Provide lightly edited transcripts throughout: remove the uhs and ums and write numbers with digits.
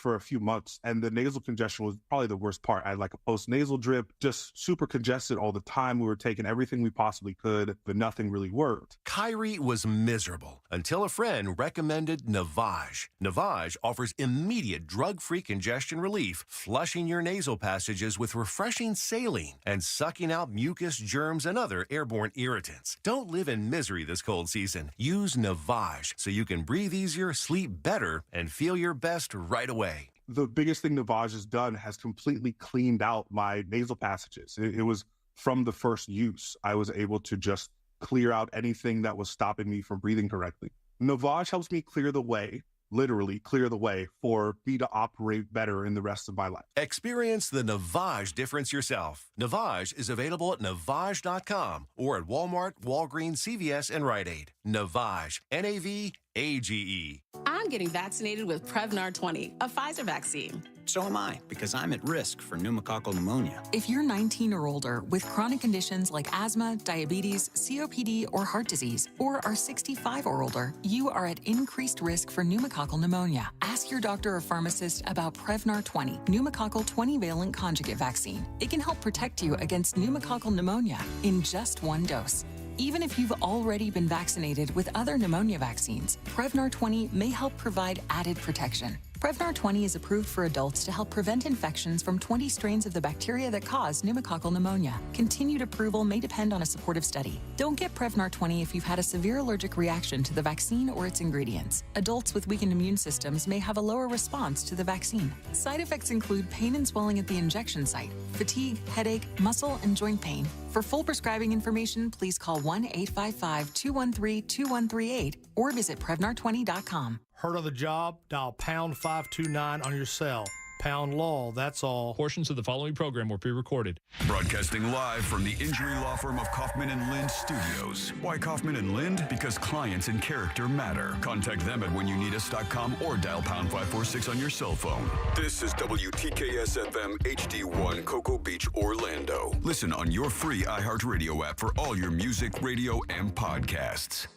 for a few months, and the nasal congestion was probably the worst part. I had like a post-nasal drip, just super congested all the time. We were taking everything we possibly could, but nothing really worked. Kyrie was miserable until a friend recommended Navage. Navage offers immediate drug-free congestion relief, flushing your nasal passages with refreshing saline and sucking out mucus, germs, and other airborne irritants. Don't live in misery this cold season. Use Navage so you can breathe easier, sleep better, and feel your best right away. The biggest thing Navage has done has completely cleaned out my nasal passages. It was from the first use. I was able to just clear out anything that was stopping me from breathing correctly. Navage helps me clear the way, literally clear the way, for me to operate better in the rest of my life. Experience the Navage difference yourself. Navage is available at Navage.com or at Walmart, Walgreens, CVS, and Rite Aid. Navage, N-A-V-A-G-E. I'm getting vaccinated with Prevnar 20, a Pfizer vaccine. So am I, because I'm at risk for pneumococcal pneumonia. If you're 19 or older with chronic conditions like asthma, diabetes, COPD, or heart disease, or are 65 or older, you are at increased risk for pneumococcal pneumonia. Ask your doctor or pharmacist about Prevnar 20, pneumococcal 20-valent conjugate vaccine. It can help protect you against pneumococcal pneumonia in just one dose. Even if you've already been vaccinated with other pneumonia vaccines, Prevnar 20 may help provide added protection. Prevnar 20 is approved for adults to help prevent infections from 20 strains of the bacteria that cause pneumococcal pneumonia. Continued approval may depend on a supportive study. Don't get Prevnar 20 if you've had a severe allergic reaction to the vaccine or its ingredients. Adults with weakened immune systems may have a lower response to the vaccine. Side effects include pain and swelling at the injection site, fatigue, headache, muscle, and joint pain. For full prescribing information, please call 1-855-213-2138 or visit Prevnar20.com. Heard of the job? Dial pound 529 on your cell. Pound law, that's all. Portions of the following program were pre-recorded. Broadcasting live from the injury law firm of Kaufman & Lind Studios. Why Kaufman & Lind? Because clients and character matter. Contact them at whenyouneedus.com or dial pound 546 on your cell phone. This is WTKS-FM HD1 Cocoa Beach, Orlando. Listen on your free iHeartRadio app for all your music, radio, and podcasts.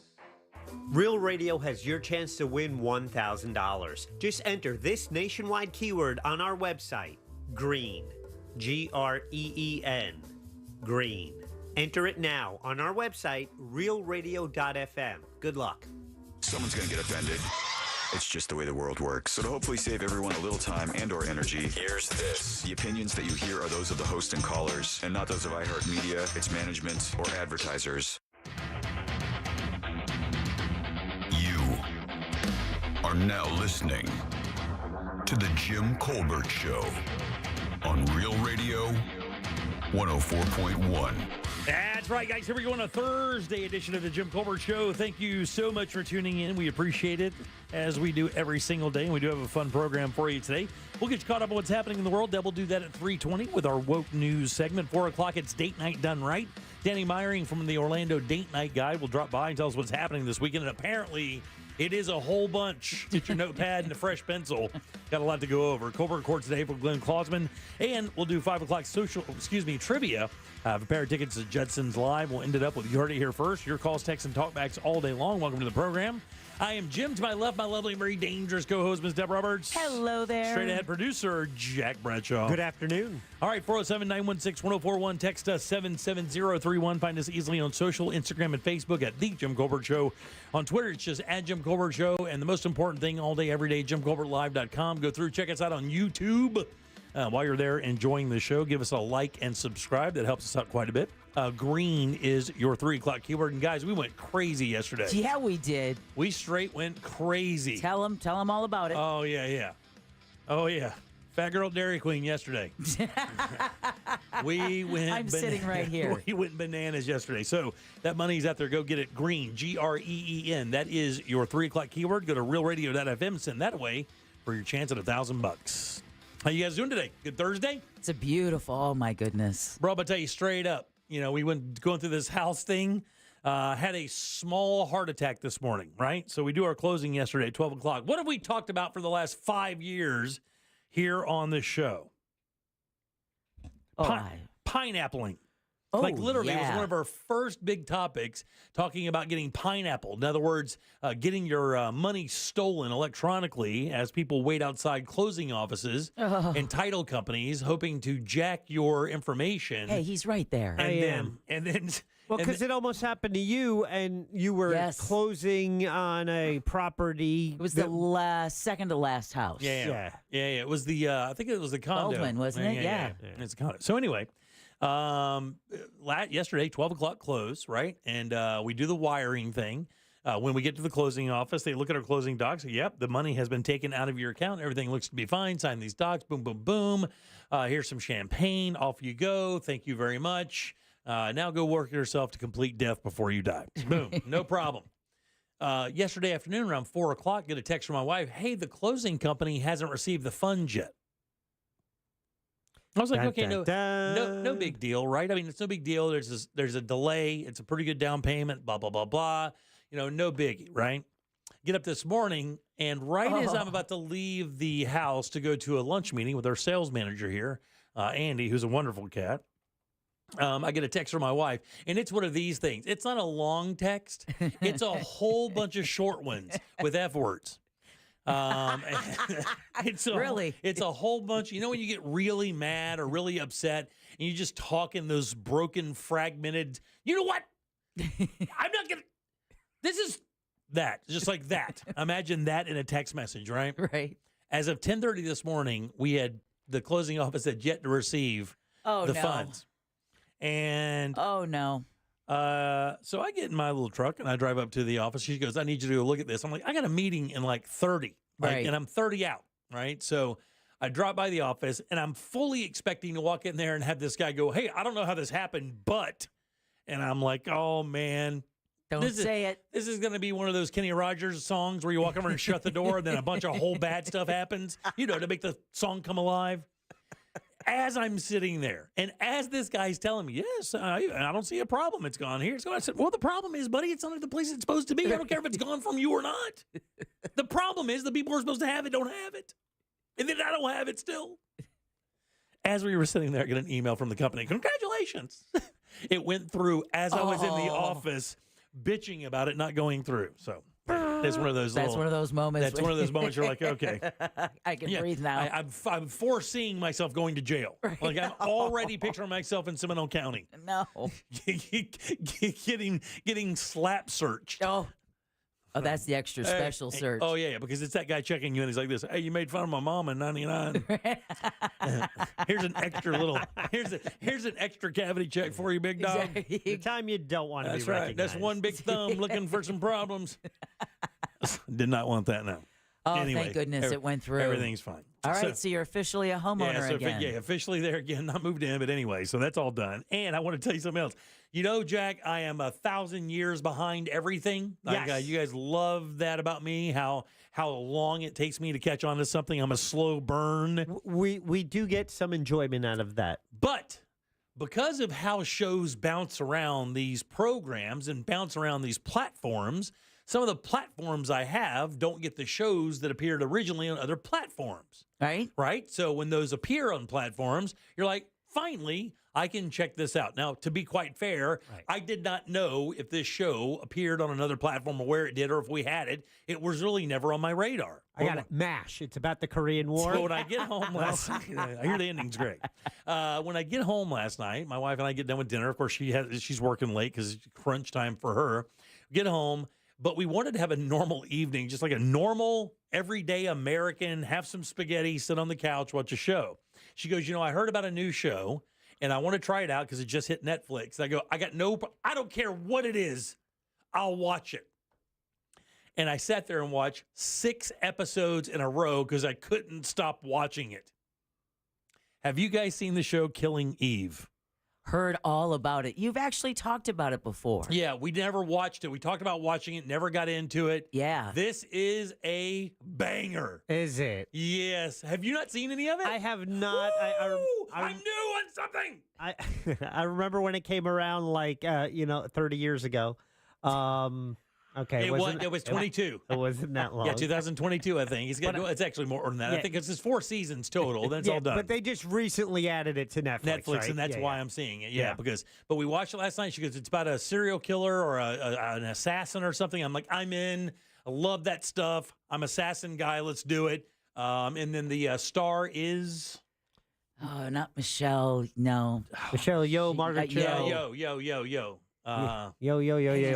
Real Radio has your chance to win $1,000. Just enter this nationwide keyword on our website, GREEN, G-R-E-E-N, GREEN. Enter it now on our website, realradio.fm. Good luck. Someone's going to get offended. It's just the way the world works. So to hopefully save everyone a little time and or energy, here's this. The opinions that you hear are those of the host and callers, and not those of iHeartMedia, its management, or advertisers. Are now listening to The Jim Colbert Show on Real Radio 104.1. That's right, guys. Here we go on a Thursday edition of The Jim Colbert Show. Thank you so much for tuning in. We appreciate it, as we do every single day, and we do have a fun program for you today. We'll get you caught up on what's happening in the world. We'll do that at 3:20 with our Woke News segment. 4 o'clock, it's Date Night Done Right. Danny Meyering from the Orlando Date Night Guide will drop by and tell us what's happening this weekend. And apparently, it is a whole bunch. Get your notepad and a fresh pencil. Got a lot to go over. Colbert Court today for Glenn Klausman. And we'll do 5 o'clock trivia. I have a pair of tickets to Judson's Live. We'll end it up with You Heard It Here First. Your calls, texts, and talkbacks all day long. Welcome to the program. I am Jim. To my left, my lovely, very dangerous co-host, Ms. Deb Roberts. Hello there. Straight ahead producer, Jack Bradshaw. Good afternoon. All right, 407-916-1041. Text us 77031. Find us easily on social, Instagram, and Facebook at The Jim Colbert Show. On Twitter, it's just at Jim Colbert Show. And the most important thing all day, every day, JimColbertLive.com. Go through, check us out on YouTube. While you're there enjoying the show, give us a like and subscribe. That helps us out quite a bit. Green is your 3 o'clock keyword. And guys, we went crazy yesterday. Yeah, we did. We straight went crazy. Tell them all about it. Oh, yeah. Fat Girl Dairy Queen yesterday. We went. I'm sitting right here. We went bananas yesterday. So that money's out there. Go get it. Green, Green. That is your 3 o'clock keyword. Go to realradio.fm. Send that away for your chance at $1,000. How you guys doing today? Good Thursday? It's a beautiful, oh my goodness. Bro, I'll tell you straight up, we went going through this house thing, had a small heart attack this morning, right? So we do our closing yesterday at 12 o'clock. What have we talked about for the last 5 years here on this show? Pineappling. Like Oh, literally, it was yeah. one of our first big topics, talking about getting pineapple. In other words, getting your money stolen electronically as people wait outside closing offices and title companies hoping to jack your information. Hey, he's right there. and then Well, and because it almost happened to you, and you were Yes. closing on a property. It was the second to last house. Yeah. It was the I think it was the condo. Baldwin, wasn't it? Yeah. It's a condo. So anyway, yesterday 12 o'clock close, right? And we do the wiring thing. When we get to the closing office, they look at our closing docs. Say, yep, the money has been taken out of your account. Everything looks to be fine. Sign these docs. Boom, boom, boom. Here's some champagne. Off you go. Thank you very much. Now go work yourself to complete death before you die. Boom. No problem. Yesterday afternoon around 4 o'clock, get a text from my wife. Hey, the closing company hasn't received the funds yet. I was like, Dun, okay, dun, dun. no big deal, right? I mean, it's no big deal. There's a delay. It's a pretty good down payment, blah, blah, blah, blah. No biggie, right? Get up this morning, and as I'm about to leave the house to go to a lunch meeting with our sales manager here, Andy, who's a wonderful cat, I get a text from my wife, and it's one of these things. It's not a long text. It's a whole bunch of short ones with F words. It's a whole bunch. When you get really mad or really upset, and you just talk in those broken, fragmented, you know what? I'm not going to, this is that, just like that. Imagine that in a text message, right? Right. As of 10:30 this morning, the closing office had yet to receive the funds. And oh no. So I get in my little truck and I drive up to the office. She goes, I need you to go look at this. I'm like, I got a meeting in like 30, Right. And I'm 30 out, right? So I drop by the office and I'm fully expecting to walk in there and have this guy go, hey, I don't know how this happened, but, and I'm like, oh man. Don't say it. This is going to be one of those Kenny Rogers songs where you walk over and shut the door and then a bunch of whole bad stuff happens, to make the song come alive. As I'm sitting there, and as this guy's telling me, yes, I don't see a problem. It's gone here. It's gone. I said, well, the problem is, buddy, it's not the place it's supposed to be. I don't care if it's gone from you or not. The problem is the people who are supposed to have it don't have it. And then I don't have it still. As we were sitting there, I get an email from the company. Congratulations. It went through as I was in the office bitching about it not going through. So that's one of those. That's one of those moments. That's one of those moments you're like, okay, I can breathe now. I'm foreseeing myself going to jail. Right. Like I'm already picturing myself in Seminole County. No. getting slap searched. Oh, that's the extra special search. Oh yeah, because it's that guy checking you and he's like this. Hey, you made fun of my mom in '99. Here's an extra cavity check for you, big dog. Exactly. The time you don't want to be That's right. recognized. That's one big thumb looking for some problems. Did not want that now. Oh, Anyway, thank goodness it went through. Everything's fine. All right, so you're officially a homeowner again. Officially there again. Not moved in, but anyway, so that's all done. And I want to tell you something else. Jack, I am 1,000 years behind everything. Yes. You guys love that about me, how long it takes me to catch on to something. I'm a slow burn. We do get some enjoyment out of that. But because of how shows bounce around these programs and bounce around these platforms, some of the platforms I have don't get the shows that appeared originally on other platforms. Right? So when those appear on platforms, you're like, finally, I can check this out. Now, to be quite fair, I did not know if this show appeared on another platform or where it did or if we had it. It was really never on my radar. I got it. MASH. It's about the Korean War. So when I get home last night, I hear the ending's great. When I get home last night, my wife and I get done with dinner. Of course, she's working late because it's crunch time for her. Get home. But we wanted to have a normal evening, just like a normal, everyday American, have some spaghetti, sit on the couch, watch a show. She goes, I heard about a new show, and I want to try it out because it just hit Netflix. I go, I don't care what it is. I'll watch it. And I sat there and watched 6 episodes in a row because I couldn't stop watching it. Have you guys seen the show Killing Eve? Heard all about it. You've actually talked about it before. Yeah, we never watched it. We talked about watching it, never got into it. Yeah. This is a banger. Is it? Yes. Have you not seen any of it? I have not. I'm new on something. I remember when it came around 30 years ago. Okay, It was 22. It wasn't that long. Yeah, 2022, I think. It's actually more than that. Yeah. I think it's 4 seasons total. Then it's all done. But they just recently added it to Netflix. Right? And that's why I'm seeing it. Yeah, but we watched it last night. She goes, it's about a serial killer or an assassin or something. I'm like, I'm in. I love that stuff. I'm assassin guy. Let's do it. And then the star is. Oh, not Michelle. No. Michelle Yeoh, Margaret Cho. Yo. Yo. What?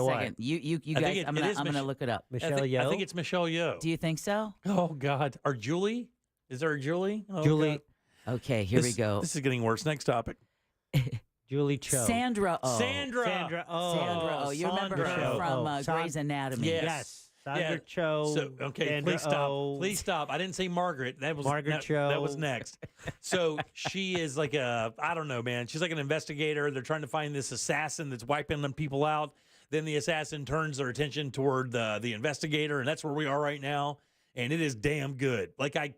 What? You guys. I'm gonna look it up. Michelle Yeoh. I think it's Michelle Yeoh. Do you think so? Oh God. Or Julie? Is there a Julie? Oh, Julie. God. Okay, here we go. This is getting worse. Next topic. Julie Cho. Sandra Oh. Sandra. Oh, you remember her from Grey's Anatomy? Yes. Sandra Cho. So, okay, Sandra please stop. Oh. Please stop. I didn't say Margaret. That was Margaret Cho. That was next. So she is like I don't know, man. She's like an investigator. They're trying to find this assassin that's wiping them people out. Then the assassin turns their attention toward the investigator, and that's where we are right now. And it is damn good. Like I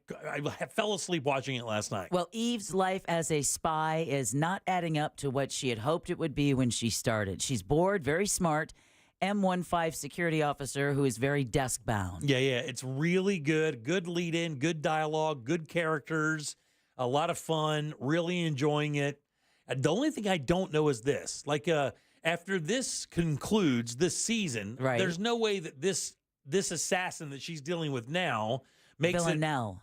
fell asleep watching it last night. Well, Eve's life as a spy is not adding up to what she had hoped it would be when she started. She's bored, very smart, M15 security officer who is very desk bound. Yeah. It's really good. Good lead in, good dialogue, good characters, a lot of fun, really enjoying it. The only thing I don't know is this. Like after this concludes this season, there's no way that this assassin that she's dealing with now makes Villanelle.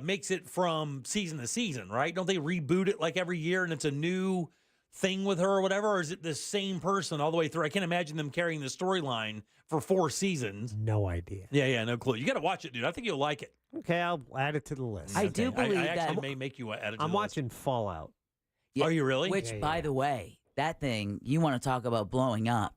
Makes it from season to season, right? Don't they reboot it like every year and it's a new thing with her or whatever? Or is it the same person all the way through? I can't imagine them carrying the storyline for 4 seasons. No idea. Yeah, no clue. You got to watch it, dude. I think you'll like it. Okay, I'll add it to the list. I do believe I that. actually may make you add it to the I'm list. watching Fallout. Yeah, Are you really? Which, by the way, that thing, you want to talk about blowing up.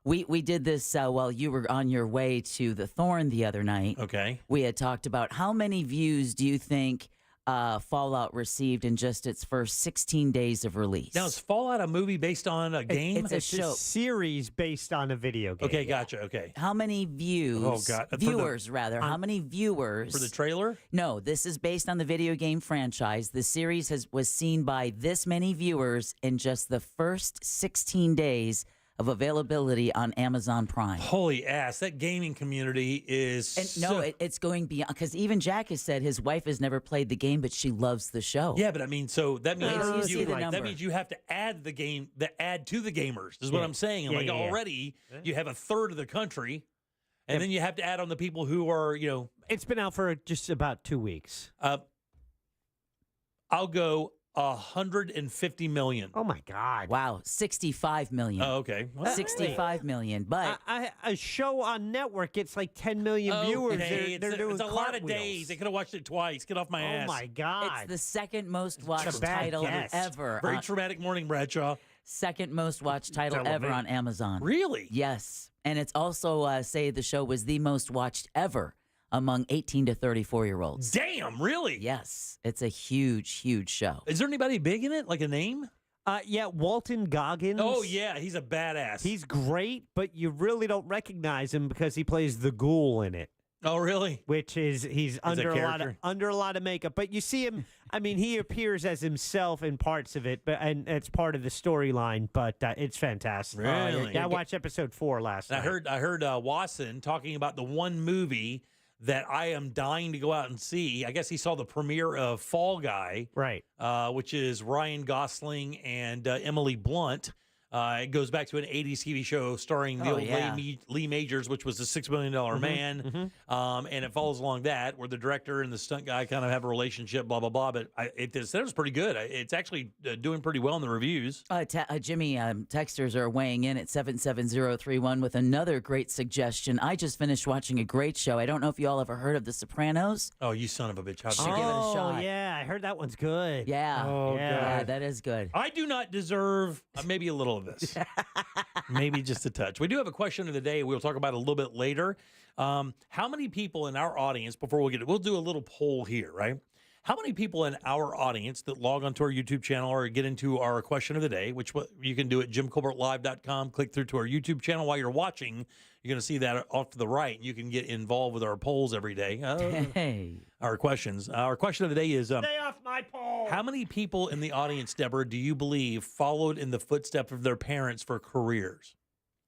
We did this while you were on your way to the Thorn the other night. Okay. We had talked about how many views do you think Fallout received in just its first 16 days of release? Now, is Fallout a movie based on a game? It's a show. Series based on a video game. Okay, gotcha. Okay. How many views? Oh, God. Viewers, rather. How many viewers? For the trailer? No, this is based on the video game franchise. The series was seen by this many viewers in just the first 16 days of availability on Amazon Prime. Holy ass. That gaming community is it's going beyond, because even Jack has said his wife has never played the game, but she loves the show. Yeah, but I mean, so that means that means you have to add add to the gamers is what I'm saying. And already you have a third of the country, and then you have to add on the people who are, It's been out for just about 2 weeks. I'll go 150 million. Oh my God! Wow, 65 million. Oh, okay. 65 million. But a show on network gets like 10 million viewers. Okay. They're doing it's a lot of cartwheels. days. They could have watched it twice. Get off my ass. Oh my God! it's the second most watched bad title guess. ever. Very traumatic morning, Bradshaw. Second most watched title ever on Amazon. Really? Yes. And it's also say the show was the most watched ever among 18 to 34-year-olds. Damn, really? Yes. It's a huge, huge show. Is there anybody big in it? Like a name? Yeah, Walton Goggins. Oh, yeah. He's a badass. He's great, but you really don't recognize him because he plays the ghoul in it. Oh, really? Which is he's under a lot of makeup, but you see him. I mean, he appears as himself in parts of it, and it's part of the storyline. But it's fantastic. Really? Yeah, I watched episode 4 last night. I heard Wasson talking about the one movie that I am dying to go out and see. I guess he saw the premiere of Fall Guy, right? Which is Ryan Gosling and Emily Blunt. It goes back to an 80s TV show starring the old Lee Majors, which was a $6 million man. And it follows along that, where the director and the stunt guy kind of have a relationship, blah, blah, blah. But it was pretty good. It's actually doing pretty well in the reviews. Jimmy, texters are weighing in at 77031 with another great suggestion. I just finished watching a great show. I don't know if you all ever heard of The Sopranos. Oh, you son of a bitch. Give it a shot. Oh, yeah. I heard that one's good. Yeah. Oh, yeah, that is good. I do not deserve maybe a little of this. Maybe just a touch. We do have a question of the day. We'll talk about it a little bit later. How many we'll do a little poll here, right? How many people in our audience that log onto our YouTube channel or get into our question of the day, which you can do at jimcolbertlive.com, click through to our YouTube channel while you're watching. You're going to see that off to the right. You can get involved with our polls every day. Hey. Our questions. Our question of the day is... Stay off my poll! How many people in the audience, Deborah, do you believe followed in the footsteps of their parents for careers?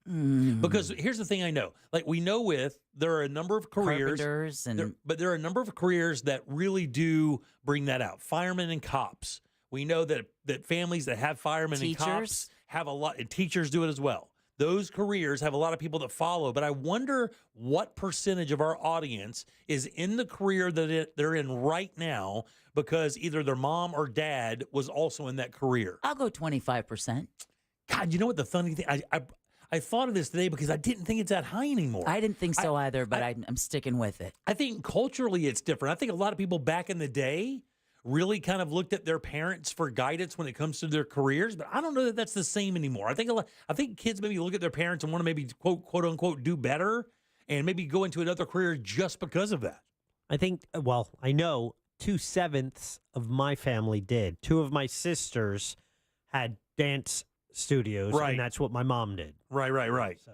Because here's the thing I know. Like we know there are a number of careers. But there are a number of careers that really do bring that out. Firemen and cops. We know that families that have firemen and cops have a lot, and teachers do it as well. Those careers have a lot of people that follow, but I wonder what percentage of our audience is in the career that they're in right now because either their mom or dad was also in that career. I'll go 25%. God, you know what the funny thing? I thought of this today because I didn't think it's that high anymore. I didn't think so either, but I'm sticking with it. I think culturally it's different. I think a lot of people back in the day really kind of looked at their parents for guidance when it comes to their careers, but I don't know that that's the same anymore. I think kids maybe look at their parents and want to maybe quote unquote do better and maybe go into another career just because of that. I think, well, I know 2/7 of my family did. 2 of my sisters had dance studios, and that's what my mom did. Right. So,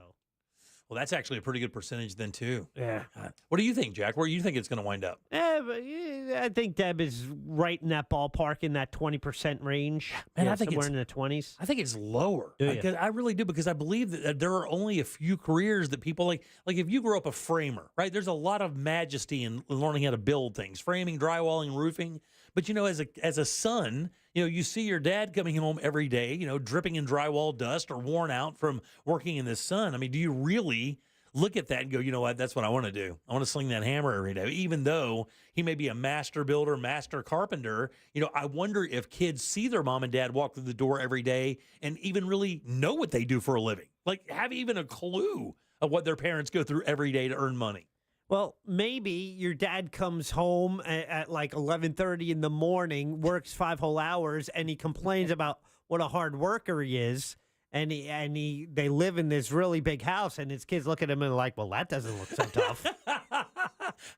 well, that's actually a pretty good percentage then too. Yeah. What do you think, Jack? Where do you think it's going to wind up? I think Deb is right in that ballpark, in that 20% range. Man, I think somewhere in the 20s. I think it's lower. Do you? I really do, because I believe that there are only a few careers that people like if you grow up a framer, right? There's a lot of majesty in learning how to build things, framing, drywalling, roofing. But as a son, you see your dad coming home every day, dripping in drywall dust or worn out from working in the sun. I mean, do you really look at that and go, you know what, that's what I want to do. I want to sling that hammer every day. Even though he may be a master builder, master carpenter, I wonder if kids see their mom and dad walk through the door every day and even really know what they do for a living. Like have even a clue of what their parents go through every day to earn money. Well, maybe your dad comes home at like 11:30 in the morning, works 5 whole hours, and he complains about what a hard worker he is. And they live in this really big house, and his kids look at him and are like, well, that doesn't look so tough.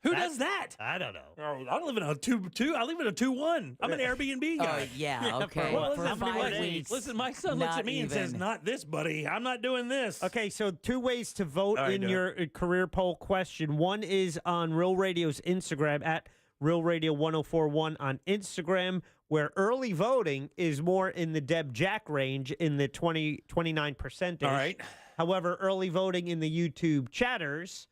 Who does that? I don't know. I live in a 2-2. I live in a 2-1. I'm an Airbnb guy. Yeah, okay. Well, For 5 weeks. Listen, my son looks at me and says, not this, buddy. I'm not doing this. Okay, so 2 ways to vote in your career poll question. One is on Real Radio's Instagram, at Real Radio 1041 on Instagram, where early voting is more in the Deb Jack range in the 29%. All right. However, early voting in the YouTube chatters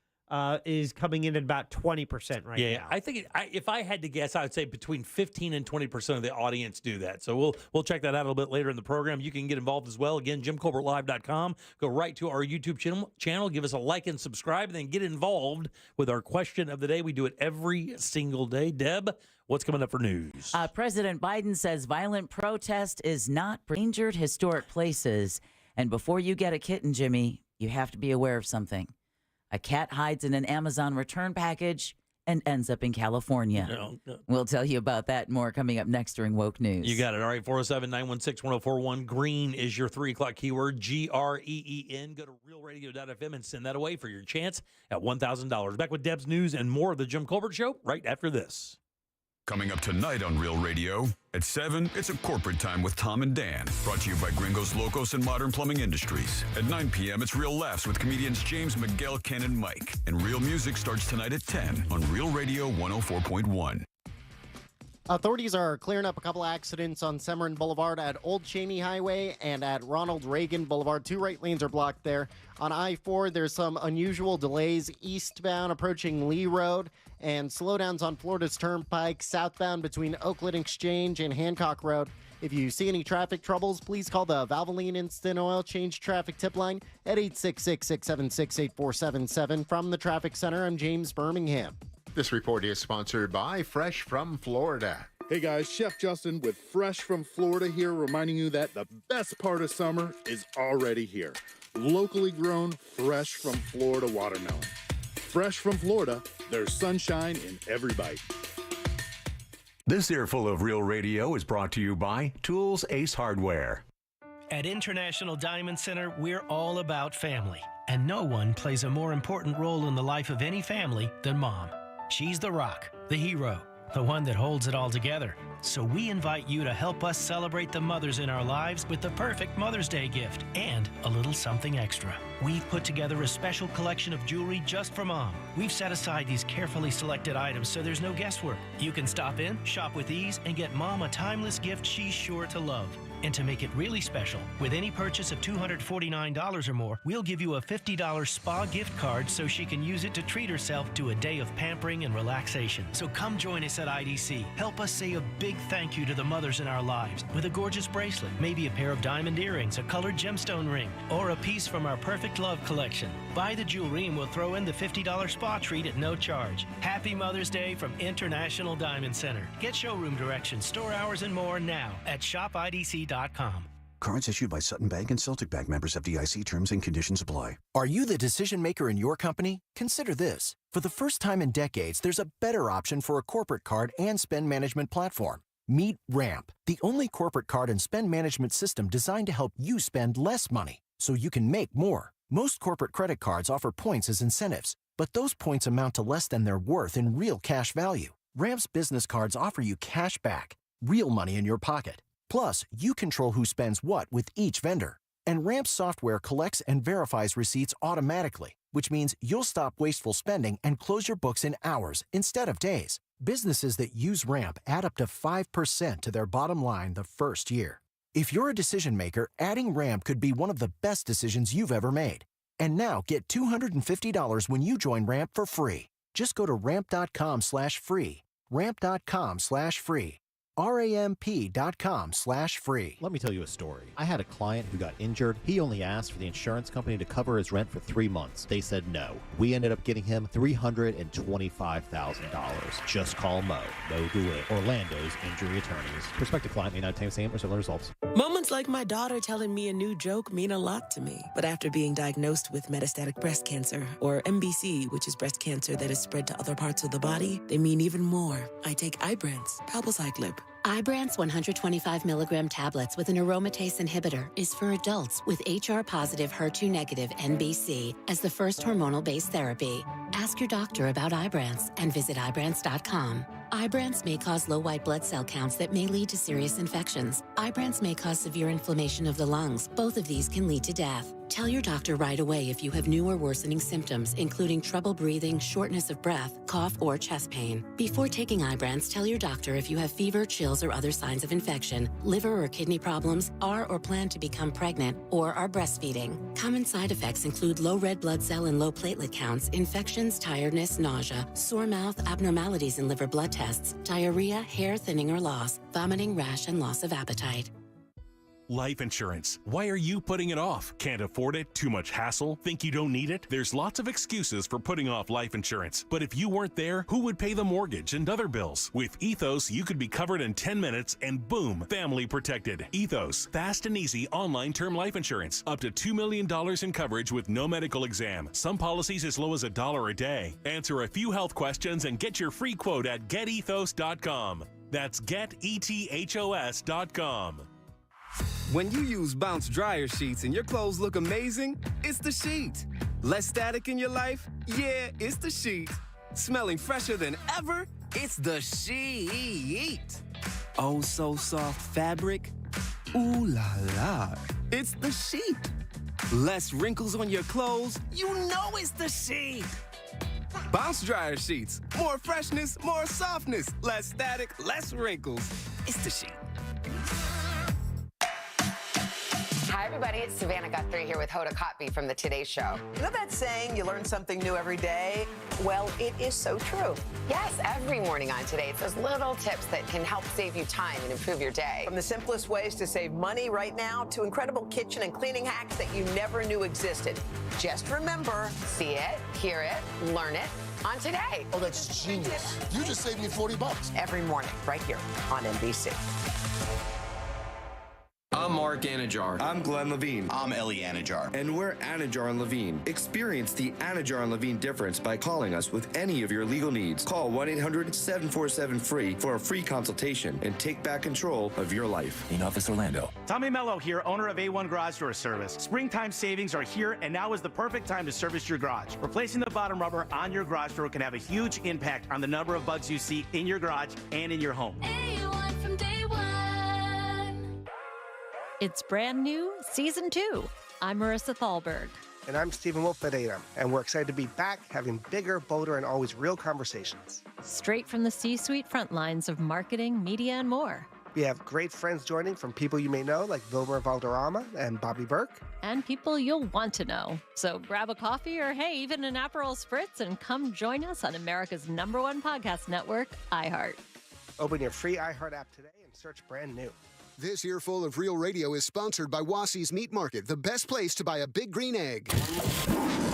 is coming in at about 20% right now. Yeah, I think if I had to guess, I would say between 15 and 20% of the audience do that. So we'll check that out a little bit later in the program. You can get involved as well. Again, JimColbertLive.com. Go right to our YouTube channel. Give us a like and subscribe, and then get involved with our question of the day. We do it every single day. Deb, what's coming up for news? President Biden says violent protest is not endangered historic places. And before you get a kitten, Jimmy, you have to be aware of something. A cat hides in an Amazon return package and ends up in California. No. We'll tell you about that and more coming up next during Woke News. You got it. All right, 407-916-1041. Green is your 3 o'clock keyword, GREEN. Go to realradio.fm and send that away for your chance at $1,000. Back with Deb's news and more of the Jim Colbert Show right after this. Coming up tonight on Real Radio, at 7, it's a corporate time with Tom and Dan. Brought to you by Gringos Locos and Modern Plumbing Industries. At 9 p.m., it's Real Laughs with comedians James, Miguel, Ken, and Mike. And Real Music starts tonight at 10 on Real Radio 104.1. Authorities are clearing up a couple accidents on Semorin Boulevard at Old Cheney Highway and at Ronald Reagan Boulevard. 2 right lanes are blocked there. On I-4, there's some unusual delays eastbound approaching Lee Road, and slowdowns on Florida's Turnpike southbound between Oakland Exchange and Hancock Road. If you see any traffic troubles, please call the Valvoline Instant Oil Change Traffic Tip Line at 866-676-8477. From the Traffic Center, I'm James Birmingham. This report is sponsored by Fresh from Florida. Hey guys, Chef Justin with Fresh from Florida here, reminding you that the best part of summer is already here. Locally grown, fresh from Florida watermelon. Fresh from Florida, there's sunshine in every bite. This earful of Real Radio is brought to you by Tools Ace Hardware. At International Diamond Center, we're all about family, and no one plays a more important role in the life of any family than Mom. She's the rock, the hero, the one that holds it all together. So we invite you to help us celebrate the mothers in our lives with the perfect Mother's Day gift and a little something extra. We've put together a special collection of jewelry just for Mom. We've set aside these carefully selected items so there's no guesswork. You can stop in, shop with ease, and get Mom a timeless gift she's sure to love. And to make it really special, with any purchase of $249 or more, we'll give you a $50 spa gift card so she can use it to treat herself to a day of pampering and relaxation. So come join us at IDC. Help us say a big thank you to the mothers in our lives with a gorgeous bracelet, maybe a pair of diamond earrings, a colored gemstone ring, or a piece from our Perfect Love collection. Buy the jewelry and we'll throw in the $50 spa treat at no charge. Happy Mother's Day from International Diamond Center. Get showroom directions, store hours, and more now at shopidc.com. Cards issued by Sutton Bank and Celtic Bank, members of FDIC. Terms and conditions apply. Are you the decision maker in your company? Consider this. For the first time in decades, there's a better option for a corporate card and spend management platform. Meet Ramp, the only corporate card and spend management system designed to help you spend less money so you can make more. Most corporate credit cards offer points as incentives, but those points amount to less than their worth in real cash value. Ramp's business cards offer you cash back, real money in your pocket. Plus, you control who spends what with each vendor. And Ramp's software collects and verifies receipts automatically, which means you'll stop wasteful spending and close your books in hours instead of days. Businesses that use Ramp add up to 5% to their bottom line the first year. If you're a decision maker, adding Ramp could be one of the best decisions you've ever made. And now get $250 when you join Ramp for free. Just go to ramp.com/free. Ramp.com/free. ramp.com/free. Let me tell you a story. I had a client who got injured. He only asked for the insurance company to cover his rent for 3 months. They said no. We ended up getting him $325,000. Just call Mo. Mo DeWitt, Orlando's injury attorneys. Prospective client may not obtain the same or similar results. Moments like my daughter telling me a new joke mean a lot to me. But after being diagnosed with metastatic breast cancer, or MBC, which is breast cancer that is spread to other parts of the body, they mean even more. I take Ibrance, palbociclib. Ibrance 125 milligram tablets with an aromatase inhibitor is for adults with HR-positive, HER2-negative MBC as the first hormonal-based therapy. Ask your doctor about Ibrance and visit Ibrance.com. Ibrance may cause low white blood cell counts that may lead to serious infections. Ibrance may cause severe inflammation of the lungs. Both of these can lead to death. Tell your doctor right away if you have new or worsening symptoms, including trouble breathing, shortness of breath, cough, or chest pain. Before taking Ibrance, tell your doctor if you have fever, chills, or other signs of infection, liver or kidney problems, are or plan to become pregnant, or are breastfeeding. Common side effects include low red blood cell and low platelet counts, infections, tiredness, nausea, sore mouth, abnormalities in liver blood tests, diarrhea, hair thinning or loss, vomiting, rash, and loss of appetite. Life insurance. Why are you putting it off? Can't afford it? Too much hassle? Think you don't need it? There's lots of excuses for putting off life insurance. But if you weren't there, who would pay the mortgage and other bills? With Ethos, you could be covered in 10 minutes and boom, family protected. Ethos, fast and easy online term life insurance. Up to $2 million in coverage with no medical exam. Some policies as low as $1 a day. Answer a few health questions and get your free quote at getethos.com. That's getethos.com. When you use Bounce dryer sheets and your clothes look amazing, it's the sheet. Less static in your life? Yeah, it's the sheet. Smelling fresher than ever? It's the sheet. Oh, so soft fabric? Ooh la la. It's the sheet. Less wrinkles on your clothes? You know it's the sheet. Bounce dryer sheets. More freshness, more softness. Less static, less wrinkles. It's the sheet. Hi, everybody. It's Savannah Guthrie here with Hoda Kotb from the Today Show. You know that saying, you learn something new every day? Well, it is so true. Yes, every morning on Today, it's those little tips that can help save you time and improve your day. From the simplest ways to save money right now to incredible kitchen and cleaning hacks that you never knew existed. Just remember, see it, hear it, learn it on Today. Oh, that's genius. You just saved me $40. Every morning, right here on NBC. I'm Mark Anajar. I'm Glenn Levine. I'm Ellie Anajar. And we're Anajar and Levine. Experience the Anajar and Levine difference by calling us with any of your legal needs. Call 1-800-747-FREE for a free consultation and take back control of your life. In Office Orlando. Tommy Mello here, owner of A1 Garage Door Service. Springtime savings are here, and now is the perfect time to service your garage. Replacing the bottom rubber on your garage door can have a huge impact on the number of bugs you see in your garage and in your home. A1 from day one. It's brand new, Season 2. I'm Marissa Thalberg. And I'm Stephen Wolf-Federa, and we're excited to be back having bigger, bolder, and always real conversations. Straight from the C-suite front lines of marketing, media, and more. We have great friends joining from people you may know, like Wilmer Valderrama and Bobby Burke. And people you'll want to know. So grab a coffee or, hey, even an Aperol Spritz and come join us on America's #1 podcast network, iHeart. Open your free iHeart app today and search brand new. This Earful of Real Radio is sponsored by Wassey's Meat Market, the best place to buy a big green egg.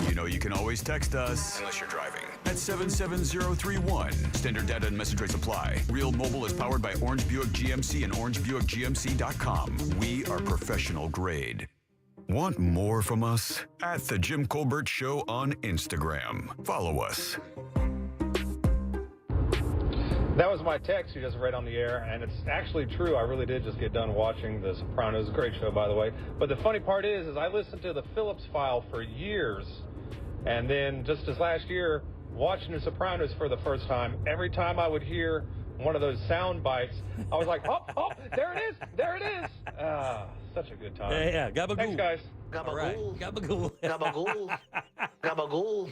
You know you can always text us, unless you're driving, at 77031. Standard data and message rates apply. Real Mobile is powered by Orange Buick GMC and orangebuickgmc.com. We are professional grade. Want more from us? At The Jim Colbert Show on Instagram. Follow us. That was my text you just read on the air, and it's actually true. I really did just get done watching The Sopranos. Great show, by the way. But the funny part is I listened to the Phillips File for years, and then just as last year, watching The Sopranos for the first time, every time I would hear one of those sound bites, I was like, oh, there it is, there it is. Such a good time. Yeah, gabagool. Thanks, guys. Gabagool. Right. Gabagool. Gabagool. Gabagool.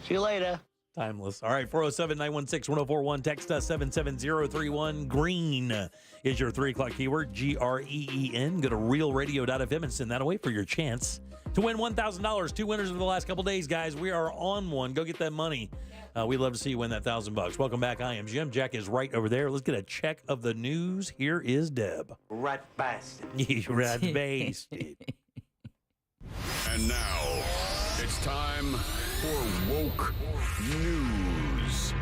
See you later. Timeless. All right, 407-916-1041. Text us 77031. Green is your 3 o'clock keyword, GREEN. Go to realradio.fm and send that away for your chance to win $1,000. 2 winners over the last couple days, guys. We are on one. Go get that money. We'd love to see you win that $1,000. Welcome back. I am Jim. Jack is right over there. Let's get a check of the news. Here is Deb. Rat bastard. Rat bastard. And now, it's time for Woke News.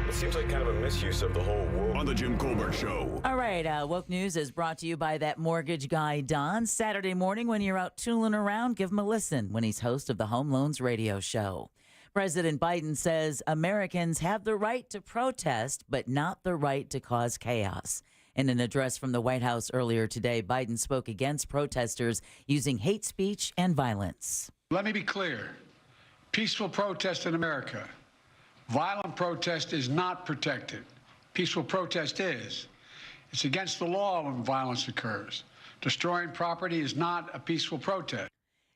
It seems like kind of a misuse of the whole woke on the Jim Colbert Show. All right, Woke News is brought to you by that mortgage guy, Don. Saturday morning when you're out tooling around, give him a listen when he's host of the Home Loans Radio Show. President Biden says Americans have the right to protest, but not the right to cause chaos. In an address from the White House earlier today, Biden spoke against protesters using hate speech and violence. Let me be clear. Peaceful protest in America. Violent protest is not protected. Peaceful protest is. It's against the law when violence occurs. Destroying property is not a peaceful protest.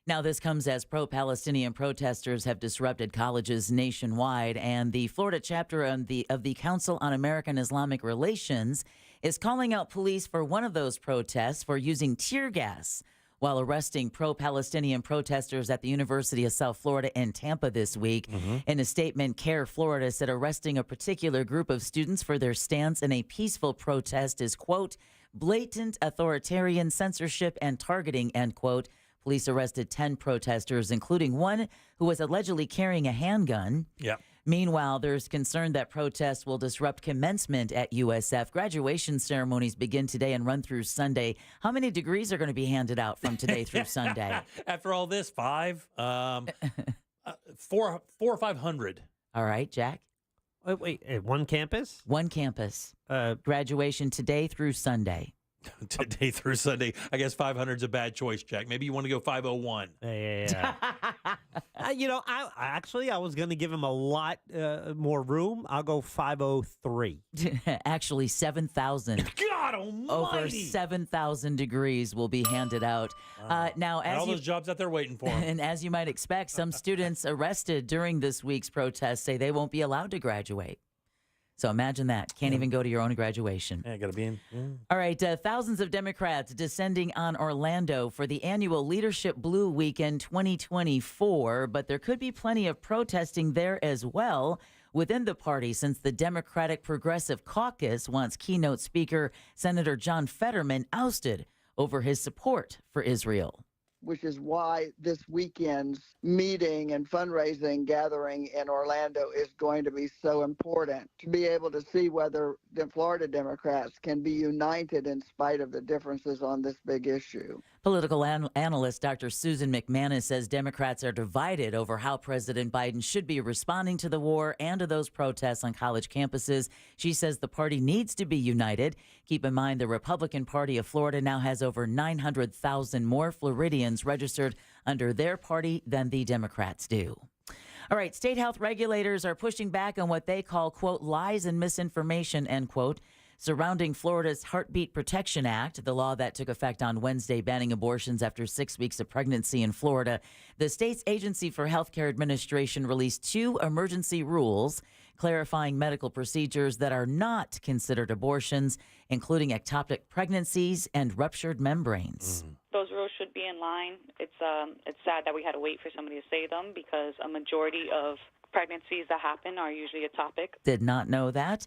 Now, this comes as pro-Palestinian protesters have disrupted colleges nationwide, and the Florida chapter of the Council on American Islamic Relations is calling out police for one of those protests for using tear gas while arresting pro-Palestinian protesters at the University of South Florida in Tampa this week. In a statement, CARE Florida said arresting a particular group of students for their stance in a peaceful protest is, quote, blatant authoritarian censorship and targeting, end quote. Police arrested 10 protesters, including one who was allegedly carrying a handgun. Yeah. Meanwhile, there's concern that protests will disrupt commencement at USF. Graduation ceremonies begin today and run through Sunday. How many degrees are going to be handed out from today through Sunday? After all this, 5, 4 or 500. All right, Jack. Wait, one campus? One campus. Graduation today through Sunday. Today through Sunday. I guess 500 is a bad choice, Jack. Maybe you want to go 501. Yeah. I was going to give him a lot more room. I'll go 503. Actually, 7,000. God almighty! Over 7,000 degrees will be handed out. Now, as all those jobs out there waiting for them. And as you might expect, some students arrested during this week's protest say they won't be allowed to graduate. So imagine that. Can't even go to your own graduation. Yeah, got to be in. All right. Thousands of Democrats descending on Orlando for the annual Leadership Blue Weekend 2024. But there could be plenty of protesting there as well within the party, since the Democratic Progressive Caucus wants keynote speaker Senator John Fetterman ousted over his support for Israel. Which is why this weekend's meeting and fundraising gathering in Orlando is going to be so important, to be able to see whether the Florida Democrats can be united in spite of the differences on this big issue. Political analyst Dr. Susan McManus says Democrats are divided over how President Biden should be responding to the war and to those protests on college campuses. She says the party needs to be united. Keep in mind, the Republican Party of Florida now has over 900,000 more Floridians registered under their party than the Democrats do. All right, state health regulators are pushing back on what they call, quote, lies and misinformation, end quote, surrounding Florida's Heartbeat Protection Act, the law that took effect on Wednesday banning abortions after 6 weeks of pregnancy in Florida. The state's Agency for Healthcare Administration released 2 emergency rules clarifying medical procedures that are not considered abortions, including ectopic pregnancies and ruptured membranes. Those rules should be in line. It's sad that we had to wait for somebody to say them because a majority of pregnancies that happen are usually ectopic. Did not know that.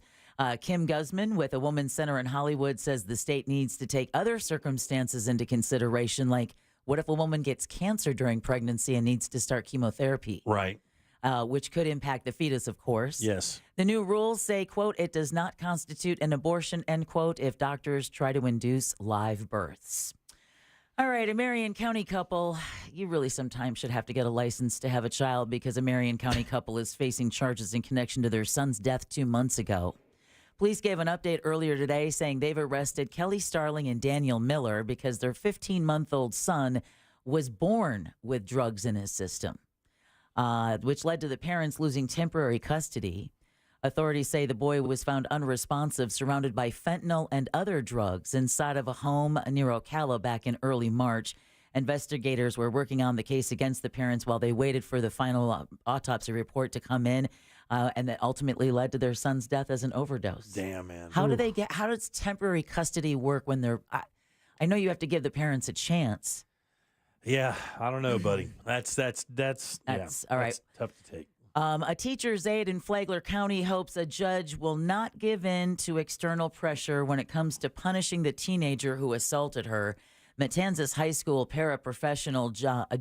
Kim Guzman with a Women's Center in Hollywood says the state needs to take other circumstances into consideration, like what if a woman gets cancer during pregnancy and needs to start chemotherapy? Right. Which could impact the fetus, of course. Yes. The new rules say, quote, it does not constitute an abortion, end quote, if doctors try to induce live births. All right, a Marion County couple, you really sometimes should have to get a license to have a child because a Marion County couple is facing charges in connection to their son's death 2 months ago. Police gave an update earlier today saying they've arrested Kelly Starling and Daniel Miller because their 15-month-old son was born with drugs in his system, which led to the parents losing temporary custody. Authorities say the boy was found unresponsive, surrounded by fentanyl and other drugs inside of a home near Ocala back in early March. Investigators were working on the case against the parents while they waited for the final autopsy report to come in, and that ultimately led to their son's death as an overdose. Damn, man. How does temporary custody work when they're? I know you have to give the parents a chance. Yeah, I don't know, buddy. That's all right. That's tough to take. A teacher's aide in Flagler County hopes a judge will not give in to external pressure when it comes to punishing the teenager who assaulted her. Matanzas High School paraprofessional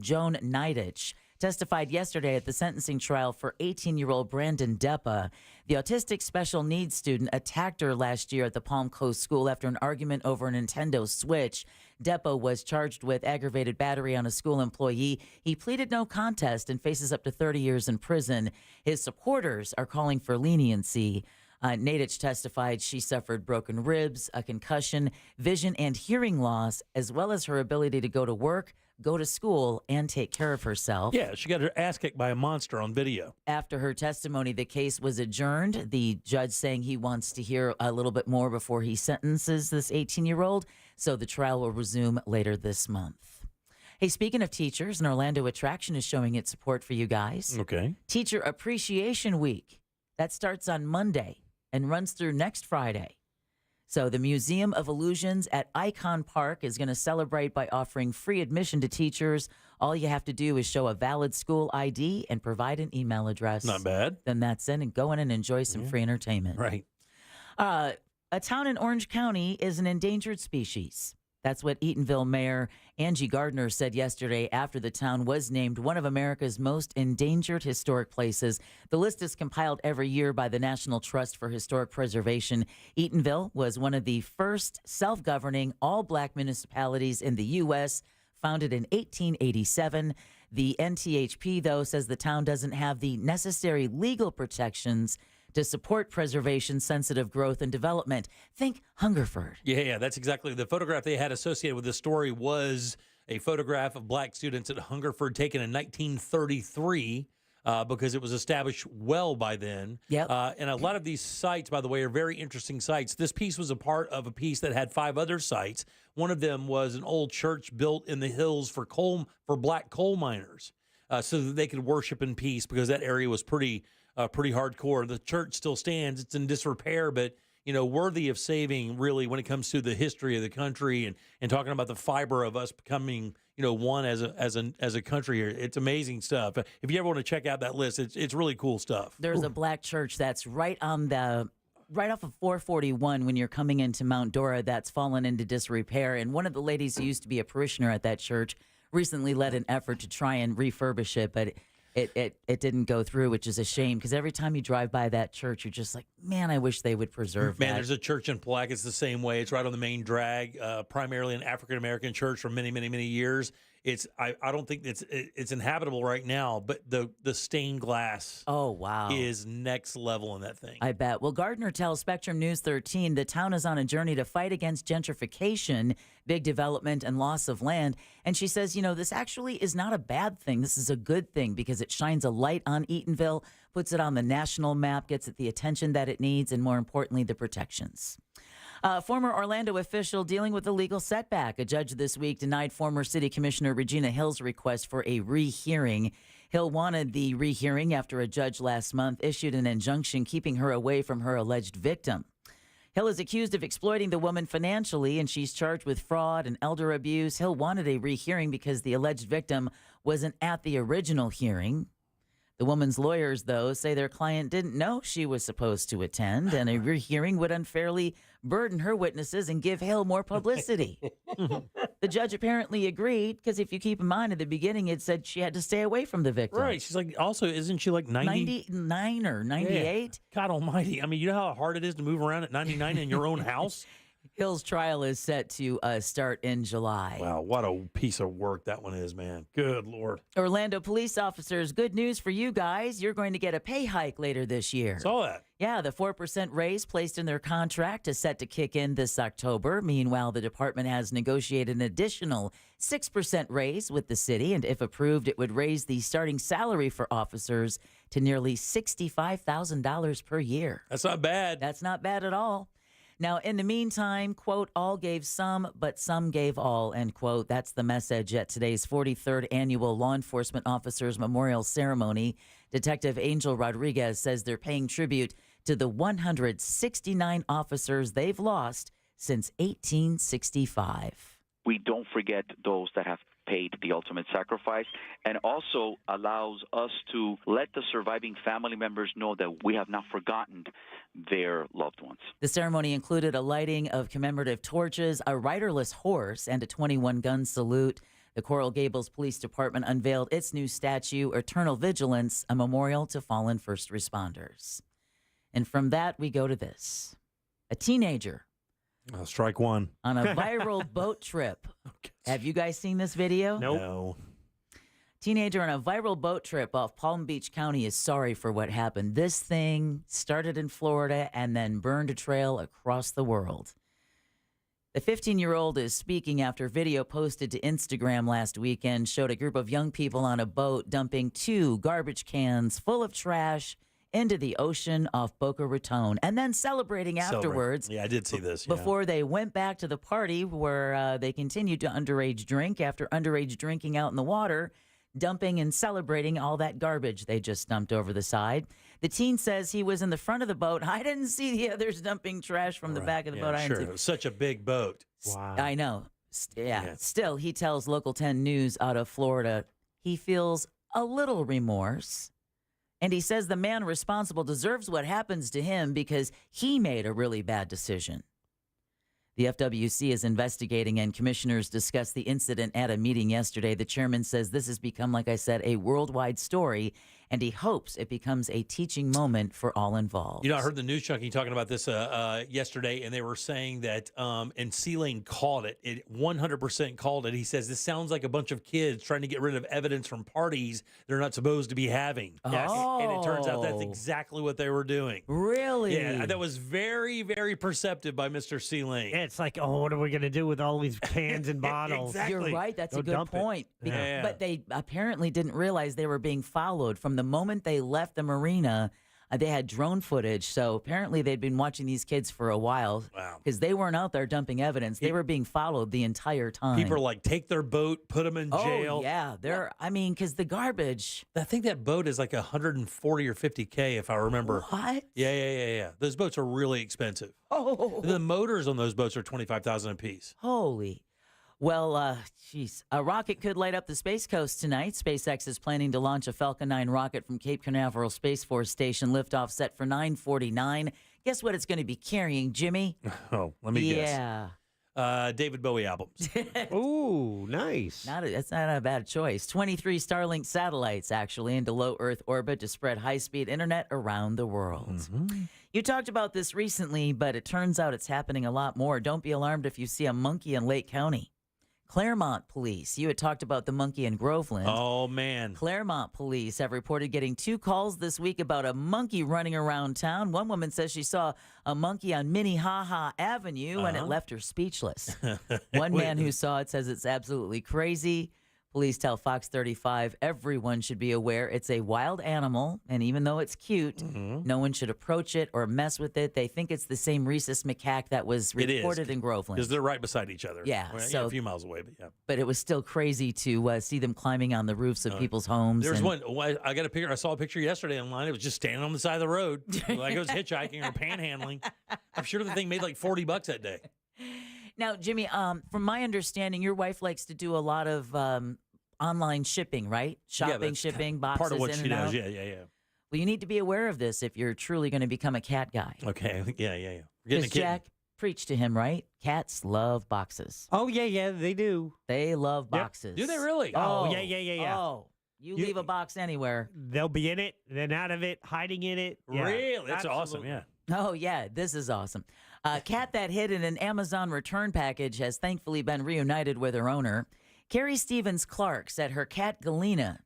Joan Nidich testified yesterday at the sentencing trial for 18-year-old Brandon Deppa. The autistic special needs student attacked her last year at the Palm Coast School after an argument over a Nintendo Switch. Deppa was charged with aggravated battery on a school employee. He pleaded no contest and faces up to 30 years in prison. His supporters are calling for leniency. Nadich testified she suffered broken ribs, a concussion, vision and hearing loss, as well as her ability to go to work, go to school, and take care of herself. Yeah, she got her ass kicked by a monster on video. After her testimony, the case was adjourned. The judge saying he wants to hear a little bit more before he sentences this 18-year-old, so the trial will resume later this month. Hey, speaking of teachers, an Orlando attraction is showing its support for you guys. Okay. Teacher Appreciation Week. That starts on Monday and runs through next Friday. So the Museum of Illusions at Icon Park is going to celebrate by offering free admission to teachers. All you have to do is show a valid school ID and provide an email address. Not bad. Then that's in and go in and enjoy some free entertainment. Right. A town in Orange County is an endangered species. That's what Eatonville Mayor Angie Gardner said yesterday after the town was named one of America's most endangered historic places. The list is compiled every year by the National Trust for Historic Preservation. Eatonville was one of the first self-governing all-black municipalities in the U.S., founded in 1887. The NTHP, though, says the town doesn't have the necessary legal protections to support preservation, sensitive growth, and development. Think Hungerford. Yeah, that's exactly. The photograph they had associated with this story was a photograph of black students at Hungerford taken in 1933 because it was established well by then. Yep. And a lot of these sites, by the way, are very interesting sites. This piece was a part of a piece that had 5 other sites. One of them was an old church built in the hills for black coal miners so that they could worship in peace because that area was pretty hardcore. The church still stands. It's in disrepair, but, worthy of saving, really, when it comes to the history of the country and talking about the fiber of us becoming, one as a country here. It's amazing stuff. If you ever want to check out that list, it's really cool stuff. There's a black church that's right off of 441 when you're coming into Mount Dora that's fallen into disrepair. And one of the ladies who used to be a parishioner at that church recently led an effort to try and refurbish it, but it didn't go through, which is a shame because every time you drive by that church, you're just like, man, I wish they would preserve that. Man, there's a church in Palatka. It's the same way. It's right on the main drag, primarily an African-American church for many, many, many years. I don't think it's inhabitable right now, but the stained glass is next level in that thing. I bet. Well, Gardner tells Spectrum News 13 the town is on a journey to fight against gentrification, big development, and loss of land. And she says, this actually is not a bad thing. This is a good thing because it shines a light on Eatonville, puts it on the national map, gets it the attention that it needs, and more importantly, the protections. Former Orlando official dealing with a legal setback. A judge this week denied former city commissioner Regina Hill's request for a rehearing. Hill wanted the rehearing after a judge last month issued an injunction keeping her away from her alleged victim. Hill is accused of exploiting the woman financially, and she's charged with fraud and elder abuse. Hill wanted a rehearing because the alleged victim wasn't at the original hearing. The woman's lawyers, though, say their client didn't know she was supposed to attend, and a rehearing would unfairly burden her witnesses and give Hill more publicity. The judge apparently agreed, because if you keep in mind, at the beginning, it said she had to stay away from the victim. Right. She's like, also, isn't she like 90? 99 or 98? Yeah. God almighty. I mean, you know how hard it is to move around at 99 in your own house? Hill's trial is set to start in July. Wow, what a piece of work that one is, man. Good Lord. Orlando police officers, good news for you guys. You're going to get a pay hike later this year. Saw that. Yeah, the 4% raise placed in their contract is set to kick in this October. Meanwhile, the department has negotiated an additional 6% raise with the city, and if approved, it would raise the starting salary for officers to nearly $65,000 per year. That's not bad. That's not bad at all. Now, in the meantime, quote, all gave some, but some gave all, end quote. That's the message at today's 43rd annual Law Enforcement Officers Memorial Ceremony. Detective Angel Rodriguez says they're paying tribute to the 169 officers they've lost since 1865. We don't forget those that have paid the ultimate sacrifice, and also allows us to let the surviving family members know that we have not forgotten their loved ones. The ceremony included a lighting of commemorative torches, a riderless horse, and a 21-gun salute. The Coral Gables Police Department unveiled its new statue, Eternal Vigilance, a memorial to fallen first responders. And from that, we go to this. A teenager strike one. on a viral boat trip. Have you guys seen this video? Nope. No. Teenager on a viral boat trip off Palm Beach County is sorry for what happened. This thing started in Florida and then burned a trail across the world. The 15-year-old is speaking after video posted to Instagram last weekend showed a group of young people on a boat dumping 2 garbage cans full of trash into the ocean off Boca Raton, and then celebrating afterwards. Yeah, I did see this. Before they went back to the party where they continued to underage drink after underage drinking out in the water, dumping and celebrating all that garbage they just dumped over the side. The teen says he was in the front of the boat. I didn't see the others dumping trash from the back of the boat. Sure. It was such a big boat. Wow. I know. Yeah. Still, he tells Local 10 News out of Florida he feels a little remorse. And he says the man responsible deserves what happens to him because he made a really bad decision. The FWC is investigating, and commissioners discussed the incident at a meeting yesterday. The chairman says this has become, like I said, a worldwide story, and he hopes it becomes a teaching moment for all involved. You know, I heard the news junkie talking about this yesterday, and they were saying that, and C-Lane called it. It 100% called it. He says, this sounds like a bunch of kids trying to get rid of evidence from parties they're not supposed to be having. Yes. Oh. Oh. And it turns out that's exactly what they were doing. Really? Yeah, that was very, very perceptive by Mr. C-Lane. Yeah, it's like, oh, what are we going to do with all these cans and bottles? Exactly. You're right. That's Go a good dump it. point. Yeah. But they apparently didn't realize they were being followed. From the moment they left the marina, they had drone footage. So apparently they'd been watching these kids for a while. Wow. Because they weren't out there dumping evidence. They were being followed the entire time. People are like, take their boat, put them in jail. Oh, yeah. Because the garbage. I think that boat is like 140 or 50K, if I remember. What? Yeah. Those boats are really expensive. Oh. The motors on those boats are $25,000 a piece. Holy. Well, a rocket could light up the Space Coast tonight. SpaceX is planning to launch a Falcon 9 rocket from Cape Canaveral Space Force Station. Liftoff set for 9:49. Guess what it's going to be carrying, Jimmy? Oh, let me guess. Yeah. David Bowie albums. Ooh, nice. That's not a bad choice. 23 Starlink satellites, actually, into low Earth orbit to spread high-speed internet around the world. Mm-hmm. You talked about this recently, but it turns out it's happening a lot more. Don't be alarmed if you see a monkey in Lake County. Claremont police. You had talked about the monkey in Groveland. Oh, man. Claremont police have reported getting 2 calls this week about a monkey running around town. One woman says she saw a monkey on Minnehaha Avenue and it left her speechless. One man who saw it says it's absolutely crazy. Police tell Fox 35 everyone should be aware it's a wild animal, and even though it's cute, no one should approach it or mess with it. They think it's the same rhesus macaque that was reported in Groveland. Because they're right beside each other. Yeah. Well, so a few miles away, but yeah. But it was still crazy to see them climbing on the roofs of people's homes. There's one. I got a picture. I saw a picture yesterday online. It was just standing on the side of the road, like it was hitchhiking or panhandling. I'm sure the thing made like $40 that day. Now, Jimmy, from my understanding, your wife likes to do a lot of online shipping, right? Shopping, shipping, boxes part of what in she and does. out. Yeah. Well, you need to be aware of this if you're truly going to become a cat guy. Okay. Yeah. Because Jack preached to him, right? Cats love boxes. Oh, yeah, they do. They love boxes. Do they really? Oh, yeah. Oh, you leave a box anywhere. They'll be in it, then out of it, hiding in it. Yeah, really? That's awesome, yeah. Oh, yeah, this is awesome. A cat that hid in an Amazon return package has thankfully been reunited with her owner. Carrie Stevens Clark said her cat Galena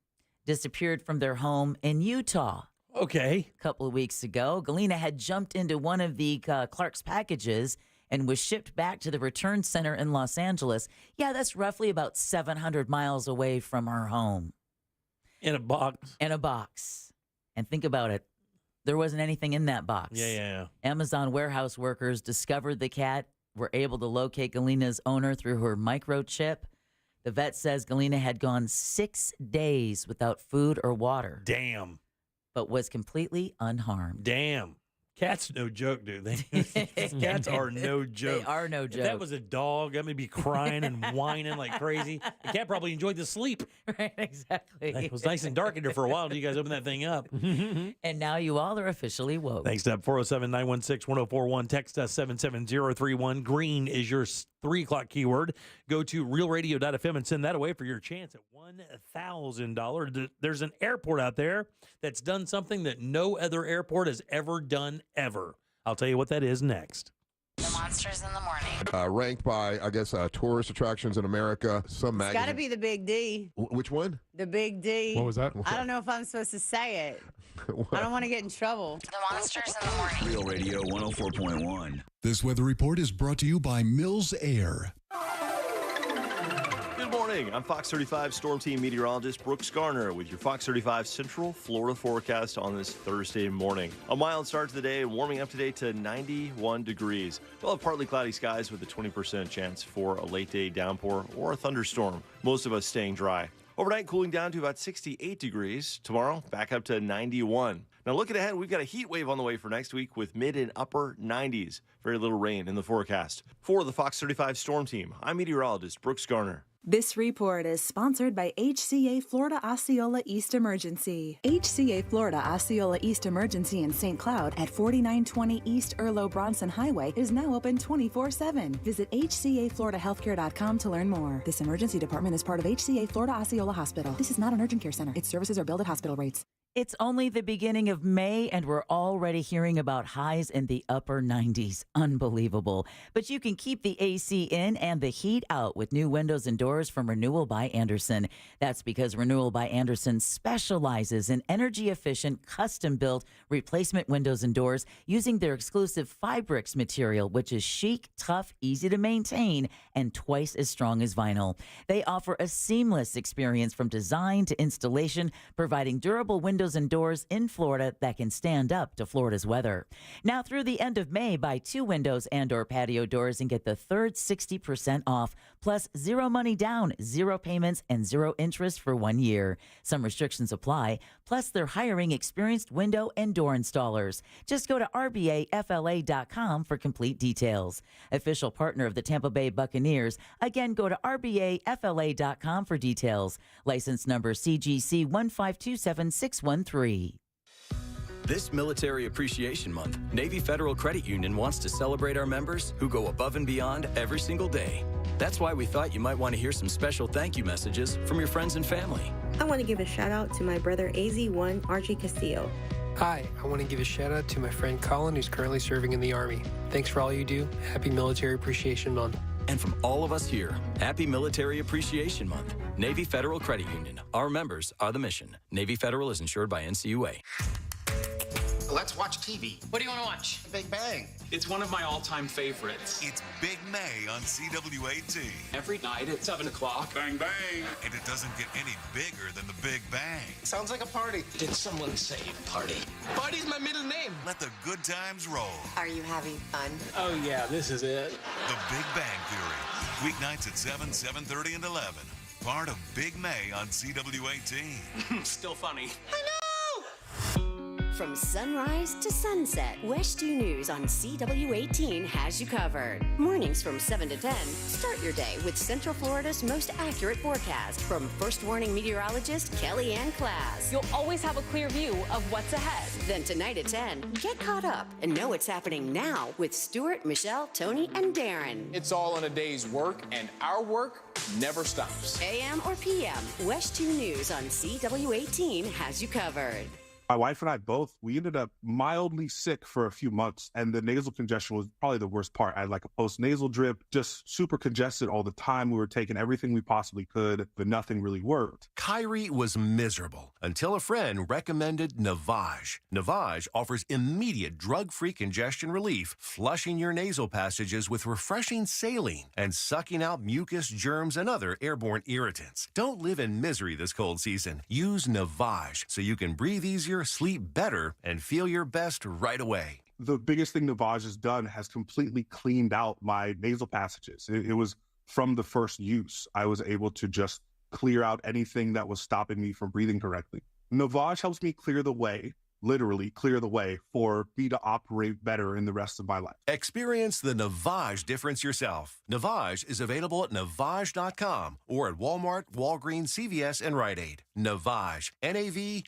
disappeared from their home in Utah. Okay. A couple of weeks ago, Galena had jumped into one of the Clark's packages and was shipped back to the return center in Los Angeles. Yeah, that's roughly about 700 miles away from her home. In a box. In a box. And think about it. There wasn't anything in that box. Yeah. Amazon warehouse workers discovered the cat, were able to locate Galena's owner through her microchip. The vet says Galena had gone 6 days without food or water. Damn. But was completely unharmed. Damn. Cats no joke, dude. Cats are no joke. They are no joke. If that was a dog, that would be crying and whining like crazy. The cat probably enjoyed the sleep. Right, exactly. It was nice and dark in there for a while until you guys opened that thing up. And now you all are officially woke. Thanks, Deb. 407-916-1041. Text us 77031. Green is your 3 o'clock keyword. Go to realradio.fm and send that away for your chance at $1,000. There's an airport out there that's done something that no other airport has ever done, ever. I'll tell you what that is next. The Monsters in the Morning. Ranked by, I guess, tourist attractions in America. Some It's magazine. got to be the Big D. Which one? The Big D. What was that? I don't know if I'm supposed to say it. I don't want to get in trouble. The Monsters in the Morning. Real Radio 104.1. This weather report is brought to you by Mills Air. Good morning. I'm Fox 35 Storm Team meteorologist Brooks Garner with your Fox 35 Central Florida forecast on this Thursday morning. A mild start to the day, warming up today to 91 degrees. We'll have partly cloudy skies with a 20% chance for a late day downpour or a thunderstorm. Most of us staying dry. Overnight, cooling down to about 68 degrees. Tomorrow, back up to 91. Now, looking ahead, we've got a heat wave on the way for next week with mid and upper 90s. Very little rain in the forecast. For the Fox 35 Storm Team, I'm meteorologist Brooks Garner. This report is sponsored by HCA Florida Osceola East Emergency. HCA Florida Osceola East Emergency in St. Cloud at 4920 East Erlo Bronson Highway is now open 24/7. Visit HCAFloridaHealthcare.com to learn more. This emergency department is part of HCA Florida Osceola Hospital. This is not an urgent care center. Its services are billed at hospital rates. It's only the beginning of May, and we're already hearing about highs in the upper 90s. Unbelievable. But you can keep the AC in and the heat out with new windows and doors from Renewal by Andersen. That's because Renewal by Andersen specializes in energy-efficient, custom-built replacement windows and doors using their exclusive Fibrix material, which is chic, tough, easy to maintain, and twice as strong as vinyl. They offer a seamless experience from design to installation, providing durable windows and doors in Florida that can stand up to Florida's weather. Now through the end of May, buy 2 windows and or patio doors and get the third 60% off, plus 0 money down, 0 payments, and 0 interest for 1 year. Some restrictions apply, plus they're hiring experienced window and door installers. Just go to rbafla.com for complete details. Official partner of the Tampa Bay Buccaneers. Again, go to rbafla.com for details. License number CGC 1527613. This Military Appreciation Month, Navy Federal Credit Union wants to celebrate our members who go above and beyond every single day. That's why we thought you might want to hear some special thank you messages from your friends and family. I want to give a shout out to my brother AZ1 Archie Castillo. Hi, I want to give a shout out to my friend Colin, who's currently serving in the Army. Thanks for all you do. Happy Military Appreciation Month. And from all of us here, happy Military Appreciation Month. Navy Federal Credit Union. Our members are the mission. Navy Federal is insured by NCUA. let's watch TV. What do you want to watch? The Big Bang. It's one of my all-time favorites. It's Big May on CW18. Every night at 7 o'clock. Bang, bang. And it doesn't get any bigger than the Big Bang. Sounds like a party. Did someone say party? Party's my middle name. Let the good times roll. Are you having fun? Oh, yeah, this is it. The Big Bang Theory. Weeknights at 7, 7:30, and 11. Part of Big May on CW18. Still funny. I know! From sunrise to sunset, West 2 News on CW18 has you covered. Mornings from 7 to 10, start your day with Central Florida's most accurate forecast from First Warning meteorologist Kelly Ann Class. You'll always have a clear view of what's ahead. Then tonight at 10, get caught up and know what's happening now with Stuart, Michelle, Tony, and Darren. It's all in a day's work, and our work never stops. AM or PM, West 2 News on CW18 has you covered. My wife and I both, we ended up mildly sick for a few months, and the nasal congestion was probably the worst part. I had like a post-nasal drip, just super congested all the time. We were taking everything we possibly could, but nothing really worked. Kyrie was miserable until a friend recommended Navage. Navage offers immediate drug-free congestion relief, flushing your nasal passages with refreshing saline and sucking out mucus, germs, and other airborne irritants. Don't live in misery this cold season. Use Navage so you can breathe easier, sleep better, and feel your best right away. The biggest thing Navage has done has completely cleaned out my nasal passages. It was from the first use. I was able to just clear out anything that was stopping me from breathing correctly. Navage helps me clear the way, literally clear the way for me to operate better in the rest of my life. Experience the Navage difference yourself. Navage is available at Navage.com or at Walmart, Walgreens, CVS, and Rite Aid. Navage, Navage.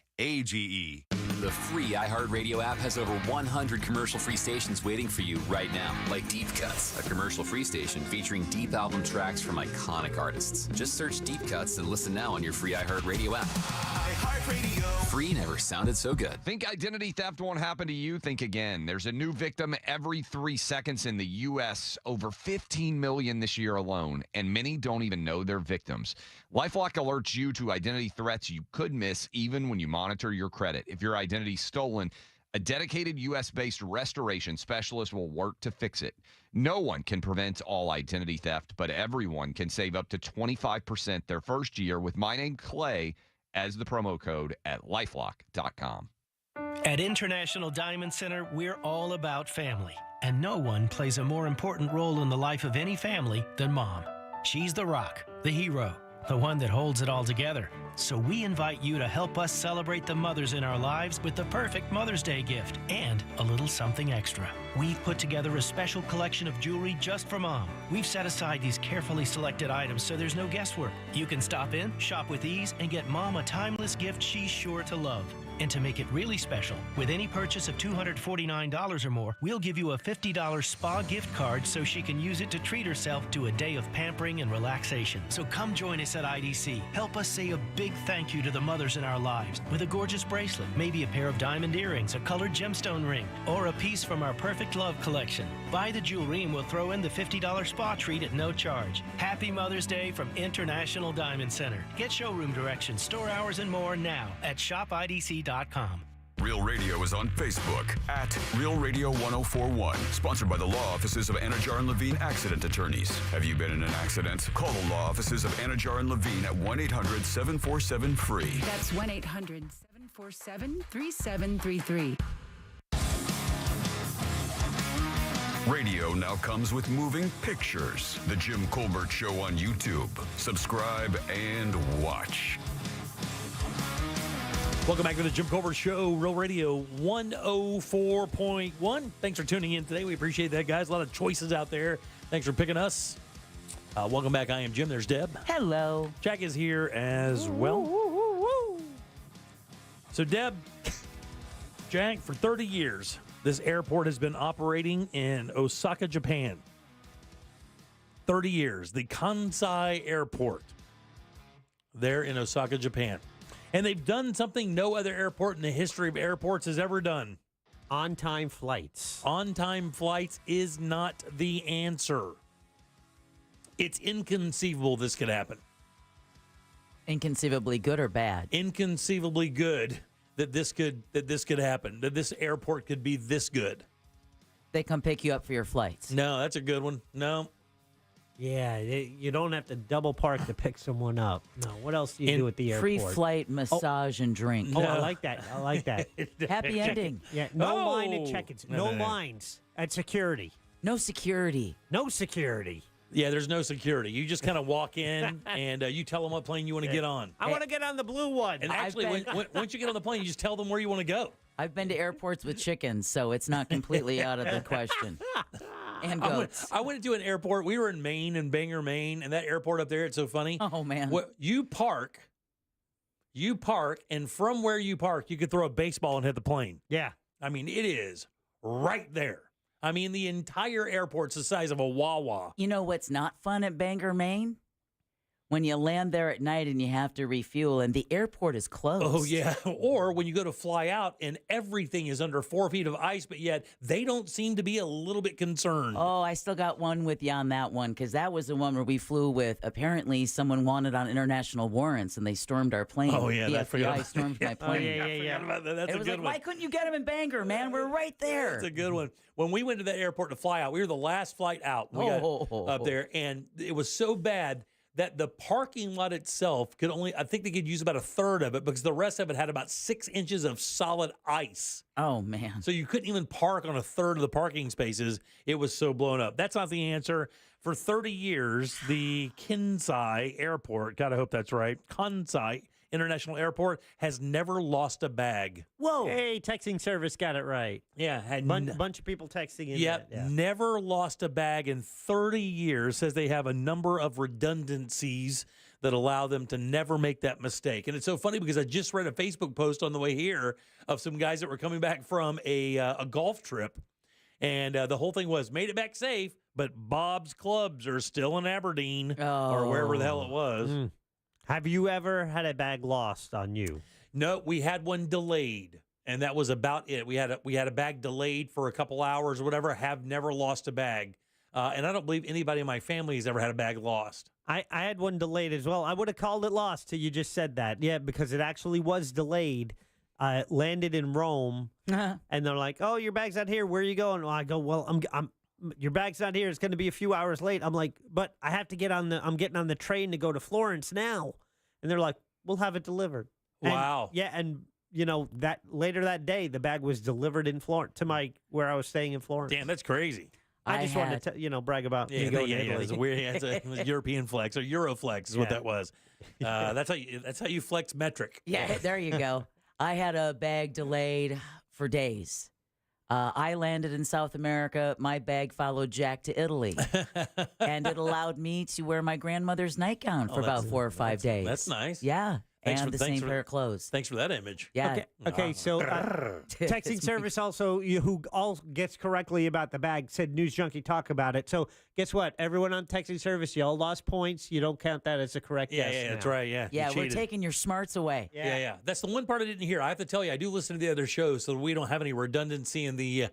The free iHeartRadio app has over 100 commercial-free stations waiting for you right now, like Deep Cuts, a commercial-free station featuring deep album tracks from iconic artists. Just search Deep Cuts and listen now on your free iHeartRadio app. iHeartRadio. Free never sounded so good. Think identity theft won't happen to you? Think again. There's a new victim every 3 seconds in the U.S., over 15 million this year alone, and many don't even know they're victims. LifeLock alerts you to identity threats you could miss even when you monitor your credit. If your identity is stolen, a dedicated U.S.-based restoration specialist will work to fix it. No one can prevent all identity theft, but everyone can save up to 25% their first year with my name, Clay, as the promo code at LifeLock.com. At International Diamond Center, we're all about family, and no one plays a more important role in the life of any family than Mom. She's the rock, the hero, the one that holds it all together. So we invite you to help us celebrate the mothers in our lives with the perfect Mother's Day gift and a little something extra. We've put together a special collection of jewelry just for Mom. We've set aside these carefully selected items so there's no guesswork. You can stop in, shop with ease, and get Mom a timeless gift she's sure to love. And to make it really special, with any purchase of $249 or more, we'll give you a $50 spa gift card so she can use it to treat herself to a day of pampering and relaxation. So come join us at IDC. Help us say a big thank you to the mothers in our lives with a gorgeous bracelet, maybe a pair of diamond earrings, a colored gemstone ring, or a piece from our Perfect Love collection. Buy the jewelry and we'll throw in the $50 spa treat at no charge. Happy Mother's Day from International Diamond Center. Get showroom directions, store hours, and more now at shopidc.com. Real Radio is on Facebook at Real Radio 1041. Sponsored by the law offices of Anajar and Levine Accident Attorneys. Have you been in an accident? Call the law offices of Anajar and Levine at 1-800-747-FREE. That's 1-800-747-3733. Radio now comes with moving pictures. The Jim Colbert Show on YouTube. Subscribe and watch. Welcome back to the Jim Colbert Show, Real Radio 104.1. Thanks for tuning in today. We appreciate that, guys. A lot of choices out there. Thanks for picking us. Welcome back. I am Jim. There's Deb. Hello. Jack is here as well. So, Deb, Jack, for 30 years, this airport has been operating in Osaka, Japan. 30 years. The Kansai Airport there in Osaka, Japan. And they've done something no other airport in the history of airports has ever done. On-time flights. On-time flights is not the answer. It's inconceivable this could happen. Inconceivably good or bad? Inconceivably good that this could happen, that this airport could be this good. They come pick you up for your flights. No, that's a good one. No. Yeah, you don't have to double park to pick someone up. No, what else do you do at the airport? Free flight, massage, and drink. Oh, I like that. I like that. Happy ending. Yeah, no line at check-ins. No lines at security. No security. No security. Yeah, there's no security. You just kind of walk in and you tell them what plane you want to get on. I want to get on the blue one. And actually, once you get on the plane, you just tell them where you want to go. I've been to airports with chickens, so it's not completely out of the question. And goats. I went to an airport. We were in Maine, in Bangor, Maine, and that airport up there, it's so funny. Oh, man. You park, and from where you park, you could throw a baseball and hit the plane. Yeah. I mean, it is right there. I mean, the entire airport's the size of a Wawa. You know what's not fun at Bangor, Maine? When you land there at night and you have to refuel and the airport is closed. Oh, yeah. Or when you go to fly out and everything is under 4 feet of ice, but yet they don't seem to be a little bit concerned. Oh, I still got one with you on that one because that was the one where we flew with apparently someone wanted on international warrants and they stormed our plane. Oh, yeah. The FBI stormed my plane. I forgot about that. That's it was a good like, one. why couldn't you get him in Bangor, man? We're right there. That's a good one. When we went to that airport to fly out, we were the last flight out. We got up there, and it was so bad that the parking lot itself could only, I think they could use about a third of it because the rest of it had about 6 inches of solid ice. Oh, man. So you couldn't even park on a third of the parking spaces. It was so blown up. That's not the answer. For 30 years, the Kansai Airport, God, I hope that's right, Kansai International Airport has never lost a bag. Whoa. Hey, texting service got it right. Yeah. Had bunch of people texting in. Yep. Yeah. Never lost a bag in 30 years. Says they have a number of redundancies that allow them to never make that mistake. And it's so funny because I just read a Facebook post on the way here of some guys that were coming back from a golf trip. And the whole thing was made it back safe, but Bob's clubs are still in Aberdeen or wherever the hell it was. Have you ever had a bag lost on you? No, we had one delayed, and that was about it. We had a bag delayed for a couple hours or whatever. Have never lost a bag, and I don't believe anybody in my family has ever had a bag lost. I had one delayed as well. I would have called it lost till you just said that. Yeah, because it actually was delayed. It landed in Rome, and they're like, "Oh, your bag's not here. Where are you going?" Well, I go, "Well, I'm your bag's not here. It's going to be a few hours late." I'm like, "But I have to get on I'm getting on the train to go to Florence now." And they're like, "We'll have it delivered." Wow. Yeah, and you know that later that day, the bag was delivered in Florence to where I was staying in Florence. Damn, that's crazy. I just wanted to brag about me going to Italy. It was a weird. It was European flex or Euroflex is what that was. That's how you flex metric. Yeah, there you go. I had a bag delayed for days. I landed in South America. My bag followed Jack to Italy. And it allowed me to wear my grandmother's nightgown for about 4 or 5 days. That's nice. Yeah. And the same pair of clothes. Thanks for that image. Yeah. Okay, so texting service also, who all gets correctly about the bag, said News Junkie talk about it. So guess what? Everyone on texting service, you all lost points. You don't count that as a correct guess. Yeah, that's right. Yeah, Yeah, we're taking your smarts away. Yeah. That's the one part I didn't hear. I have to tell you, I do listen to the other shows, so we don't have any redundancy in the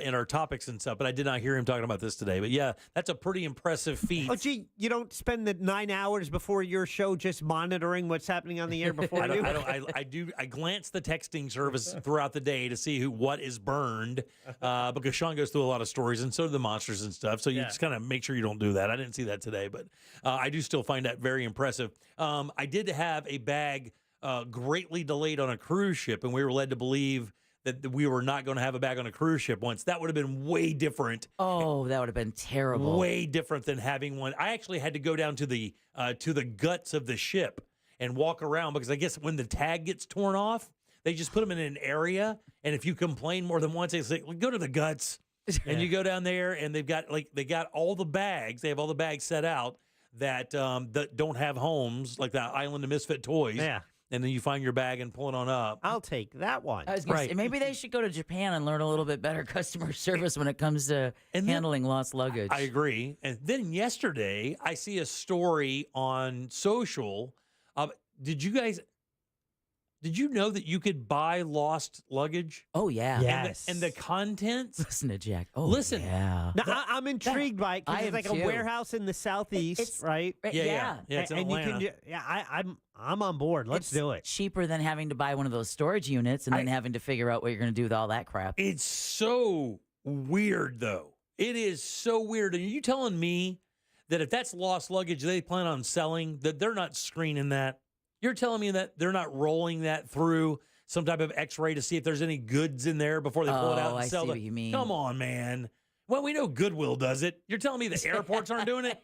in our topics and stuff. But I did not hear him talking about this today. But yeah, that's a pretty impressive feat. Oh, gee, you don't spend the 9 hours before your show just monitoring what's happening on the air before you? I glance the texting service throughout the day to see what is burned because Sean goes through a lot of stories and so do the monsters and stuff. So you just kind of make sure you don't do that. I didn't see that today, but I do still find that very impressive. I did have a bag greatly delayed on a cruise ship, and we were led to believe that we were not going to have a bag on a cruise ship once. That would have been way different. Oh, that would have been terrible. Way different than having one. I actually had to go down to the guts of the ship and walk around because I guess when the tag gets torn off, they just put them in an area. And if you complain more than once, they say, well, go to the guts. And you go down there and they got all the bags. They have all the bags set out that don't have homes, like the Island of Misfit Toys. Yeah. And then you find your bag and pull it on up. I'll take that one. I was gonna say, maybe they should go to Japan and learn a little bit better customer service when it comes to handling lost luggage. I agree. And then yesterday, I see a story on social. Did you guys Did you know that you could buy lost luggage? Oh, yeah. Yes. And the contents? Listen to Jack. Oh, Listen. yeah. Now, I'm intrigued by it because it's like a warehouse in the southeast, right? Yeah, it's in and you Atlanta. can, I'm on board. Let's do it. Cheaper than having to buy one of those storage units and then having to figure out what you're going to do with all that crap. It's so weird, though. It is so weird. Are you telling me that if that's lost luggage they plan on selling, that they're not screening that? You're telling me that they're not rolling that through some type of X-ray to see if there's any goods in there before they pull it out and I sell see it? what you mean. Come on, man. Well, we know Goodwill does it. You're telling me the airports aren't doing it?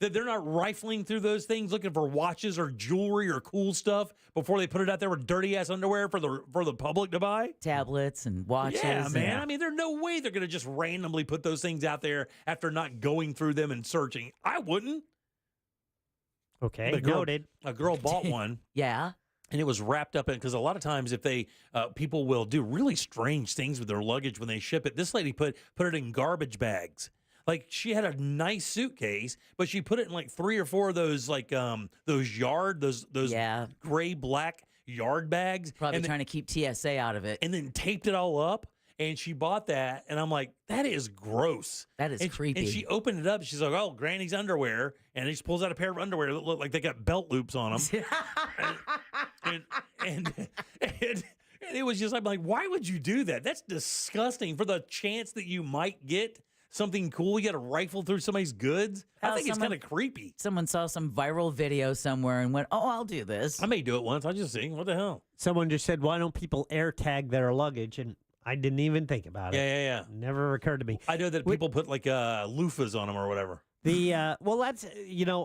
That they're not rifling through those things looking for watches or jewelry or cool stuff before they put it out there with dirty-ass underwear for the public to buy? Tablets and watches. Yeah, man. I mean, there's no way they're going to just randomly put those things out there after not going through them and searching. I wouldn't. Okay, But noted. A girl bought one. Yeah. And it was wrapped up in, because a lot of times if they people will do really strange things with their luggage when they ship it. This lady put it in garbage bags. Like, she had a nice suitcase, but she put it in like 3 or 4 of those those gray black yard bags. Probably trying to keep TSA out of it. And then taped it all up. And she bought that, and I'm like, that is gross. That is creepy. And she opened it up. She's like, oh, Granny's underwear. And she pulls out a pair of underwear that look like they got belt loops on them. and it was just, I'm like, why would you do that? That's disgusting. For the chance that you might get something cool, you got to rifle through somebody's goods. I think it's kind of creepy. Someone saw some viral video somewhere and went, oh, I'll do this. I may do it once. I'll just see. What the hell? Someone just said, why don't people air tag their luggage? And I didn't even think about it. Yeah. Never occurred to me. I know that people put like loofahs on them or whatever. Well, that's,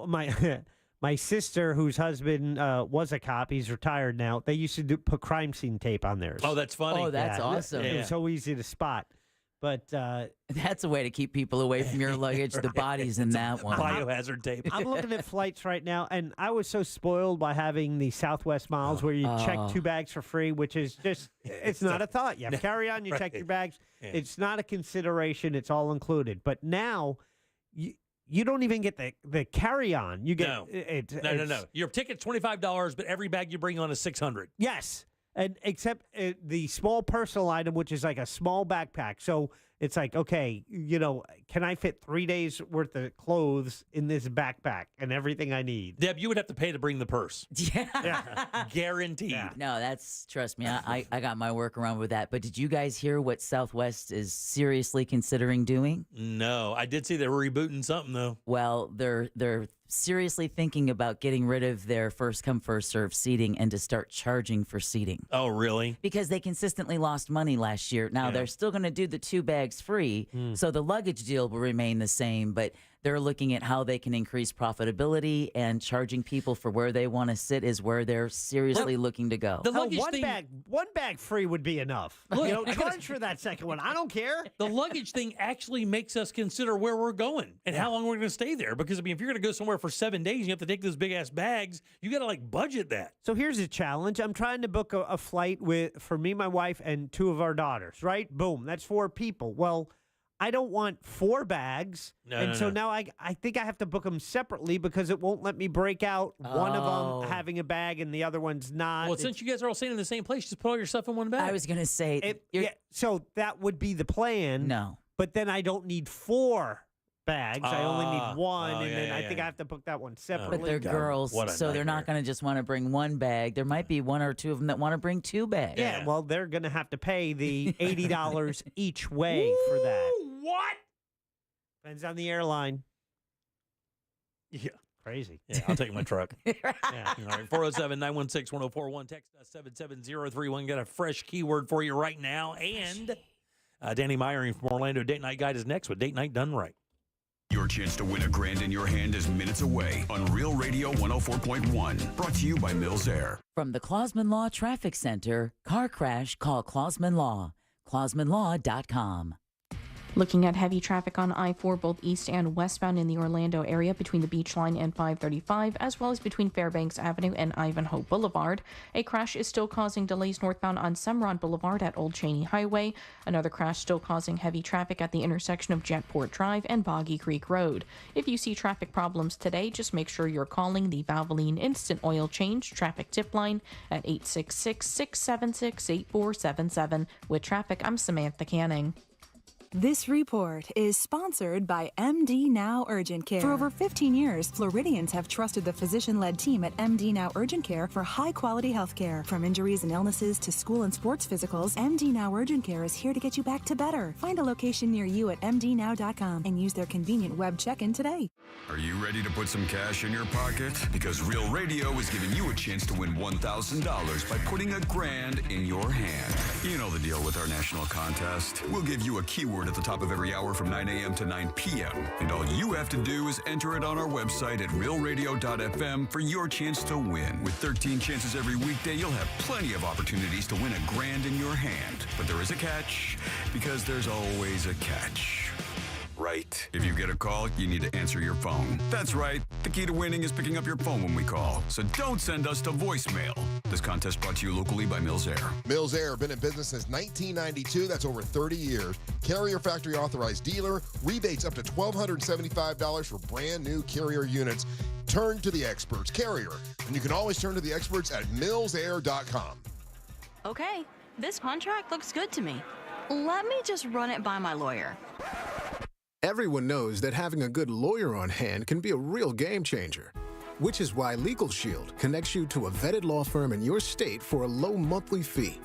my my sister, whose husband was a cop, he's retired now. They used to put crime scene tape on theirs. Oh, that's funny. Oh, that's awesome. It was so easy to spot. But that's a way to keep people away from your luggage. The body's in that one. Biohazard tape. I'm looking at flights right now, and I was so spoiled by having the Southwest miles where you check 2 bags for free, which is just, it's not a thought. You have carry on, you check your bags. Yeah. It's not a consideration. It's all included. But now, you don't even get the carry on. You get No. Your ticket's $25, but every bag you bring on is $600. Yes. And except the small personal item, which is like a small backpack. So it's like, okay, can I fit 3 days worth of clothes in this backpack and everything I need? Deb, you would have to pay to bring the purse. Yeah. Guaranteed. Yeah. No, trust me, I got my workaround with that. But did you guys hear what Southwest is seriously considering doing? No, I did see they were rebooting something, though. Well, they're seriously thinking about getting rid of their first come first serve seating and to start charging for seating. Oh, really? Because they consistently lost money last year. Now they're still going to do the 2 bags free, so the luggage deal will remain the same, but they're looking at how they can increase profitability, and charging people for where they want to sit is where they're seriously looking to go. The luggage one bag free would be enough. Look, charge for that second one. I don't care. The luggage thing actually makes us consider where we're going and how long we're going to stay there. Because, I mean, if you're going to go somewhere for 7 days, you have to take those big-ass bags. You got to, budget that. So here's a challenge. I'm trying to book a flight for me, my wife, and 2 of our daughters, right? Boom. That's 4 people. Well, I don't want 4 bags. So now I think I have to book them separately because it won't let me break out one of them having a bag and the other one's not. Well, since you guys are all staying in the same place, just put all your stuff in one bag. I was going to say. So that would be the plan. No. But then I don't need 4 bags. I only need 1, and then I think I have to book that one separately. But they're girls, so they're not going to just want to bring 1 bag. There might be 1 or 2 of them that want to bring 2 bags. Yeah, well, they're going to have to pay the $80 each way for that. What? Depends on the airline. Yeah. Crazy. Yeah, I'll take my truck. Yeah. All right, 407-916-1041. Text us 77031. Got a fresh keyword for you right now. And Danny Meyering from Orlando Date Night Guide is next with Date Night Done Right. Your chance to win $1,000 in your hand is minutes away on Real Radio 104.1. Brought to you by Mills Air. From the Clausman Law Traffic Center, car crash, call Clausman Law. ClausmanLaw.com. Looking at heavy traffic on I-4 both east and westbound in the Orlando area between the Beach Line and 535, as well as between Fairbanks Avenue and Ivanhoe Boulevard. A crash is still causing delays northbound on Sumron Boulevard at Old Cheney Highway. Another crash still causing heavy traffic at the intersection of Jetport Drive and Boggy Creek Road. If you see traffic problems today, just make sure you're calling the Valvoline Instant Oil Change traffic tip line at 866-676-8477. With traffic, I'm Samantha Canning. This report is sponsored by MD Now Urgent Care. For over 15 years, Floridians have trusted the physician-led team at MD Now Urgent Care for high-quality health care. From injuries and illnesses to school and sports physicals, MD Now Urgent Care is here to get you back to better. Find a location near you at mdnow.com and use their convenient web check-in today. Are you ready to put some cash in your pocket? Because Real Radio is giving you a chance to win $1,000 by putting $1,000 in your hand. You know the deal with our national contest. We'll give you a keyword at the top of every hour from 9 a.m. to 9 p.m. And all you have to do is enter it on our website at realradio.fm for your chance to win. With 13 chances every weekday, you'll have plenty of opportunities to win $1,000 in your hand. But there is a catch, because there's always a catch. Right. If you get a call, you need to answer your phone. That's right. The key to winning is picking up your phone when we call. So don't send us to voicemail. This contest brought to you locally by Mills Air. Mills Air, been in business since 1992. That's over 30 years. Carrier factory authorized dealer. Rebates up to $1,275 for brand new Carrier units. Turn to the experts. Carrier. And you can always turn to the experts at millsair.com. Okay, this contract looks good to me. Let me just run it by my lawyer. Everyone knows that having a good lawyer on hand can be a real game changer, which is why Legal Shield connects you to a vetted law firm in your state for a low monthly fee.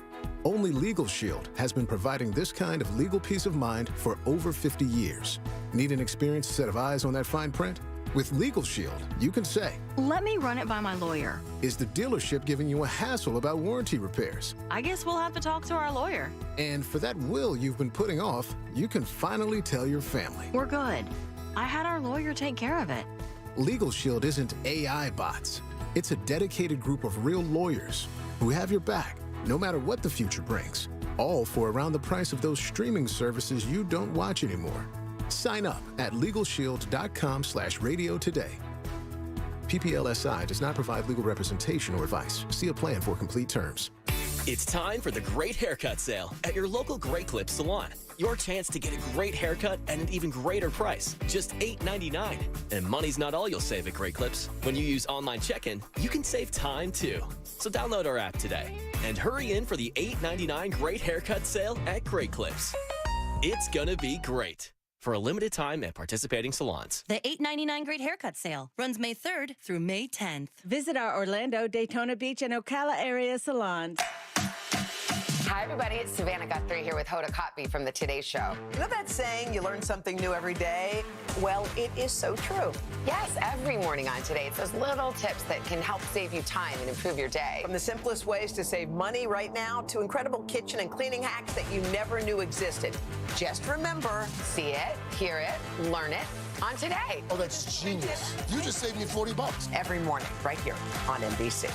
Only Legal Shield has been providing this kind of legal peace of mind for over 50 years. Need an experienced set of eyes on that fine print? With Legal Shield, you can say, let me run it by my lawyer. Is the dealership giving you a hassle about warranty repairs? I guess we'll have to talk to our lawyer. And for that will you've been putting off, you can finally tell your family. We're good. I had our lawyer take care of it. Legal Shield isn't AI bots. It's a dedicated group of real lawyers who have your back, no matter what the future brings. All for around the price of those streaming services you don't watch anymore. Sign up at LegalShield.com/radio today. PPLSI does not provide legal representation or advice. See a plan for complete terms. It's time for the Great Haircut Sale at your local Great Clips salon. Your chance to get a great haircut at an even greater price, just $8.99. And money's not all you'll save at Great Clips. When you use online check-in, you can save time too. So download our app today and hurry in for the $8.99 Great Haircut Sale at Great Clips. It's gonna be great. For a limited time at participating salons. The $8.99 Great Haircut Sale runs May 3rd through May 10th. Visit our Orlando, Daytona Beach, and Ocala area salons. Hi, everybody. It's Savannah Guthrie here with Hoda Kotb from The Today Show. You know that saying, you learn something new every day? Well, it is so true. Yes, every morning on Today, it's those little tips that can help save you time and improve your day. From the simplest ways to save money right now to incredible kitchen and cleaning hacks that you never knew existed. Just remember, see it, hear it, learn it on Today. Oh, that's genius. You just saved me $40. Every morning, right here on NBC.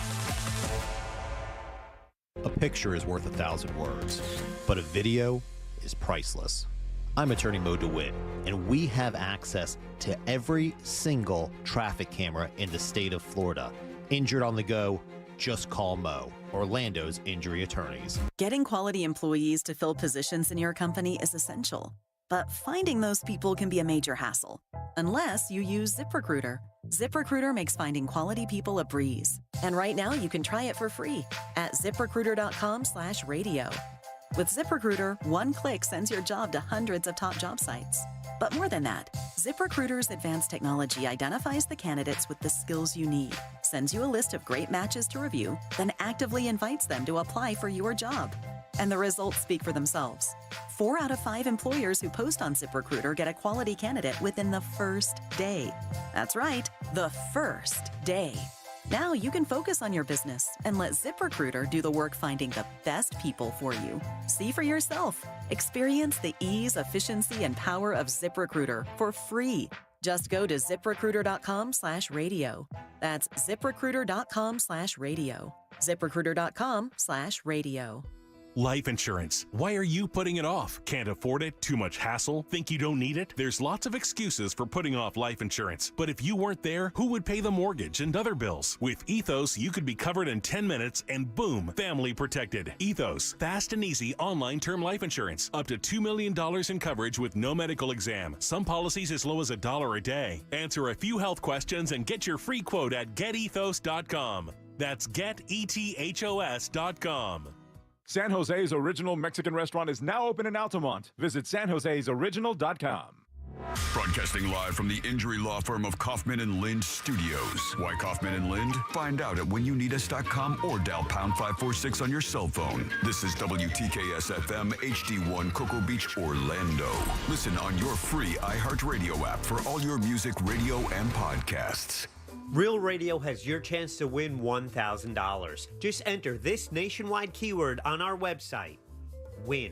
A picture is worth 1,000 words, but a video is priceless. I'm attorney Mo DeWitt, and we have access to every single traffic camera in the state of Florida. Injured on the go, just call Mo, Orlando's injury attorneys. Getting quality employees to fill positions in your company is essential, but finding those people can be a major hassle, unless you use ZipRecruiter. ZipRecruiter makes finding quality people a breeze. And right now you can try it for free at ZipRecruiter.com/radio. With ZipRecruiter, one click sends your job to hundreds of top job sites. But more than that, ZipRecruiter's advanced technology identifies the candidates with the skills you need, sends you a list of great matches to review, then actively invites them to apply for your job. And the results speak for themselves. 4 out of 5 employers who post on ZipRecruiter get a quality candidate within the first day. That's right, the first day. Now you can focus on your business and let ZipRecruiter do the work finding the best people for you. See for yourself. Experience the ease, efficiency, and power of ZipRecruiter for free. Just go to ZipRecruiter.com/radio. That's ZipRecruiter.com/radio. ZipRecruiter.com/radio. Life insurance. Why are you putting it off? Can't afford it? Too much hassle? Think you don't need it? There's lots of excuses for putting off life insurance. But if you weren't there, who would pay the mortgage and other bills? With Ethos, you could be covered in 10 minutes and boom, family protected. Ethos, fast and easy online term life insurance. Up to $2 million in coverage with no medical exam. Some policies as low as $1 a day. Answer a few health questions and get your free quote at getethos.com. That's getethos.com. San Jose's original Mexican restaurant is now open in Altamont. Visit sanjosesoriginal.com. Broadcasting live from the injury law firm of Kaufman and Lind Studios. Why Kaufman and Lind? Find out at whenyouneedus.com or dial pound 546 on your cell phone. This is WTKS FM HD1 Cocoa Beach, Orlando. Listen on your free iHeartRadio app for all your music, radio, and podcasts. Real Radio has your chance to win $1,000. Just enter this nationwide keyword on our website. WIN.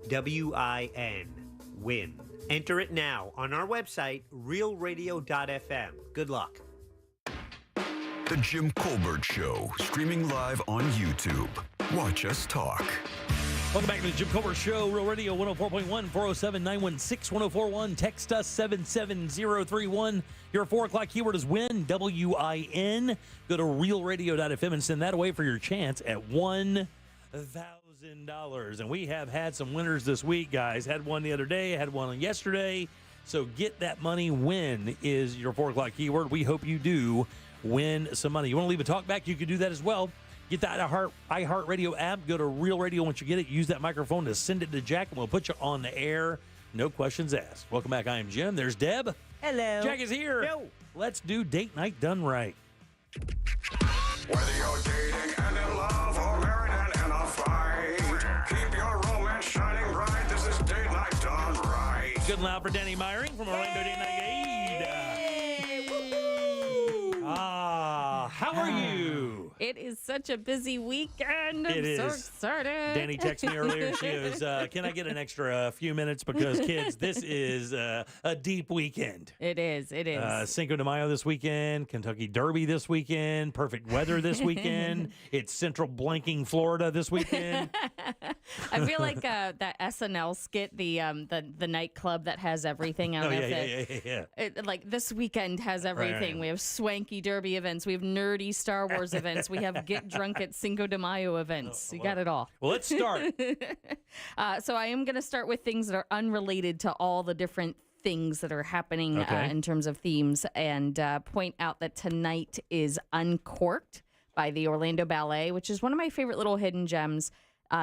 W-I-N. WIN. Enter it now on our website, realradio.fm. Good luck. The Jim Colbert Show, streaming live on YouTube. Watch us talk. Welcome back to the Jim Colbert Show, Real Radio 104.1, 407-916-1041. Text us 77031. Your 4 o'clock keyword is WIN, W-I-N. Go to realradio.fm and send that away for your chance at $1,000. And we have had some winners this week, guys. Had one the other day, had one yesterday. So get that money. WIN is your 4 o'clock keyword. We hope you do win some money. You want to leave a talk back? You can do that as well. Get the iHeartRadio app. Go to Real Radio once you get it. Use that microphone to send it to Jack, and we'll put you on the air. No questions asked. Welcome back. I am Jim. There's Deb. Hello. Jack is here. Yo. Let's do date night done right. Whether you're dating and in love or married and in a fight, keep your romance shining bright. This is date night done right. Good and loud for Danny Myring from Orlando Date Night Aid. How are you? It is such a busy weekend. I'm It so is. excited. Danny texted me earlier. She goes, can I get an extra few minutes? Because, kids, this is a deep weekend. It is. It is. Cinco de Mayo this weekend, Kentucky Derby this weekend, perfect weather this weekend. It's central blanking Florida this weekend. I feel like that SNL skit, the nightclub that has everything on it. Yeah. Like this weekend has everything. Right. We have swanky Derby events. We have nerdy Star Wars events. We have get drunk at Cinco de Mayo events. You got it all. Well, let's start. So I am going to start with things that are unrelated to all the different things that are happening in terms of themes, and point out that tonight is Uncorked by the Orlando Ballet, which is one of my favorite little hidden gems.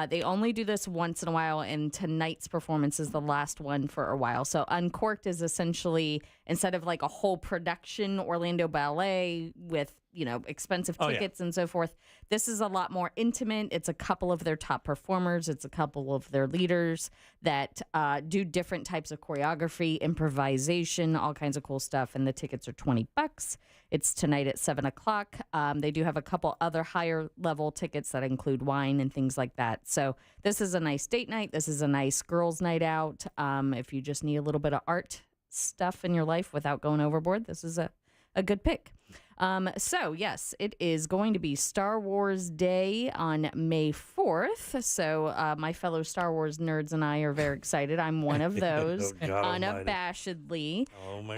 They only do this once in a while, and tonight's performance is the last one for a while. So Uncorked is essentially, instead of like a whole production Orlando Ballet with, expensive tickets and so forth, this is a lot more intimate. It's a couple of their top performers. It's a couple of their leaders that do different types of choreography, improvisation, all kinds of cool stuff. And the tickets are $20. It's tonight at 7 o'clock. They do have a couple other higher level tickets that include wine and things like that. So this is a nice date night. This is a nice girls' night out. If you just need a little bit of art stuff in your life without going overboard, this is a good pick. So, yes, it is going to be Star Wars Day on May 4th. So, my fellow Star Wars nerds and I are very excited. I'm one of those, unabashedly. Oh, my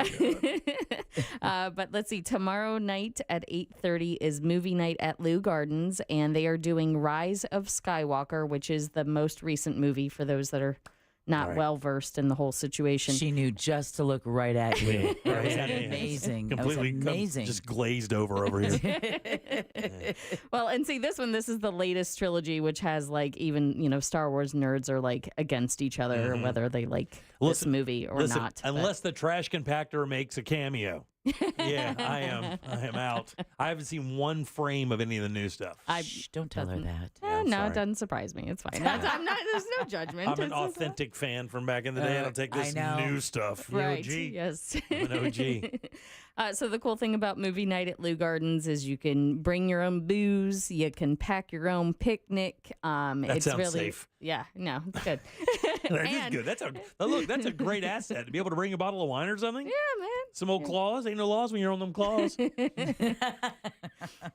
God. But let's see. Tomorrow night at 8:30 is movie night at Lou Gardens, and they are doing Rise of Skywalker, which is the most recent movie for those that are not well versed in the whole situation. She knew just to look right at you. That was amazing. Completely that was amazing. Just glazed over here. Well, and see, this is the latest trilogy, which has like even, Star Wars nerds are like against each other, whether they like this movie or not. Unless the trash compactor makes a cameo. Yeah, I am out. I haven't seen one frame of any of the new stuff. Don't tell her that. No, it doesn't surprise me. It's fine. I'm not. There's no judgment. I'm an authentic fan from back in the day. I don't take this new stuff. Right. OG. Yes. I'm an OG. So the cool thing about movie night at Lou Gardens is you can bring your own booze. You can pack your own picnic. It's sounds really safe. Yeah. No, it's good. That is good. That's a great asset to be able to bring a bottle of wine or something. Yeah, man. Some old claws. Ain't no laws when you're on them claws.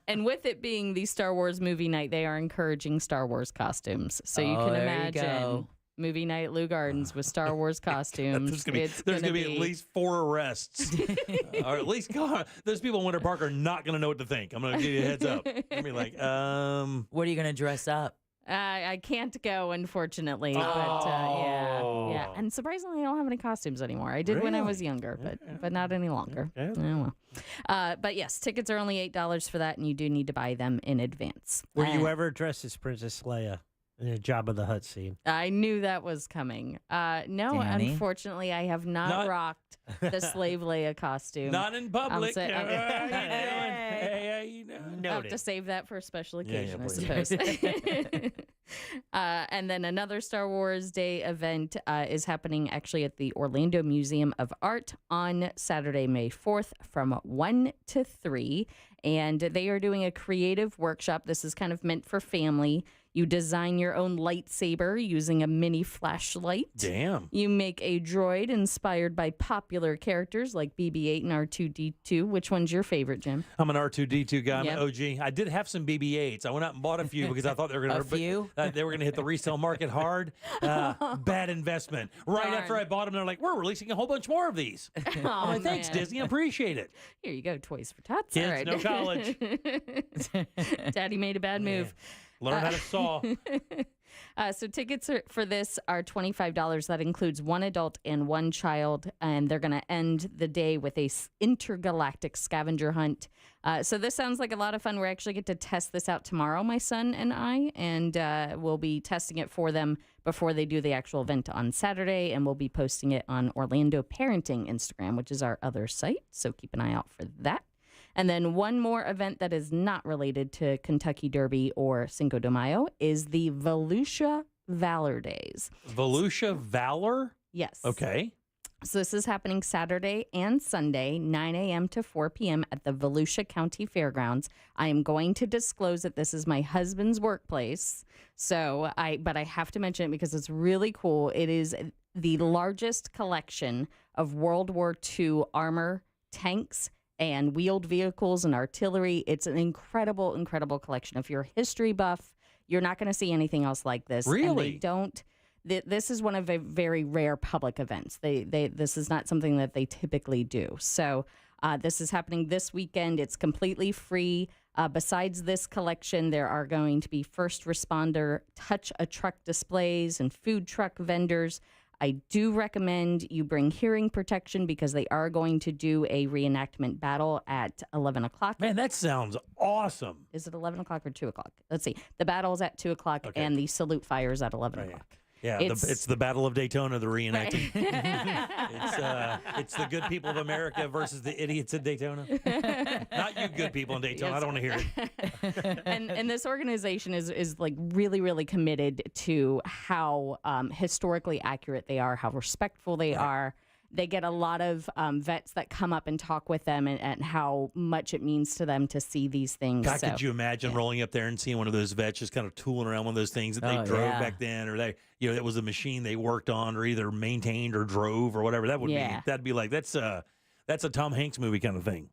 And with it being the Star Wars movie night, they are encouraging Star Wars costumes. So you can imagine movie night at Lou Gardens with Star Wars costumes. there's going to be at least 4 arrests. Or at least those people in Winter Park are not going to know what to think. I'm going to give you a heads up. I'll be like, What are you going to dress up? I can't go, unfortunately. But yeah. And surprisingly, I don't have any costumes anymore. I did when I was younger, but not any longer. Oh, well. But yes, tickets are only $8 for that, and you do need to buy them in advance. Were you ever dressed as Princess Leia in a Jabba the Hutt scene? I knew that was coming. No, Danny? Unfortunately, I have not rocked the Slave Leia costume. Not in public. I'll have to save that for a special occasion, I suppose. And then another Star Wars Day event is happening actually at the Orlando Museum of Art on Saturday, May 4th from 1 to 3. And they are doing a creative workshop. This is kind of meant for family. You design your own lightsaber using a mini flashlight. Damn. You make a droid inspired by popular characters like BB-8 and R2-D2. Which one's your favorite, Jim? I'm an R2-D2 guy. I'm an OG. I did have some BB-8s. I went out and bought a few because I thought they were going to hit the resale market hard. Bad investment. Right after I bought them, they're like, we're releasing a whole bunch more of these. I'm like, thanks, Disney. I appreciate it. Here you go, Toys for Tots. Kids, all right. no college. Daddy made a bad move. Learn how to saw. So tickets for this are $25. That includes one adult and one child, and they're going to end the day with a intergalactic scavenger hunt. So this sounds like a lot of fun. We actually get to test this out tomorrow, my son and I, and we'll be testing it for them before they do the actual event on Saturday, and we'll be posting it on Orlando Parenting Instagram, which is our other site. So keep an eye out for that. And then one more event that is not related to Kentucky Derby or Cinco de Mayo is the Volusia Valor Days. Volusia Valor? Yes. Okay. So this is happening Saturday and Sunday, 9 a.m. to 4 p.m. at the Volusia County Fairgrounds. I am going to disclose that this is my husband's workplace. But I have to mention it because it's really cool. It is the largest collection of World War II armor, tanks, and wheeled vehicles and artillery. It's an incredible, incredible collection. If you're a history buff, you're not going to see anything else like this. Really? And this is one of the very rare public events. This is not something that they typically do. So this is happening this weekend. It's completely free. Besides this collection, there are going to be first responder touch a truck displays and food truck vendors. I do recommend you bring hearing protection because they are going to do a reenactment battle at 11 o'clock. Man, that sounds awesome. Is it 11 o'clock or 2 o'clock? Let's see. The battle is at 2 o'clock and the salute fire is at 11 o'clock. Yeah, it's the Battle of Daytona, the reenacting. It's the good people of America versus the idiots of Daytona. Not you good people in Daytona. Yes. I don't want to hear it. And this organization is like really, really committed to how historically accurate they are, how respectful they are. They get a lot of vets that come up and talk with them and how much it means to them to see these things. God, could you imagine rolling up there and seeing one of those vets just kind of tooling around one of those things that they drove back then, or it was a machine they worked on, or either maintained or drove or whatever? That'd be like that's a Tom Hanks movie kind of thing.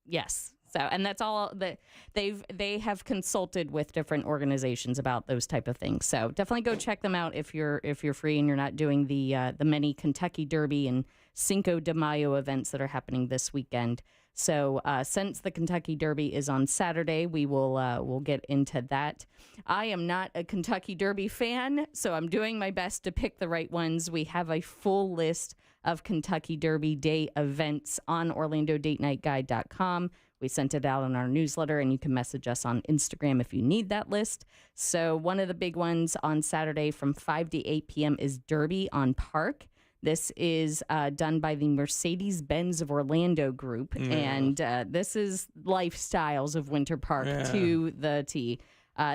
Yes. So, and that's all that they have consulted with different organizations about those type of things. So definitely go check them out if you're free and you're not doing the many Kentucky Derby and Cinco de Mayo events that are happening this weekend. So since the Kentucky Derby is on Saturday, we'll get into that. I am not a Kentucky Derby fan, so I'm doing my best to pick the right ones. We have a full list of Kentucky Derby Day events on OrlandoDateNightGuide.com. We sent it out on our newsletter, and you can message us on Instagram if you need that list. So one of the big ones on Saturday from 5 to 8 p.m. is Derby on Park. This is done by the Mercedes-Benz of Orlando group, and this is lifestyles of Winter Park to the T.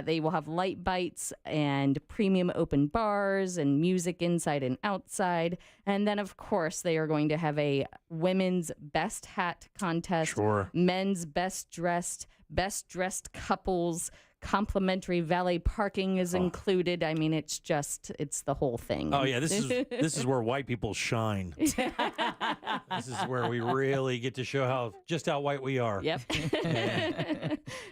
They will have light bites and premium open bars and music inside and outside. And then, of course, they are going to have a women's best hat contest, men's best dressed couples Complimentary valet parking is included. I mean, it's the whole thing. Oh yeah, this is where white people shine. This is where we really get to show just how white we are. Yep.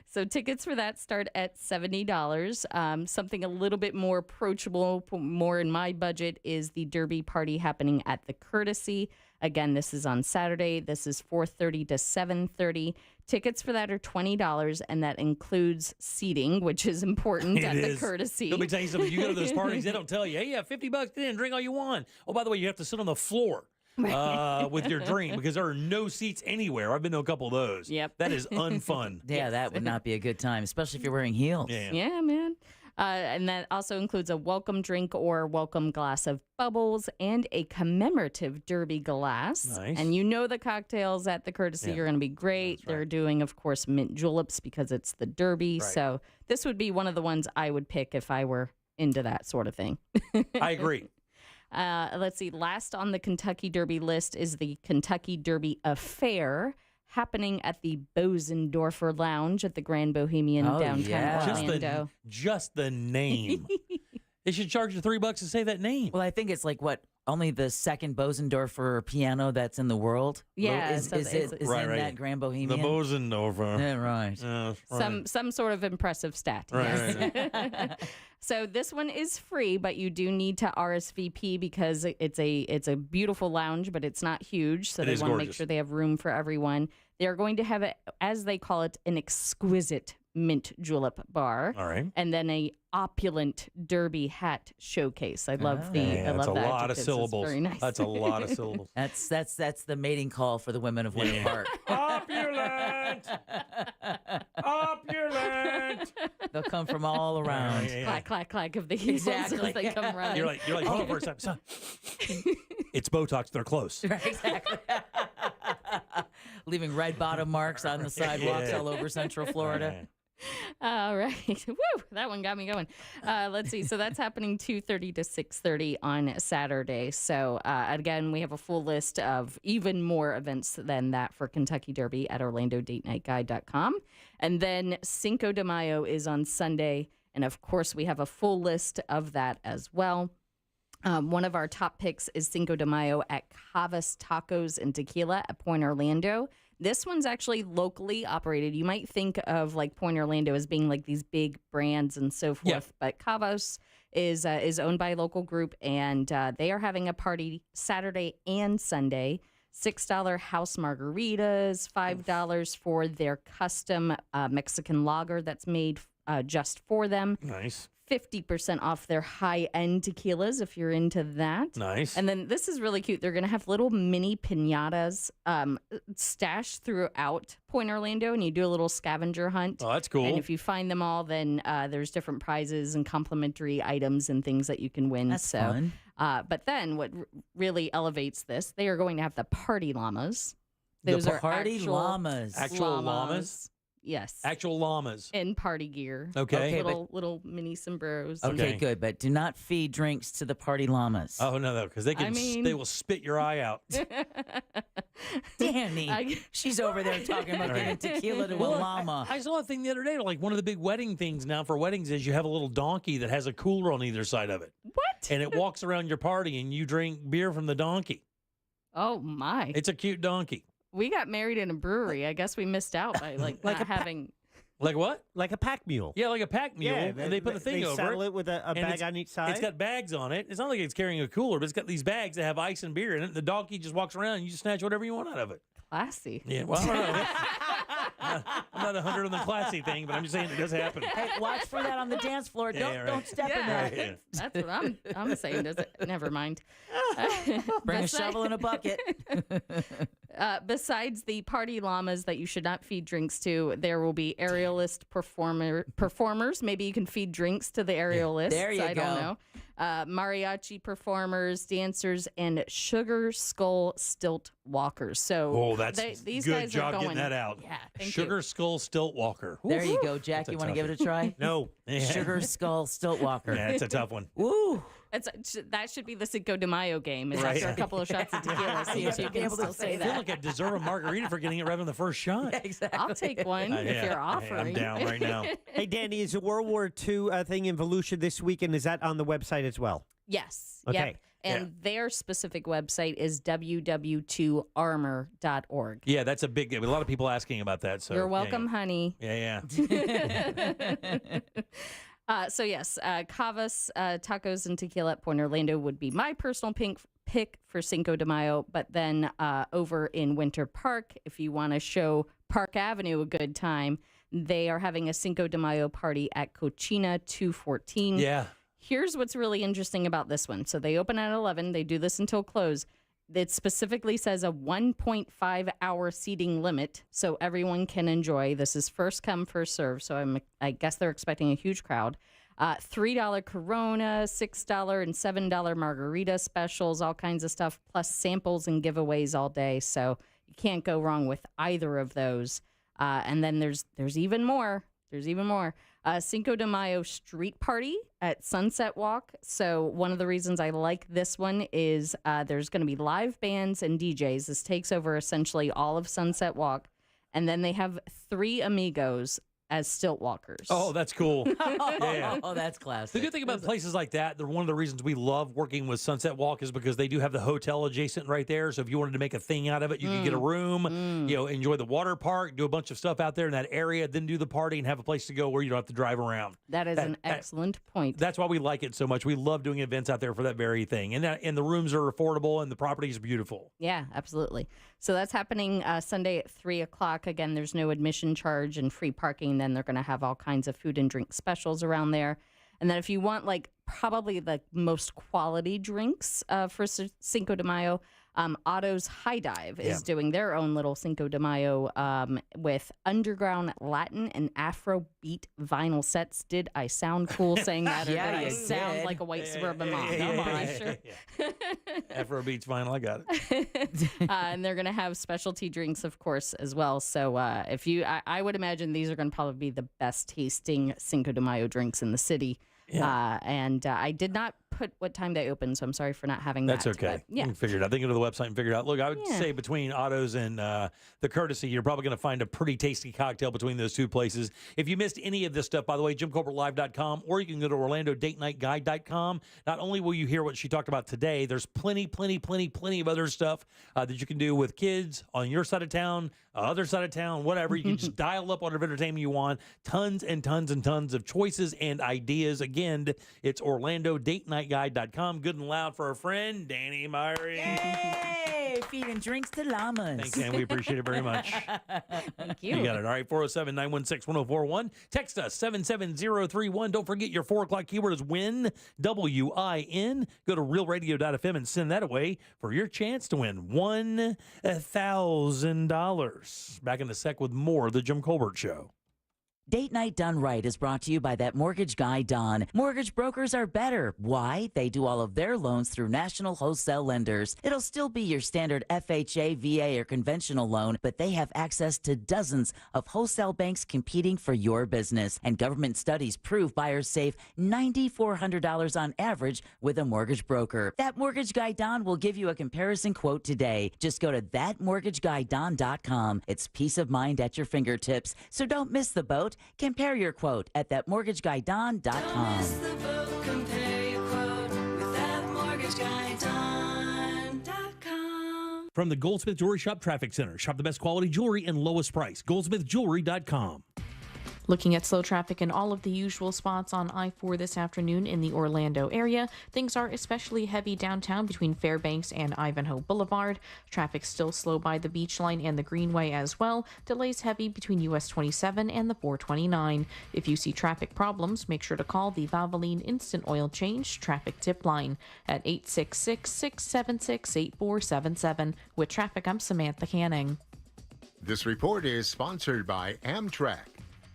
So tickets for that start at $70. Something a little bit more approachable, more in my budget, is the Derby party happening at the Courtesy. Again, this is on Saturday. This is 4:30 to 7:30. Tickets for that are $20, and that includes seating, which is important at the Courtesy. Let me tell you something. You go to those parties, they don't tell you, hey, yeah, $50, get in, drink all you want. Oh, by the way, you have to sit on the floor with your drink because there are no seats anywhere. I've been to a couple of those. Yep. That is unfun. Yeah, that would not be a good time, especially if you're wearing heels. Yeah, man. And that also includes a welcome drink or welcome glass of bubbles and a commemorative Derby glass. Nice. And you know the cocktails at the Courtesy are going to be great. They're doing, of course, mint juleps because it's the Derby. Right. So this would be one of the ones I would pick if I were into that sort of thing. I agree. Let's see. Last on the Kentucky Derby list is the Kentucky Derby Affair, happening at the Bosendorfer Lounge at the Grand Bohemian downtown Orlando. Just the name. They should charge you $3 to say that name. Well, I think it's like only the second Bosendorfer piano that's in the world. Yeah, is in that Grand Bohemian. The Bosendorfer. Yeah, right. Some sort of impressive stat. Right, yes. So this one is free, but you do need to RSVP because it's a beautiful lounge, but it's not huge. So they want to make sure they have room for everyone. They are going to have as they call it, an exquisite mint julep bar. All right. And then a opulent Derby hat showcase. I love I love that's a that lot of adjective. syllables. It's very nice. That's a lot of syllables. That's the mating call for the women of Winter Park. Opulent! Opulent! They'll come from all around. Clack, clack, clack of the heels as they come running. You're like, hold on for a second. Son. It's Botox. They're close. Right, exactly. Leaving red bottom marks on the sidewalks all over Central Florida. All right. Woo! That one got me going. Let's see. So that's happening 2:30 to 6:30 on Saturday. So again, we have a full list of even more events than that for Kentucky Derby at OrlandoDateNightGuide.com. And then Cinco de Mayo is on Sunday. And of course, we have a full list of that as well. One of our top picks is Cinco de Mayo at Cavas Tacos and Tequila at Point Orlando. This one's actually locally operated. You might think of like Point Orlando as being like these big brands and so forth, but Cavas is owned by a local group, and they are having a party Saturday and Sunday. $6 house margaritas, $5 for their custom Mexican lager that's made just for them. Nice. 50% off their high-end tequilas if you're into that. Nice. And then this is really cute. They're going to have little mini piñatas stashed throughout Point Orlando, and you do a little scavenger hunt. Oh, that's cool. And if you find them all, then there's different prizes and complimentary items and things that you can win. That's fun. But then what really elevates this, they are going to have the party llamas. Those are party llamas. Actual llamas? Yes. Actual llamas. In party gear. Okay. Little mini sombreros. Okay, good. But do not feed drinks to the party llamas. Oh, no, because they they will spit your eye out. Danny, she's over there talking about giving tequila to a llama. I saw a thing the other day, like one of the big wedding things now for weddings is you have a little donkey that has a cooler on either side of it. What? And it walks around your party and you drink beer from the donkey. Oh, my. It's a cute donkey. We got married in a brewery. I guess we missed out by not having. Like what? Like a pack mule. Yeah, like a pack mule. Yeah, and they put a thing over it. They saddle it with a bag on each side. It's got bags on it. It's not like it's carrying a cooler, but it's got these bags that have ice and beer in it. The donkey just walks around and you just snatch whatever you want out of it. Classy. Yeah, well, I don't know. I'm not 100 on the classy thing, but I'm just saying it does happen. Hey, watch for that on the dance floor. Don't step in that. Yeah. That's what I'm saying. Never mind. Bring a shovel and a bucket. Besides the party llamas that you should not feed drinks to, there will be aerialist performers. Maybe you can feed drinks to the aerialists. There you go. I don't know. Mariachi performers, dancers, and sugar skull stilt walkers. So these good guys job are going, getting that out. Yeah, Sugar skull stilt walker. There you go, Jack. You want to give it a try? No. Sugar skull stilt walker. Yeah, it's a tough one. Woo. That should be the Cinco de Mayo game. Is Right. after a couple of shots of tequila, see if you can still say I feel that. like I deserve a margarita for getting it right on the first shot. Exactly. I'll take one if you're offering. I'm down right now. Hey, Danny, is the World War II thing in Volusia this weekend? Is that on the website as well? Yes. Okay. Yep. And their specific website is www.armor.org. Yeah, that's a big. A lot of people asking about that. So You're welcome, honey. Yeah. So yes, Cavas, tacos, and tequila at Point Orlando would be my personal pick for Cinco de Mayo. But then over in Winter Park, if you want to show Park Avenue a good time, they are having a Cinco de Mayo party at Cochina 214. Yeah. Here's what's really interesting about this one. So they open at 11. They do this until close. It specifically says a 1.5 hour seating limit, so everyone can enjoy. This is first come, first serve. So I guess they're expecting a huge crowd. $3 Corona, $6 and $7 margarita specials, all kinds of stuff, plus samples and giveaways all day. So you can't go wrong with either of those. And then there's even more. There's even more. Cinco de Mayo street party at Sunset Walk. So one of the reasons I like this one is there's going to be live bands and DJs. This takes over essentially all of Sunset Walk. And then they have 3 amigos as stilt walkers. Oh, that's cool. Yeah. Oh, that's classic. The good thing about places like that, one of the reasons we love working with Sunset Walk is because they do have the hotel adjacent right there. So if you wanted to make a thing out of it, you could get a room, enjoy the water park, do a bunch of stuff out there in that area, then do the party and have a place to go where you don't have to drive around. That is an excellent point. That's why we like it so much. We love doing events out there for that very thing. And the rooms are affordable and the property is beautiful. Yeah, absolutely. So that's happening Sunday at 3 o'clock. Again, there's no admission charge and free parking. Then they're going to have all kinds of food and drink specials around there. And then if you want probably the most quality drinks for Cinco de Mayo, Otto's High Dive is doing their own little Cinco de Mayo with underground Latin and Afro beat vinyl sets. Did I sound cool saying that? Or did I sound like a white suburban mom? I'm pretty sure. Afro beats vinyl, I got it. And they're going to have specialty drinks, of course, as well. So I would imagine these are going to probably be the best tasting Cinco de Mayo drinks in the city. Yeah. And I did not put what time they open, so I'm sorry for not having that. That's okay. But, yeah. You can figure it out. They can go to the website and figure it out. Look, I would say between Otto's and the Courtesy, you're probably going to find a pretty tasty cocktail between those two places. If you missed any of this stuff, by the way, JimColbertLive.com, or you can go to OrlandoDateNightGuide.com. Not only will you hear what she talked about today, there's plenty of other stuff that you can do with kids on your side of town, other side of town, whatever. You can just dial up whatever entertainment you want. Tons and tons and tons of choices and ideas. Again, it's OrlandoDateNightGuide.com. Good and loud for our friend, Danny Myrie. Yay! Feeding drinks to llamas. Thanks, Dan. We appreciate it very much. Thank you. You got it. All right, 407-916-1041. Text us, 77031. Don't forget your 4 o'clock keyword is WIN, W-I-N. Go to realradio.fm and send that away for your chance to win $1,000. Back in a sec with more of The Jim Colbert Show. Date Night Done Right is brought to you by that mortgage guy, Don. Mortgage brokers are better. Why? They do all of their loans through national wholesale lenders. It'll still be your standard FHA, VA, or conventional loan, but they have access to dozens of wholesale banks competing for your business. And government studies prove buyers save $9,400 on average with a mortgage broker. That mortgage guy, Don, will give you a comparison quote today. Just go to thatmortgageguyDon.com. It's peace of mind at your fingertips. So don't miss the boat. Compare your quote at thatmortgageguyDon.com. From the Goldsmith Jewelry Shop Traffic Center. Shop the best quality jewelry and lowest price. GoldsmithJewelry.com. Looking at slow traffic in all of the usual spots on I-4 this afternoon in the Orlando area. Things are especially heavy downtown between Fairbanks and Ivanhoe Boulevard. Traffic still slow by the Beach Line and the Greenway as well. Delays heavy between US 27 and the 429. If you see traffic problems, make sure to call the Valvoline Instant Oil Change Traffic Tip Line at 866-676-8477. With traffic, I'm Samantha Canning. This report is sponsored by Amtrak.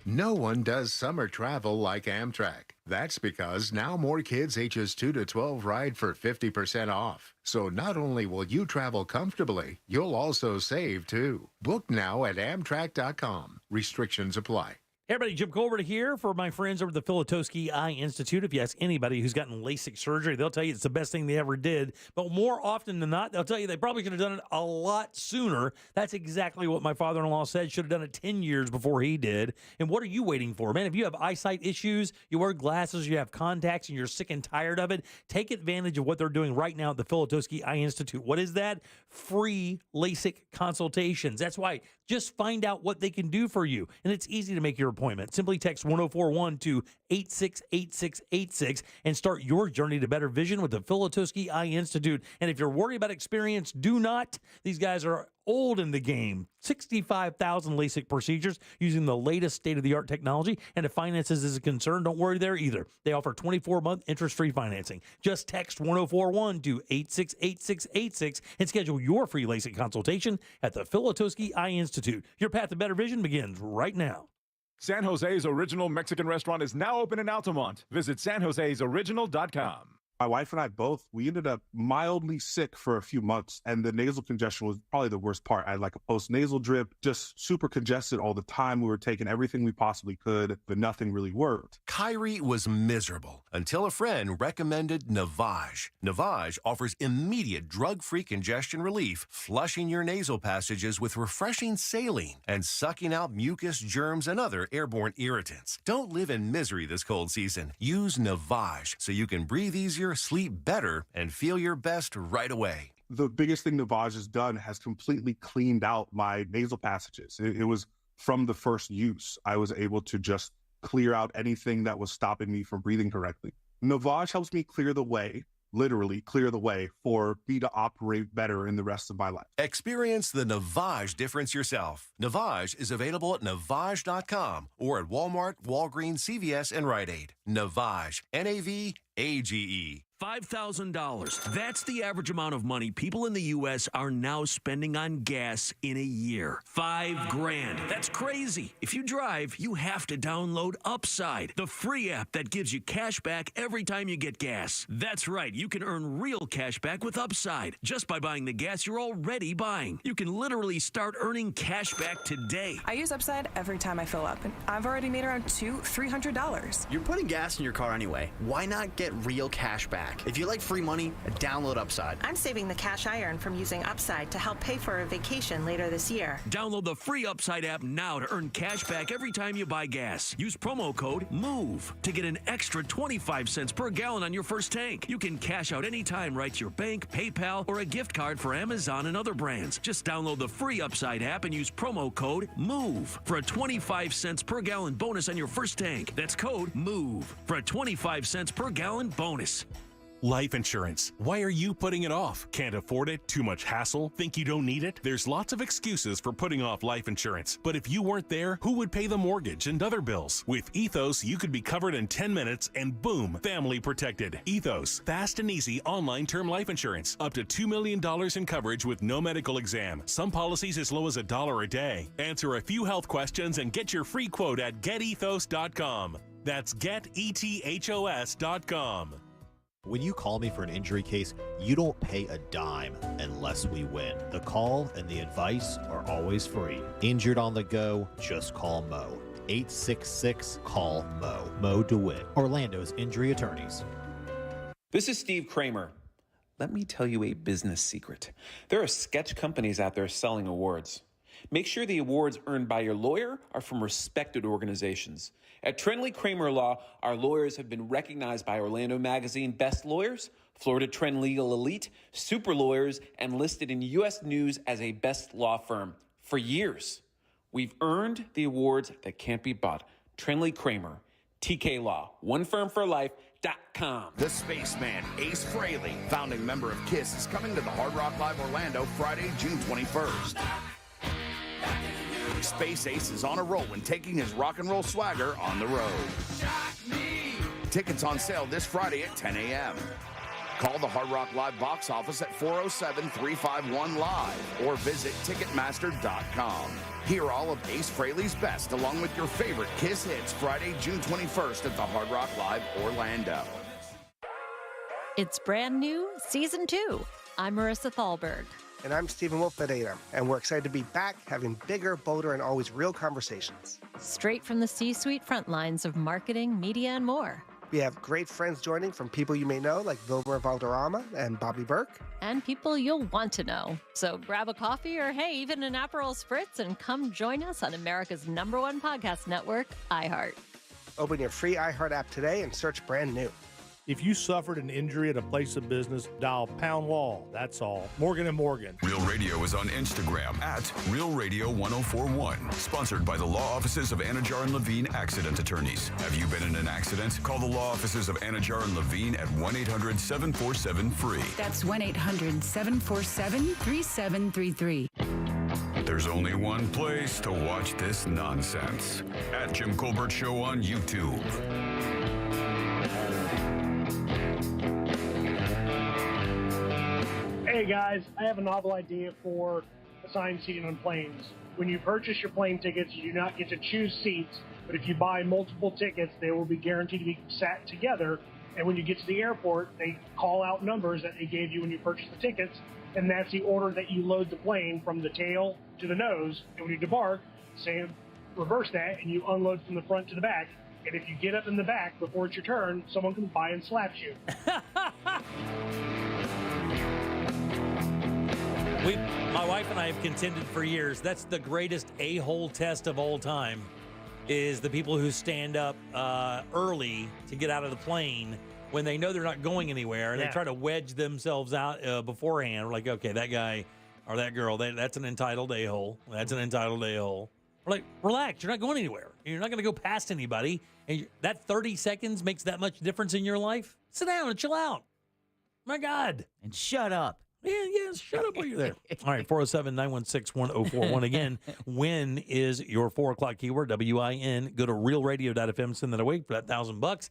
No one does summer travel like Amtrak. That's because now more kids ages 2 to 12 ride for 50% off. So not only will you travel comfortably, you'll also save too. Book now at Amtrak.com. Restrictions apply. Hey everybody, Jim Colbert here for my friends over at the Filatowski Eye Institute. If you ask anybody who's gotten LASIK surgery, they'll tell you it's the best thing they ever did. But more often than not, they'll tell you they probably could have done it a lot sooner. That's exactly what my father-in-law said. Should have done it 10 years before he did. And what are you waiting for, man? If you have eyesight issues, you wear glasses, you have contacts, and you're sick and tired of it, take advantage of what they're doing right now at the Filatowski Eye Institute. What is that? Free LASIK consultations. That's why. Just find out what they can do for you. And it's easy to make your appointment. Simply text 1041 to 868686 and start your journey to better vision with the Filatowski Eye Institute. And if you're worried about experience, do not. These guys are old in the game. 65,000 LASIK procedures using the latest state-of-the-art technology. And if finances is a concern, don't worry there either. They offer 24-month interest-free financing. Just text 1041 to 868686 and schedule your free LASIK consultation at the Filatowski Eye Institute. Your path to better vision begins right now. San Jose's original Mexican restaurant is now open in Altamont. Visit sanjosesoriginal.com. My wife and I both, we ended up mildly sick for a few months, and the nasal congestion was probably the worst part. I had like a post-nasal drip, just super congested all the time. We were taking everything we possibly could, but nothing really worked. Kyrie was miserable until a friend recommended Navage. Navage offers immediate drug-free congestion relief, flushing your nasal passages with refreshing saline and sucking out mucus, germs, and other airborne irritants. Don't live in misery this cold season. Use Navage so you can breathe easier, sleep better, and feel your best right away. The biggest thing Navage has done has completely cleaned out my nasal passages. It was from the first use. I was able to just clear out anything that was stopping me from breathing correctly. Navage helps me clear the way, literally clear the way for me to operate better in the rest of my life. Experience the Navage difference yourself. Navage is available at Navage.com or at Walmart, Walgreens, CVS, and Rite Aid. Navage, Navage. $5,000. That's the average amount of money people in the U.S. are now spending on gas in a year. $5,000. That's crazy. If you drive, you have to download Upside, the free app that gives you cash back every time you get gas. That's right. You can earn real cash back with Upside just by buying the gas you're already buying. You can literally start earning cash back today. I use Upside every time I fill up, and I've already made around $300. You're putting gas in your car anyway. Why not get real cash back? If you like free money, download Upside. I'm saving the cash I earn from using Upside to help pay for a vacation later this year. Download the free Upside app now to earn cash back every time you buy gas. Use promo code MOVE to get an extra 25 cents per gallon on your first tank. You can cash out anytime right to your bank, PayPal, or a gift card for Amazon and other brands. Just download the free Upside app and use promo code MOVE for a 25 cents per gallon bonus on your first tank. That's code MOVE for a 25 cents per gallon bonus. Life insurance. Why are you putting it off? Can't afford it? Too much hassle? Think you don't need it? There's lots of excuses for putting off life insurance. But if you weren't there, who would pay the mortgage and other bills? With Ethos, you could be covered in 10 minutes and boom, family protected. Ethos, fast and easy online term life insurance. Up to $2 million in coverage with no medical exam. Some policies as low as $1 a day. Answer a few health questions and get your free quote at getethos.com. That's getethos.com. When you call me for an injury case, you don't pay a dime unless we win. The call and the advice are always free. Injured on the go, just call Mo. 866-CALL-MO. Mo DeWitt, Orlando's injury attorneys. This is Steve Kramer. Let me tell you a business secret. There are sketch companies out there selling awards. Make sure the awards earned by your lawyer are from respected organizations. At Trendley Kramer Law, our lawyers have been recognized by Orlando Magazine Best Lawyers, Florida Trend Legal Elite, Super Lawyers, and listed in U.S. News as a best law firm for years. We've earned the awards that can't be bought. Trendley Kramer, TK Law, OneFirmForLife.com. The Spaceman, Ace Frehley, founding member of KISS, is coming to the Hard Rock Live Orlando Friday, June 21st. Space Ace is on a roll when taking his rock and roll swagger on the road. Tickets on sale this Friday at 10 a.m. Call the Hard Rock Live box office at 407-351-LIVE or visit Ticketmaster.com. Hear all of Ace Frehley's best along with your favorite KISS hits Friday, June 21st at the Hard Rock Live Orlando. It's brand new, Season 2. I'm Marissa Thalberg. And I'm Stephen Wolf at 8M, and we're excited to be back having bigger, bolder, and always real conversations. Straight from the C-suite front lines of marketing, media, and more. We have great friends joining from people you may know, like Wilmer Valderrama and Bobby Burke. And people you'll want to know. So grab a coffee or, hey, even an Aperol Spritz and come join us on America's #1 podcast network, iHeart. Open your free iHeart app today and search brand new. If you suffered an injury at a place of business, dial pound law. That's all. Morgan & Morgan. Real Radio is on Instagram at Real Radio 1041. Sponsored by the law offices of Anajar and Levine Accident Attorneys. Have you been in an accident? Call the law offices of Anajar and Levine at 1-800-747-FREE. That's 1-800-747-3733. There's only one place to watch this nonsense. At Jim Colbert Show on YouTube. Hey guys, I have a novel idea for assigned seating on planes. When you purchase your plane tickets, you do not get to choose seats, but if you buy multiple tickets, they will be guaranteed to be sat together. And when you get to the airport, they call out numbers that they gave you when you purchased the tickets, and that's the order that you load the plane from the tail to the nose. And when you debark, say reverse that, and you unload from the front to the back. And if you get up in the back before it's your turn, someone comes by and slaps you. My wife and I have contended for years. That's the greatest a-hole test of all time, is the people who stand up early to get out of the plane when they know they're not going anywhere, and they try to wedge themselves out beforehand. We're like, okay, that guy or that girl, that's an entitled a-hole. That's an entitled a-hole. We're like, relax. You're not going anywhere. You're not going to go past anybody. And that 30 seconds makes that much difference in your life? Sit down and chill out. My God. And shut up. Yeah, shut up while you're there. All right, 407-916-1041. Again, when is your 4 o'clock keyword, WIN. Go to realradio.fm, send that away for that $1,000.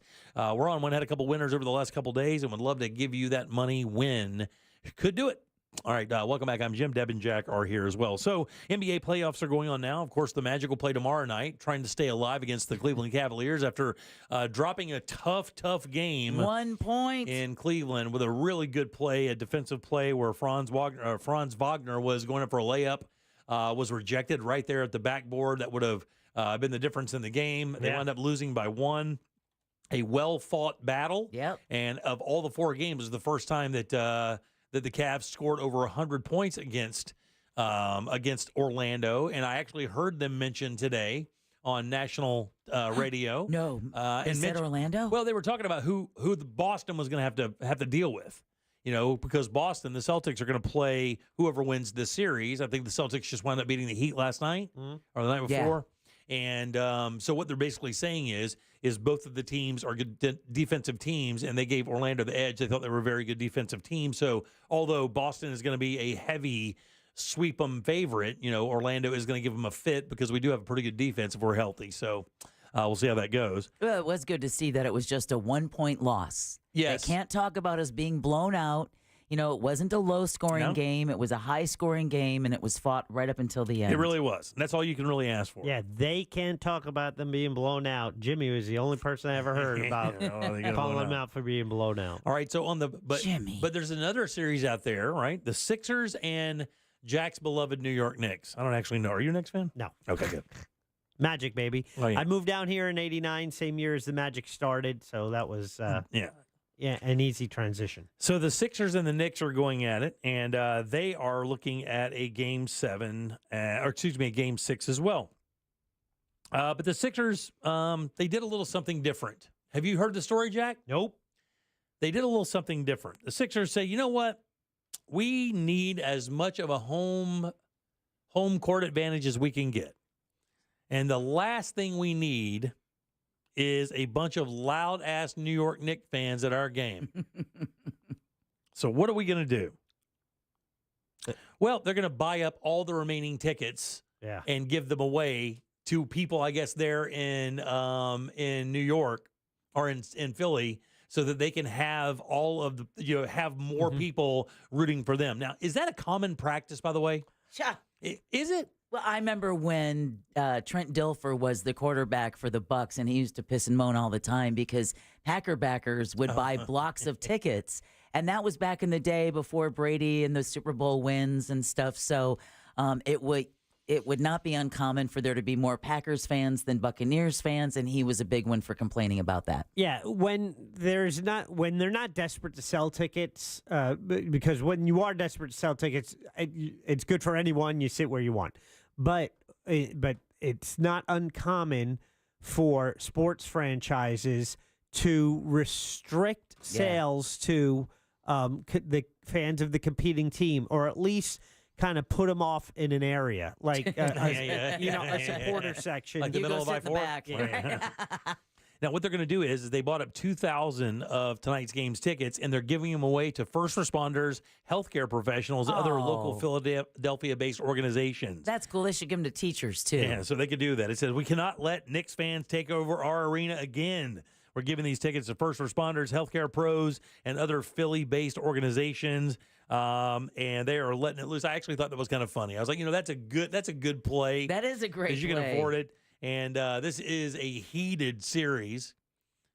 We're on one, had a couple winners over the last couple days, and would love to give you that money when could do it. All right, welcome back. I'm Jim. Deb and Jack are here as well. So NBA playoffs are going on now. Of course, the Magic will play tomorrow night, trying to stay alive against the Cleveland Cavaliers after dropping a tough game. 1 point. In Cleveland with a really good play, a defensive play where Franz Wagner was going up for a layup, was rejected right there at the backboard. That would have been the difference in the game. They wound up losing by 1. A well-fought battle. Yep. And of all the 4 games, it was the first time that the Cavs scored over 100 points against Orlando. And I actually heard them mention today on national radio. No, they said Orlando? Well, they were talking about who the Boston was going to have to deal with. You know, because Boston, the Celtics are going to play whoever wins this series. I think the Celtics just wound up beating the Heat last night or the night before. And so what they're basically saying is both of the teams are good defensive teams, and they gave Orlando the edge. They thought they were a very good defensive team. So although Boston is going to be a heavy sweep 'em favorite, you know, Orlando is going to give them a fit because we do have a pretty good defense if we're healthy. So we'll see how that goes. Well, it was good to see that it was just a 1-point loss. Yes. They can't talk about us being blown out. You know, it wasn't a low-scoring game. It was a high-scoring game, and it was fought right up until the end. It really was. That's all you can really ask for. Yeah, they can't talk about them being blown out. Jimmy was the only person I ever heard about calling them out for being blown out. All right, so but there's another series out there, right? The Sixers and Jack's beloved New York Knicks. I don't actually know. Are you a Knicks fan? No. Okay, good. Magic, baby. Oh, yeah. I moved down here in '89, same year as the Magic started, so that was an easy transition. So the Sixers and the Knicks are going at it, and they are looking at a Game 7, a Game 6 as well. But the Sixers, they did a little something different. Have you heard the story, Jack? Nope. They did a little something different. The Sixers say, you know what? We need as much of a home court advantage as we can get. And the last thing we need is a bunch of loud-ass New York Knicks fans at our game. So what are we going to do? Well, they're going to buy up all the remaining tickets and give them away to people, I guess, there in New York or in Philly, so that they can have all of the have more people rooting for them. Now, is that a common practice, by the way? Sure. Is it? Well, I remember when Trent Dilfer was the quarterback for the Bucks, and he used to piss and moan all the time because Packer backers would buy blocks of tickets, And that was back in the day before Brady and the Super Bowl wins and stuff. So it would not be uncommon for there to be more Packers fans than Buccaneers fans, and he was a big one for complaining about that. Yeah, when they're not desperate to sell tickets, because when you are desperate to sell tickets, it's good for anyone. You sit where you want, but it's not uncommon for sports franchises to restrict sales to the fans of the competing team, or at least kind of put them off in an area, like a supporter section. Like the middle of I-4? Now, what they're going to do is they bought up 2,000 of tonight's game's tickets, and they're giving them away to first responders, healthcare professionals, and other local Philadelphia-based organizations. That's cool. They should give them to teachers, too. Yeah, so they could do that. It says, we cannot let Knicks fans take over our arena again. We're giving these tickets to first responders, healthcare pros, and other Philly-based organizations, and they are letting it loose. I actually thought that was kind of funny. I was like, that's a good play. That is a great play. Because you can afford it. And this is a heated series.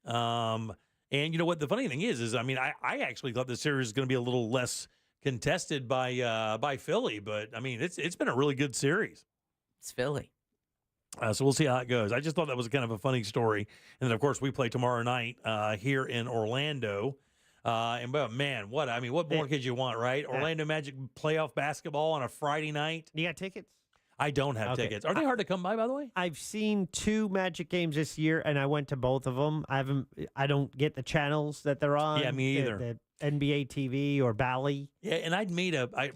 And you know what? The funny thing is I actually thought the series was going to be a little less contested by Philly. But, it's been a really good series. It's Philly. So we'll see how it goes. I just thought that was kind of a funny story. And then, of course, we play tomorrow night here in Orlando. But, man, what more could you want, right? Orlando Magic playoff basketball on a Friday night. You got tickets? I don't have tickets. Are they hard to come by the way? I've seen 2 Magic games this year, and I went to both of them. I don't get the channels that they're on. Yeah, me either. The NBA TV or Bally. Yeah, and I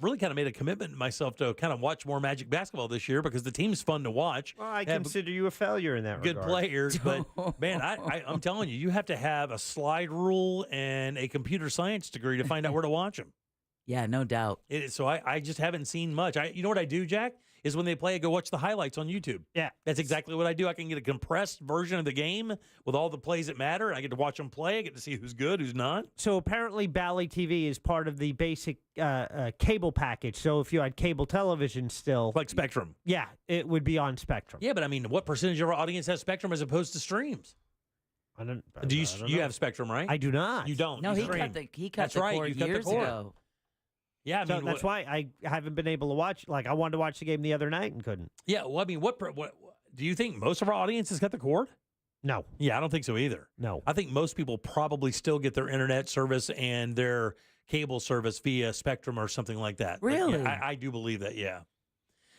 really kind of made a commitment to myself to kind of watch more Magic basketball this year because the team's fun to watch. Well, I consider you a failure in that regard. Good players, but man, I'm telling you, you have to have a slide rule and a computer science degree to find out where to watch them. Yeah, no doubt. So I just haven't seen much. You know what I do, Jack? Is when they play, I go watch the highlights on YouTube. Yeah. That's exactly what I do. I can get a compressed version of the game with all the plays that matter, and I get to watch them play. I get to see who's good, who's not. So apparently Bally TV is part of the basic cable package. So if you had cable television still. Like Spectrum. Yeah, it would be on Spectrum. Yeah, but what percentage of our audience has Spectrum as opposed to streams? I don't you have Spectrum, right? I do not. You don't. No, you he cut the cord years ago. Yeah, so that's why I haven't been able to watch. Like, I wanted to watch the game the other night and couldn't. Yeah, well, what do you think most of our audience has got the cord? No. Yeah, I don't think so either. No. I think most people probably still get their internet service and their cable service via Spectrum or something like that. Really? Yeah, I do believe that, yeah.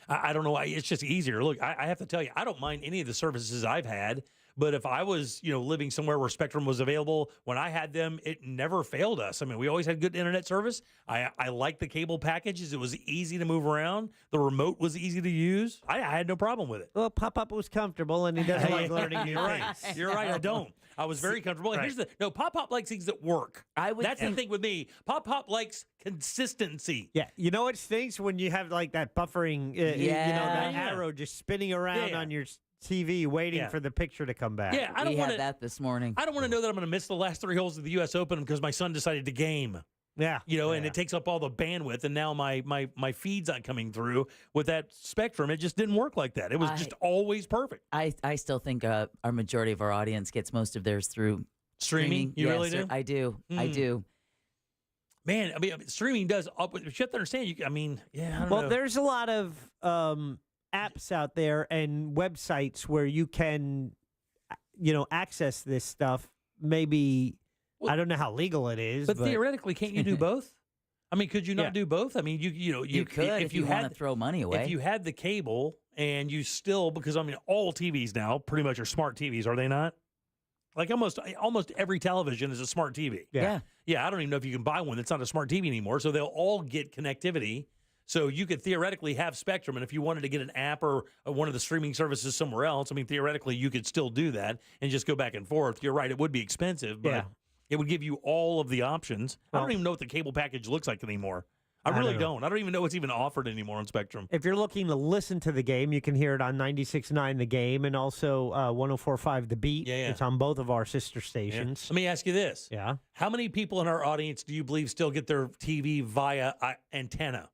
I don't know why. It's just easier. Look, I have to tell you, I don't mind any of the services I've had. But if I was, living somewhere where Spectrum was available, when I had them, it never failed us. We always had good internet service. I liked the cable packages. It was easy to move around. The remote was easy to use. I had no problem with it. Well, Pop-Up was comfortable, and he doesn't like learning new things. You're right. I don't. I was very comfortable. And here's Pop-Up likes things that work. That's the thing with me. Pop-Up likes consistency. Yeah. You know what stinks? When you have like that buffering, that arrow just spinning around on your TV waiting for the picture to come back. Yeah, I don't want that this morning. I don't want to know that I'm going to miss the last 3 holes of the U.S. Open because my son decided to game. Yeah. And it takes up all the bandwidth, and now my feed's not coming through with that Spectrum. It just didn't work like that. It was just always perfect. I still think our majority of our audience gets most of theirs through streaming. You really do? I do. I do. Man, streaming does. But you have to understand. I don't know. Well, there's a lot of apps out there and websites where you can, access this stuff. Maybe, I don't know how legal it is. But theoretically, can't you do both? Could you not do both? You could if you want to throw money away. If you had the cable and you still, because all TVs now pretty much are smart TVs, are they not? Like almost every television is a smart TV. Yeah. Yeah, I don't even know if you can buy one that's not a smart TV anymore. So they'll all get connectivity. So you could theoretically have Spectrum, and if you wanted to get an app or one of the streaming services somewhere else, theoretically you could still do that and just go back and forth. You're right, it would be expensive, but it would give you all of the options. I don't even know what the cable package looks like anymore. I really don't. I don't even know what's even offered anymore on Spectrum. If you're looking to listen to the game, you can hear it on 96.9 The Game and also 104.5 The Beat. Yeah. It's on both of our sister stations. Let me ask you this. Yeah. How many people in our audience do you believe still get their TV via antenna?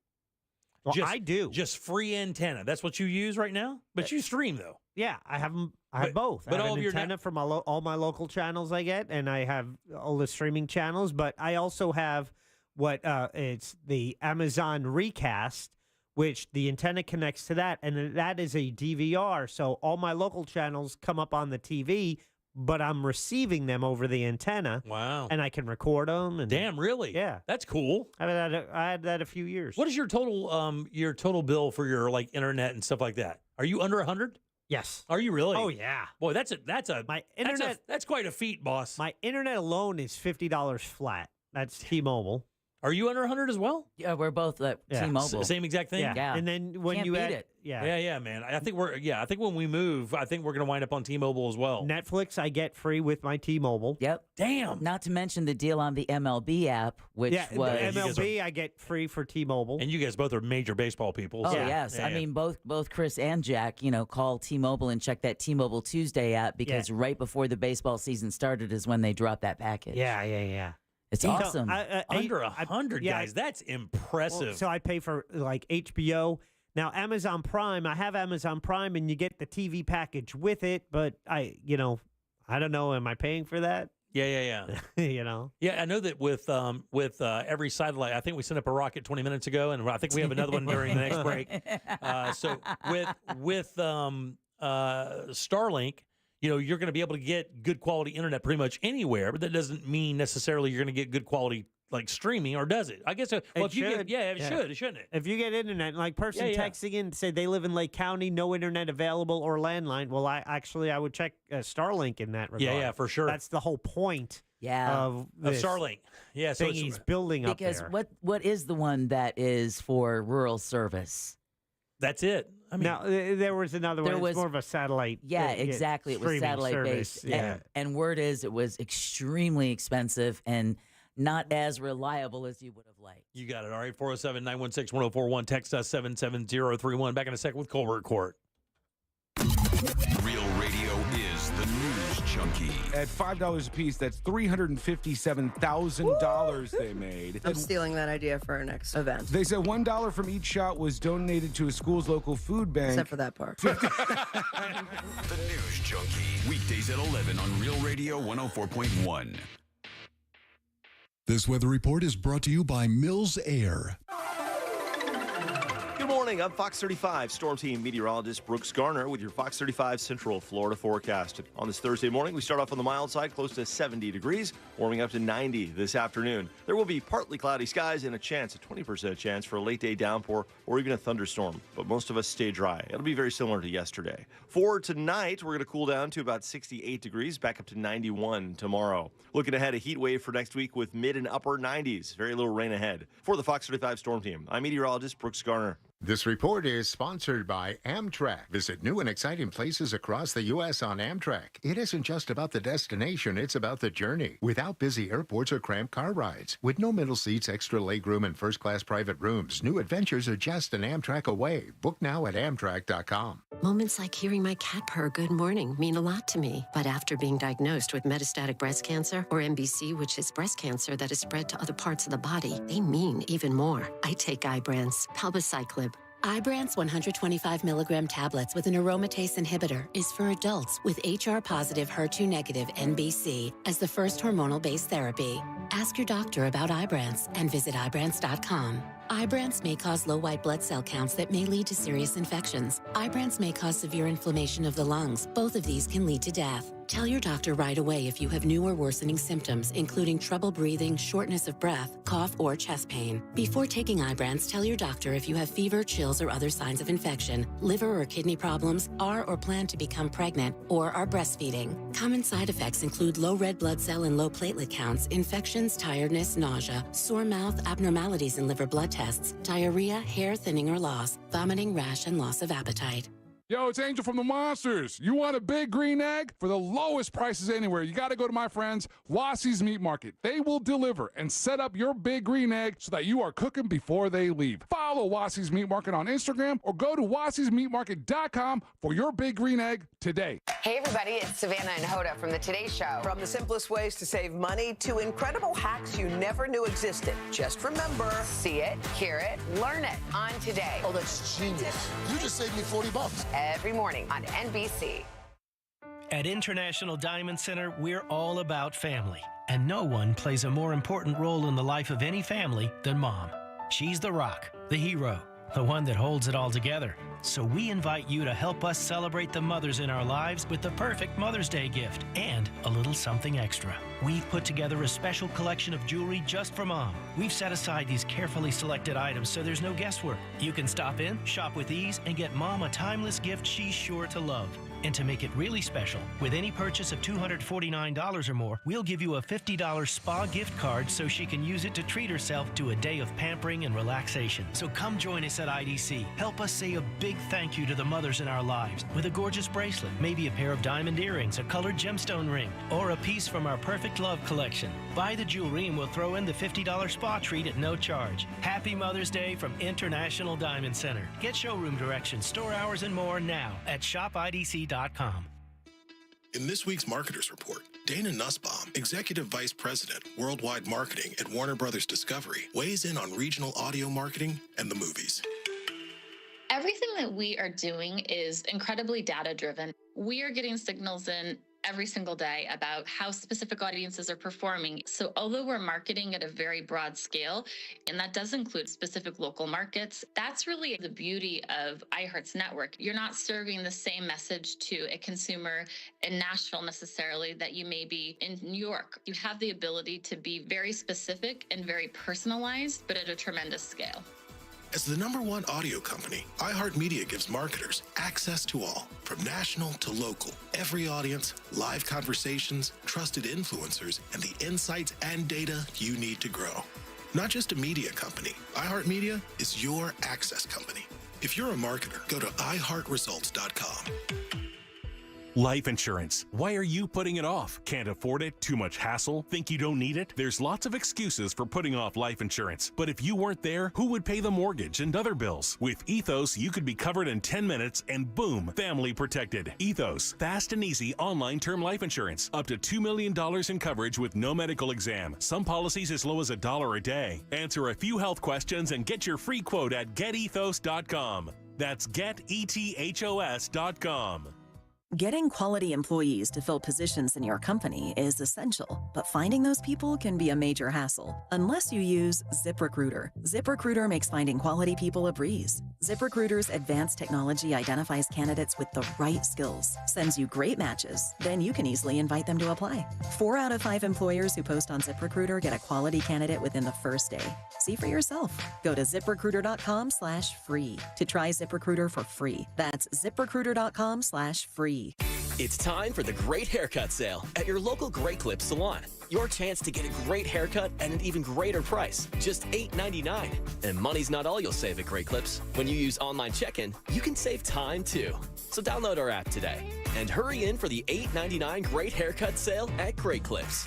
Well, I do. Just free antenna. That's what you use right now? But you stream, though. Yeah, I have them I have both. But I have all an of your antenna for all my local channels I get, and I have all the streaming channels. But I also have what it's the Amazon Recast, which the antenna connects to that, and that is a DVR. So all my local channels come up on the TV, but I'm receiving them over the antenna. Wow. And I can record them. And Damn, really? Yeah. That's cool. I had that a few years. What is your total bill for your like internet and stuff like that? Are you under 100? Yes. Are you really? Oh yeah. Boy, that's my internet. That's quite a feat, boss. My internet alone is $50 flat. That's T-Mobile. Are you under 100 as well? Yeah, we're both T-Mobile. Same exact thing. Yeah. And then when Can't you beat add it. Yeah, man. I think when we move, I think we're going to wind up on T-Mobile as well. Netflix, I get free with my T-Mobile. Yep. Damn. Not to mention the deal on the MLB app, which was the MLB. I get free for T-Mobile. And you guys both are major baseball people. Oh so. yes, I mean both Chris and Jack, call T-Mobile and check that T-Mobile Tuesday app because right before the baseball season started is when they dropped that package. Yeah. It's awesome. Under 100 guys. That's impressive. So I pay for like HBO. Now Amazon Prime, I have Amazon Prime and you get the TV package with it, but I don't know, am I paying for that? Yeah. Yeah, I know that with every satellite, I think we sent up a rocket 20 minutes ago, and I think we have another one during the next break. So with Starlink, you're going to be able to get good quality internet pretty much anywhere, but that doesn't mean necessarily you're going to get good quality like streaming, or does it? I guess so. Well, it should. Shouldn't it? If you get internet, like texting in, say they live in Lake County, no internet available or landline, well, I would check Starlink in that regard. Yeah, for sure. That's the whole point. Of Starlink. Yeah, so thing he's building up there. Because what is the one that is for rural service? That's it. I mean, now there was another one. There was more of a satellite. Yeah, exactly. It was satellite based. Yeah. And word is it was extremely expensive and not as reliable as you would have liked. You got it. All right, 407-916-1041. Text us 77031. Back in a second with Colbert Court. Real radio is the news junkie. At $5 a piece, that's $357,000 they made. I'm stealing that idea for our next event. They said $1 from each shot was donated to a school's local food bank. Except for that part. The news junkie. Weekdays at 11 on Real Radio 104.1. This weather report is brought to you by Mills Air. Good morning. I'm Fox 35 Storm Team meteorologist Brooks Garner with your Fox 35 Central Florida forecast. On this Thursday morning, we start off on the mild side, close to 70 degrees, warming up to 90 this afternoon. There will be partly cloudy skies and a 20% chance for a late day downpour or even a thunderstorm, but most of us stay dry. It'll be very similar to yesterday. For tonight, we're going to cool down to about 68 degrees, back up to 91 tomorrow. Looking ahead, a heat wave for next week with mid and upper 90s. Very little rain ahead. For the Fox 35 Storm Team, I'm meteorologist Brooks Garner. This report is sponsored by Amtrak. Visit new and exciting places across the U.S. on Amtrak. It isn't just about the destination, it's about the journey. Without busy airports or cramped car rides. With no middle seats, extra legroom, and first-class private rooms, new adventures are just an Amtrak away. Book now at Amtrak.com. Moments like hearing my cat purr good morning mean a lot to me. But after being diagnosed with metastatic breast cancer, or MBC, which is breast cancer that is spread to other parts of the body, they mean even more. I take Ibrance, palbociclib. Ibrance 125 milligram tablets with an aromatase inhibitor is for adults with HR-positive, HER2-negative NBC as the first hormonal-based therapy. Ask your doctor about Ibrance and visit Ibrance.com. Ibrance may cause low white blood cell counts that may lead to serious infections. Ibrance may cause severe inflammation of the lungs. Both of these can lead to death. Tell your doctor right away if you have new or worsening symptoms, including trouble breathing, shortness of breath, cough, or chest pain. Before taking Ibrance, tell your doctor if you have fever, chills, or other signs of infection, liver or kidney problems, are or plan to become pregnant, or are breastfeeding. Common side effects include low red blood cell and low platelet counts, infections, tiredness, nausea, sore mouth, abnormalities in liver blood tests, diarrhea, hair thinning or loss, vomiting, rash, and loss of appetite. Yo, it's Angel from the Monsters. You want a big green egg? For the lowest prices anywhere, you got to go to my friends, Wassie's Meat Market. They will deliver and set up your big green egg so that you are cooking before they leave. Follow Wassie's Meat Market on Instagram or go to wassiesmeatmarket.com for your big green egg today. Hey, everybody, it's Savannah and Hoda from The Today Show. From the simplest ways to save money to incredible hacks you never knew existed. Just remember, see it, hear it, learn it on Today. Oh, that's genius. You just saved me $40. Every morning on NBC. At International Diamond Center, we're all about family, and no one plays a more important role in the life of any family than Mom. She's the rock, the hero, the one that holds it all together. So we invite you to help us celebrate the mothers in our lives with the perfect Mother's Day gift and a little something extra. We've put together a special collection of jewelry just for Mom. We've set aside these carefully selected items so there's no guesswork. You can stop in, shop with ease, and get Mom a timeless gift she's sure to love. And to make it really special, with any purchase of $249 or more, we'll give you a $50 spa gift card so she can use it to treat herself to a day of pampering and relaxation. So come join us at IDC. Help us say a big thank you to the mothers in our lives with a gorgeous bracelet, maybe a pair of diamond earrings, a colored gemstone ring, or a piece from our Perfect Love collection. Buy the jewelry and we'll throw in the $50 spa treat at no charge. Happy Mother's Day from International Diamond Center. Get showroom directions, store hours, and more now at shopidc.com. In this week's Marketers Report, Dana Nussbaum, Executive Vice President, Worldwide Marketing at Warner Brothers Discovery, weighs in on regional audio marketing and the movies. Everything that we are doing is incredibly data-driven. We are getting signals in every single day about how specific audiences are performing. So although we're marketing at a very broad scale, and that does include specific local markets, that's really the beauty of iHeart's network. You're not serving the same message to a consumer in Nashville necessarily that you may be in New York. You have the ability to be very specific and very personalized, but at a tremendous scale. As the #1 audio company, iHeartMedia gives marketers access to all, from national to local, every audience, live conversations, trusted influencers, and the insights and data you need to grow. Not just a media company, iHeartMedia is your access company. If you're a marketer, go to iHeartResults.com. Life insurance. Why are you putting it off? Can't afford it? Too much hassle? Think you don't need it? There's lots of excuses for putting off life insurance. But if you weren't there, who would pay the mortgage and other bills? With Ethos, you could be covered in 10 minutes and boom, family protected. Ethos, fast and easy online term life insurance. Up to $2 million in coverage with no medical exam. Some policies as low as $1 a day. Answer a few health questions and get your free quote at getethos.com. That's getethos.com. Getting quality employees to fill positions in your company is essential, but finding those people can be a major hassle unless you use ZipRecruiter. ZipRecruiter makes finding quality people a breeze. ZipRecruiter's advanced technology identifies candidates with the right skills, sends you great matches, then you can easily invite them to apply. 4 out of 5 employers who post on ZipRecruiter get a quality candidate within the first day. See for yourself. Go to ZipRecruiter.com/free to try ZipRecruiter for free. That's ZipRecruiter.com/free. It's time for the Great Haircut Sale at your local Great Clips salon. Your chance to get a great haircut at an even greater price, just $8.99. And money's not all you'll save at Great Clips. When you use online check-in, you can save time too. So download our app today and hurry in for the $8.99 Great Haircut Sale at Great Clips.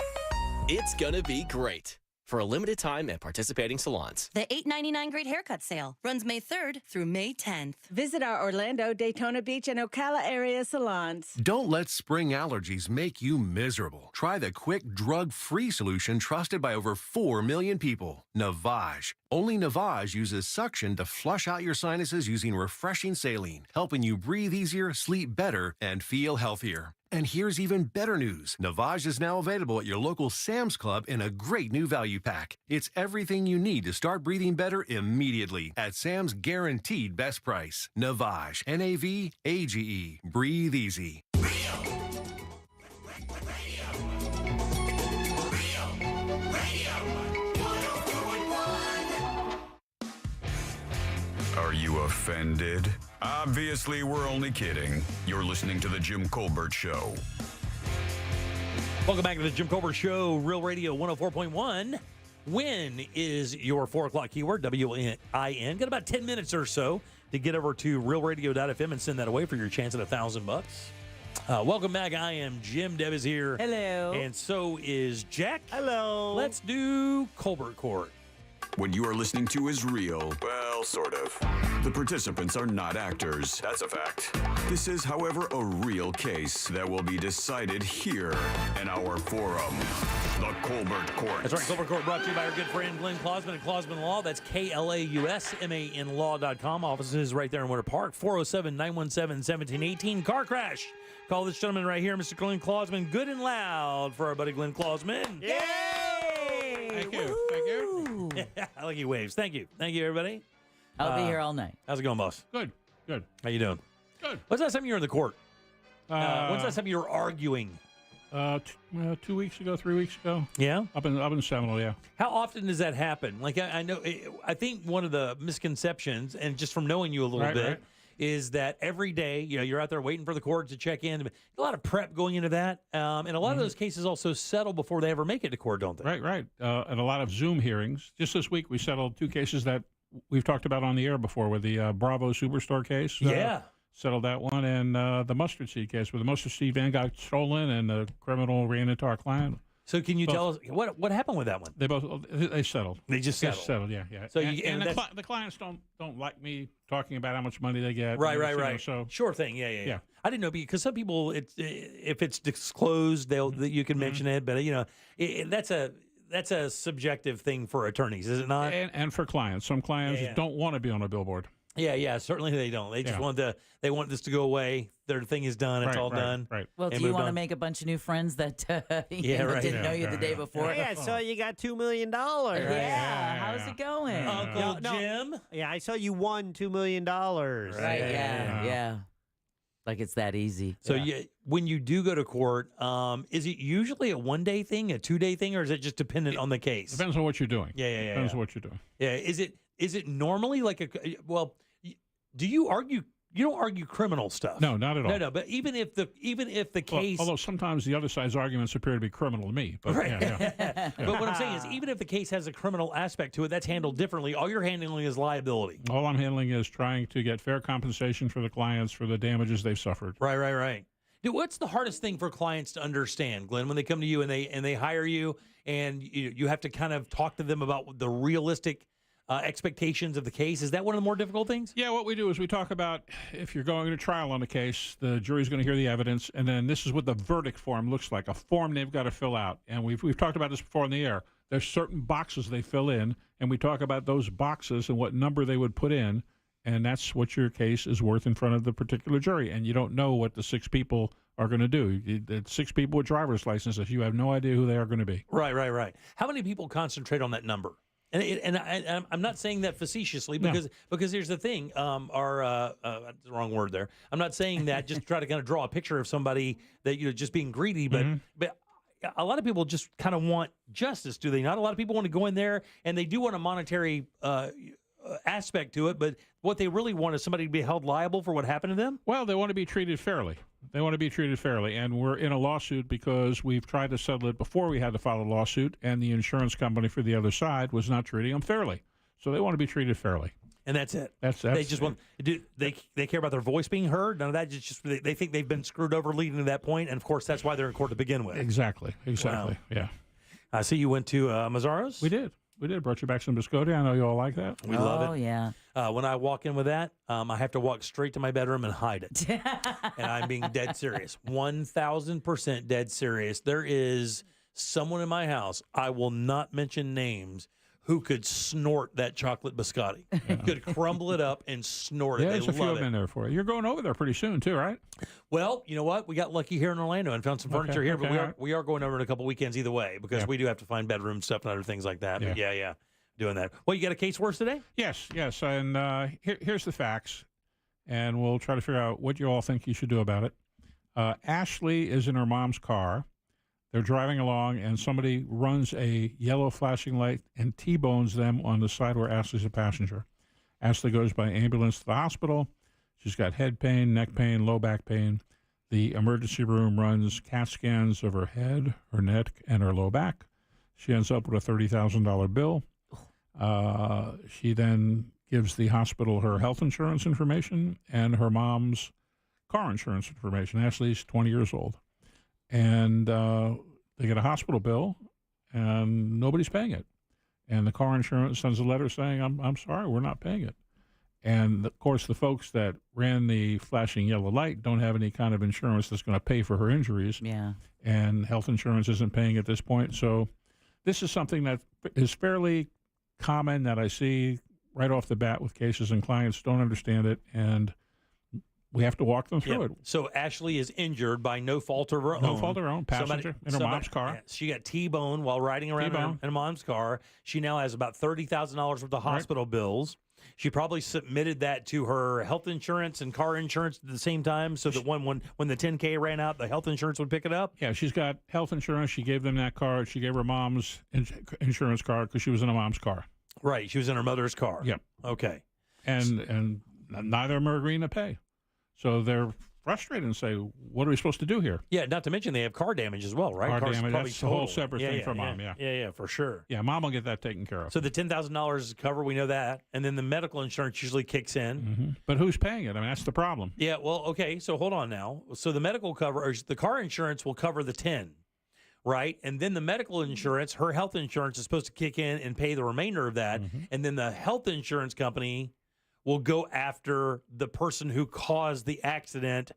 It's gonna be great. For a limited time at participating salons. The $8.99 Great Haircut Sale runs May 3rd through May 10th. Visit our Orlando, Daytona Beach, and Ocala area salons. Don't let spring allergies make you miserable. Try the quick, drug-free solution trusted by over 4 million people, Navage. Only Navage uses suction to flush out your sinuses using refreshing saline, helping you breathe easier, sleep better, and feel healthier. And here's even better news. Navage is now available at your local Sam's Club in a great new value pack. It's everything you need to start breathing better immediately at Sam's guaranteed best price. Navage, Navage. Breathe easy. Are you offended? Obviously, we're only kidding. You're listening to The Jim Colbert Show. Welcome back to The Jim Colbert Show, Real Radio 104.1. When is your 4 o'clock keyword, WIN? Got about 10 minutes or so to get over to realradio.fm and send that away for your chance at $1,000. Welcome back. I am Jim. Deb is here. Hello. And so is Jack. Hello. Let's do Colbert Court. What you are listening to is real. Well, sort of. The participants are not actors. That's a fact. This is, however, a real case that will be decided here in our forum, the Colbert Court. That's right. Colbert Court brought to you by our good friend Glenn Klausman at Klausman Law. That's KLAUSMAN Law.com. Offices right there in Winter Park. 407-917-1718. Car crash. Call this gentleman right here, Mr. Glenn Klausman. Good and loud for our buddy Glenn Klausman. Yay! Thank you. Thank you. I like he waves. Thank you. Thank you, everybody. I'll be here all night. How's it going, boss? Good. Good. How you doing? Good. When's the last time you were in the court? When's the last time you were arguing? 2 weeks ago, 3 weeks ago. Yeah? Up in Seminole, yeah. How often does that happen? Like, I know, I think one of the misconceptions, and just from knowing you a little bit, is that every day, you're out there waiting for the court to check in. A lot of prep going into that. And a lot of those cases also settle before they ever make it to court, don't they? Right. And a lot of Zoom hearings. Just this week, we settled 2 cases that we've talked about on the air before with the Bravo Superstore case. Settled that one. And the mustard seed case where the mustard seed van got stolen and the criminal ran into our client. So can you tell us what happened with that one? They settled. They just settled. Yeah. So the clients don't like me talking about how much money they get. Right. So sure thing. Yeah. I didn't know because some people, if it's disclosed, you can mention it. But that's a subjective thing for attorneys, is it not? And for clients, some clients don't want to be on a billboard. Yeah. Certainly they don't. They just want this to go away. Their thing is done. It's all done. Right. Well, do you want to make a bunch of new friends that didn't know you the day before? Yeah, so you got $2 million. Yeah. How's it going? Uncle Jim? Yeah, I saw you won $2 million. Right, yeah. Like it's that easy. So when you do go to court, is it usually a 1-day thing, a 2-day thing, or is it just dependent on the case? Depends on what you're doing. Yeah. Depends on what you're doing. Yeah. Is it normally like do you argue? You don't argue criminal stuff. No, not at all. No. But even if the case, although sometimes the other side's arguments appear to be criminal to me. But, But what I'm saying is, even if the case has a criminal aspect to it, that's handled differently. All you're handling is liability. All I'm handling is trying to get fair compensation for the clients for the damages they've suffered. Right. Dude, what's the hardest thing for clients to understand, Glenn, when they come to you and they hire you and you have to kind of talk to them about the realistic expectations of the case? Is that one of the more difficult things? Yeah, what we do is we talk about if you're going to trial on a case, the jury's going to hear the evidence, and then this is what the verdict form looks like, a form they've got to fill out. And we've talked about this before on the air. There's certain boxes they fill in, and we talk about those boxes and what number they would put in, and that's what your case is worth in front of the particular jury. And you don't know what the 6 people are going to do. It's 6 people with driver's licenses. You have no idea who they are going to be. Right. How many people concentrate on that number? And I'm not saying that facetiously because here's the thing. That's the wrong word there. I'm not saying that just to try to kind of draw a picture of somebody that just being greedy, but a lot of people just kind of want justice, do they not? A lot of people want to go in there and they do want a monetary aspect to it, but what they really want is somebody to be held liable for what happened to them? Well, they want to be treated fairly. And we're in a lawsuit because we've tried to settle it before we had to file a lawsuit, and the insurance company for the other side was not treating them fairly. So they want to be treated fairly. And that's it. That's they just want they care about their voice being heard. None of that. Just they think they've been screwed over leading to that point, and of course that's why they're in court to begin with. Exactly. Wow. Yeah. I see you went to Mazzaro's. We did. Brought you back some biscotti. I know you all like that. We love it. Oh, yeah. When I walk in with that, I have to walk straight to my bedroom and hide it. And I'm being dead serious. 1,000% dead serious. There is someone in my house, I will not mention names, who could snort that chocolate biscotti. Could crumble it up and snort it. Yeah, there's a few of them it. in there for you. You're going over there pretty soon, too, right? Well, you know what? We got lucky here in Orlando and found some furniture here, but we are going over in a couple weekends either way because we do have to find bedroom stuff and other things like that. But yeah, doing that. Well, you got a case for us today? Yes. And here's the facts, and we'll try to figure out what you all think you should do about it. Ashley is in her mom's car. They're driving along, and somebody runs a yellow flashing light and T-bones them on the side where Ashley's a passenger. Ashley goes by ambulance to the hospital. She's got head pain, neck pain, low back pain. The emergency room runs CAT scans of her head, her neck, and her low back. She ends up with a $30,000 bill. She then gives the hospital her health insurance information and her mom's car insurance information. Ashley's 20 years old. And they get a hospital bill, and nobody's paying it. and the car insurance sends a letter saying, I'm sorry, we're not paying it. And, of course, the folks that ran the flashing yellow light don't have any kind of insurance that's going to pay for her injuries. Yeah. And health insurance isn't paying at this point. So this is something that is fairly common that I see right off the bat with cases, and clients don't understand it, and we have to walk them through it. So Ashley is injured by no fault of her own. No fault of her own. Passenger in her mom's car. Yeah, she got T-boned while riding around in her mom's car. She now has about $30,000 worth of hospital bills. She probably submitted that to her health insurance and car insurance at the same time, so that when the 10K ran out, the health insurance would pick it up. Yeah, she's got health insurance. She gave them that card. She gave her mom's insurance card because she was in her mom's car. Right, she was in her mother's car. Yep. Okay. And neither of them are agreeing to pay. So they're frustrated and say, what are we supposed to do here? Yeah, not to mention they have car damage as well, right? Car Car's damage, probably that's a whole separate thing for mom, Yeah, for sure. Yeah, mom will get that taken care of. So the $10,000 is covered, we know that. And then the medical insurance usually kicks in. Mm-hmm. But who's paying it? I mean, that's the problem. Yeah, well, okay, so hold on now. So the medical cover, or the car insurance will cover the 10, right? And then the medical insurance, her health insurance is supposed to kick in and pay the remainder of that. Mm-hmm. And then the health insurance company will go after the person who caused the accident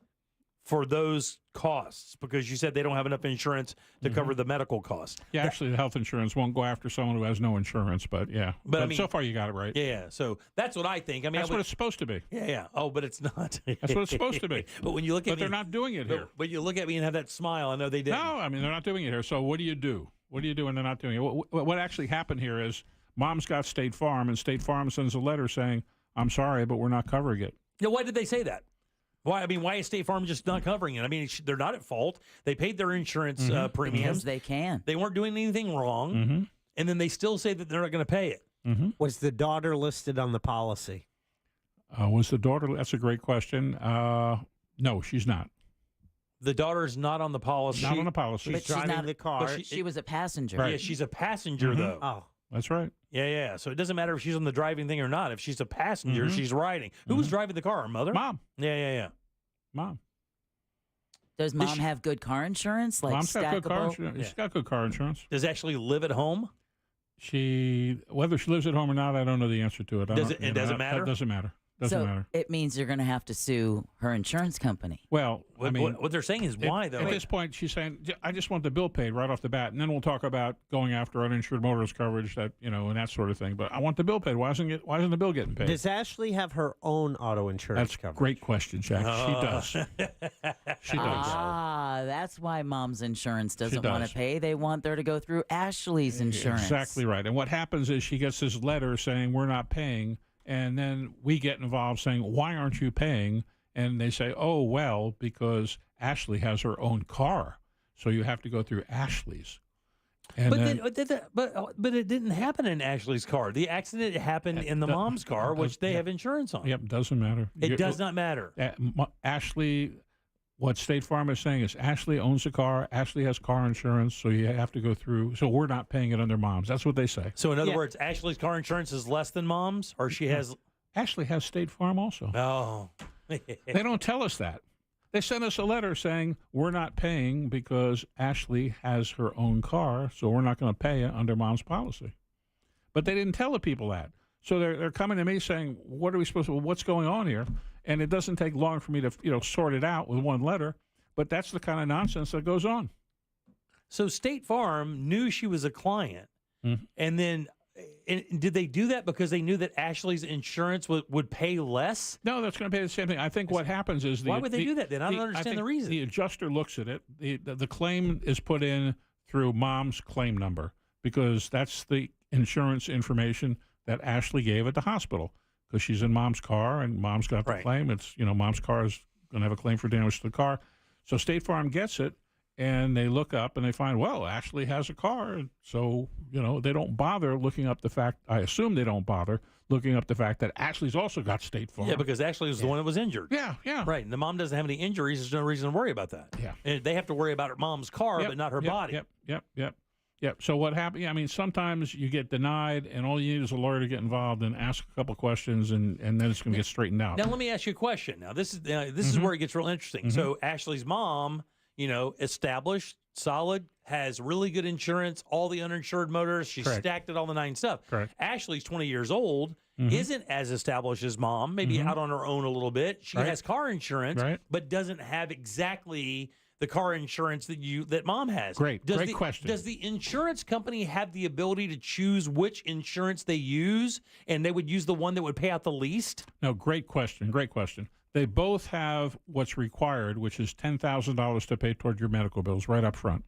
for those costs, because you said they don't have enough insurance to cover the medical costs. Yeah, actually, the health insurance won't go after someone who has no insurance, but yeah. But I mean, so far, you got it right. Yeah, so that's what I think. I mean, that's what it's supposed to be. Yeah. Oh, but it's not. That's what it's supposed to be. But when you look at but they're not doing it here. But you look at me and have that smile. I know they didn't. No, I mean, they're not doing it here. So what do you do? What do you do when they're not doing it? What actually happened here is mom's got State Farm, and State Farm sends a letter saying, I'm sorry, but we're not covering it. Yeah, why did they say that? Why? I mean, why is State Farm just not covering it? I mean, they're not at fault. They paid their insurance premiums. Because they can. They weren't doing anything wrong. And then they still say that they're not going to pay it. Was the daughter listed on the policy? Was the daughter? That's a great question. No, she's not. The daughter's not on the policy. Not on the policy. She's driving the car. She was a passenger. Right. Yeah, she's a passenger, though. Oh. That's right. Yeah. So it doesn't matter if she's on the driving thing or not. If she's a passenger, she's riding. Who was driving the car? Her mother? Mom. Yeah. Mom. Does mom have good car insurance? Like Mom's got good car stackable? insurance. She's got good car insurance. Does Ashley live at home? Whether she lives at home or not, I don't know the answer to it. Does it matter? That doesn't matter. Doesn't matter. It means you're going to have to sue her insurance company. Well, I mean, what they're saying is why, though? At this point, she's saying, I just want the bill paid right off the bat, and then we'll talk about going after uninsured motorist coverage, and that sort of thing. But I want the bill paid. Why isn't the bill getting paid? Does Ashley have her own auto insurance That's coverage? a great question, Jack. She does. She does. Ah, that's why mom's insurance doesn't does. want to pay. They want her to go through Ashley's insurance. Exactly right. And what happens is she gets this letter saying we're not paying, and then we get involved saying, why aren't you paying? And they say, oh, well, because Ashley has her own car, so you have to go through Ashley's. And but it didn't happen in Ashley's car. The accident happened in the mom's car, which they have insurance on. Yep, doesn't matter. It does not matter. Ashley, what State Farm is saying is Ashley owns a car. Ashley has car insurance, so you have to go through. So we're not paying it under mom's. That's what they say. So in other words, Ashley's car insurance is less than mom's, or she has. Ashley has State Farm also. Oh. They don't tell us that. They sent us a letter saying we're not paying because Ashley has her own car, so we're not going to pay it under mom's policy. But they didn't tell the people that. So they're coming to me saying, what are we supposed to, what's going on here? And it doesn't take long for me to, sort it out with one letter, but that's the kind of nonsense that goes on. So State Farm knew she was a client, and then did they do that because they knew that Ashley's insurance would pay less? No, that's going to pay the same thing. I think what happens is why would they do that then? I don't understand the reason. The adjuster looks at it. The claim is put in through mom's claim number because that's the insurance information that Ashley gave at the hospital because she's in mom's car and mom's got the claim. It's, mom's car is going to have a claim for damage to the car. So State Farm gets it and they look up and they find, well, Ashley has a car. So, they don't bother looking up the fact, I assume they don't bother looking up the fact that Ashley's also got State Farm. Yeah, because Ashley was the one that was injured. Yeah. Right. And the mom doesn't have any injuries. There's no reason to worry about that. Yeah. And they have to worry about her mom's car, but not her body. Yep. So what happened? I mean, sometimes you get denied, and all you need is a lawyer to get involved and ask a couple questions, and then it's going to get straightened out. Now, let me ask you a question. Now, this is where it gets real interesting. So Ashley's mom, established, solid, has really good insurance, all the uninsured motorists. She's Correct. stacked at all the 9 stuff. Correct. Ashley's 20 years old, Mhm. isn't as established as mom, maybe out on her own a little bit. She Right. has car insurance, Right. but doesn't have exactly the car insurance that mom has. Great Does question. Does the insurance company have the ability to choose which insurance they use, and they would use the one that would pay out the least? No, great question. Great question. They both have what's required, which is $10,000 to pay toward your medical bills right up front.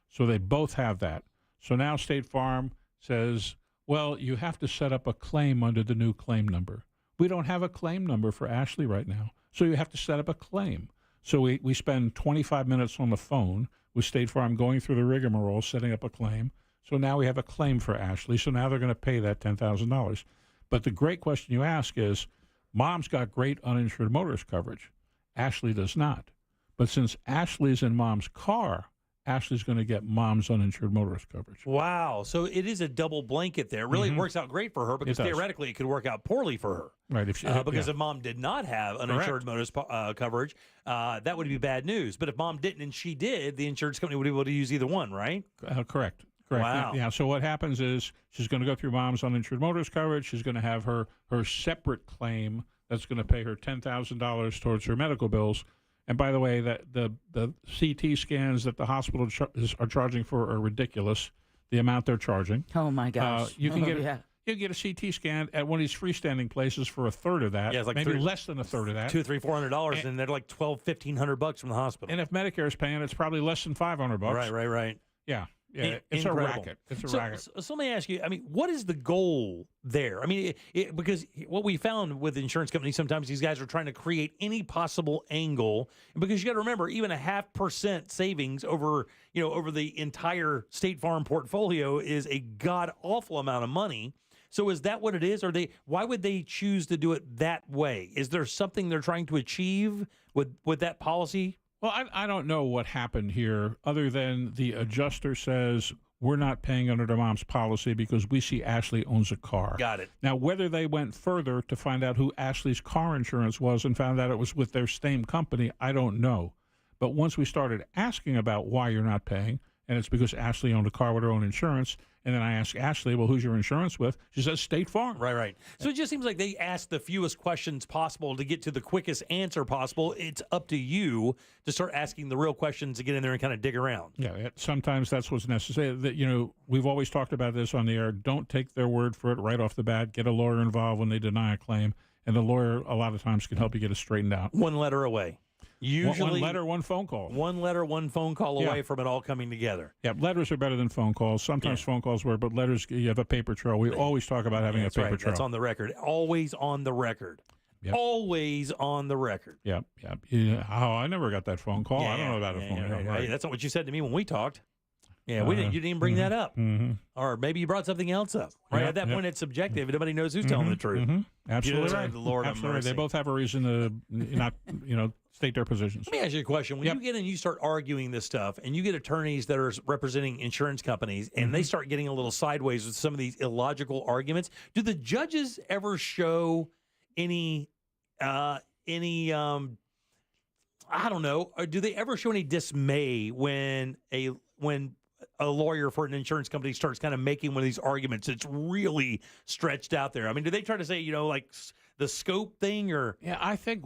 So they both have that. So now State Farm says, well, you have to set up a claim under the new claim number. We don't have a claim number for Ashley right now. So you have to set up a claim. So we spend 25 minutes on the phone with State Farm going through the rigmarole, setting up a claim. So now we have a claim for Ashley. So now they're going to pay that $10,000. But the great question you ask is, Mom's got great uninsured motorist coverage. Ashley does not. But since Ashley's in Mom's car, Ashley's going to get Mom's uninsured motorist coverage. Wow. So it is a double blanket there. Really works out great for her because does. theoretically it could work out poorly for her. Right. Because if Mom did not have uninsured motorist coverage, that would be bad news. But if Mom didn't and she did, the insurance company would be able to use either one, right? Correct. Wow. Yeah. So what happens is she's going to go through Mom's uninsured motorist coverage. She's going to have her separate claim that's going to pay her $10,000 towards her medical bills. And by the way, that the CT scans that the hospital are charging for are ridiculous. The amount they're charging. Oh my gosh! You can you get a CT scan at one of these freestanding places for a third of that. Yeah, it's like maybe less than a third of that. $200, $300, $400, and they're like $1,200, $1,500 from the hospital. And if Medicare is paying, it's probably less than $500. Right. Yeah. Yeah, it's Incredible. a racket. It's a racket. So let me ask you, I mean, what is the goal there? I mean, because what we found with insurance companies, sometimes these guys are trying to create any possible angle. Because you got to remember, even a 0.5% savings over the entire State Farm portfolio is a god-awful amount of money. So is that what it is? Why would they choose to do it that way? Is there something they're trying to achieve with that policy? Well, I don't know what happened here other than the adjuster says we're not paying under the Mom's policy because we see Ashley owns a car. Got it. Now, whether they went further to find out who Ashley's car insurance was and found out it was with their same company, I don't know. But once we started asking about why you're not paying, and it's because Ashley owned a car with her own insurance, and then I asked Ashley, well, who's your insurance with? She says State Farm. Right. So it just seems like they ask the fewest questions possible to get to the quickest answer possible. It's up to you to start asking the real questions to get in there and kind of dig around. Yeah, sometimes that's what's necessary. That we've always talked about this on the air. Don't take their word for it right off the bat. Get a lawyer involved when they deny a claim, and the lawyer a lot of times can help you get it straightened out. One letter away. Usually one letter, one phone call. One letter, one phone call away from it all coming together. Yeah, letters are better than phone calls. Sometimes phone calls work, but letters, you have a paper trail. We always talk about having a paper trail. That's on the record. Always on the record. Yep. Always on the record. Yeah. I never got that phone call. I don't know about a phone call. Right. That's not what you said to me when we talked. Yeah, you didn't even bring that up. Mm-hmm. Or maybe you brought something else up. Right? At that point, it's subjective. Nobody knows who's telling the truth. Absolutely right. Lord have mercy. They both have a reason to not, state their positions. Let me ask you a question. When you get in, you start arguing this stuff, and you get attorneys that are representing insurance companies, and they start getting a little sideways with some of these illogical arguments. Do the judges ever show any I don't know, or do they ever show any dismay when a lawyer for an insurance company starts kind of making one of these arguments that's really stretched out there? I mean, do they try to say, like the scope thing or? Yeah, I think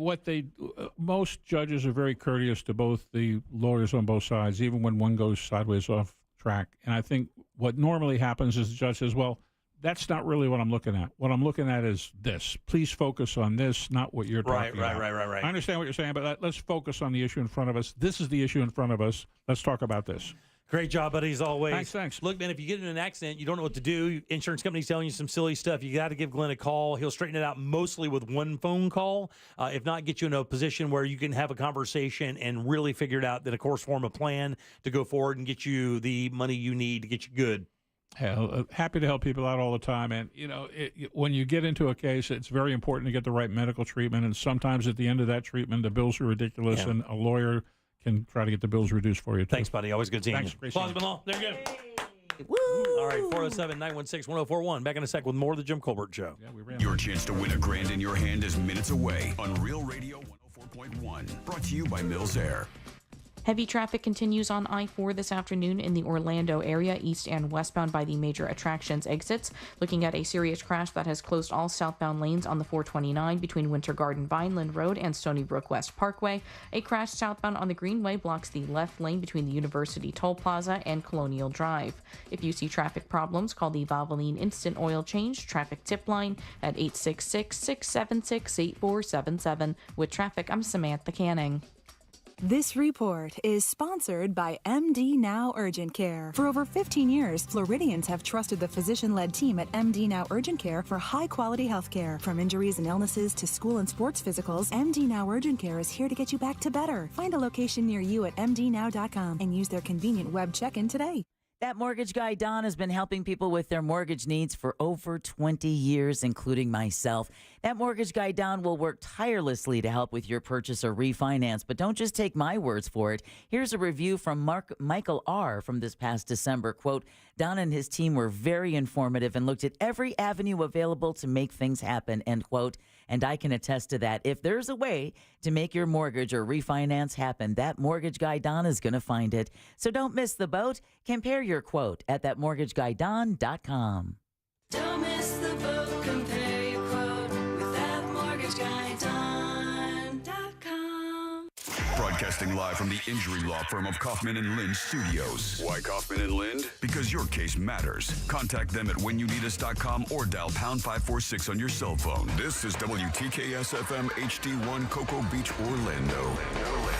most judges are very courteous to both the lawyers on both sides, even when one goes sideways off track. And I think what normally happens is the judge says, well, that's not really what I'm looking at. What I'm looking at is this. Please focus on this, not what you're talking about. Right. I understand what you're saying, but let's focus on the issue in front of us. This is the issue in front of us. Let's talk about this. Great job, buddy, as always. Thanks. Look, man, if you get in an accident, you don't know what to do, insurance company's telling you some silly stuff, you got to give Glenn a call. He'll straighten it out mostly with one phone call. If not, get you in a position where you can have a conversation and really figure it out, then, of course, form a plan to go forward and get you the money you need to get you good. Happy to help people out all the time. And, when you get into a case, it's very important to get the right medical treatment. And sometimes at the end of that treatment, the bills are ridiculous, and a lawyer can try to get the bills reduced for you, too. Thanks, buddy. Always good seeing you. Plausible Law. There you go. Woo! All right, 407-916-1041. Back in a sec with more of the Jim Colbert Show. Yeah, your chance to win $1,000 in your hand is minutes away on Real Radio 104.1. Brought to you by Mills Air. Heavy traffic continues on I-4 this afternoon in the Orlando area, east and westbound by the major attractions exits. Looking at a serious crash that has closed all southbound lanes on the 429 between Winter Garden Vineland Road and Stony Brook West Parkway. A crash southbound on the Greenway blocks the left lane between the University Toll Plaza and Colonial Drive. If you see traffic problems, call the Valvoline Instant Oil Change traffic tip line at 866-676-8477. With traffic, I'm Samantha Canning. This report is sponsored by MD Now Urgent Care. For over 15 years, Floridians have trusted the physician-led team at MD Now Urgent Care for high-quality health care. From injuries and illnesses to school and sports physicals, MD Now Urgent Care is here to get you back to better. Find a location near you at mdnow.com and use their convenient web check-in today. That mortgage guy, Don, has been helping people with their mortgage needs for over 20 years, including myself. That mortgage guy, Don, will work tirelessly to help with your purchase or refinance, but don't just take my words for it. Here's a review from Michael R. from this past December. Quote, Don and his team were very informative and looked at every avenue available to make things happen, end quote. And I can attest to that. If there's a way to make your mortgage or refinance happen, that mortgage guy Don is going to find it. So don't miss the boat. Compare your quote at thatmortgageguydon.com. Don't miss the boat. Compare your quote with thatmortgageguydon.com. Broadcasting live from the injury law firm of Kaufman and Lind Studios. Why Kaufman and Lind? Because your case matters. Contact them at whenyounneedus.com or dial pound 546 on your cell phone. This is WTKS FM HD1 Cocoa Beach, Orlando.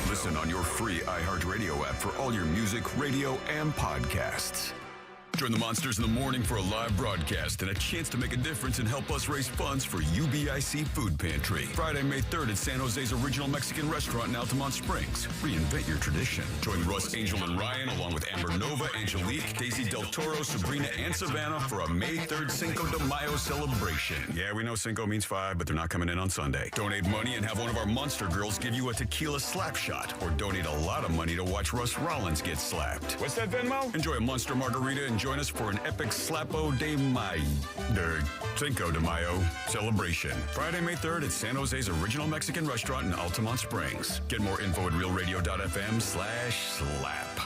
Listen on your free iHeartRadio app for all your music, radio, and podcasts. Join the Monsters in the morning for a live broadcast and a chance to make a difference and help us raise funds for UBIC Food Pantry. Friday, May 3rd at San Jose's original Mexican restaurant in Altamont Springs. Reinvent your tradition. Join Russ, Angel, and Ryan along with Amber Nova, Angelique, Daisy Del Toro, Sabrina, and Savannah for a May 3rd Cinco de Mayo celebration. Yeah, we know Cinco means 5, but they're not coming in on Sunday. Donate money and have one of our Monster Girls give you a tequila slap shot, or donate a lot of money to watch Russ Rollins get slapped. What's that, Venmo? Enjoy a Monster Margarita and join us for an epic Slapo de Mayo, Cinco de Mayo celebration. Friday, May 3rd at San Jose's original Mexican restaurant in Altamont Springs. Get more info at realradio.fm/slap.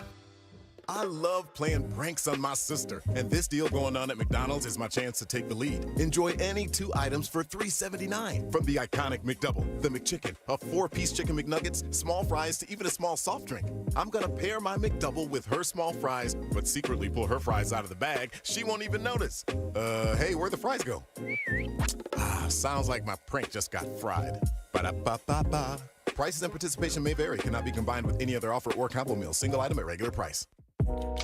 I love playing pranks on my sister, and this deal going on at McDonald's is my chance to take the lead. Enjoy any 2 items for $3.79. From the iconic McDouble, the McChicken, a 4-piece chicken McNuggets, small fries, to even a small soft drink. I'm gonna pair my McDouble with her small fries, but secretly pull her fries out of the bag. She won't even notice. Hey, where'd the fries go? Sounds like my prank just got fried. Ba-da-ba-ba-ba. Prices and participation may vary. Cannot be combined with any other offer or combo meal. Single item at regular price.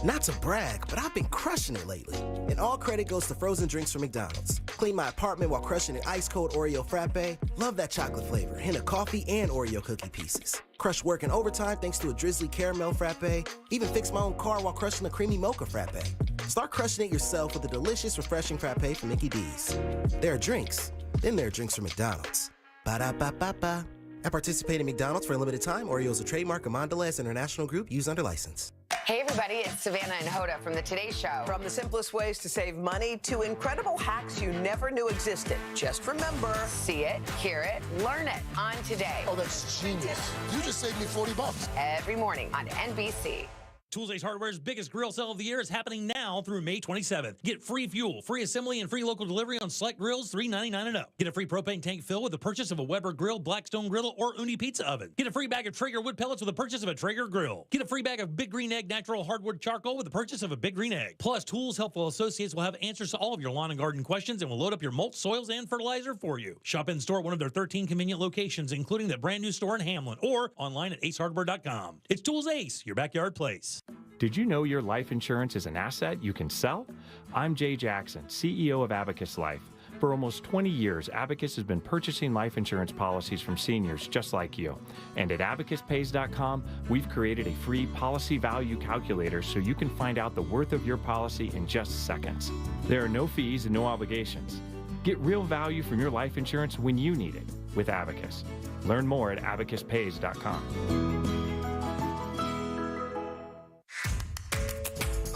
Not to brag, but I've been crushing it lately. And all credit goes to frozen drinks from McDonald's. Clean my apartment while crushing an ice-cold Oreo frappe. Love that chocolate flavor. Hint of coffee and Oreo cookie pieces. Crush work in overtime thanks to a drizzly caramel frappe. Even fix my own car while crushing a creamy mocha frappe. Start crushing it yourself with a delicious, refreshing frappe from Mickey D's. There are drinks. Then there are drinks from McDonald's. Ba-da-ba-ba-ba. At participating McDonald's for a limited time, Oreo is a trademark of Mondelez International Group used under license. Hey everybody, it's Savannah and Hoda from the Today Show. From the simplest ways to save money to incredible hacks you never knew existed. Just remember, See it, hear it, learn it on Today. Oh, that's genius. You just saved me $40. Every morning on NBC. Tools Ace Hardware's biggest grill sale of the year is happening now through May 27th. Get free fuel, free assembly, and free local delivery on select grills, $3.99 and up. Get a free propane tank fill with the purchase of a Weber grill, Blackstone griddle, or Uni pizza oven. Get a free bag of Traeger wood pellets with the purchase of a Traeger grill. Get a free bag of Big Green Egg natural hardwood charcoal with the purchase of a Big Green Egg. Plus, Tools Helpful Associates will have answers to all of your lawn and garden questions and will load up your mulch, soils, and fertilizer for you. Shop in store at one of their 13 convenient locations, including the brand new store in Hamlin, or online at acehardware.com. It's Tools Ace, your backyard place. Did you know your life insurance is an asset you can sell? I'm Jay Jackson, CEO of Abacus Life. For almost 20 years, Abacus has been purchasing life insurance policies from seniors just like you. And at abacuspays.com, we've created a free policy value calculator so you can find out the worth of your policy in just seconds. There are no fees and no obligations. Get real value from your life insurance when you need it with Abacus. Learn more at abacuspays.com.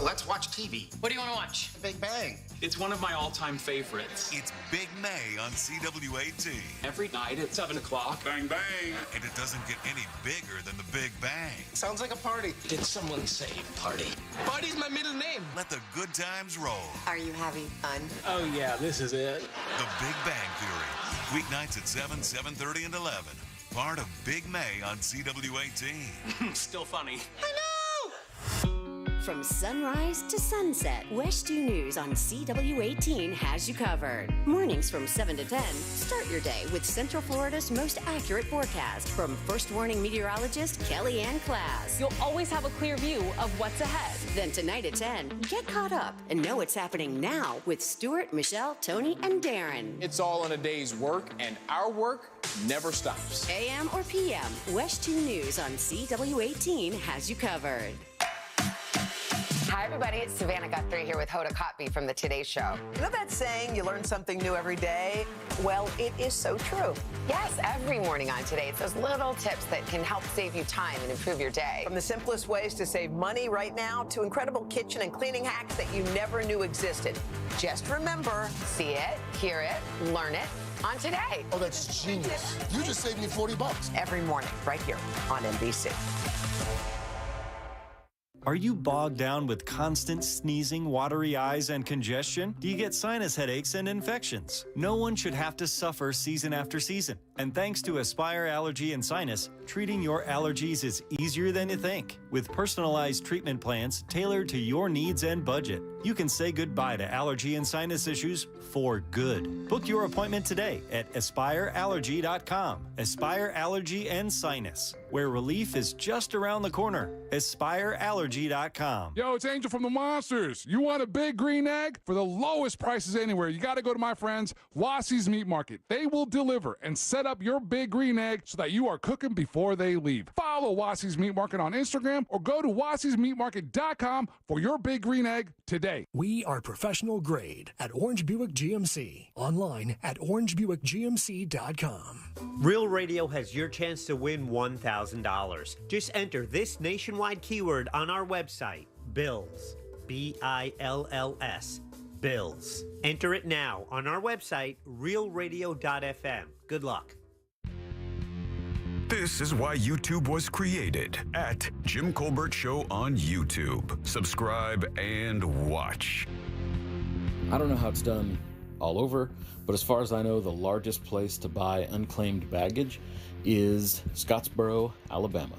Let's watch TV. What do you want to watch? Big Bang. It's one of my all-time favorites. It's Big May on CW18. Every night at 7 o'clock. Bang, bang. And it doesn't get any bigger than the Big Bang. Sounds like a party. Did someone say party? Party's my middle name. Let the good times roll. Are you having fun? Oh, yeah, this is it. The Big Bang Theory. Weeknights at 7, 7:30, and 11. Part of Big May on CW18. Still funny. From sunrise to sunset, West 2 News on CW18 has you covered. Mornings from 7 to 10, start your day with Central Florida's most accurate forecast from First Warning meteorologist Kelly Ann Class. You'll always have a clear view of what's ahead. Then tonight at 10, get caught up and know what's happening now with Stuart, Michelle, Tony, and Darren. It's all in a day's work, and our work never stops. AM or PM, West 2 News on CW18 has you covered. Hi, everybody. It's Savannah Guthrie here with Hoda Kotb from the Today Show. You know that saying, you learn something new every day? Well, it is so true. Yes, every morning on Today, it's those little tips that can help save you time and improve your day. From the simplest ways to save money right now to incredible kitchen and cleaning hacks that you never knew existed. Just remember, see it, hear it, learn it on Today. Oh, that's genius. You just saved me $40. Every morning, right here on NBC. Are you bogged down with constant sneezing, watery eyes, and congestion? Do you get sinus headaches and infections? No one should have to suffer season after season. And thanks to Aspire Allergy and Sinus, treating your allergies is easier than you think. With personalized treatment plans tailored to your needs and budget, you can say goodbye to allergy and sinus issues for good. Book your appointment today at aspireallergy.com. Aspire Allergy and Sinus, where relief is just around the corner. aspireallergy.com. Yo, it's Angel from the Monsters. You want a big green egg? For the lowest prices anywhere, you got to go to my friends, Wassie's Meat Market. They will deliver and set up your big green egg so that you are cooking before they leave. Follow Wassie's Meat Market on Instagram or go to wassiesmeatmarket.com for your big green egg today. We are professional grade at Orange Buick GMC. Online at orangebuickgmc.com. Real Radio has your chance to win $1,000. Just enter this nationwide keyword on our website, BILLS. BILLS. Bills. Enter it now on our website, realradio.fm. Good luck. This is why YouTube was created at Jim Colbert Show on YouTube. Subscribe and watch. I don't know how it's done all over, but as far as I know, the largest place to buy unclaimed baggage is Scottsboro, Alabama.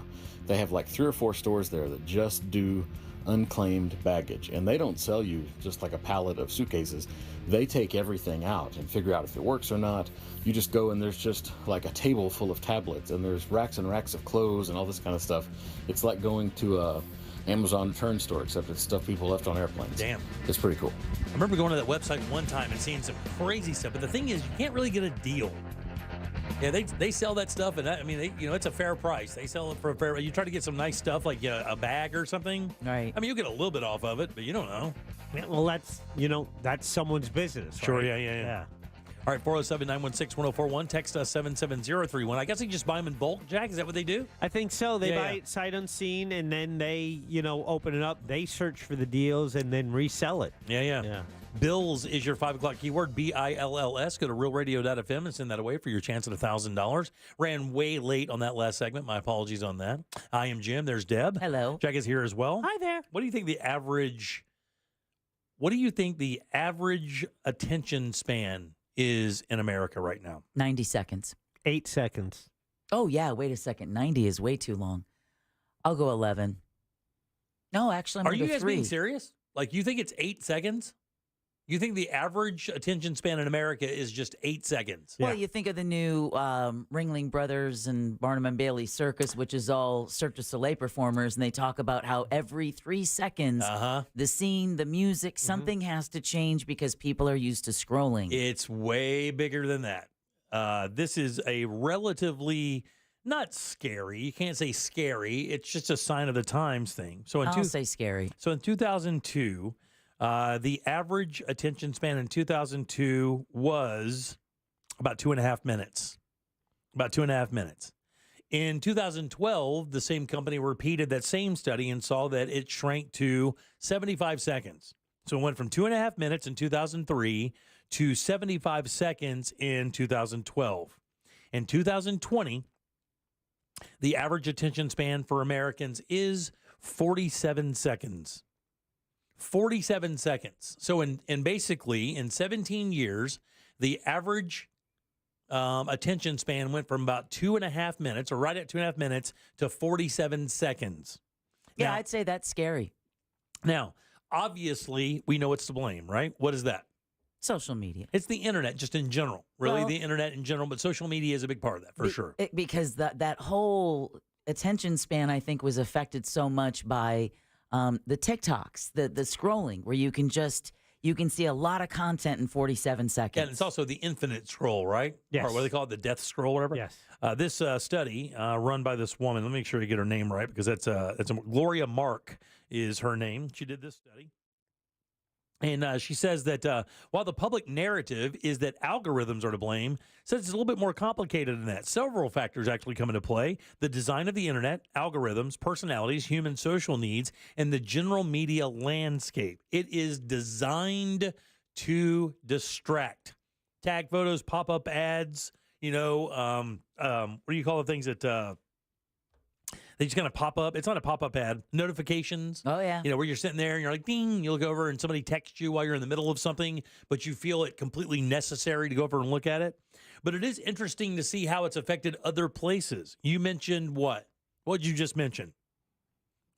They have like 3 or 4 stores there that just do unclaimed baggage, and they don't sell you just like a pallet of suitcases. They take everything out and figure out if it works or not. You just go and there's just like a table full of tablets, and there's racks and racks of clothes and all this kind of stuff. It's like going to a Amazon return store, except it's stuff people left on airplanes. Damn. It's pretty cool. I remember going to that website one time and seeing some crazy stuff, but the thing is, you can't really get a deal. Yeah, they sell that stuff, and it's a fair price. They sell it for a fair. You try to get some nice stuff like a bag or something. Right. I mean, you get a little bit off of it, but you don't know. Yeah, well, that's someone's business. Sure. Right? Yeah. All right, 407-916-1041. Text us 77031. I guess you just buy them in bulk, Jack. Is that what they do? I think so. They buy it sight unseen, and then they, open it up. They search for the deals and then resell it. Yeah. Bills is your 5 o'clock keyword, BILLS. Go to realradio.fm and send that away for your chance at $1,000. Ran way late on that last segment. My apologies on that. I am Jim. There's Deb. Hello. Jack is here as well. Hi there. What do you think the average attention span is in America right now? 90 seconds. 8 seconds. Oh, yeah. Wait a second. 90 is way too long. I'll go 11. No, actually, I'm Are going you to go guys 3. being serious? Like, you think it's 8 seconds? You think the average attention span in America is just 8 seconds? Well, you think of the new Ringling Brothers and Barnum and Bailey Circus, which is all Cirque du Soleil performers, and they talk about how every 3 seconds, the scene, the music, something has to change because people are used to scrolling. It's way bigger than that. This is a relatively not scary. You can't say scary. It's just a sign of the times thing. So I'll say scary. So in 2002. The average attention span in 2002 was about 2.5 minutes. In 2012, the same company repeated that same study and saw that it shrank to 75 seconds. So it went from 2.5 minutes in 2003 to 75 seconds in 2012. In 2020, the average attention span for Americans is 47 seconds. 47 seconds. So in basically in 17 years, the average attention span went from about 2.5 minutes, or right at 2.5 minutes, to 47 seconds. Yeah, Now, I'd say that's scary. Now, obviously, we know what's to blame, right? What is that? Social media. It's the internet, just in general. Really, Well, the internet in general, but social media is a big part of that, for sure. Because that whole attention span, I think, was affected so much by the TikToks, the scrolling, where you can see a lot of content in 47 seconds. Yeah, and it's also the infinite scroll, right? Yes. Or what do they call it? The death scroll, whatever? Yes. This study run by this woman, let me make sure to get her name right, because that's Gloria Mark is her name. She did this study. And she says that while the public narrative is that algorithms are to blame, says it's a little bit more complicated than that. Several factors actually come into play: the design of the internet, algorithms, personalities, human social needs, and the general media landscape. It is designed to distract. Tag photos, pop-up ads, what do you call the things that they just kind of pop up? It's not a pop-up ad. Notifications. Oh, yeah. Where you're sitting there and you're like, ding, you look over and somebody texts you while you're in the middle of something, but you feel it completely necessary to go over and look at it. But it is interesting to see how it's affected other places. You mentioned what? What did you just mention?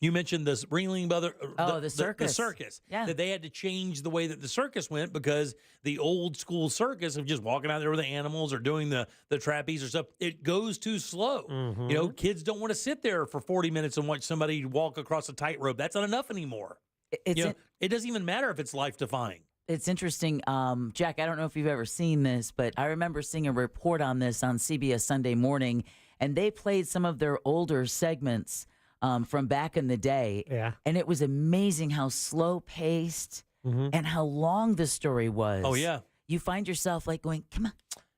You mentioned this Ringling Brother. The circus. The circus. Yeah. That they had to change the way that the circus went because the old school circus of just walking out there with the animals or doing the trapeze or stuff, it goes too slow. Mm-hmm. Kids don't want to sit there for 40 minutes and watch somebody walk across a tightrope. That's not enough anymore. It doesn't even matter if it's life-defying. It's interesting. Jack, I don't know if you've ever seen this, but I remember seeing a report on this on CBS Sunday Morning, and they played some of their older segments from back in the day. Yeah. And it was amazing how slow-paced and how long the story was. Oh, yeah. You find yourself like going, come on.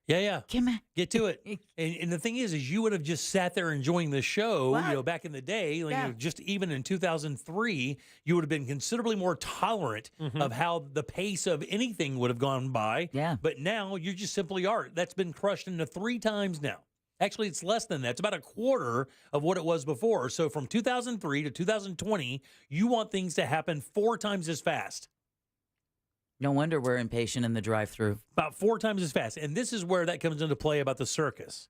Yeah. Come on. Get to it. And the thing is you would have just sat there enjoying the show, back in the day, just even in 2003, you would have been considerably more tolerant of how the pace of anything would have gone by. Yeah. But now you just simply aren't. That's been crushed into 3 times now. Actually, it's less than that. It's about a quarter of what it was before. So from 2003 to 2020, you want things to happen 4 times as fast. No wonder we're impatient in the drive-thru. About 4 times as fast. And this is where that comes into play about the circus.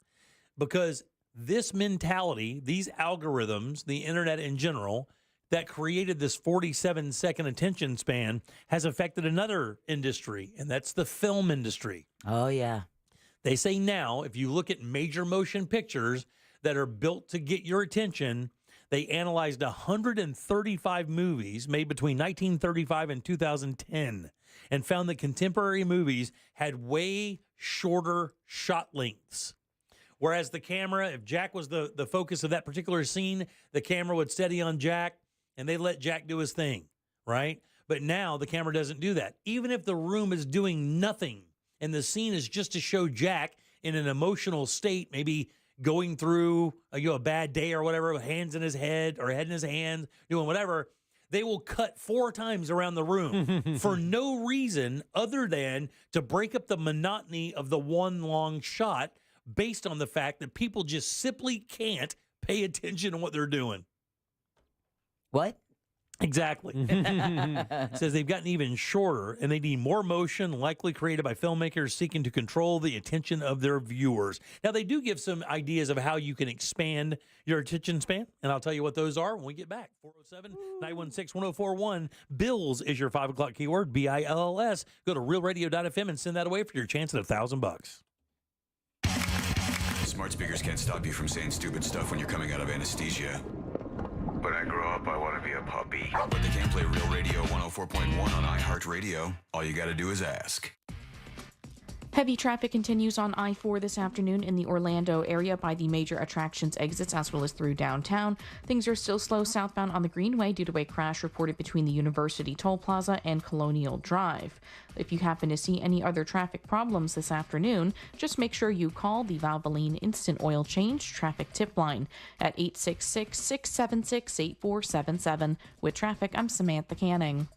Because this mentality, these algorithms, the internet in general, that created this 47-second attention span has affected another industry, and that's the film industry. Oh, yeah. They say now, if you look at major motion pictures that are built to get your attention, they analyzed 135 movies made between 1935 and 2010 and found that contemporary movies had way shorter shot lengths. Whereas the camera, if Jack was the focus of that particular scene, the camera would steady on Jack and they let Jack do his thing, right? But now the camera doesn't do that. Even if the room is doing nothing, and the scene is just to show Jack in an emotional state, maybe going through a bad day or whatever, hands in his head or head in his hands, doing whatever, they will cut 4 times around the room for no reason other than to break up the monotony of the one long shot based on the fact that people just simply can't pay attention to what they're doing. What? Exactly. It says they've gotten even shorter and they need more motion, likely created by filmmakers seeking to control the attention of their viewers. Now, they do give some ideas of how you can expand your attention span, and I'll tell you what those are when we get back. 407-916-1041. Bills is your 5 o'clock keyword, BILLS. Go to realradio.fm and send that away for your chance at $1,000. Smart speakers can't stop you from saying stupid stuff when you're coming out of anesthesia. When I grow up, I want to be a puppy. But they can't play Real Radio 104.1 on iHeartRadio. All you got to do is ask. Heavy traffic continues on I-4 this afternoon in the Orlando area by the major attractions exits as well as through downtown. Things are still slow southbound on the Greenway due to a crash reported between the University Toll Plaza and Colonial Drive. If you happen to see any other traffic problems this afternoon, just make sure you call the Valvoline Instant Oil Change traffic tip line at 866-676-8477. With traffic, I'm Samantha Canning.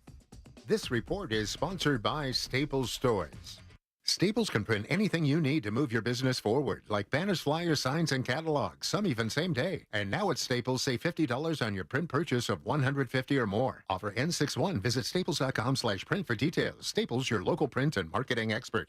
This report is sponsored by Staples Stores. Staples can print anything you need to move your business forward, like banners, flyers, signs, and catalogs, some even same day. And now at Staples, save $50 on your print purchase of $150 or more. Offer N61. Visit staples.com/print for details. Staples, your local print and marketing expert.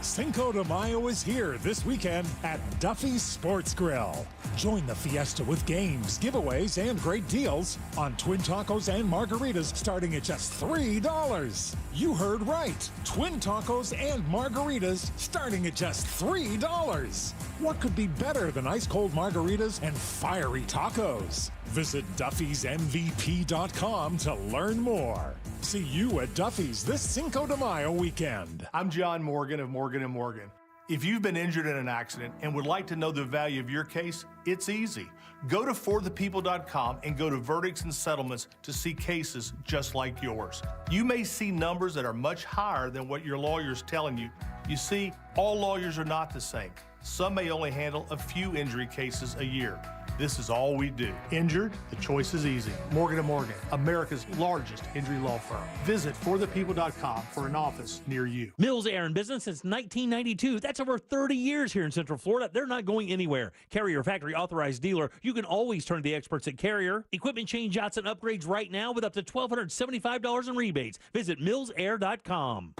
Cinco de Mayo is here this weekend at Duffy's Sports Grill. Join the fiesta with games, giveaways, and great deals on twin tacos and margaritas starting at just $3. You heard right. Twin tacos and margaritas starting at just $3. What could be better than ice cold margaritas and fiery tacos? Visit Duffy'sMVP.com to learn more. See you at Duffy's this Cinco de Mayo weekend. I'm John Morgan of Morgan & Morgan. If you've been injured in an accident and would like to know the value of your case, it's easy. Go to forthepeople.com and go to verdicts and settlements to see cases just like yours. You may see numbers that are much higher than what your lawyer's telling you. You see, all lawyers are not the same. Some may only handle a few injury cases a year. This is all we do. Injured? The choice is easy. Morgan & Morgan, America's largest injury law firm. Visit forthepeople.com for an office near you. Mills Air in business since 1992. That's over 30 years here in Central Florida. They're not going anywhere. Carrier factory authorized dealer. You can always turn to the experts at Carrier. Equipment change-outs and upgrades right now with up to $1,275 in rebates. Visit millsair.com.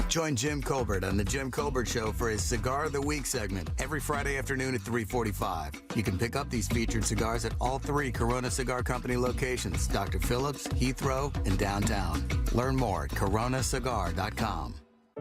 Join Jim Colbert on The Jim Colbert Show for his Cigar of the Week segment every Friday afternoon at 3:45. You can pick up these featured cigars at all 3 Corona Cigar Company locations, Dr. Phillips, Heathrow, and downtown. Learn more at coronacigar.com.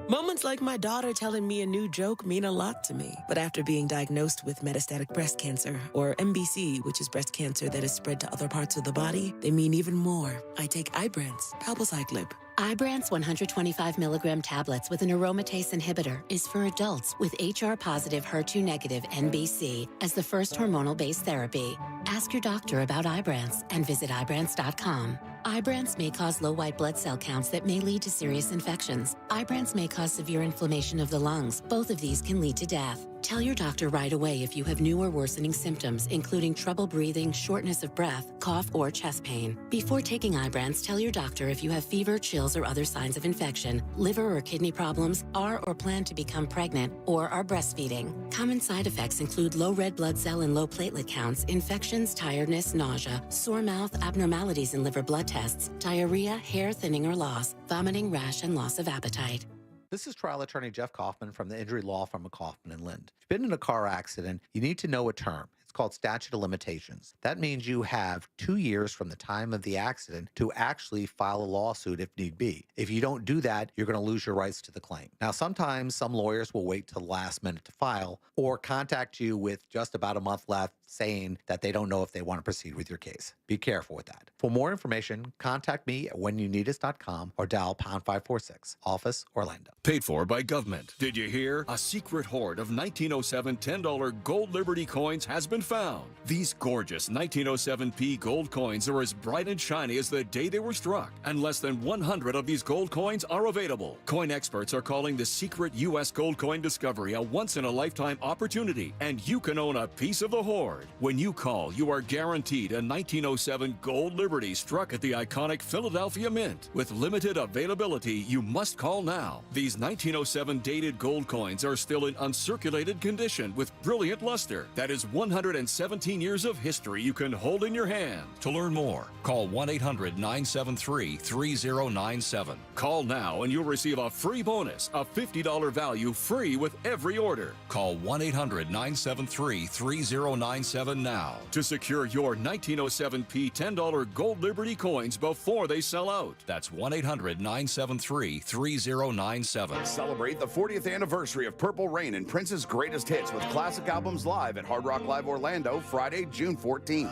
Moments like my daughter telling me a new joke mean a lot to me. But after being diagnosed with metastatic breast cancer, or MBC, which is breast cancer that is spread to other parts of the body, they mean even more. I take Ibrance, palbociclib. Ibrance 125 milligram tablets with an aromatase inhibitor is for adults with HR-positive, HER2-negative NBC as the first hormonal-based therapy. Ask your doctor about Ibrance and visit Ibrance.com. Ibrance may cause low white blood cell counts that may lead to serious infections. Ibrance may cause severe inflammation of the lungs. Both of these can lead to death. Tell your doctor right away if you have new or worsening symptoms, including trouble breathing, shortness of breath, cough, or chest pain. Before taking Ibrance, tell your doctor if you have fever, chills, or other signs of infection, liver or kidney problems, are or plan to become pregnant, or are breastfeeding. Common side effects include low red blood cell and low platelet counts, infections, tiredness, nausea, sore mouth, abnormalities in liver blood tests, diarrhea, hair thinning or loss, vomiting, rash, and loss of appetite. This is trial attorney Jeff Kaufman from the injury law firm of Kaufman & Lind. If you've been in a car accident, you need to know a term. It's called statute of limitations. That means you have 2 years from the time of the accident to actually file a lawsuit if need be. If you don't do that, you're going to lose your rights to the claim. Now, sometimes some lawyers will wait till the last minute to file or contact you with just about a month left saying that they don't know if they want to proceed with your case. Be careful with that. For more information, contact me at whenyouneedus.com or dial #546, Office, Orlando. Paid for by government. Did you hear? A secret hoard of 1907 $10 gold Liberty coins has been found. These gorgeous 1907p gold coins are as bright and shiny as the day they were struck, and less than 100 of these gold coins are available. Coin experts are calling the secret U.S. gold coin discovery a once-in-a-lifetime opportunity, and you can own a piece of the hoard. When you call, you are guaranteed a 1907 gold Liberty struck at the iconic Philadelphia Mint. With limited availability, you must call now. These 1907 dated gold coins are still in uncirculated condition with brilliant luster. That is 117 years of history you can hold in your hand. To learn more, call 1-800-973-3097. Call now and you'll receive a free bonus, a $50 value free with every order. Call 1-800-973-3097 now to secure your 1907p $10 gold Liberty coins before they sell out. That's 1-800-973-3097. Celebrate the 40th anniversary of Purple Rain and Prince's greatest hits with classic albums live at Hard Rock Live Orlando, Friday, June 14th.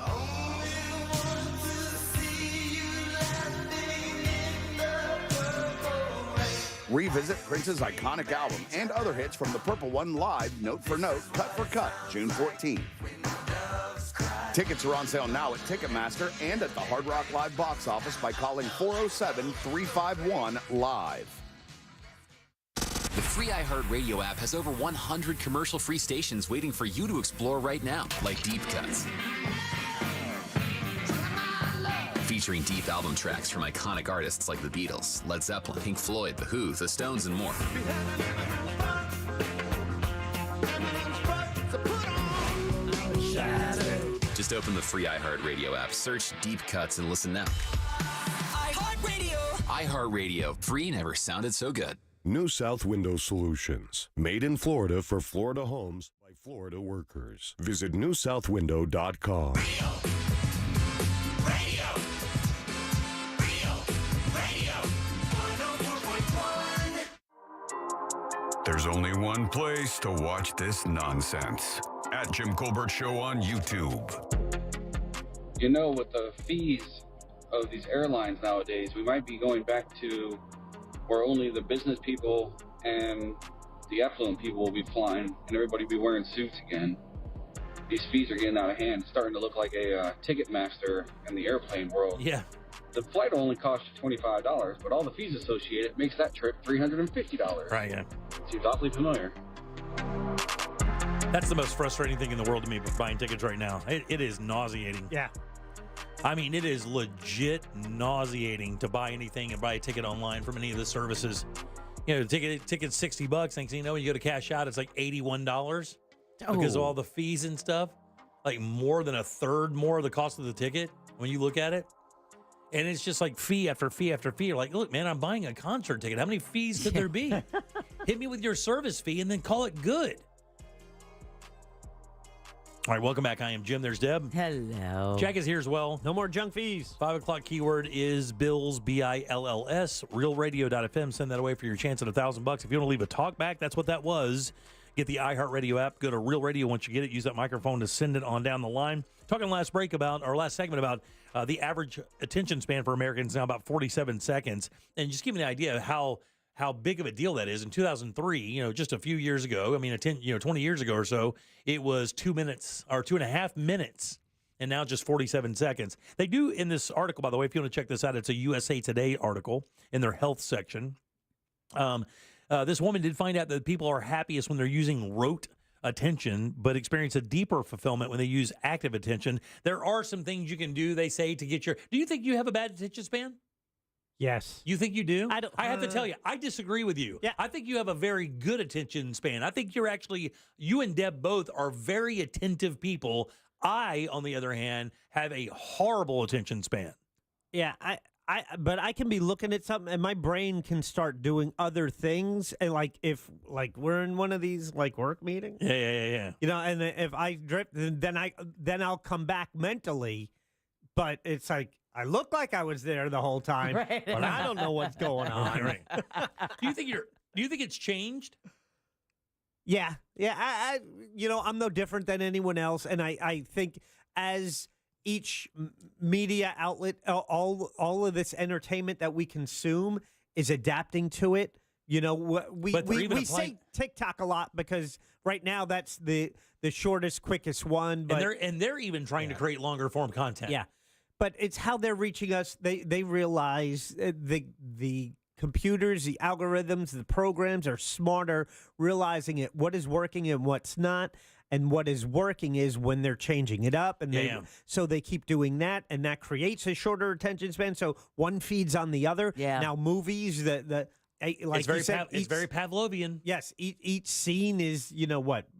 Revisit Prince's iconic album and other hits from the Purple One live, note for note, cut for cut, June 14th. Tickets are on sale now at Ticketmaster and at the Hard Rock Live box office by calling 407-351-LIVE. The free iHeartRadio app has over 100 commercial-free stations waiting for you to explore right now, like Deep Cuts. Featuring deep album tracks from iconic artists like the Beatles, Led Zeppelin, Pink Floyd, The Who, The Stones, and more. Just open the free iHeartRadio app, search Deep Cuts, and listen now. iHeartRadio. iHeartRadio. Free never sounded so good. New South Window Solutions. Made in Florida for Florida homes by Florida workers. Visit newsouthwindow.com. There's only one place to watch this nonsense. At Jim Colbert Show on YouTube. You know, with the fees of these airlines nowadays, we might be going back to where only the business people and the affluent people will be flying and everybody will be wearing suits again. These fees are getting out of hand. It's starting to look like a Ticketmaster in the airplane world. Yeah. The flight will only cost you $25, but all the fees associated makes that trip $350. Right, yeah. Seems awfully familiar. That's the most frustrating thing in the world to me with buying tickets right now. It is nauseating. Yeah. I mean, it is legit nauseating to buy anything and buy a ticket online from any of the services. You know, ticket's $60. Next thing you know, when you go to cash out, it's like $81 because of all the fees and stuff. Like more than a third more of the cost of the ticket when you look at it. And it's just like fee after fee after fee. You're like, look, man, I'm buying a concert ticket. How many fees could there be? Hit me with your service fee and then call it good. All right, welcome back. I am Jim. There's Deb. Hello. Jack is here as well. No more junk fees. 5 o'clock keyword is Bills, BILLS, realradio.fm. Send that away for your chance at $1,000. If you want to leave a talk back, that's what that was. Get the iHeartRadio app. Go to Real Radio once you get it. Use that microphone to send it on down the line. Talking last segment about the average attention span for Americans now about 47 seconds. And just give me an idea of how big of a deal that is. In 2003, just a few years ago, 20 years ago or so, it was 2 minutes or 2.5 minutes. And now just 47 seconds. They do in this article, by the way, if you want to check this out, it's a USA Today article in their health section. This woman did find out that people are happiest when they're using rote attention, but experience a deeper fulfillment when they use active attention. There are some things you can do, they say, to get your... Do you think you have a bad attention span? Yes. You think you do? I have to tell you, I disagree with you. Yeah. I think you have a very good attention span. I think you and Deb both are very attentive people. I, on the other hand, have a horrible attention span. Yeah, but I can be looking at something and my brain can start doing other things. And if we're in one of these work meetings. Yeah. And if I drift, then I'll come back mentally. But it's like, I look like I was there the whole time, right. But I don't know what's going on. Right. Do you think it's changed? Yeah. I'm no different than anyone else. And I think as each media outlet, all of this entertainment that we consume is adapting to it. We say TikTok a lot because right now that's the shortest, quickest one. But they're even trying to create longer form content. Yeah, but it's how they're reaching us. They realize the computers, the algorithms, the programs are smarter, realizing what is working and what's not. And what is working is when they're changing it up, and so they keep doing that, and that creates a shorter attention span. So one feeds on the other. Yeah. Now movies, it's very Pavlovian. Yes, each scene is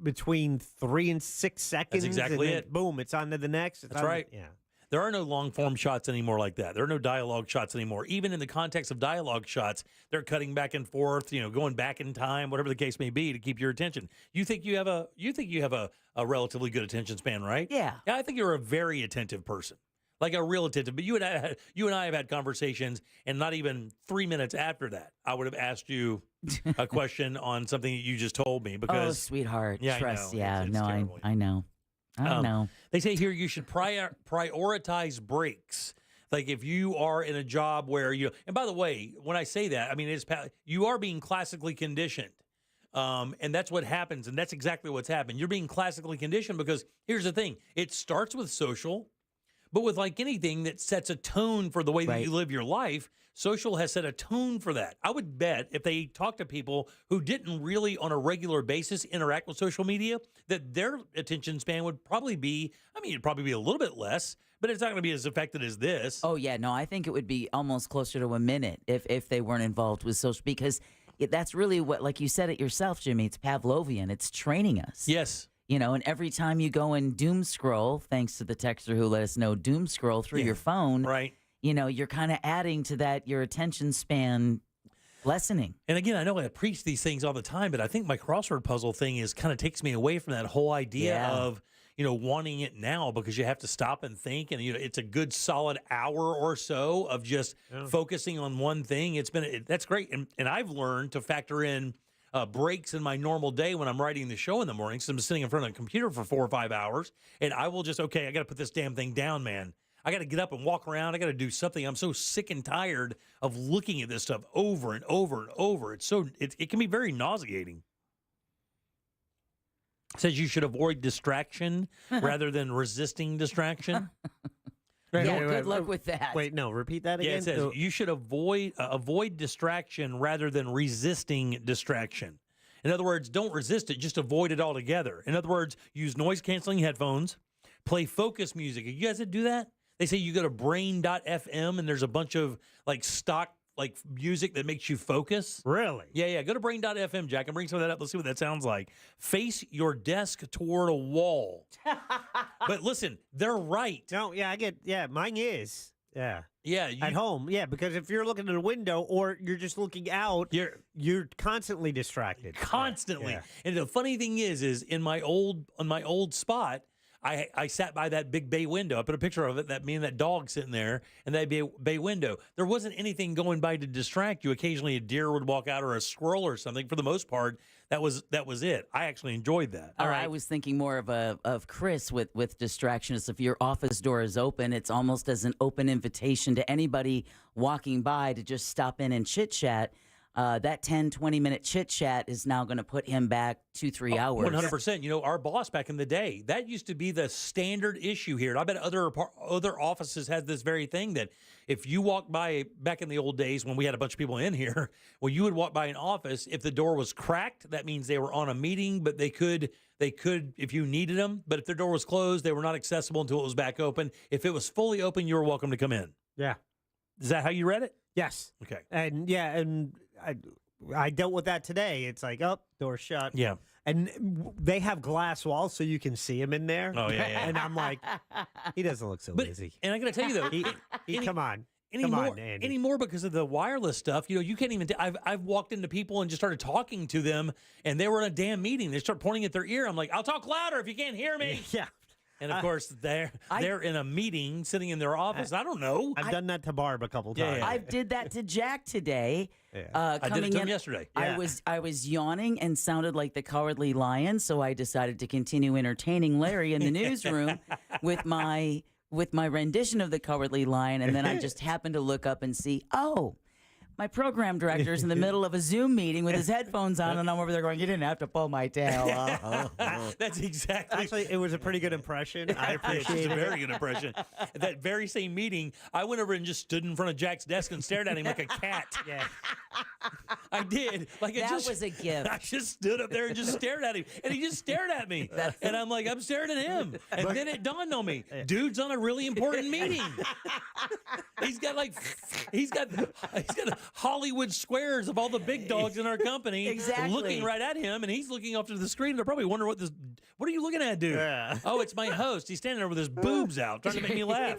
between 3 and 6 seconds. That's exactly and it. Boom, it's on to the next. That's right. Yeah. There are no long-form shots anymore like that. There are no dialogue shots anymore. Even in the context of dialogue shots, they're cutting back and forth, going back in time, whatever the case may be, to keep your attention. You think you have a relatively good attention span, right? Yeah. Yeah, I think you're a very attentive person, like a real attentive. But you and I have had conversations, and not even 3 minutes after that, I would have asked you a question on something that you just told me. Because sweetheart, yeah, trust. I know. Yeah, it's I know. I know. They say here you should prioritize breaks. Like if you are in a job where and by the way, when I say that, I mean, you are being classically conditioned. And that's what happens. And that's exactly what's happened. You're being classically conditioned because here's the thing. It starts with social, but with like anything that sets a tone for the way that you live your life, social has set a tone for that. I would bet if they talk to people who didn't really on a regular basis interact with social media, that their attention span would probably be, it'd probably be a little bit less, but it's not going to be as affected as this. Oh, yeah. No, I think it would be almost closer to a minute if they weren't involved with social, because that's really what, like you said it yourself, Jimmy, it's Pavlovian. It's training us. Yes. And every time you go and doom scroll, thanks to the texter who let us know, doom scroll through your phone, right? You're kind of adding to that, your attention span lessening. And again, I know I preach these things all the time, but I think my crossword puzzle thing kind of takes me away from that whole idea of, wanting it now, because you have to stop and think. And, it's a good solid hour or so of just focusing on one thing. That's great. And I've learned to factor in breaks in my normal day when I'm writing the show in the morning. So I'm sitting in front of the computer for 4 or 5 hours, and I will just, I got to put this damn thing down, man. I got to get up and walk around. I got to do something. I'm so sick and tired of looking at this stuff over and over and over. It can be very nauseating. It says you should avoid distraction rather than resisting distraction. Good luck with that. Wait, no, repeat that again. Yeah, it says you should avoid distraction rather than resisting distraction. In other words, don't resist it, just avoid it altogether. In other words, use noise-canceling headphones, play focus music. You guys that do that? They say you go to brain.fm and there's a bunch of stock music that makes you focus. Really? Yeah. Go to brain.fm, Jack, and bring some of that up. Let's see what that sounds like. Face your desk toward a wall. But listen, they're right. No, mine is. Yeah. Yeah. At home, because if you're looking at a window or you're just looking out, you're constantly distracted. Constantly. Yeah. And the funny thing is on my old spot, I sat by that big bay window. I put a picture of it, me and that dog sitting there, and that bay window. There wasn't anything going by to distract you. Occasionally a deer would walk out or a squirrel or something. For the most part, that was it. I actually enjoyed that. All right. I was thinking more of Chris with distractions. If your office door is open, it's almost as an open invitation to anybody walking by to just stop in and chit-chat. That 10, 20-minute chit-chat is now going to put him back 2-3 hours. 100%. Our boss back in the day, that used to be the standard issue here. And I bet other offices had this very thing, that if you walked by back in the old days when we had a bunch of people in here, well, you would walk by an office. If the door was cracked, that means they were on a meeting, but they could if you needed them. But if their door was closed, they were not accessible until it was back open. If it was fully open, you were welcome to come in. Yeah. Is that how you read it? Yes. Okay. And I dealt with that today. It's like, door shut. Yeah. And they have glass walls so you can see him in there. Oh, yeah. And I'm like, he doesn't look so lazy. And I got to tell you, though. Come on. Andy. Anymore because of the wireless stuff, you can't even. I've walked into people and just started talking to them, and they were in a damn meeting. They start pointing at their ear. I'm like, I'll talk louder if you can't hear me. Yeah. And of course, they're in a meeting, sitting in their office. I don't know. I've done that to Barb a couple times. I did that to Jack today. I did it to him yesterday. Yeah. I was yawning and sounded like the Cowardly Lion, so I decided to continue entertaining Larry in the newsroom with my rendition of the Cowardly Lion, and then I just happened to look up and see, my program director's in the middle of a Zoom meeting with his headphones on, and I'm over there going, you didn't have to pull my tail off. That's exactly. Actually, it was a pretty good impression. I appreciate it. It's a very good impression. At that very same meeting, I went over and just stood in front of Jack's desk and stared at him like a cat. Yeah. I did. That was a gift. I just stood up there and just stared at him, and he just stared at me. And I'm like, I'm staring at him. And then it dawned on me, dude's on a really important meeting. He's got Hollywood squares of all the big dogs in our company looking right at him, and he's looking off to the screen. They're probably wondering what are you looking at, dude? Yeah. Oh, it's my host. He's standing there with his boobs out trying to make me laugh.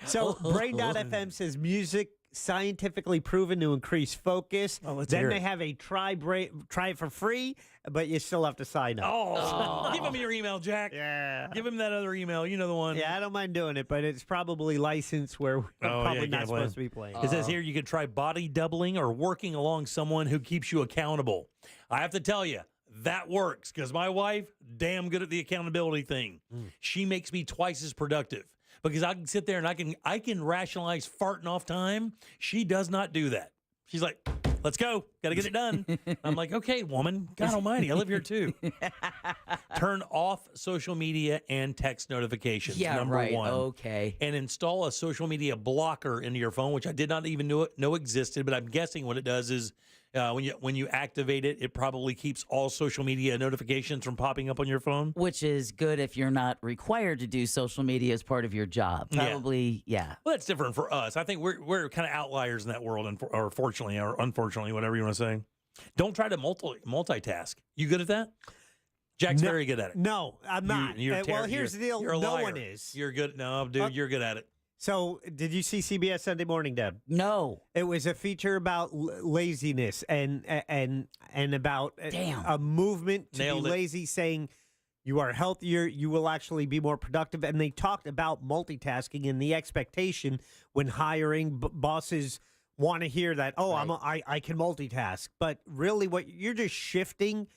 So Brain.fm says music scientifically proven to increase focus. Then they have a try it for free, but you still have to sign up. Give him your email, Jack. Yeah. Give him that other email. You know the one. Yeah, I don't mind doing it, but it's probably licensed where we're probably not supposed to be playing. It says here you could try body doubling or working along someone who keeps you accountable. I have to tell you, that works because my wife, damn good at the accountability thing. She makes me twice as productive. because I can sit there and I can rationalize farting off time. She does not do that. She's like, let's go. Got to get it done. I'm like, okay, woman. God almighty, I live here too. Turn off social media and text notifications. Yeah, number right. one. Okay. And install a social media blocker into your phone, which I did not even know existed. But I'm guessing what it does is when you activate it, it probably keeps all social media notifications from popping up on your phone. Which is good if you're not required to do social media as part of your job. Probably, yeah. Well, that's different for us. I think we're kind of outliers in that world, or fortunately or unfortunately, whatever you want to say. Don't try to multitask. You good at that? Jack's very good at it. No, I'm not. Well, here's the deal. You're a No liar. one is. You're good. No, dude, you're good at it. So, did you see CBS Sunday Morning, Deb? No. It was a feature about laziness and about a movement to Nailed be it. lazy, saying you are healthier, you will actually be more productive. And they talked about multitasking and the expectation when hiring bosses want to hear that. Oh, I can multitask, but really, what you're just shifting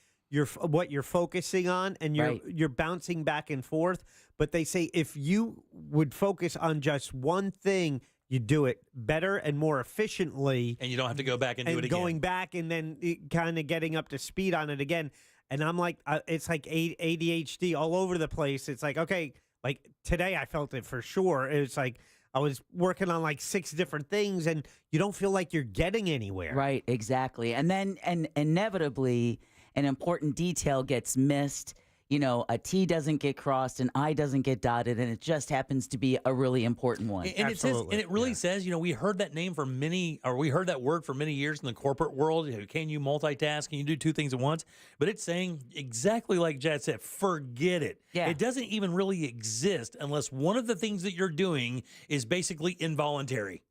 what you're focusing on, and you're bouncing back and forth. But they say if you would focus on just one thing, you do it better and more efficiently. And you don't have to go back and do it again. Going back and then kind of getting up to speed on it again. And I'm like, it's like ADHD all over the place. It's like, okay, like today I felt it for sure. It's like I was working on like 6 different things and you don't feel like you're getting anywhere. Right, exactly. And then inevitably an important detail gets missed. You know, a T doesn't get crossed, an I doesn't get dotted, and it just happens to be a really important one. And it says, and it really says, you know, we heard that name for we heard that word for many years in the corporate world. You know, can you multitask? Can you do 2 things at once? But it's saying exactly like Jad said, forget it. Yeah. It doesn't even really exist unless one of the things that you're doing is basically involuntary.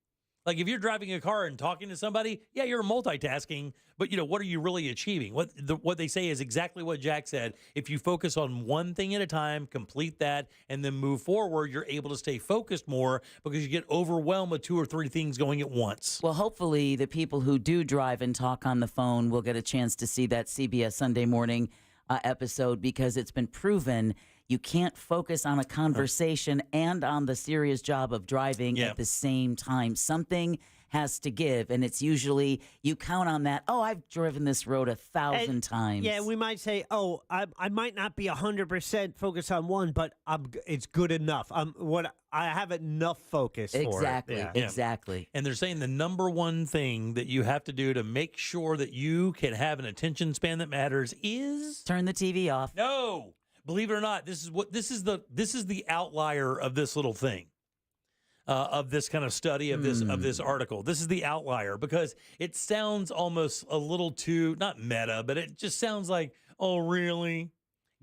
Like if you're driving a car and talking to somebody, yeah, you're multitasking, but you know, what are you really achieving? What they say is exactly what Jack said. If you focus on one thing at a time, complete that, and then move forward, you're able to stay focused more because you get overwhelmed with 2 or 3 things going at once. Well, hopefully the people who do drive and talk on the phone will get a chance to see that CBS Sunday Morning episode, because it's been proven you can't focus on a conversation and on the serious job of driving at the same time. Something has to give, and it's usually you count on that. Oh, I've driven this road 1,000 times. Yeah, we might say, oh, I might not be 100% focused on one, but it's good enough. I have enough focus for it. Exactly. And they're saying the number one thing that you have to do to make sure that you can have an attention span that matters is turn the TV off. No. Believe it or not, this is the outlier of this little thing, of this kind of study of this article. This is the outlier because it sounds almost a little too not meta, but it just sounds like, oh really?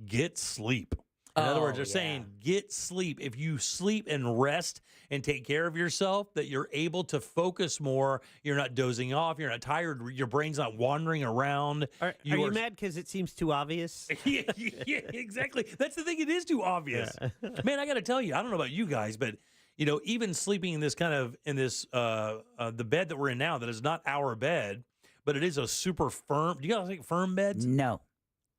Get sleep. In other words, they're saying get sleep. If you sleep and rest and take care of yourself, that you're able to focus more. You're not dozing off. You're not tired. Your brain's not wandering around. Are you mad because it seems too obvious? yeah, exactly. That's the thing. It is too obvious. Yeah. Man, I got to tell you, I don't know about you guys, but you know, even sleeping in this the bed that we're in now, that is not our bed, but it is a super firm. Do you guys like firm beds? No.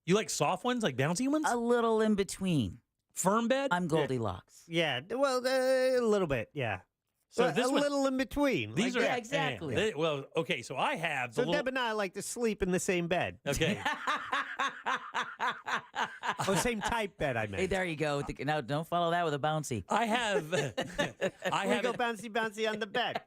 You like soft ones, like bouncy ones? A little in between. Firm bed? I'm Goldilocks. Yeah, well, a little bit, yeah. So this little in between. These like, are exactly. Well, okay, so I have So Deb and I like to sleep in the same bed. Okay. Same type bed, I meant. Hey, there you go. Now, don't follow that with a bouncy. I have. We go bouncy on the bed.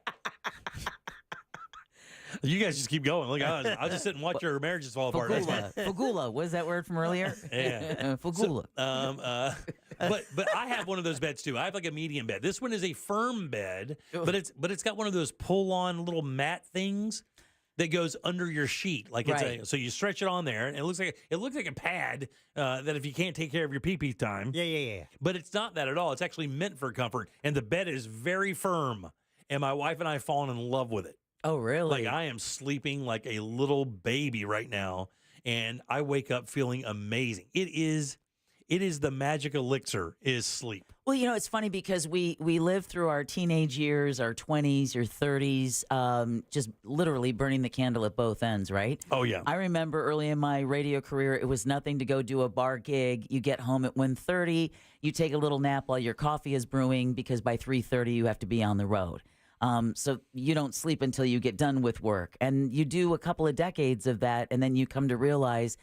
You guys just keep going. Look, I'll just sit and watch your marriages fall apart. Fugula. What is that word from earlier? Yeah. Fugula. So, but I have one of those beds too. I have like a medium bed. This one is a firm bed, but it's got one of those pull-on little mat things that goes under your sheet. Like it's so you stretch it on there, and it looks like a pad that if you can't take care of your pee-pee time. Yeah. But it's not that at all. It's actually meant for comfort, and the bed is very firm. And my wife and I have fallen in love with it. Oh, really? Like I am sleeping like a little baby right now, and I wake up feeling amazing. It It is the magic elixir is sleep. Well, it's funny because we live through our teenage years, our 20s, your 30s, just literally burning the candle at both ends, right? Oh, yeah. I remember early in my radio career, it was nothing to go do a bar gig. You get home at 1:30, you take a little nap while your coffee is brewing because by 3:30 you have to be on the road. So you don't sleep until you get done with work. And you do a couple of decades of that, and then you come to realize,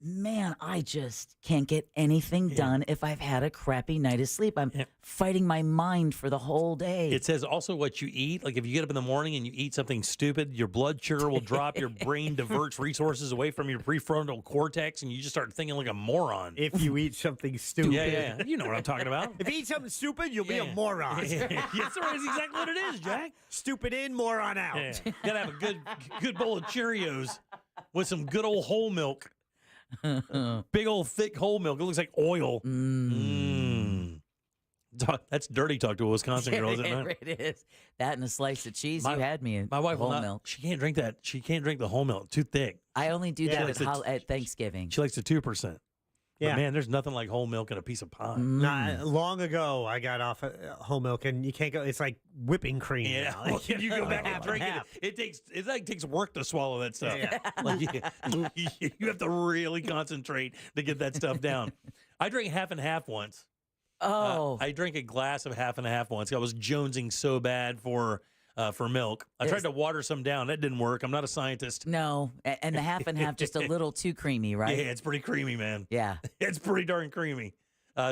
man, I just can't get anything done if I've had a crappy night of sleep. I'm fighting my mind for the whole day. It says also what you eat. Like if you get up in the morning and you eat something stupid, your blood sugar will drop, your brain diverts resources away from your prefrontal cortex, and you just start thinking like a moron. If you eat something stupid. Yeah. You know what I'm talking about. If you eat something stupid, you'll be a moron. Yes, sir. That's exactly what it is, Jack. Stupid in, moron out. Yeah. Gotta have a good bowl of Cheerios with some good old whole milk. Big old thick whole milk. It looks like oil. That's dirty talk to a Wisconsin girl, isn't it? It is. That and a slice of cheese. You had me in my wife whole milk. She can't drink that. She can't drink the whole milk. Too thick. I only do that at Thanksgiving. She likes the 2%. Yeah. But man, there's nothing like whole milk and a piece of pie. Long ago, I got off whole milk, and you can't go. It's like whipping cream. Yeah, now. well, you go back and drink it. It takes work to swallow that stuff. Yeah. Like you have to really concentrate to get that stuff down. I drank half and half once. I drank a glass of half and half once. I was jonesing so bad for milk. I tried to water some down. That didn't work. I'm not a scientist. No, and the half and half just a little too creamy, right? Yeah, it's pretty creamy, man. Yeah. It's pretty darn creamy.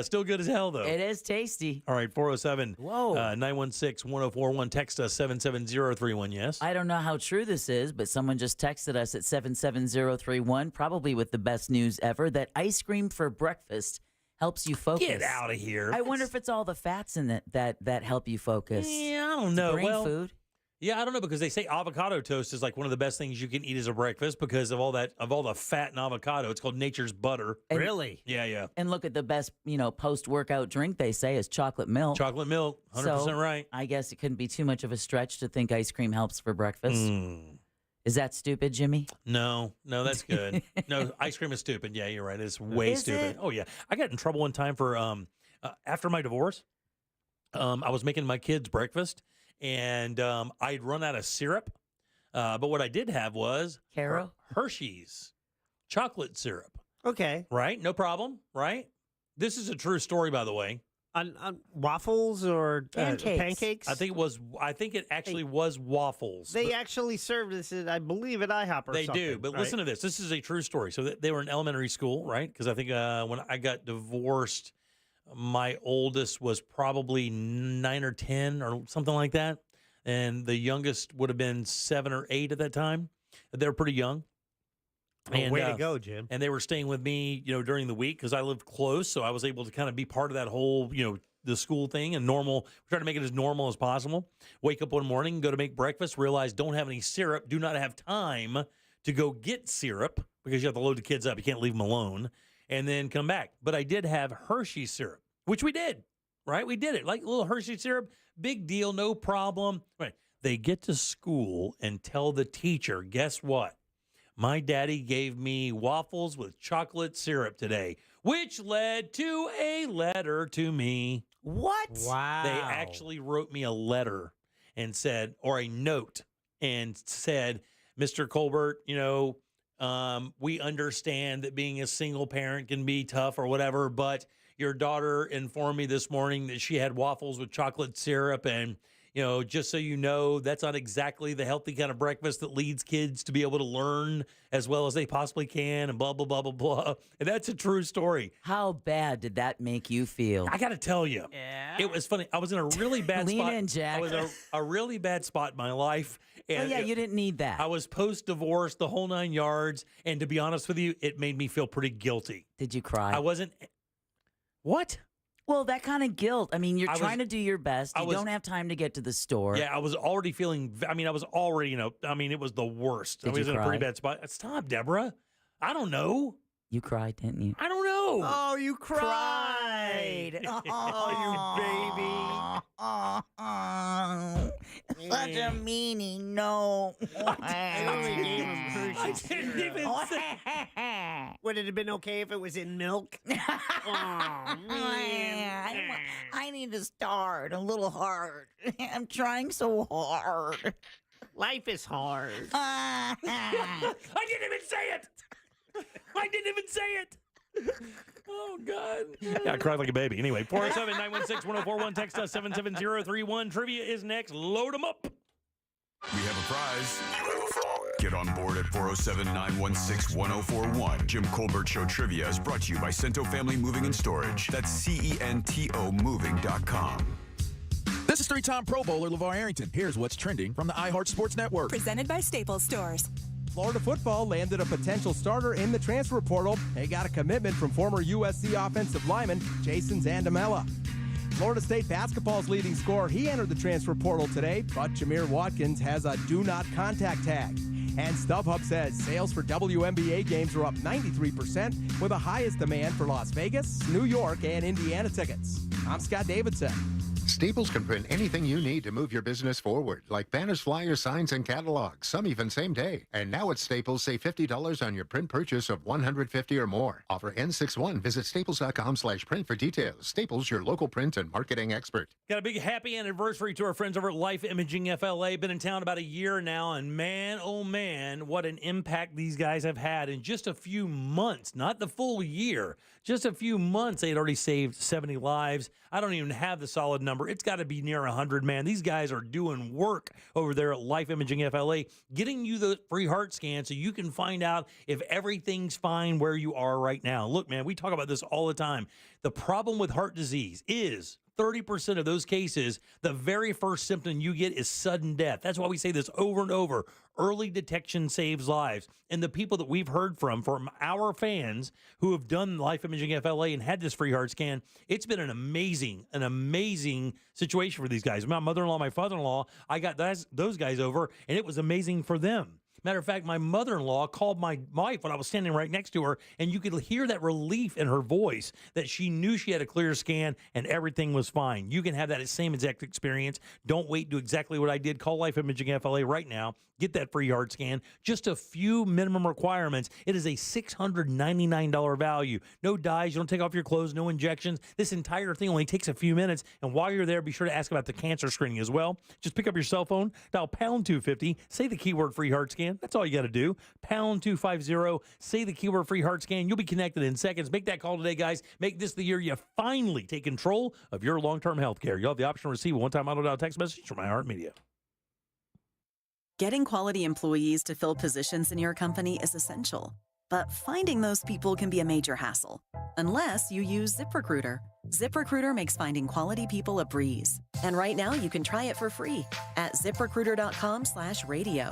Still good as hell, though. It is tasty. All right, 407 Whoa. 916-1041. Text us 77031, yes? I don't know how true this is, but someone just texted us at 77031, probably with the best news ever, that ice cream for breakfast helps you focus. Get out of here. I wonder if it's all the fats in it that help you focus. Yeah, I don't know. Brain food. Yeah, I don't know, because they say avocado toast is like one of the best things you can eat as a breakfast because of all the fat in avocado. It's called nature's butter. Really? Yeah. And look at the best, post-workout drink they say is chocolate milk. Chocolate milk, 100% right. I guess it couldn't be too much of a stretch to think ice cream helps for breakfast. Is that stupid, Jimmy? No, that's good. No, ice cream is stupid. Yeah, you're right. It's way stupid. Oh, yeah. I got in trouble one time for after my divorce. I was making my kids breakfast, and I'd run out of syrup. But what I did have was Hershey's chocolate syrup. Okay. Right? No problem. Right? This is a true story, by the way. On waffles or pancakes? I think it actually was waffles. They actually serve this, I believe, at IHOP or they something. do, but right? listen to this. This is a true story. So they were in elementary school, right? Because I think when I got divorced, my oldest was probably 9 or 10 or something like that. And the youngest would have been 7 or 8 at that time. They were pretty young. Way to go, Jim. And they were staying with me, during the week because I lived close. So I was able to kind of be part of that whole, the school thing and normal. Try to make it as normal as possible. Wake up one morning, go to make breakfast, realize don't have any syrup, do not have time to go get syrup because you have to load the kids up. You can't leave them alone. And then come back. But I did have Hershey syrup, which we did, right? We did it. Like a little Hershey syrup, big deal, no problem. Right. They get to school and tell the teacher, guess what? My daddy gave me waffles with chocolate syrup today, which led to a letter to me. What? Wow. They actually wrote me a letter and said, or a note and said, Mr. Colbert, we understand that being a single parent can be tough or whatever, but your daughter informed me this morning that she had waffles with chocolate syrup, and just so you know, that's not exactly the healthy kind of breakfast that leads kids to be able to learn as well as they possibly can, and blah, blah, blah, blah, blah. And that's a true story. How bad did that make you feel? I got to tell you, it was funny. I was in a really bad Lean spot. in, Jack. I was in a really bad spot in my life. And you didn't need that. I was post-divorce, the whole 9 yards. And to be honest with you, it made me feel pretty guilty. Did you cry? I wasn't. What? Well, that kind of guilt. I mean, you're trying to do your best. You don't have time to get to the store. Yeah, I was already feeling, it was the worst. I was in a pretty bad spot. Stop, Deborah. I don't know. You cried, didn't you? I don't know. Oh, you cried. Oh, you baby. Such a meanie. No. I only gave him Hershey's. I didn't even say. Would it have been okay if it was in milk? Oh, man. I need to start a little hard. I'm trying so hard. Life is hard. I didn't even say it. I didn't even say it. Oh, God. Yeah, I cried like a baby. Anyway, 407-916-1041. Text us 77031. Trivia is next. Load them up. We have a prize. You have a phone. Get on board at 407-916-1041. Jim Colbert Show Trivia is brought to you by Cento Family Moving and Storage. That's CENTO Moving.com. This is three-time Pro Bowler LeVar Arrington. Here's what's trending from the iHeart Sports Network. Presented by Staples Stores. Florida football landed a potential starter in the transfer portal. They got a commitment from former USC offensive lineman Jason Zandamela. Florida State basketball's leading scorer, he entered the transfer portal today, but Jameer Watkins has a do not contact tag. And StubHub says sales for WNBA games are up 93%, with the highest demand for Las Vegas, New York, and Indiana tickets. I'm Scott Davidson. Staples can print anything you need to move your business forward, like banners, flyers, signs, and catalogs, some even same day. And now at Staples, save $50 on your print purchase of $150 or more. Offer N61. Visit staples.com/print for details. Staples, your local print and marketing expert. Got a big happy anniversary to our friends over at Life Imaging FLA. Been in town about a year now, and man, oh man, what an impact these guys have had in just a few months. Not the full year, just a few months. They had already saved 70 lives. I don't even have the solid number. It's got to be near 100, man. These guys are doing work over there at Life Imaging FLA, getting you the free heart scan so you can find out if everything's fine where you are right now. Look, man, we talk about this all the time. The problem with heart disease is 30% of those cases, the very first symptom you get is sudden death. That's why we say this over and over. Early detection saves lives. And the people that we've heard from our fans who have done Life Imaging FLA and had this free heart scan, it's been an amazing situation for these guys. My mother-in-law, my father-in-law, I got those guys over, and it was amazing for them. Matter of fact, my mother-in-law called my wife when I was standing right next to her, and you could hear that relief in her voice that she knew she had a clear scan and everything was fine. You can have that same exact experience. Don't wait. Do exactly what I did. Call Life Imaging FLA right now. Get that free heart scan. Just a few minimum requirements. It is a $699 value. No dyes. You don't take off your clothes. No injections. This entire thing only takes a few minutes. And while you're there, be sure to ask about the cancer screening as well. Just pick up your cell phone, dial pound 250, say the keyword free heart scan. That's all you got to do. Pound 250, say the keyword free heart scan. You'll be connected in seconds. Make that call today, guys. Make this the year you finally take control of your long-term health care. You'll have the option to receive a one-time auto-dial text message from iHeartMedia. Getting quality employees to fill positions in your company is essential, but finding those people can be a major hassle, unless you use ZipRecruiter. ZipRecruiter makes finding quality people a breeze. And right now you can try it for free at ZipRecruiter.com/radio.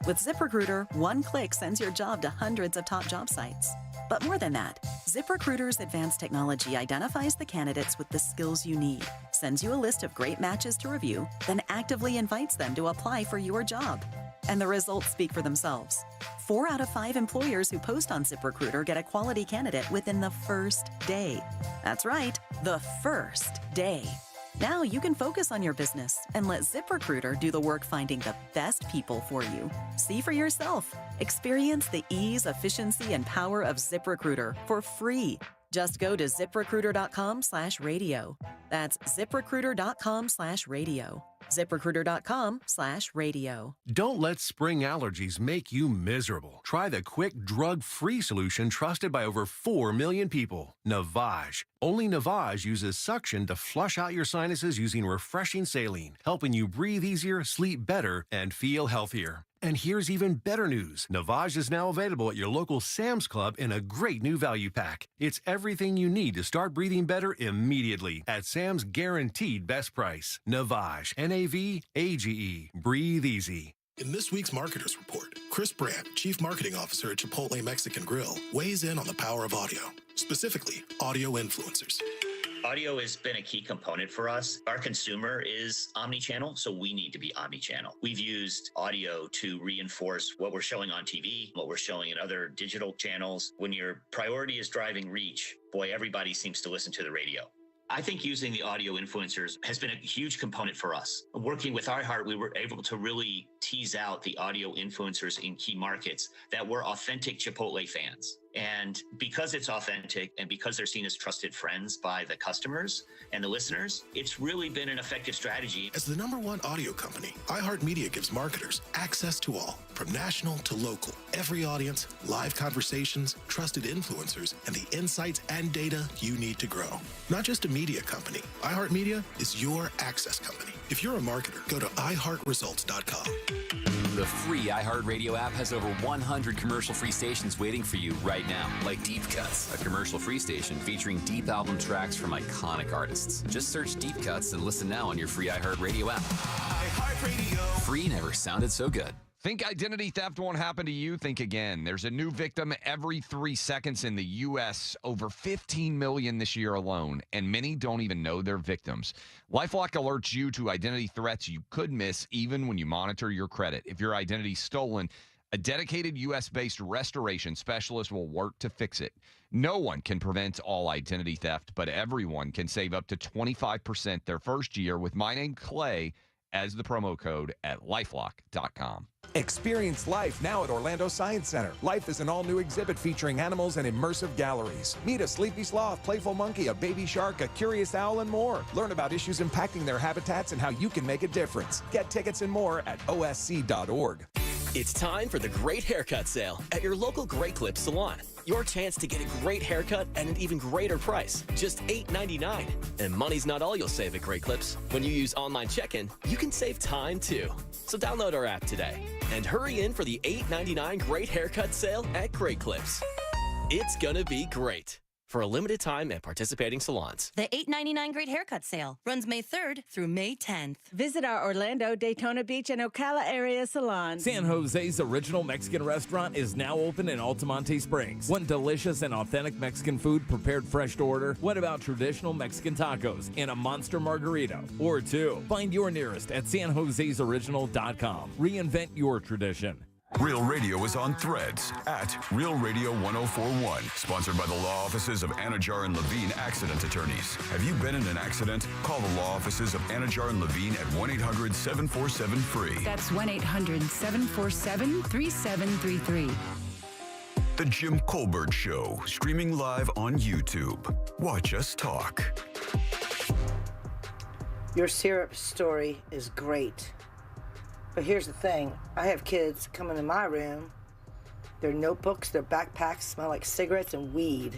With ZipRecruiter, one click sends your job to hundreds of top job sites. But more than that, ZipRecruiter's advanced technology identifies the candidates with the skills you need, sends you a list of great matches to review, then actively invites them to apply for your job. And the results speak for themselves. 4 out of 5 employers who post on ZipRecruiter get a quality candidate within the first day. That's right, the first day. Now you can focus on your business and let ZipRecruiter do the work finding the best people for you. See for yourself. Experience the ease, efficiency, and power of ZipRecruiter for free. Just go to ZipRecruiter.com/radio. That's ZipRecruiter.com/radio. ZipRecruiter.com/radio. Don't let spring allergies make you miserable. Try the quick, drug-free solution trusted by over 4 million people, Navage. Only Navage uses suction to flush out your sinuses using refreshing saline, helping you breathe easier, sleep better, and feel healthier. And here's even better news. Navage is now available at your local Sam's Club in a great new value pack. It's everything you need to start breathing better immediately at Sam's guaranteed best price. Navage, Navage. Breathe easy. In this week's Marketers Report, Chris Brandt, Chief Marketing Officer at Chipotle Mexican Grill, weighs in on the power of audio, specifically audio influencers. Audio has been a key component for us. Our consumer is omni-channel, so we need to be omni-channel. We've used audio to reinforce what we're showing on TV, what we're showing in other digital channels. When your priority is driving reach, boy, everybody seems to listen to the radio. I think using the audio influencers has been a huge component for us. Working with iHeart, we were able to really tease out the audio influencers in key markets that were authentic Chipotle fans. And because it's authentic and because they're seen as trusted friends by the customers and the listeners, it's really been an effective strategy. As the #1 audio company, iHeartMedia gives marketers access to all, from national to local. Every audience, live conversations, trusted influencers, and the insights and data you need to grow. Not just a media company, iHeartMedia is your access company. If you're a marketer, go to iHeartResults.com. The free iHeartRadio app has over 100 commercial-free stations waiting for you right now, like Deep Cuts, a commercial-free station featuring deep album tracks from iconic artists. Just search Deep Cuts and listen now on your free iHeartRadio app. iHeartRadio. Free never sounded so good. Think identity theft won't happen to you? Think again. There's a new victim every 3 seconds in the U.S., over 15 million this year alone, and many don't even know they're victims. LifeLock alerts you to identity threats you could miss even when you monitor your credit. If your identity's stolen, a dedicated U.S.-based restoration specialist will work to fix it. No one can prevent all identity theft, but everyone can save up to 25% their first year with my name, Clay, as the promo code at lifelock.com. Experience life now at Orlando Science Center. Life is an all-new exhibit featuring animals and immersive galleries. Meet a sleepy sloth, playful monkey, a baby shark, a curious owl, and more. Learn about issues impacting their habitats and how you can make a difference. Get tickets and more at osc.org. It's time for the Great Haircut Sale at your local Great Clips salon. Your chance to get a great haircut at an even greater price, just $8.99. And money's not all you'll save at Great Clips. When you use online check-in, you can save time too. So download our app today and hurry in for the $8.99 Great Haircut Sale at Great Clips. It's gonna be great. For a limited time at participating salons. The $8.99 Great Haircut Sale runs May 3rd through May 10th. Visit our Orlando, Daytona Beach, and Ocala area salons. San Jose's original Mexican restaurant is now open in Altamonte Springs. Want delicious and authentic Mexican food prepared fresh to order? What about traditional Mexican tacos and a monster margarita or two? Find your nearest at sanjosesoriginal.com. Reinvent your tradition. Real Radio is on Threads at Real Radio 1041. Sponsored by the law offices of Anajar and Levine Accident Attorneys. Have you been in an accident? Call the law offices of Anajar and Levine at 1-800-747-FREE. That's 1-800-747-3733. The Jim Colbert Show, streaming live on YouTube. Watch us talk. Your syrup story is great. But here's the thing. I have kids coming in my room. Their notebooks, their backpacks smell like cigarettes and weed.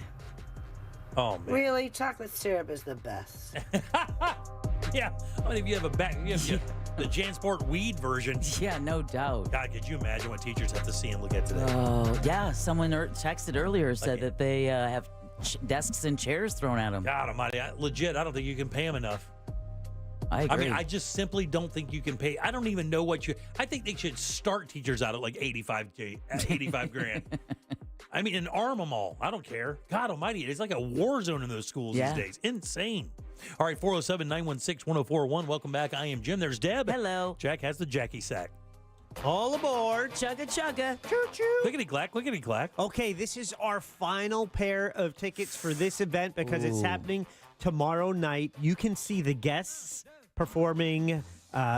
Oh, man. Really? Chocolate syrup is the best. Yeah. I mean, if you have the JanSport weed version. Yeah, no doubt. God, could you imagine what teachers have to see and look at today? Oh, yeah. Someone texted earlier, said that they have desks and chairs thrown at them. God almighty. Legit, I don't think you can pay them enough. I agree. I mean, I just simply don't think you can pay. I don't even know what I think they should start teachers out at like 85 grand. I mean, and arm them all. I don't care. God almighty, it's like a war zone in those schools these days. Insane. All right, 407-916-1041. Welcome back. I am Jim. There's Deb. Hello. Jack has the Jackie sack. All aboard. Chugga chugga. Choo-choo. Clickety-clack, clickety-clack. Okay, this is our final pair of tickets for this event because it's happening tomorrow night. You can see the guests performing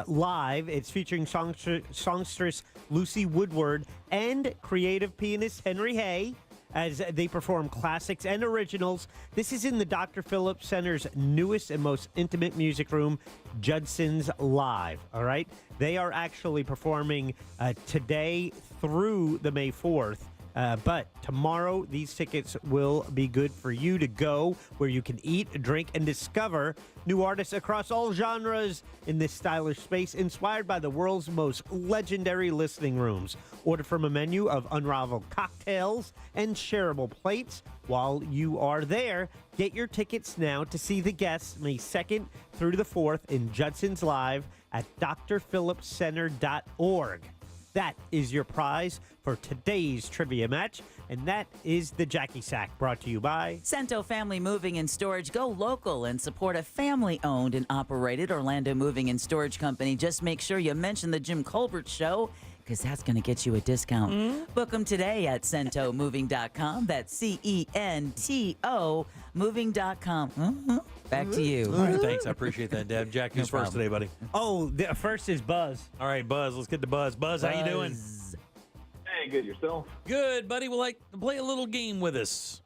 live. It's featuring songstress Lucy Woodward and creative pianist Henry Hay as they perform classics and originals. This is in the Dr. Phillips Center's newest and most intimate music room, Judson's Live. All right? They are actually performing today through the May 4th. But tomorrow, these tickets will be good for you to go where you can eat, drink, and discover new artists across all genres in this stylish space inspired by the world's most legendary listening rooms. Order from a menu of unrivaled cocktails and shareable plates. While you are there, get your tickets now to see the guests May 2nd through the 4th in Judson's Live at drphillipscenter.org. That is your prize for today's trivia match, and that is the Jackie Sack, brought to you by Cento Family Moving and Storage. Go local and support a family-owned and operated Orlando Moving and Storage Company. Just make sure you mention the Jim Colbert Show. because that's going to get you a discount. Book them today at CentoMoving.com. That's CENTO moving.com. Back to you. All right, thanks. I appreciate that, Deb. Jack, who's first today, buddy? Oh, the first is Buzz. All right, Buzz. Let's get to Buzz. Buzz, how you doing? Hey, good. Yourself? Good, buddy. We'll like to play a little game with us.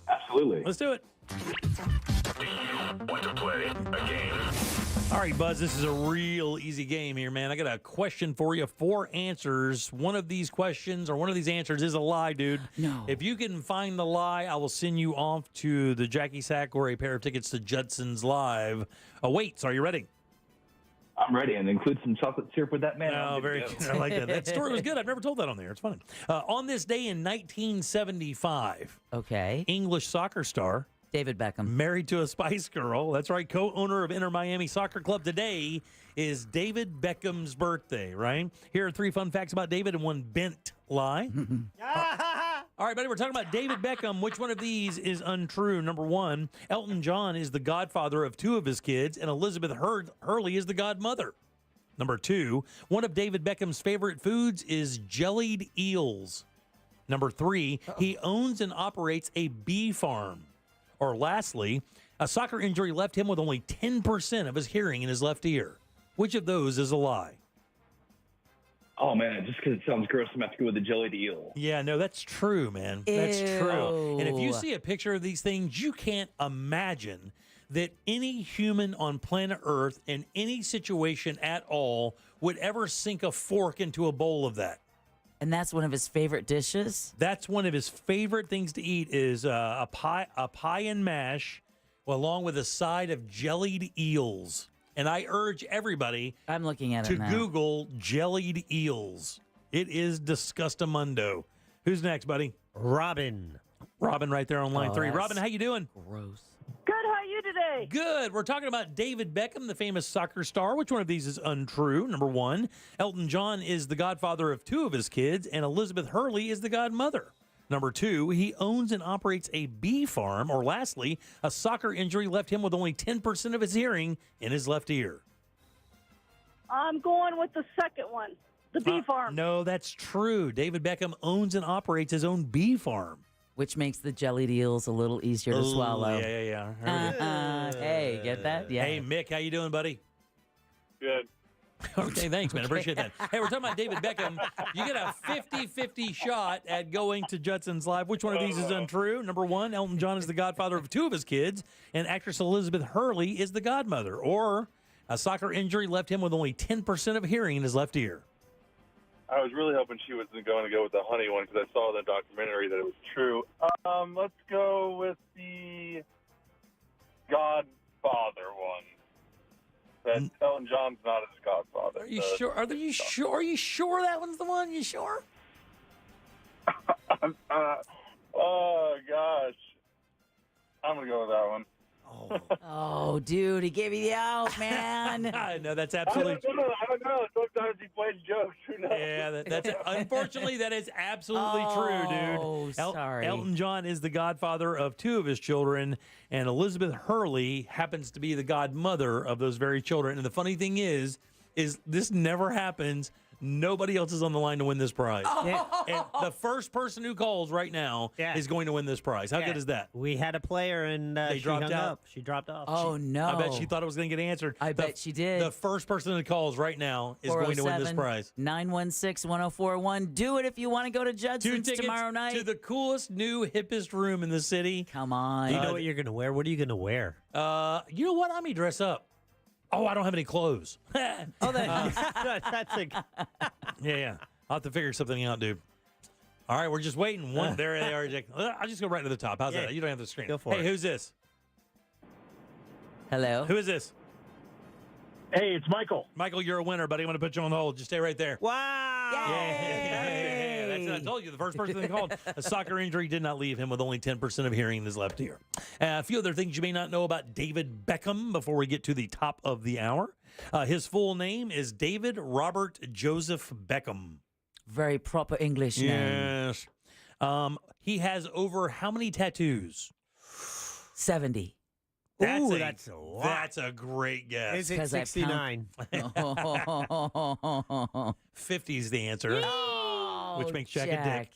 Absolutely. Let's do it. Want to play a game? All right, Buzz, this is a real easy game here, man. I got a question for you, 4 answers. One of these questions or one of these answers is a lie, dude. No. If you can find the lie, I will send you off to the Jackie Sack or a pair of tickets to Judson's Live. Awaits. Are you ready? I'm ready, and include some chocolate syrup with that, man. Oh, very good. I like that. That story was good. I've never told that on there. It's funny. On this day in 1975, English soccer star David Beckham, married to a Spice Girl. That's right. Co-owner of Inter Miami Soccer Club. Today is David Beckham's birthday, right? Here are 3 fun facts about David and 1 bent lie. All right, buddy, we're talking about David Beckham. Which one of these is untrue? Number 1, Elton John is the godfather of 2 of his kids, and Elizabeth Hurley is the godmother. Number 2, one of David Beckham's favorite foods is jellied eels. Number 3, he owns and operates a bee farm. Or lastly, a soccer injury left him with only 10% of his hearing in his left ear. Which of those is a lie? Oh, man, just because it sounds gross, I'm going to have to go with the jellied eel. Yeah, no, that's true, man. That's true. And if you see a picture of these things, you can't imagine that any human on planet Earth in any situation at all would ever sink a fork into a bowl of that. And that's one of his favorite dishes? That's one of his favorite things to eat is a pie and mash, along with a side of jellied eels. And I urge everybody I'm looking at to it now. Google jellied eels. It is disgustamundo. Who's next, buddy? Robin. Robin right there on line 3. that's Robin, how you doing? Gross. Good. How are you today? Good. We're talking about David Beckham, the famous soccer star. Which one of these is untrue? Number 1, Elton John is the godfather of 2 of his kids, and Elizabeth Hurley is the godmother. Number 2, he owns and operates a bee farm. Or lastly, a soccer injury left him with only 10% of his hearing in his left ear. I'm going with the second one, the bee farm. No, that's true. David Beckham owns and operates his own bee farm. Which makes the jellied eels a little easier to swallow. Yeah. Hey, get that? Yeah. Hey, Mick, how you doing, buddy? Good. Okay, thanks, man. Appreciate that. Hey, we're talking about David Beckham. You get a 50-50 shot at going to Judson's Live. Which one of these is untrue? Number 1, Elton John is the godfather of 2 of his kids, and actress Elizabeth Hurley is the godmother. Or a soccer injury left him with only 10% of hearing in his left ear. I was really hoping she wasn't going to go with the honey one because I saw in the documentary that it was true. Let's go with the Godfather one. That Elton John's not his godfather. Are you sure? Are you sure? Are you sure that one's the one? You sure? Oh gosh, I'm gonna go with that one. Oh, dude, he gave you the out, man. No, that's absolutely true. I don't know. Sometimes he plays jokes. Who knows? Yeah, that's unfortunately that is absolutely true, dude. Oh, sorry. Elton John is the godfather of 2 of his children, and Elizabeth Hurley happens to be the godmother of those very children. And the funny thing is this never happens. Nobody else is on the line to win this prize. And the first person who calls right now is going to win this prize. How good is that? We had a player and They she dropped hung out. up. She dropped off. Oh, no. I bet she thought it was going to get answered. I bet she did. The first person that calls right now is going to win this prize. 916-1041. Do it if you want to go to 2 Judson's tickets tomorrow night. to the coolest, new, hippest room in the city. Come on. Do you know what you're going to wear? What are you going to wear? You know what? I may dress up. Oh, I don't have any clothes. Oh, that's a... Yeah. I'll have to figure something out, dude. All right, we're just waiting. There they are, Jake. I'll just go right to the top. How's that? You don't have the screen. Go for it. Hey, who's this? Hello? Who is this? Hey, it's Michael. Michael, you're a winner, buddy. I'm going to put you on hold. Just stay right there. Wow. Yeah. That's what I told you. The first person that called. A soccer injury did not leave him with only 10% of hearing in his left ear. A few other things you may not know about David Beckham before we get to the top of the hour. His full name is David Robert Joseph Beckham. Very proper English name. Yes. He has over how many tattoos? 70. Ooh, that's a lot. That's a great guess. Is it 69? 50 is the answer, which makes Jack a dick.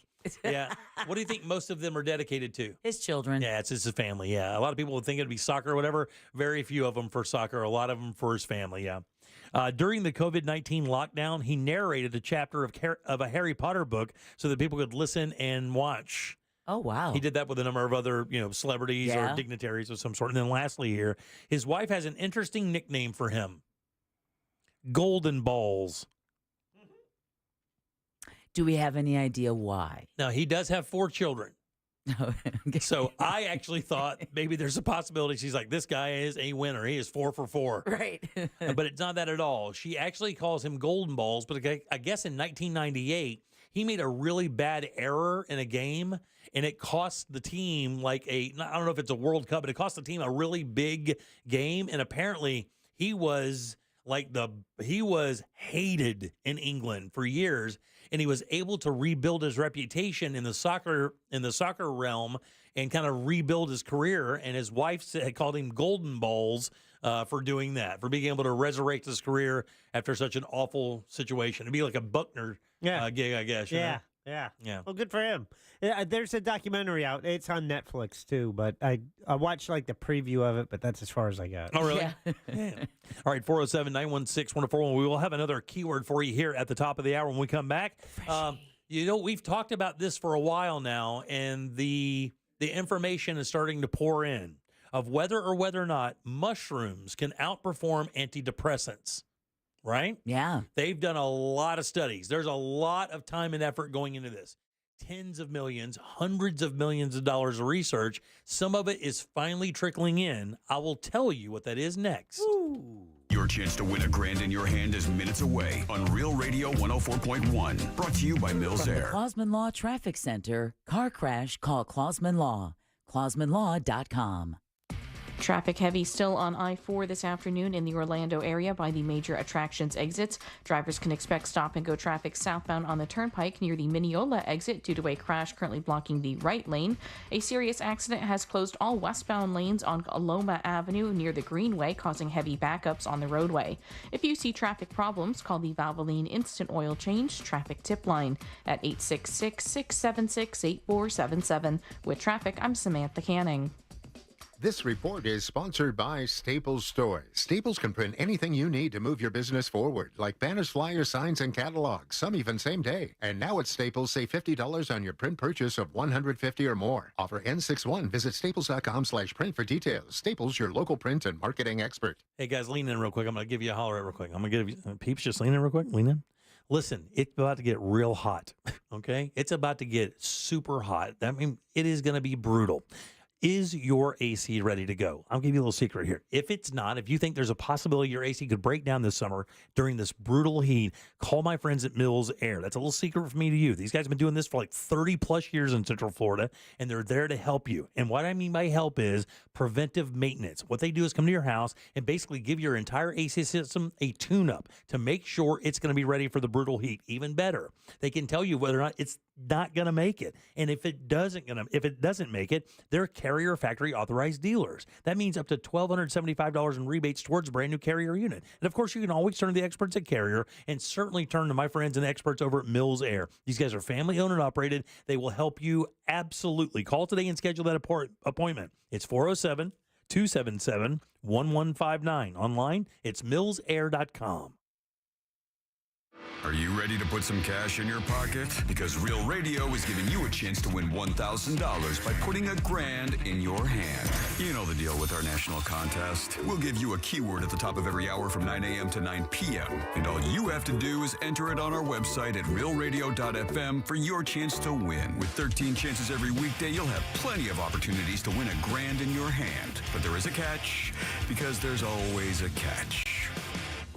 Yeah. What do you think most of them are dedicated to? His children. Yeah, it's his family. Yeah. A lot of people would think it'd be soccer or whatever. Very few of them for soccer. A lot of them for his family. Yeah. During the COVID-19 lockdown, he narrated a chapter of a Harry Potter book so that people could listen and watch. Oh, wow. He did that with a number of other, celebrities or dignitaries of some sort. And then lastly here, his wife has an interesting nickname for him. Golden Balls. Do we have any idea why? Now, he does have 4 children. So I actually thought maybe there's a possibility she's like, this guy is a winner. He is 4 for 4. Right. But it's not that at all. She actually calls him Golden Balls. But I guess in 1998, he made a really bad error in a game, and it cost the team I don't know if it's a World Cup, but it cost the team a really big game. And apparently he was hated in England for years. And he was able to rebuild his reputation in the soccer realm and kind of rebuild his career. And his wife called him Golden Balls for doing that, for being able to resurrect his career after such an awful situation. It'd be like a Buckner gig, I guess. Yeah. Well, good for him. There's a documentary out. It's on Netflix too, but I watched the preview of it, but that's as far as I got. Oh, really? Yeah. All right, 407-916-1041. We will have another keyword for you here at the top of the hour when we come back. We've talked about this for a while now, and the information is starting to pour in of whether or not mushrooms can outperform antidepressants. Right? Yeah. They've done a lot of studies. There's a lot of time and effort going into this. Tens of millions, hundreds of millions of dollars of research. Some of it is finally trickling in. I will tell you what that is next. Ooh. Your chance to win $1,000 in your hand is minutes away on Real Radio 104.1. Brought to you by Mills Air. Clausman Law Traffic Center. Car crash, call Clausman Law. ClausmanLaw.com. Traffic heavy still on I-4 this afternoon in the Orlando area by the major attractions exits. Drivers can expect stop-and-go traffic southbound on the turnpike near the Mineola exit due to a crash currently blocking the right lane. A serious accident has closed all westbound lanes on Aloma Avenue near the Greenway, causing heavy backups on the roadway. If you see traffic problems, call the Valvoline Instant Oil Change Traffic Tip Line at 866-676-8477. With traffic, I'm Samantha Canning. This report is sponsored by Staples Stores. Staples can print anything you need to move your business forward, like banners, flyers, signs, and catalogs, some even same day. And now at Staples, save $50 on your print purchase of $150 or more. Offer N61. Visit staples.com/print for details. Staples, your local print and marketing expert. Hey, guys, lean in real quick. I'm going to give you a holler real quick. I'm going to give you, peeps, just lean in real quick. Lean in. Listen, it's about to get real hot, okay? It's about to get super hot. That means it is going to be brutal. Is your AC ready to go? I'll give you a little secret here. If it's not, if you think there's a possibility your AC could break down this summer during this brutal heat, call my friends at Mills Air. That's a little secret from me to you. These guys have been doing this for 30 plus years in Central Florida, and they're there to help you. And what I mean by help is preventive maintenance. What they do is come to your house and basically give your entire AC system a tune-up to make sure it's going to be ready for the brutal heat. Even better, they can tell you whether or not it's not going to make it. And if it doesn't make it, they're Carrier factory authorized dealers. That means up to $1,275 in rebates towards a brand new Carrier unit. And of course, you can always turn to the experts at Carrier and certainly turn to my friends and experts over at Mills Air. These guys are family owned and operated. They will help you absolutely. Call today and schedule that appointment. It's 407-277-1159. Online, it's millsair.com. Are you ready to put some cash in your pocket? Because Real Radio is giving you a chance to win $1,000 by putting $1,000 in your hand. You know the deal with our national contest. We'll give you a keyword at the top of every hour from 9 a.m. to 9 p.m. And all you have to do is enter it on our website at realradio.fm for your chance to win. With 13 chances every weekday, you'll have plenty of opportunities to win $1,000 in your hand. But there is a catch, because there's always a catch.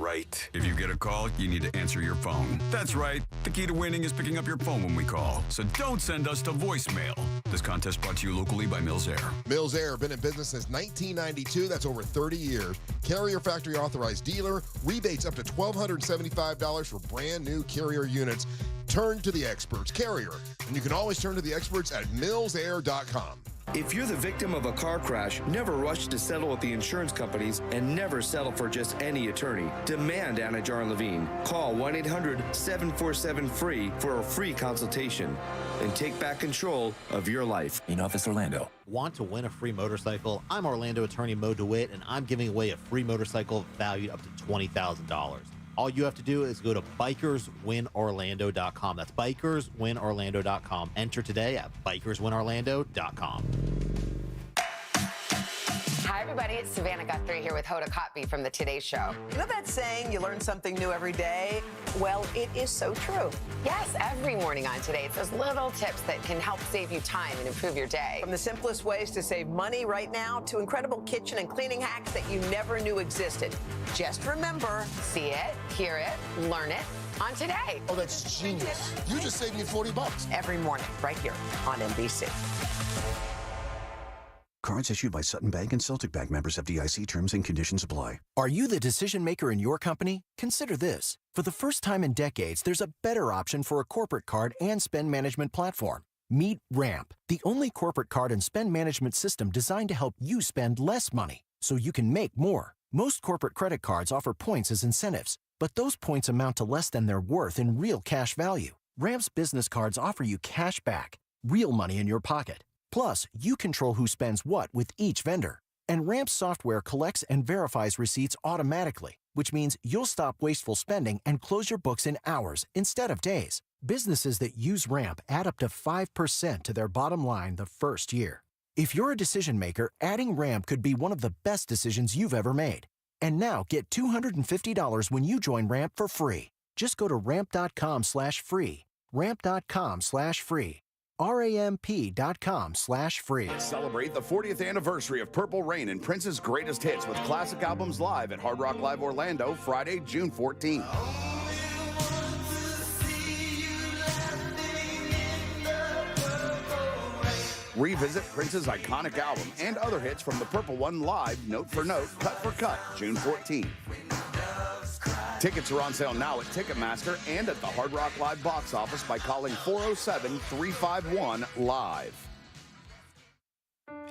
Right. If you get a call, you need to answer your phone. That's right. The key to winning is picking up your phone when we call. So don't send us to voicemail. This contest brought to you locally by Mills Air. Mills Air, been in business since 1992. That's over 30 years. Carrier factory authorized dealer. Rebates up to $1,275 for brand new Carrier units. Turn to the experts. Carrier. And you can always turn to the experts at millsair.com. If you're the victim of a car crash, never rush to settle with the insurance companies and never settle for just any attorney. Demand Anna Jar Levine. Call 1-800-747-FREE for a free consultation and take back control of your life. In Office Orlando. Want to win a free motorcycle? I'm Orlando attorney Mo DeWitt, and I'm giving away a free motorcycle valued up to $20,000. All you have to do is go to bikerswinorlando.com. That's bikerswinorlando.com. Enter today at bikerswinorlando.com. Hi, everybody. It's Savannah Guthrie here with Hoda Kotb from the Today Show. You know that saying, you learn something new every day? Well, it is so true. Yes, every morning on Today, it's those little tips that can help save you time and improve your day. From the simplest ways to save money right now to incredible kitchen and cleaning hacks that you never knew existed. Just remember, see it, hear it, learn it on Today. Oh, that's genius. You just saved me $40. Every morning, right here on NBC. Cards issued by Sutton Bank and Celtic Bank, members FDIC. Terms and conditions apply. Are you the decision maker in your company? Consider this. For the first time in decades, there's a better option for a corporate card and spend management platform. Meet Ramp, the only corporate card and spend management system designed to help you spend less money so you can make more. Most corporate credit cards offer points as incentives, but those points amount to less than their worth in real cash value. Ramp's business cards offer you cash back, real money in your pocket. Plus, you control who spends what with each vendor. And Ramp's software collects and verifies receipts automatically, which means you'll stop wasteful spending and close your books in hours instead of days. Businesses that use Ramp add up to 5% to their bottom line the first year. If you're a decision maker, adding Ramp could be one of the best decisions you've ever made. And now get $250 when you join Ramp for free. Just go to ramp.com/free. Ramp.com/free. ramp.com/free. Celebrate the 40th anniversary of Purple Rain and Prince's greatest hits with classic albums live at Hard Rock Live Orlando, Friday, June 14th. Revisit Prince's iconic album and other hits from the Purple One live, note for note, cut for cut, June 14th. Tickets are on sale now at Ticketmaster and at the Hard Rock Live box office by calling 407-351-LIVE.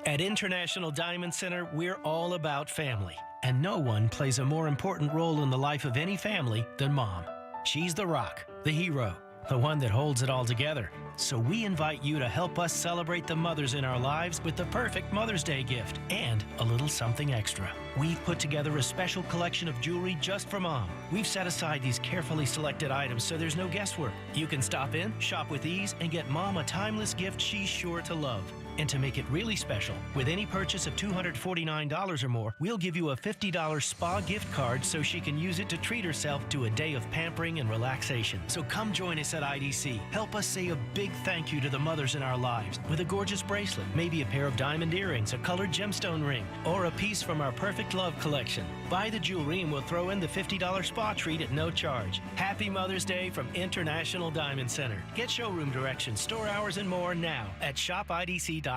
At International Diamond Center, we're all about family. And no one plays a more important role in the life of any family than Mom. She's the rock, the hero, the one that holds it all together. So we invite you to help us celebrate the mothers in our lives with the perfect Mother's Day gift and a little something extra. We've put together a special collection of jewelry just for Mom. We've set aside these carefully selected items so there's no guesswork. You can stop in, shop with ease, and get Mom a timeless gift she's sure to love. And to make it really special, with any purchase of $249 or more, we'll give you a $50 spa gift card so she can use it to treat herself to a day of pampering and relaxation. So come join us at IDC. Help us say a big thank you to the mothers in our lives with a gorgeous bracelet, maybe a pair of diamond earrings, a colored gemstone ring, or a piece from our Perfect Love collection. Buy the jewelry and we'll throw in the $50 spa treat at no charge. Happy Mother's Day from International Diamond Center. Get showroom directions, store hours, and more now at shopidc.com.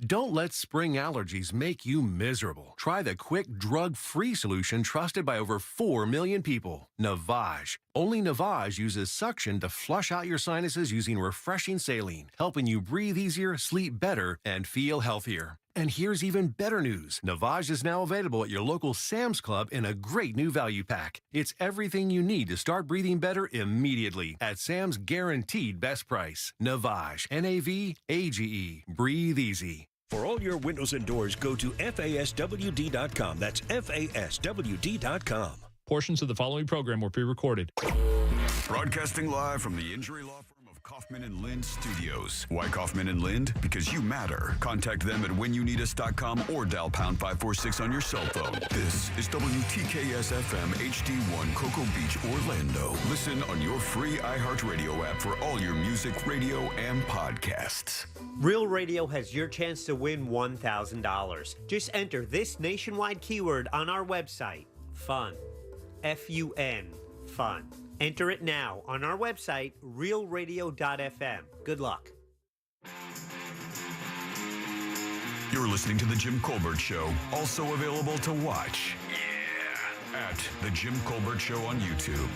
Don't let spring allergies make you miserable. Try the quick, drug-free solution trusted by over 4 million people, Navage. Only Navage uses suction to flush out your sinuses using refreshing saline, helping you breathe easier, sleep better, and feel healthier. And here's even better news. Navage is now available at your local Sam's Club in a great new value pack. It's everything you need to start breathing better immediately at Sam's guaranteed best price. Navage, Navage. Breathe easy. For all your windows and doors, go to FASWD.com. That's FASWD.com. Portions of the following program were pre-recorded. Broadcasting live from the injury law firm of Kaufman and Lind Studios. Why Kaufman and Lind? Because you matter. Contact them at whenyouneedus.com or dial pound 546 on your cell phone. This is WTKS FM HD1 Cocoa Beach, Orlando. Listen on your free iHeartRadio app for all your music, radio, and podcasts. Real Radio has your chance to win $1,000. Just enter this nationwide keyword on our website, FUN. F-U-N, FUN. Enter it now on our website, realradio.fm. Good luck. You're listening to The Jim Colbert Show, also available to watch. Yeah. At The Jim Colbert Show on YouTube.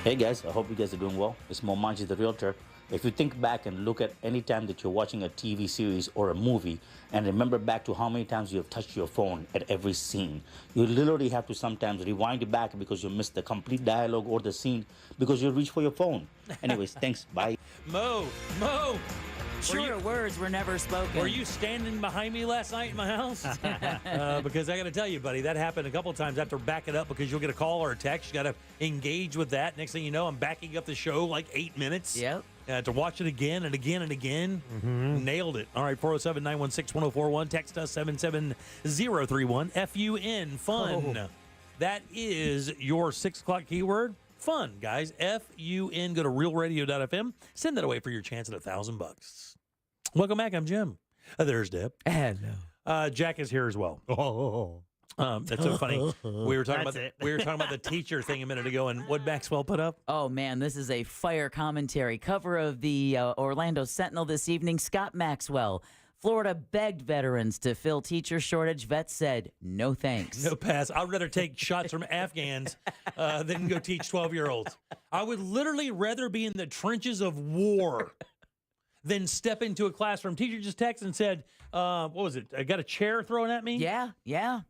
Hey guys, I hope you guys are doing well. It's Momanji the Realtor. If you think back and look at any time that you're watching a TV series or a movie and remember back to how many times you have touched your phone at every scene, you literally have to sometimes rewind it back because you missed the complete dialogue or the scene because you reach for your phone. Anyways, thanks. Bye. Mo. Shorter words were never spoken. Were you standing behind me last night in my house? Because I got to tell you, buddy, that happened a couple of times. I have to back it up because you'll get a call or a text. You got to engage with that. Next thing you know, I'm backing up the show like 8 minutes. Yep. To watch it again and again and again. Nailed it. All right, 407-916-1041. Text us 77031. FUN, fun. Oh. That is your 6 o'clock keyword. Fun, guys. FUN. Go to realradio.fm. Send that away for your chance at $1,000. Welcome back. I'm Jim. There's Deb. Hello. Jack is here as well. Oh. That's so funny. We were talking about the teacher thing a minute ago, and what Maxwell put up. Oh man, this is a fire commentary cover of the Orlando Sentinel this evening. Scott Maxwell. Florida begged veterans to fill teacher shortage. Vets said, no thanks. No pass. I'd rather take shots from Afghans than go teach 12-year-olds. I would literally rather be in the trenches of war than step into a classroom. Teacher just texted and said, what was it? I got a chair thrown at me? Yeah.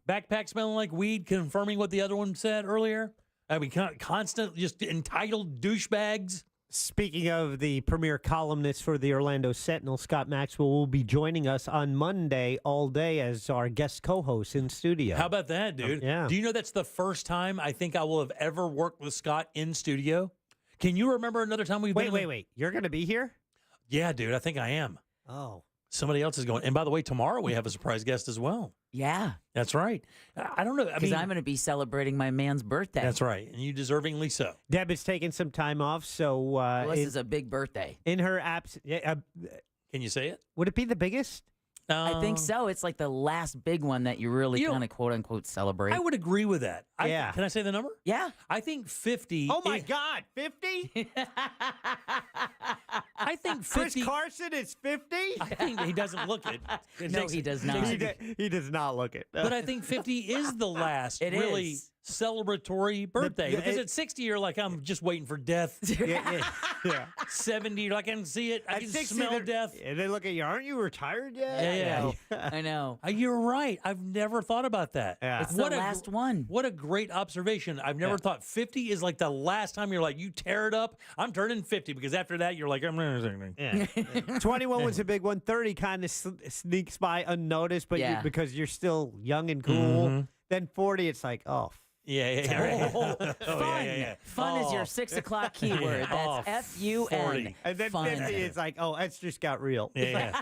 Backpack smelling like weed, confirming what the other one said earlier. I mean, constant, just entitled douchebags. Speaking of the premier columnist for the Orlando Sentinel, Scott Maxwell will be joining us on Monday all day as our guest co-host in studio. How about that, dude? Yeah. Do you know that's the first time I think I will have ever worked with Scott in studio? Can you remember another time we've been? Wait. You're going to be here? Yeah, dude. I think I am. Oh. Somebody else is going. And by the way, tomorrow we have a surprise guest as well. Yeah. That's right. I don't know. Because I'm going to be celebrating my man's birthday. That's right. And you deservingly so. Deb is taking some time off, so... well, this is a big birthday. In her apps... Can you say it? Would it be the biggest? I think so. It's like the last big one that you really kind of quote-unquote celebrate. I would agree with that. Yeah. Can I say the number? Yeah. I think 50. Oh, my God. 50? I think 50. Chris Carson is 50? I think he doesn't look it. No, he does not. He does not look it. But I think 50 is the last really celebratory birthday. Because at 60, you're like, I'm just waiting for death. Yeah. 70, you're like, I can see it. I can 60, smell death. And they look at you, aren't you retired yet? Yeah. I know. You're right. I've never thought about that. Yeah. It's the last one. What a great observation. I've never thought 50 is like the last time you're like, you tear it up. I'm turning 50 because after that, you're like, I'm not doing anything. Yeah. 21 was a big one. 30 kind of sneaks by unnoticed, but because you're still young and cool. Then 40, it's like, oh, Yeah. Fun. Fun is your 6 o'clock keyword. That's F-U-N. And then Fun. 50 is like, oh, it's just got real. Yeah.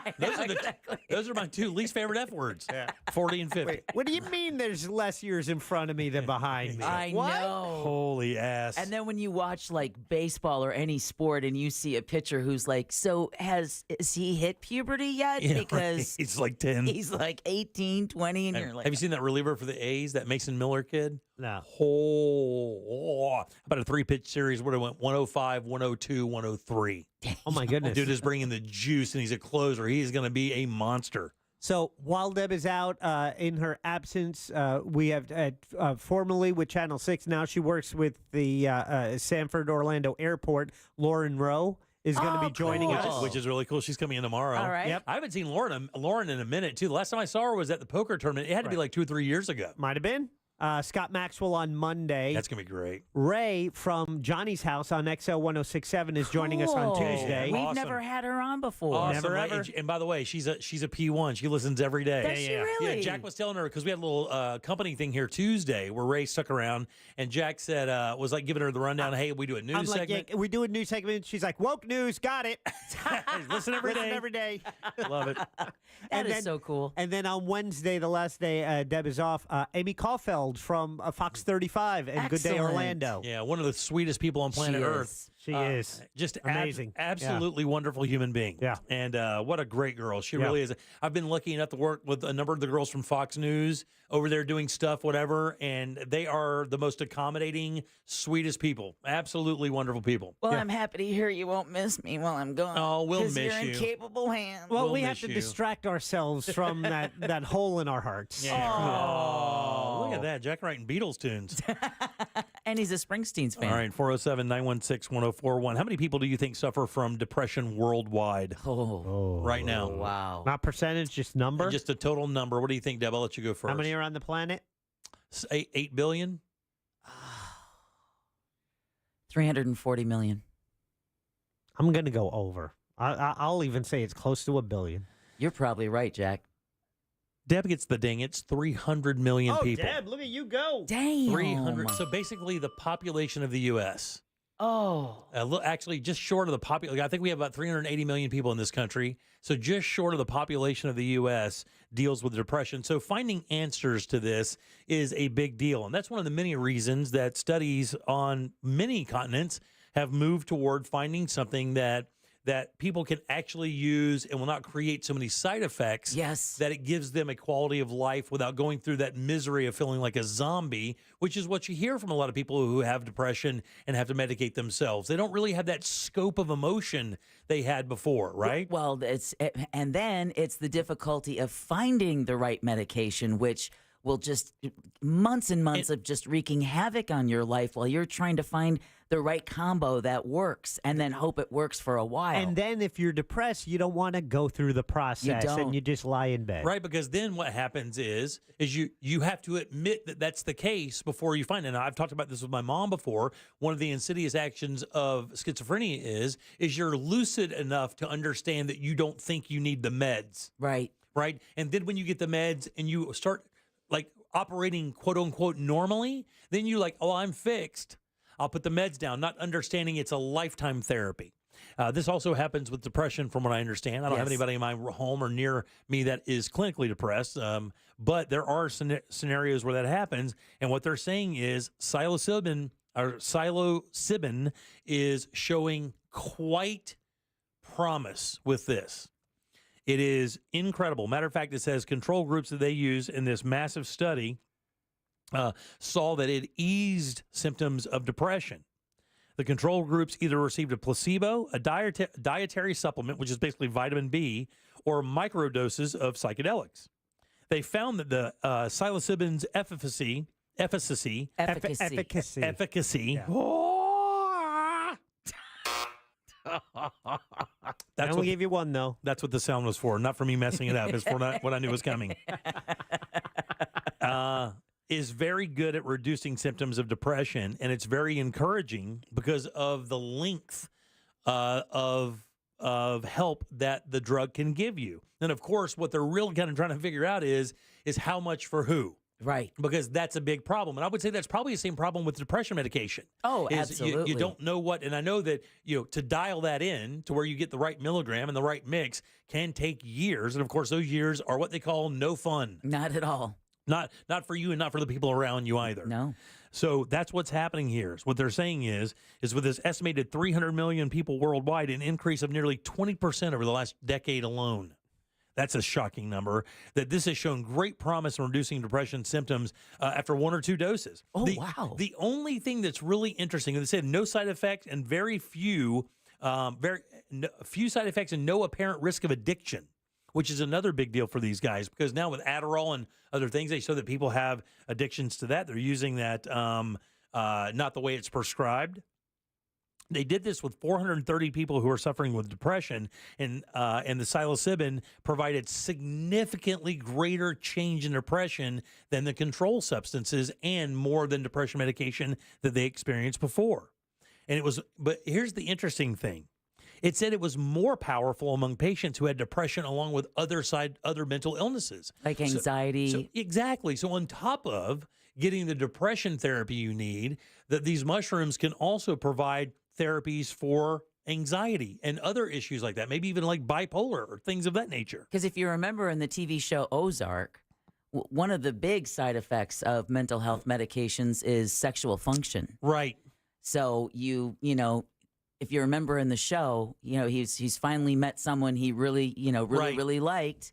Those are my two least favorite F words. 40 and 50. Wait, what do you mean there's less years in front of me than behind me? I know. Holy ass. And then when you watch like baseball or any sport and you see a pitcher who's like, so is he hit puberty yet? Yeah, Because right. He's like 10. He's like 18, 20, and you're like, have you seen that reliever for the A's, that Mason Miller kid? No. How about a 3-pitch series where it went 105, 102, 103? Oh, my goodness. Dude is bringing the juice, and he's a closer. He's going to be a monster. So while Deb is out in her absence, we have formerly with Channel 6. Now she works with the Sanford Orlando Airport. Lauren Rowe is going to be joining us. Which is really cool. She's coming in tomorrow. All right. Yep. I haven't seen Lauren in a minute, too. The last time I saw her was at the poker tournament. It had to be like 2 or 3 years ago. Might have been. Scott Maxwell on Monday. That's going to be great. Ray from Johnny's House on XL 1067 is joining us on Tuesday. We've Awesome. never had her on before. Awesome. Never ever. And by the way, she's a P1. She listens every day. Does she really? Yeah, Jack was telling her, because we had a little company thing here Tuesday where Ray stuck around, and Jack said, was like giving her the rundown, hey, we do a news I'm like, segment. yeah, we do a news segment. She's like, woke news, got it. Listen every day. Listen every day. Love it. That is so cool. And then on Wednesday, the last day Deb is off, Amy Caulfield from Fox 35 and Good Day Excellent. Orlando. Yeah, one of the sweetest people on planet Earth. She is. Just amazing. Absolutely wonderful human being. Yeah. And what a great girl. She really is. I've been lucky enough to work with a number of the girls from Fox News over there doing stuff, whatever, and they are the most accommodating, sweetest people. Absolutely wonderful people. Well, I'm happy to hear you won't miss me while I'm gone. Oh, we'll 'cause miss you're you. in capable hands. Well, we have to distract ourselves from that hole in our hearts. Yeah. Oh, look at that. Jack writing Beatles tunes. And he's a Springsteen's fan. All right, 407-916-1041. How many people do you think suffer from depression worldwide right now? Wow. Not percentage, just number? Just a total number. What do you think, Deb? I'll let you go first. How many are on the planet? 8 billion? 340 million. I'm going to go over. I'll even say it's close to 1 billion. You're probably right, Jack. Deb gets the ding. It's 300 million people. Deb, look at you go. Damn. 300. So basically the population of the U.S. Oh. Actually, just short of the population. I think we have about 380 million people in this country. So just short of the population of the U.S. deals with depression. So finding answers to this is a big deal. And that's one of the many reasons that studies on many continents have moved toward finding something that people can actually use and will not create so many side effects. Yes. That it gives them a quality of life without going through that misery of feeling like a zombie, which is what you hear from a lot of people who have depression and have to medicate themselves. They don't really have that scope of emotion they had before, right? Well, and then it's the difficulty of finding the right medication, which will just months and months of just wreaking havoc on your life while you're trying to find the right combo that works and then hope it works for a while. And then if you're depressed, you don't want to go through the process and you just lie in bed. Right, because then what happens is you have to admit that that's the case before you find it. And I've talked about this with my mom before. One of the insidious actions of schizophrenia is you're lucid enough to understand that you don't think you need the meds. Right. Right? And then when you get the meds and you start like operating quote unquote normally, then you're like, oh, I'm fixed. I'll put the meds down, not understanding it's a lifetime therapy. This also happens with depression, from what I understand. I don't have anybody in my home or near me that is clinically depressed, but there are scenarios where that happens. And what they're saying is psilocybin is showing quite promise with this. It is incredible. Matter of fact, it says control groups that they use in this massive study saw that it eased symptoms of depression. The control groups either received a placebo, a dietary supplement, which is basically vitamin B, or microdoses of psychedelics. They found that the psilocybin's efficacy. Yeah. I only gave you one, though. That's what the sound was for, not for me messing it up. It's for what I knew was coming. Is very good at reducing symptoms of depression, and it's very encouraging because of the length of help that the drug can give you. And of course, what they're really kind of trying to figure out is how much for who. Right. Because that's a big problem. And I would say that's probably the same problem with depression medication. Oh, absolutely. You don't know what, and I know that, to dial that in to where you get the right milligram and the right mix can take years. And of course, those years are what they call no fun. Not at all. Not for you and not for the people around you either. No. So that's what's happening here. What they're saying is with this estimated 300 million people worldwide, an increase of nearly 20% over the last decade alone. That's a shocking number. That this has shown great promise in reducing depression symptoms after 1 or 2 doses. Oh, wow. The only thing that's really interesting, and they said no side effects and very few side effects and no apparent risk of addiction, which is another big deal for these guys, because now with Adderall and other things, they show that people have addictions to that. They're using that not the way it's prescribed. They did this with 430 people who are suffering with depression, and the psilocybin provided significantly greater change in depression than the control substances and more than depression medication that they experienced before. But here's the interesting thing. It said it was more powerful among patients who had depression along with other mental illnesses. Like anxiety. Exactly. So on top of getting the depression therapy you need, that these mushrooms can also provide therapies for anxiety and other issues like that, maybe even like bipolar or things of that nature. Because if you remember in the TV show Ozark, one of the big side effects of mental health medications is sexual function. Right. So if you remember in the show, he's finally met someone he really liked.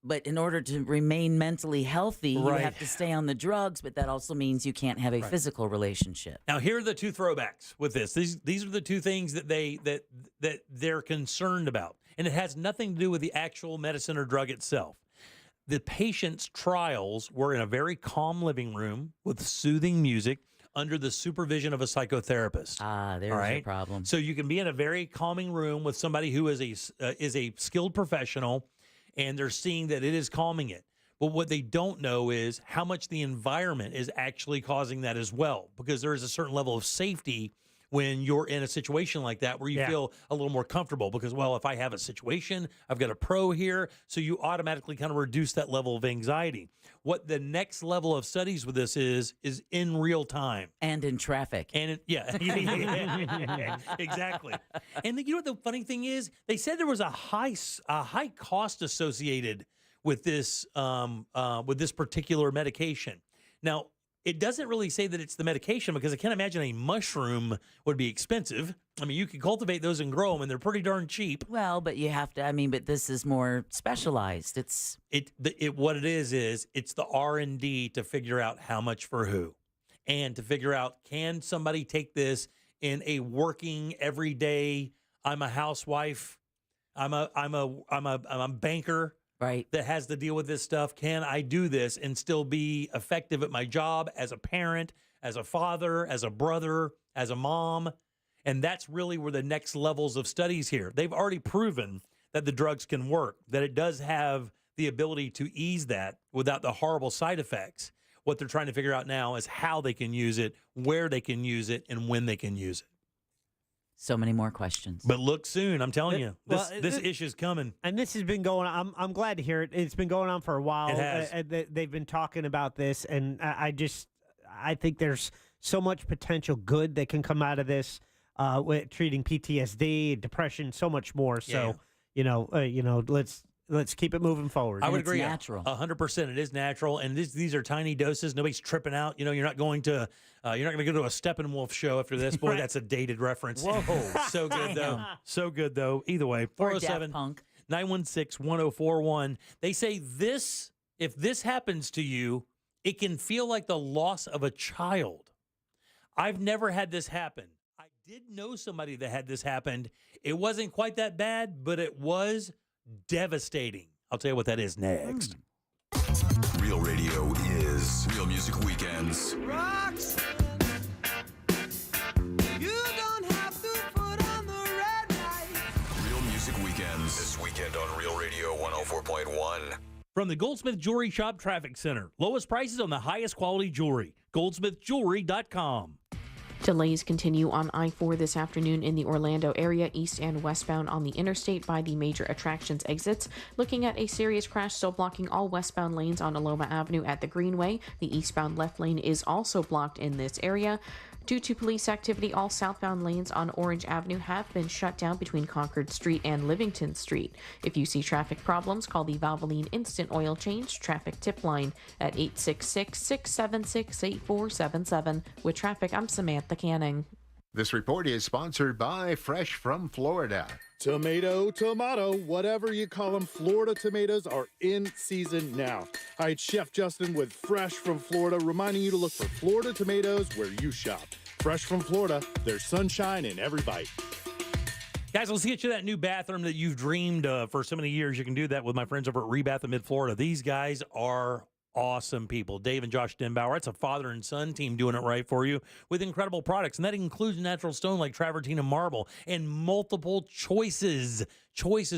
But in order to remain mentally healthy, you have to stay on the drugs, but that also means you can't have a physical relationship. Now, here are the 2 throwbacks with this. These are the 2 things that they're concerned about. And it has nothing to do with the actual medicine or drug itself. The patient's trials were in a very calm living room with soothing music, under the supervision of a psychotherapist. There's your problem. So you can be in a very calming room with somebody who is a skilled professional, and they're seeing that it is calming it. But what they don't know is how much the environment is actually causing that as well, because there is a certain level of safety when you're in a situation like that where you feel a little more comfortable because, well, if I have a situation, I've got a pro here. So you automatically kind of reduce that level of anxiety. What the next level of studies with this is in real time. And in traffic. And exactly. And you know what the funny thing is? They said there was a high cost associated with this particular medication. Now, it doesn't really say that it's the medication because I can't imagine a mushroom would be expensive. I mean, you can cultivate those and grow them, and they're pretty darn cheap. Well, but you have to. I mean, but this is more specialized. What it is it's the R&D to figure out how much for who, and to figure out, can somebody take this in a working everyday? I'm a housewife. I'm a banker. Right. That has to deal with this stuff. Can I do this and still be effective at my job as a parent, as a father, as a brother, as a mom? And that's really where the next levels of studies here. They've already proven that the drugs can work, that it does have the ability to ease that without the horrible side effects. What they're trying to figure out now is how they can use it, where they can use it, and when they can use it. So many more questions. But look soon, I'm telling you, this issue's coming. And this has been going on. I'm glad to hear it. It's been going on for a while. It has. They've been talking about this, and I think there's so much potential good that can come out of this with treating PTSD, depression, so much more. So, let's keep it moving forward. I would agree. Natural. 100%. It is natural, and these are tiny doses. Nobody's tripping out. You're not going to go to a Steppenwolf show after this. Boy, that's a dated reference. Whoa, so good though. So good though. Either way, 407-916-1041. They say this. If this happens to you, it can feel like the loss of a child. I've never had this happen. I did know somebody that had this happen. It wasn't quite that bad, but it was devastating. I'll tell you what that is next. Real radio is Real Music Weekends. Rocks. You don't have to put on the red light. Real Music Weekends. This weekend on Real Radio 104.1. From the Goldsmith Jewelry Shop Traffic Center. Lowest prices on the highest quality jewelry. goldsmithjewelry.com. Delays continue on I-4 this afternoon in the Orlando area, east and westbound on the interstate by the major attractions exits. Looking at a serious crash still blocking all westbound lanes on Aloma Avenue at the Greenway. The eastbound left lane is also blocked in this area. Due to police activity, all southbound lanes on Orange Avenue have been shut down between Concord Street and Livingston Street. If you see traffic problems, call the Valvoline Instant Oil Change traffic tip line at 866-676-8477. With traffic, I'm Samantha Canning. This report is sponsored by Fresh from Florida. Tomato, whatever you call them, Florida tomatoes are in season now. Hi, it's Chef Justin with Fresh from Florida, reminding you to look for Florida tomatoes where you shop. Fresh from Florida, there's sunshine in every bite. Guys, let's get you that new bathroom that you've dreamed of for so many years. You can do that with my friends over at Rebath in Mid-Florida. These guys are awesome people. Dave and Josh Denbauer. It's a father and son team doing it right for you with incredible products. And that includes natural stone like travertine marble and multiple choices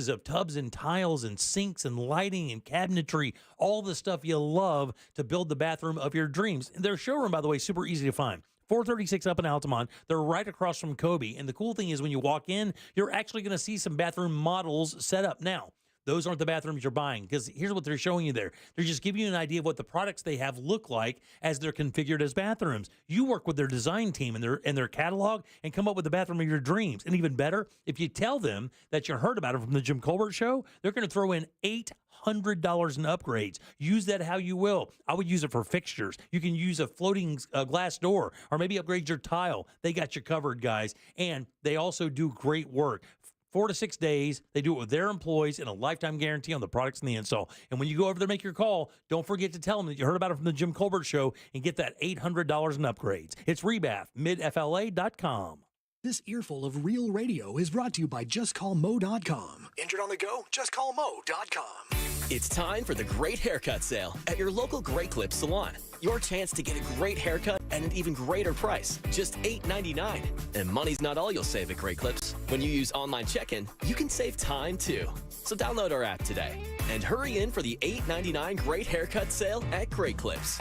of tubs and tiles and sinks and lighting and cabinetry, all the stuff you love to build the bathroom of your dreams. Their showroom, by the way, super easy to find. 436 up in Altamont. They're right across from Kobe. And the cool thing is when you walk in, you're actually going to see some bathroom models set up. Now, those aren't the bathrooms you're buying, because here's what they're showing you there. They're just giving you an idea of what the products they have look like as they're configured as bathrooms. You work with their design team and their catalog and come up with the bathroom of your dreams. And even better, if you tell them that you heard about it from the Jim Colbert Show, they're going to throw in $800 in upgrades. Use that how you will. I would use it for fixtures. You can use a floating glass door, or maybe upgrade your tile. They got you covered, guys. And they also do great work. 4 to 6 days. They do it with their employees and a lifetime guarantee on the products and the install. And when you go over there, make your call, don't forget to tell them that you heard about it from the Jim Colbert Show and get that $800 in upgrades. It's Rebath, midfla.com. This earful of Real Radio is brought to you by JustCallMo.com. Injured on the go? JustCallMo.com. It's time for the Great Haircut Sale at your local Great Clip Salon. Your chance to get a great haircut at an even greater price, just $8.99. And money's not all you'll save at Great Clips. When you use online check-in, you can save time too. So download our app today and hurry in for the $8.99 Great Haircut Sale at Great Clips.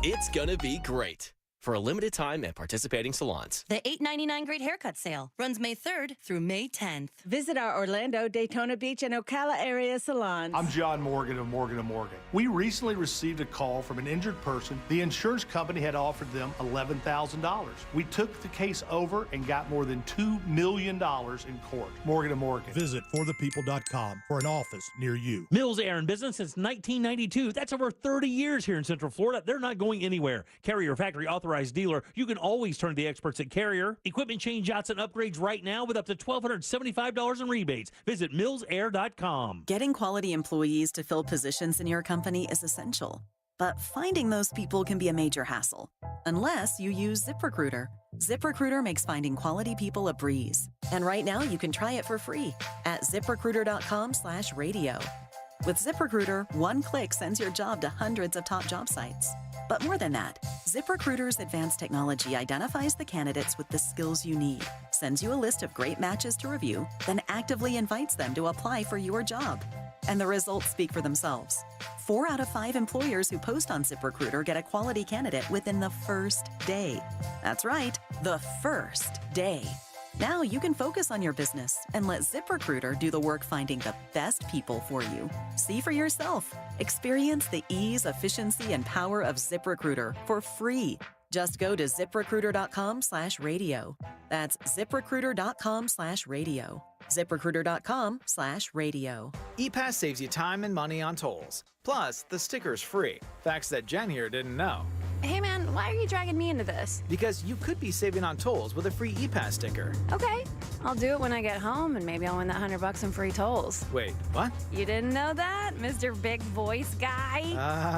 It's gonna be great. For a limited time at participating salons. The $8.99 Great Haircut Sale runs May 3rd through May 10th. Visit our Orlando, Daytona Beach, and Ocala area salons. I'm John Morgan of Morgan & Morgan. We recently received a call from an injured person. The insurance company had offered them $11,000. We took the case over and got more than $2 million in court. Morgan & Morgan. Visit forthepeople.com for an office near you. Mills Air in business since 1992. That's over 30 years here in Central Florida. They're not going anywhere. Carrier factory authorized dealer. You can always turn to the experts at Carrier. Equipment change-outs and upgrades right now with up to $1,275 in rebates. Visit millsair.com. Getting quality employees to fill positions in your company is essential, but finding those people can be a major hassle, unless you use ZipRecruiter. ZipRecruiter makes finding quality people a breeze. And right now you can try it for free at ZipRecruiter.com/radio. With ZipRecruiter, one click sends your job to hundreds of top job sites. But more than that, ZipRecruiter's advanced technology identifies the candidates with the skills you need, sends you a list of great matches to review, then actively invites them to apply for your job. And the results speak for themselves. 4 out of 5 employers who post on ZipRecruiter get a quality candidate within the first day. That's right, the first day. Now you can focus on your business and let ZipRecruiter do the work finding the best people for you. See for yourself. Experience the ease, efficiency, and power of ZipRecruiter for free. Just go to ZipRecruiter.com/radio. That's ZipRecruiter.com/radio. ZipRecruiter.com/radio. ePass saves you time and money on tolls. Plus, the sticker's free. Facts that Jen here didn't know. Hey man, why are you dragging me into this? Because you could be saving on tolls with a free ePass sticker. Okay, I'll do it when I get home and maybe I'll win that $100 in free tolls. Wait, what? You didn't know that, Mr. Big Voice Guy?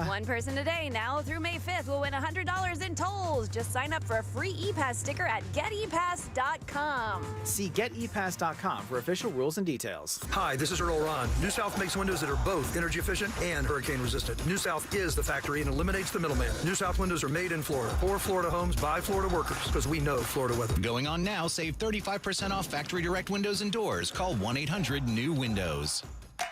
One person today, now through May 5th, will win $100 in tolls. Just sign up for a free ePass sticker at GetEPass.com. See GetEPass.com for official rules and details. Hi, this is Earl Ron. New South makes windows that are both energy efficient and hurricane resistant. New South is the factory and eliminates the middleman. New South windows are made in Florida for Florida homes by Florida workers because we know Florida weather. Going on now, save 35% off factory direct windows and doors. Call 1-800-NEW-WINDOWS.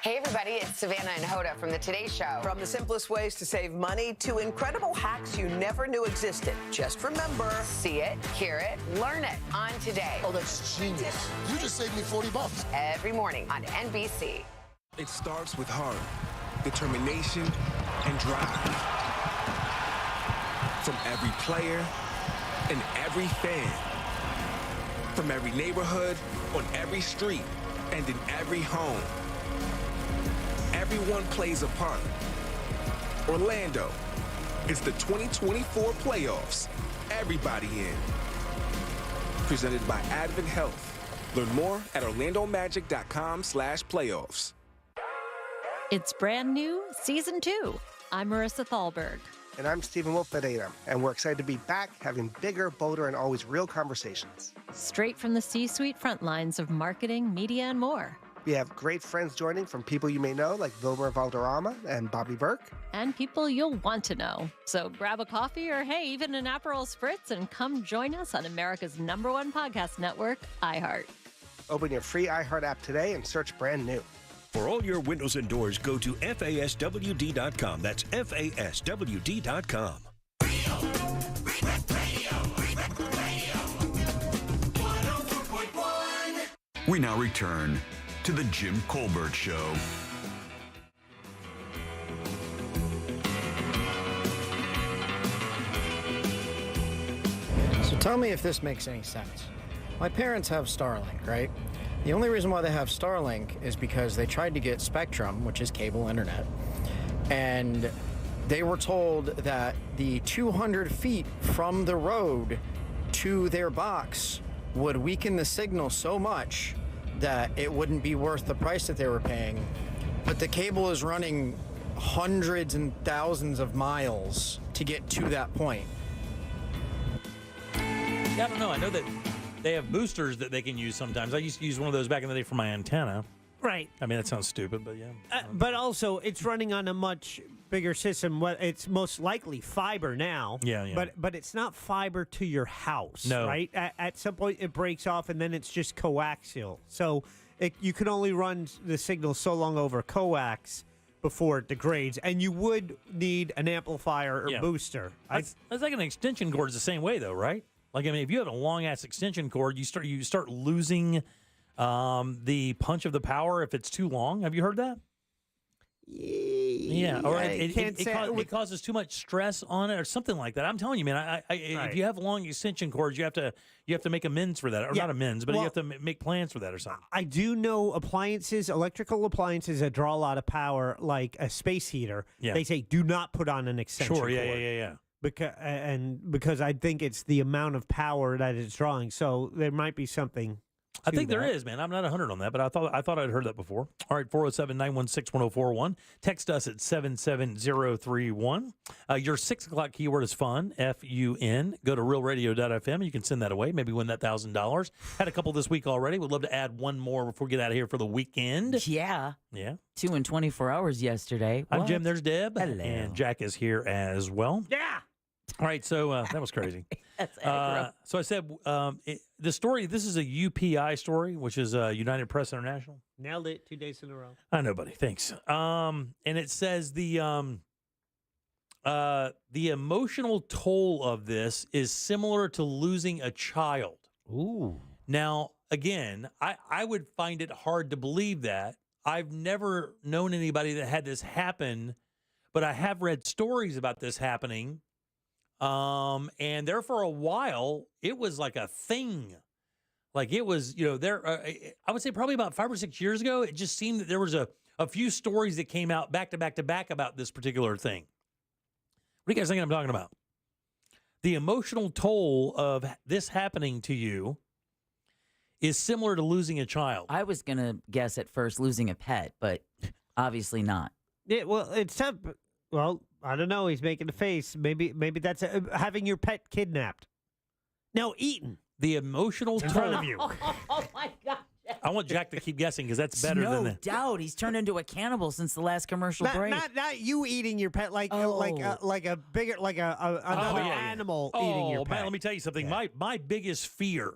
Hey everybody, it's Savannah and Hoda from the Today Show. From the simplest ways to save money to incredible hacks you never knew existed. Just remember, see it, hear it, learn it on Today. Oh, that's genius. You just saved me $40. Every morning on NBC. It starts with heart, determination, and drive. From every player and every fan. From every neighborhood, on every street, and in every home. Everyone plays a part. Orlando, it's the 2024 playoffs. Everybody in. Presented by Advent Health. Learn more at orlandomagic.com/playoffs. It's brand new, season 2. I'm Marissa Thalberg. And I'm Stephen Wolf-Ferreira, and we're excited to be back having bigger, bolder, and always real conversations. Straight from the C-suite front lines of marketing, media, and more. We have great friends joining from people you may know, like Wilmer Valderrama and Bobby Burke. And people you'll want to know. So grab a coffee or, hey, even an Aperol Spritz and come join us on America's #1 podcast network, iHeart. Open your free iHeart app today and search brand new. For all your windows and doors, go to FASWD.com. That's FASWD.com. We now return to the Jim Colbert Show. So tell me if this makes any sense. My parents have Starlink, right? The only reason why they have Starlink is because they tried to get Spectrum, which is cable internet, and they were told that the 200 feet from the road to their box would weaken the signal so much that it wouldn't be worth the price that they were paying. But the cable is running hundreds and thousands of miles to get to that point. Yeah, I don't know. I know that they have boosters that they can use sometimes. I used to use one of those back in the day for my antenna. Right. I mean, that sounds stupid, but yeah. But also, it's running on a much bigger system. It's most likely fiber now. Yeah. But it's not fiber to your house. No. Right. At some point it breaks off, and then it's just coaxial. So you can only run the signal so long over coax before it degrades, and you would need an amplifier or booster. That's like an extension cord is the same way, though, right? Like, I mean, if you have a long ass extension cord, you start losing the punch of the power if it's too long. Have you heard that? Yeah, or it causes too much stress on it, or something like that. I'm telling you, man. If you have long extension cords, you have to make amends for that, or not amends, but you have to make plans for that or something. I do know electrical appliances that draw a lot of power, like a space heater. Yeah. They say do not put on an extension cord. Yeah. Because I think it's the amount of power that it's drawing. So there might be something. I think there is, man. I'm not 100 on that, but I thought I'd heard that before. All right, 407-916-1041. Text us at 77031. Your 6 o'clock keyword is fun, F-U-N. Go to realradio.fm. You can send that away. Maybe win that $1,000. Had a couple this week already. We'd love to add one more before we get out of here for the weekend. Yeah. 2 in 24 hours yesterday. I'm Jim. There's Deb. Hello. And Jack is here as well. Yeah. All right, so that was crazy. That's aggro. So I said the story, this is a UPI story, which is United Press International. Nailed it 2 days in a row. I know, buddy. Thanks. And it says the emotional toll of this is similar to losing a child. Ooh. Now, again, I would find it hard to believe that. I've never known anybody that had this happen, but I have read stories about this happening. And there for a while, it was like a thing. Like it was, I would say probably about 5 or 6 years ago, it just seemed that there was a few stories that came out back to back to back about this particular thing. What do you guys think I'm talking about? The emotional toll of this happening to you is similar to losing a child. I was going to guess at first losing a pet, but obviously not. Yeah, well, it's tough. Well, I don't know. He's making a face. Maybe that's having your pet kidnapped. No, eaten. The emotional in toll front of you. Oh my God. I want Jack to keep guessing because that's better than that. No doubt. He's turned into a cannibal since the last commercial break. Not you eating your pet, like a bigger, another animal eating your pet. Man, let me tell you something. Yeah. My biggest fear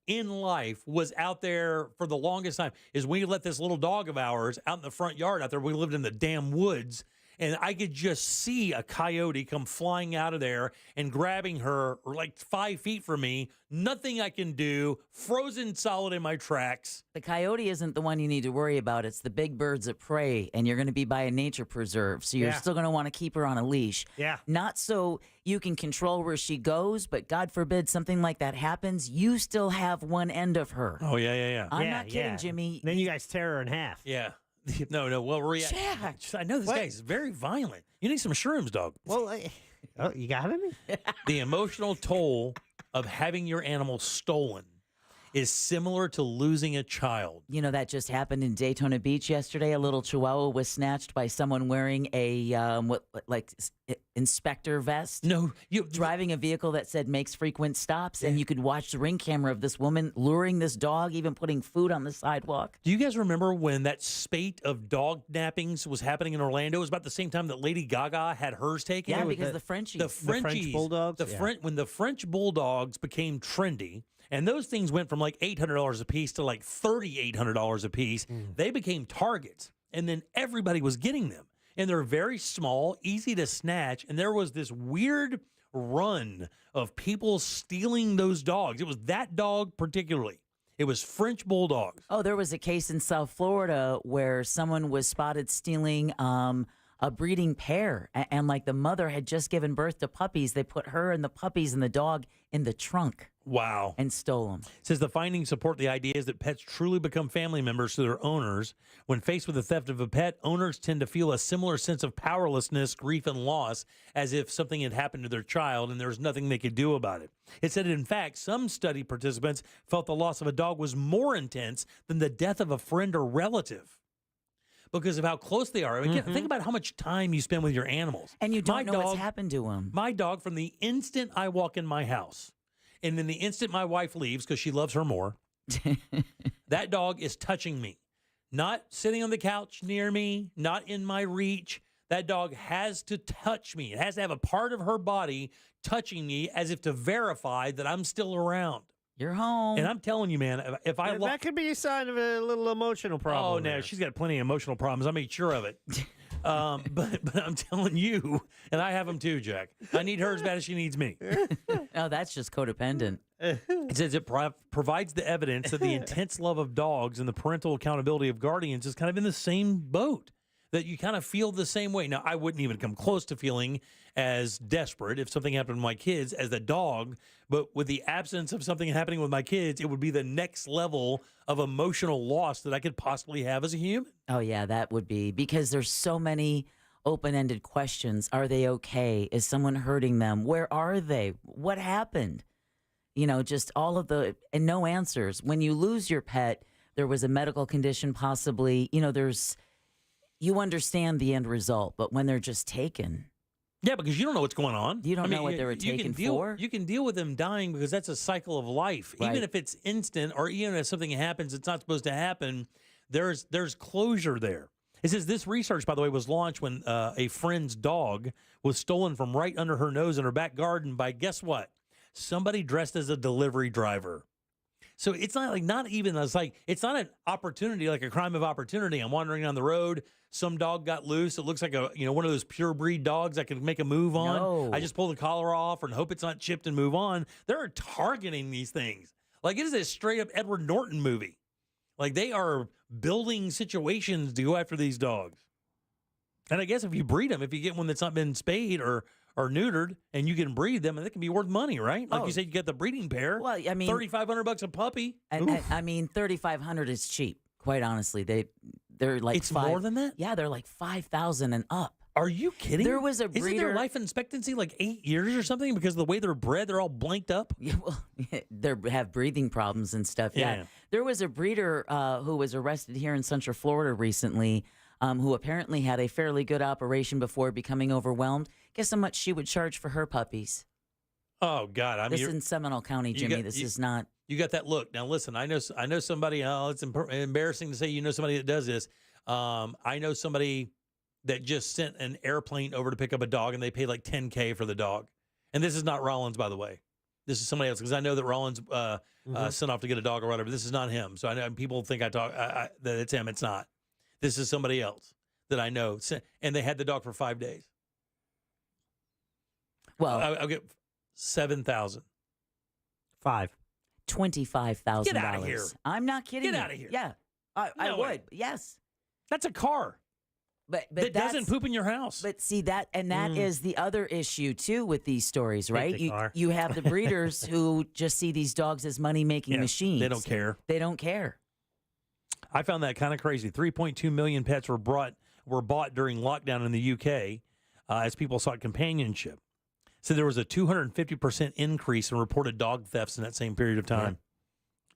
in life was out there for the longest time is we let this little dog of ours out in the front yard out there. We lived in the damn woods. And I could just see a coyote come flying out of there and grabbing her like 5 feet from me. Nothing I can do. Frozen solid in my tracks. The coyote isn't the one you need to worry about. It's the big birds of prey, and you're going to be by a nature preserve. So you're still going to want to keep her on a leash. Yeah. Not so you can control where she goes, but God forbid something like that happens, you still have one end of her. Oh, yeah. I'm not kidding, Jimmy. Then you guys tear her in half. Yeah. No. Well, I know this guy's very violent. You need some shrooms, dog. Well, you got any? The emotional toll of having your animal stolen is similar to losing a child. You know, that just happened in Daytona Beach yesterday. A little chihuahua was snatched by someone wearing a inspector vest. No, driving a vehicle that said makes frequent stops, and you could watch the ring camera of this woman luring this dog, even putting food on the sidewalk. Do you guys remember when that spate of dog nappings was happening in Orlando? It was about the same time that Lady Gaga had hers taken. Yeah, because the Frenchies. The French bulldogs. When the French bulldogs became trendy. And those things went from like $800 a piece to like $3,800 a piece. They became targets. And then everybody was getting them. And they're very small, easy to snatch. And there was this weird run of people stealing those dogs. It was that dog particularly. It was French bulldogs. Oh, there was a case in South Florida where someone was spotted stealing a breeding pair. And like the mother had just given birth to puppies. They put her and the puppies and the dog in the trunk. Wow. And stole them. It says the findings support the idea that pets truly become family members to their owners. When faced with the theft of a pet, owners tend to feel a similar sense of powerlessness, grief, and loss as if something had happened to their child and there's nothing they could do about it. It said, in fact, some study participants felt the loss of a dog was more intense than the death of a friend or relative because of how close they are. I mean, think about how much time you spend with your animals. And you don't know what's happened to them. My dog, from the instant I walk in my house, and then the instant my wife leaves because she loves her more, that dog is touching me. Not sitting on the couch near me, not in my reach. that dog has to touch me. It has to have a part of her body touching me as if to verify that I'm still around. You're home. And I'm telling you, man, if I that could be a sign of a little emotional problem. Oh, no, she's got plenty of emotional problems. I made sure of it. But I'm telling you, and I have them too, Jack. I need her as bad as she needs me. Oh, that's just codependent. It says it provides the evidence that the intense love of dogs and the parental accountability of guardians is kind of in the same boat, that you kind of feel the same way. Now, I wouldn't even come close to feeling as desperate if something happened to my kids as the dog, but with the absence of something happening with my kids, it would be the next level of emotional loss that I could possibly have as a human. Oh, yeah, that would be, because there's so many open-ended questions. Are they okay? Is someone hurting them? Where are they? What happened? You know, just all of the, and no answers. When you lose your pet, there was a medical condition possibly, you know, you understand the end result, but when they're just taken. Yeah, because you don't know what's going on. You don't know what they were taken for. You can deal with them dying because that's a cycle of life. Right. Even if it's instant or even if something happens it's not supposed to happen, there's closure there. It says this research, by the way, was launched when a friend's dog was stolen from right under her nose in her back garden by, guess what? Somebody dressed as a delivery driver. So it's not it's not an opportunity, like a crime of opportunity. I'm wandering down the road. Some dog got loose. It looks like one of those pure breed dogs I can make a move on. No. I just pull the collar off and hope it's not chipped and move on. They're targeting these things. Like it is a straight up Edward Norton movie. Like they are building situations to go after these dogs. And I guess if you breed them, if you get one that's not been spayed or neutered, and you can breed them, and it can be worth money, right? Like you said, you get the breeding pair. Well, I mean, $3,500 a puppy. And I mean, $3,500 is cheap. Quite honestly, they're like it's more than that. Yeah, they're like 5,000 and up. Are you kidding? There was a breeder. Isn't their life expectancy like 8 years or something because of the way they're bred? They're all blanked up. Yeah, well, they have breathing problems and stuff. Yeah. There was a breeder who was arrested here in Central Florida recently, who apparently had a fairly good operation before becoming overwhelmed. Guess how much she would charge for her puppies? Oh God! I mean, this is in Seminole County, Jimmy. This is not. You got that look. Now listen, I know somebody. It's embarrassing to say you know somebody that does this. I know somebody that just sent an airplane over to pick up a dog, and they paid like $10K for the dog. And this is not Rollins, by the way. This is somebody else, because I know that Rollins sent off to get a dog or whatever. This is not him. So I know people think that it's him. It's not. This is somebody else that I know, and they had the dog for 5 days. Well, I'll get $7,000. $25,000. Get out of here! I'm not kidding. Get you. out of here! Yeah, I would. Yes, that's a car. But that doesn't poop in your house. But see that is the other issue too with these stories, right? You have the breeders who just see these dogs as money making machines. They don't care. They don't care. I found that kind of crazy. 3.2 million pets were bought during lockdown in the UK as people sought companionship. So there was a 250% increase in reported dog thefts in that same period of time.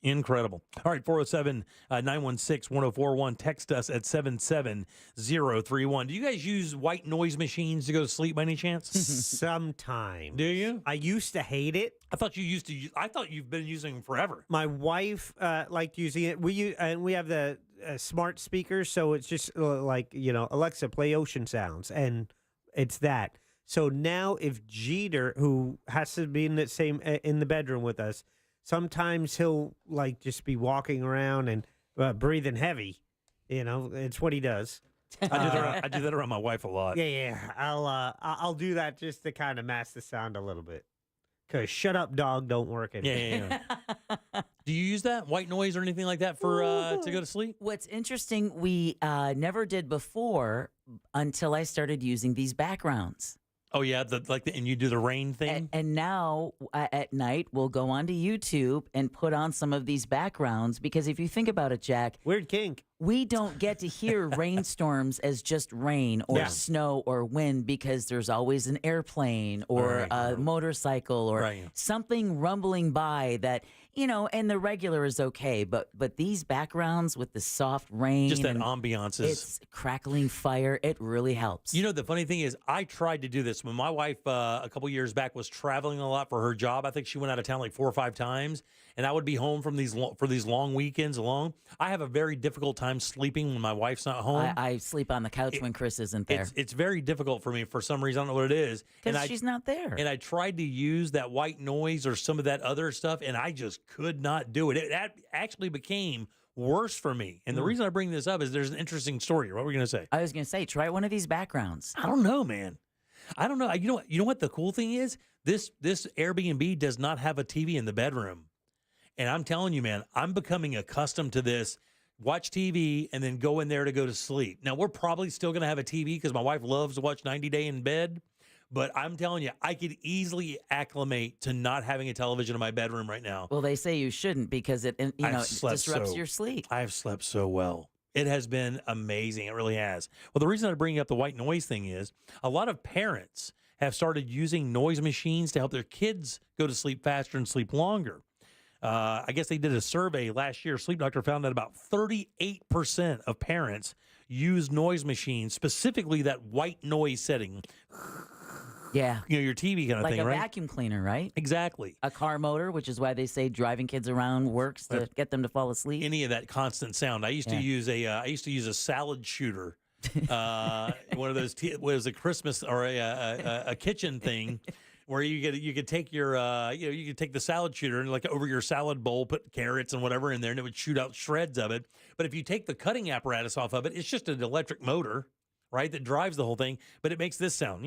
Yeah. Incredible. All right, 407-916-1041. Text us at 77031. Do you guys use white noise machines to go to sleep by any chance? Sometimes. Do you? I used to hate it. I thought you've been using them forever. My wife liked using it. We have the smart speakers, so it's just like, Alexa, play ocean sounds, and it's that. So now if Jeter, who has to be in the bedroom with us, sometimes he'll like just be walking around and breathing heavy. It's what he does. I do that around my wife a lot. Yeah. I'll do that just to kind of mask the sound a little bit. Because shut up, dog don't work anymore. Yeah. Do you use that white noise or anything like that for to go to sleep? What's interesting, we never did before until I started using these backgrounds. Oh yeah, and you do the rain thing. And now at night we'll go onto YouTube and put on some of these backgrounds, because if you think about it, Jack, weird kink. We don't get to hear rainstorms as just rain or snow or wind, because there's always an airplane or a motorcycle or something rumbling by that, and the regular is okay, but these backgrounds with the soft rain, just that ambiance, it's crackling fire, it really helps. The funny thing is, I tried to do this when my wife a couple years back was traveling a lot for her job. I think she went out of town like 4 or 5 times, and I would be home from for these long weekends alone. I have a very difficult time sleeping when my wife's not home. I sleep on the couch when Chris isn't there. It's very difficult for me for some reason. I don't know what it is. Because she's not there. And I tried to use that white noise or some of that other stuff, and I just could not do it. That actually became worse for me. And the reason I bring this up is there's an interesting story. What were we going to say? I was going to say, try one of these backgrounds. I don't know, man. I don't know. You know what the cool thing is? This Airbnb does not have a TV in the bedroom. And I'm telling you, man, I'm becoming accustomed to this. Watch TV and then go in there to go to sleep. Now, we're probably still going to have a TV because my wife loves to watch 90 Day in bed. But I'm telling you, I could easily acclimate to not having a television in my bedroom right now. Well, they say you shouldn't because it disrupts your sleep. I have slept so well. It has been amazing. It really has. Well, the reason I bring up the white noise thing is a lot of parents have started using noise machines to help their kids go to sleep faster and sleep longer. I guess they did a survey last year. Sleep Doctor found that about 38% of parents use noise machines, specifically that white noise setting. Yeah. Your TV kind of thing, right? Like a vacuum cleaner, right? Exactly. A car motor, which is why they say driving kids around works to get them to fall asleep. Any of that constant sound. I used to use a salad shooter. One of those was a Christmas or a kitchen thing where you could take your you could take the salad shooter and like over your salad bowl, put carrots and whatever in there, and it would shoot out shreds of it. But if you take the cutting apparatus off of it, it's just an electric motor, right, that drives the whole thing. But it makes this sound.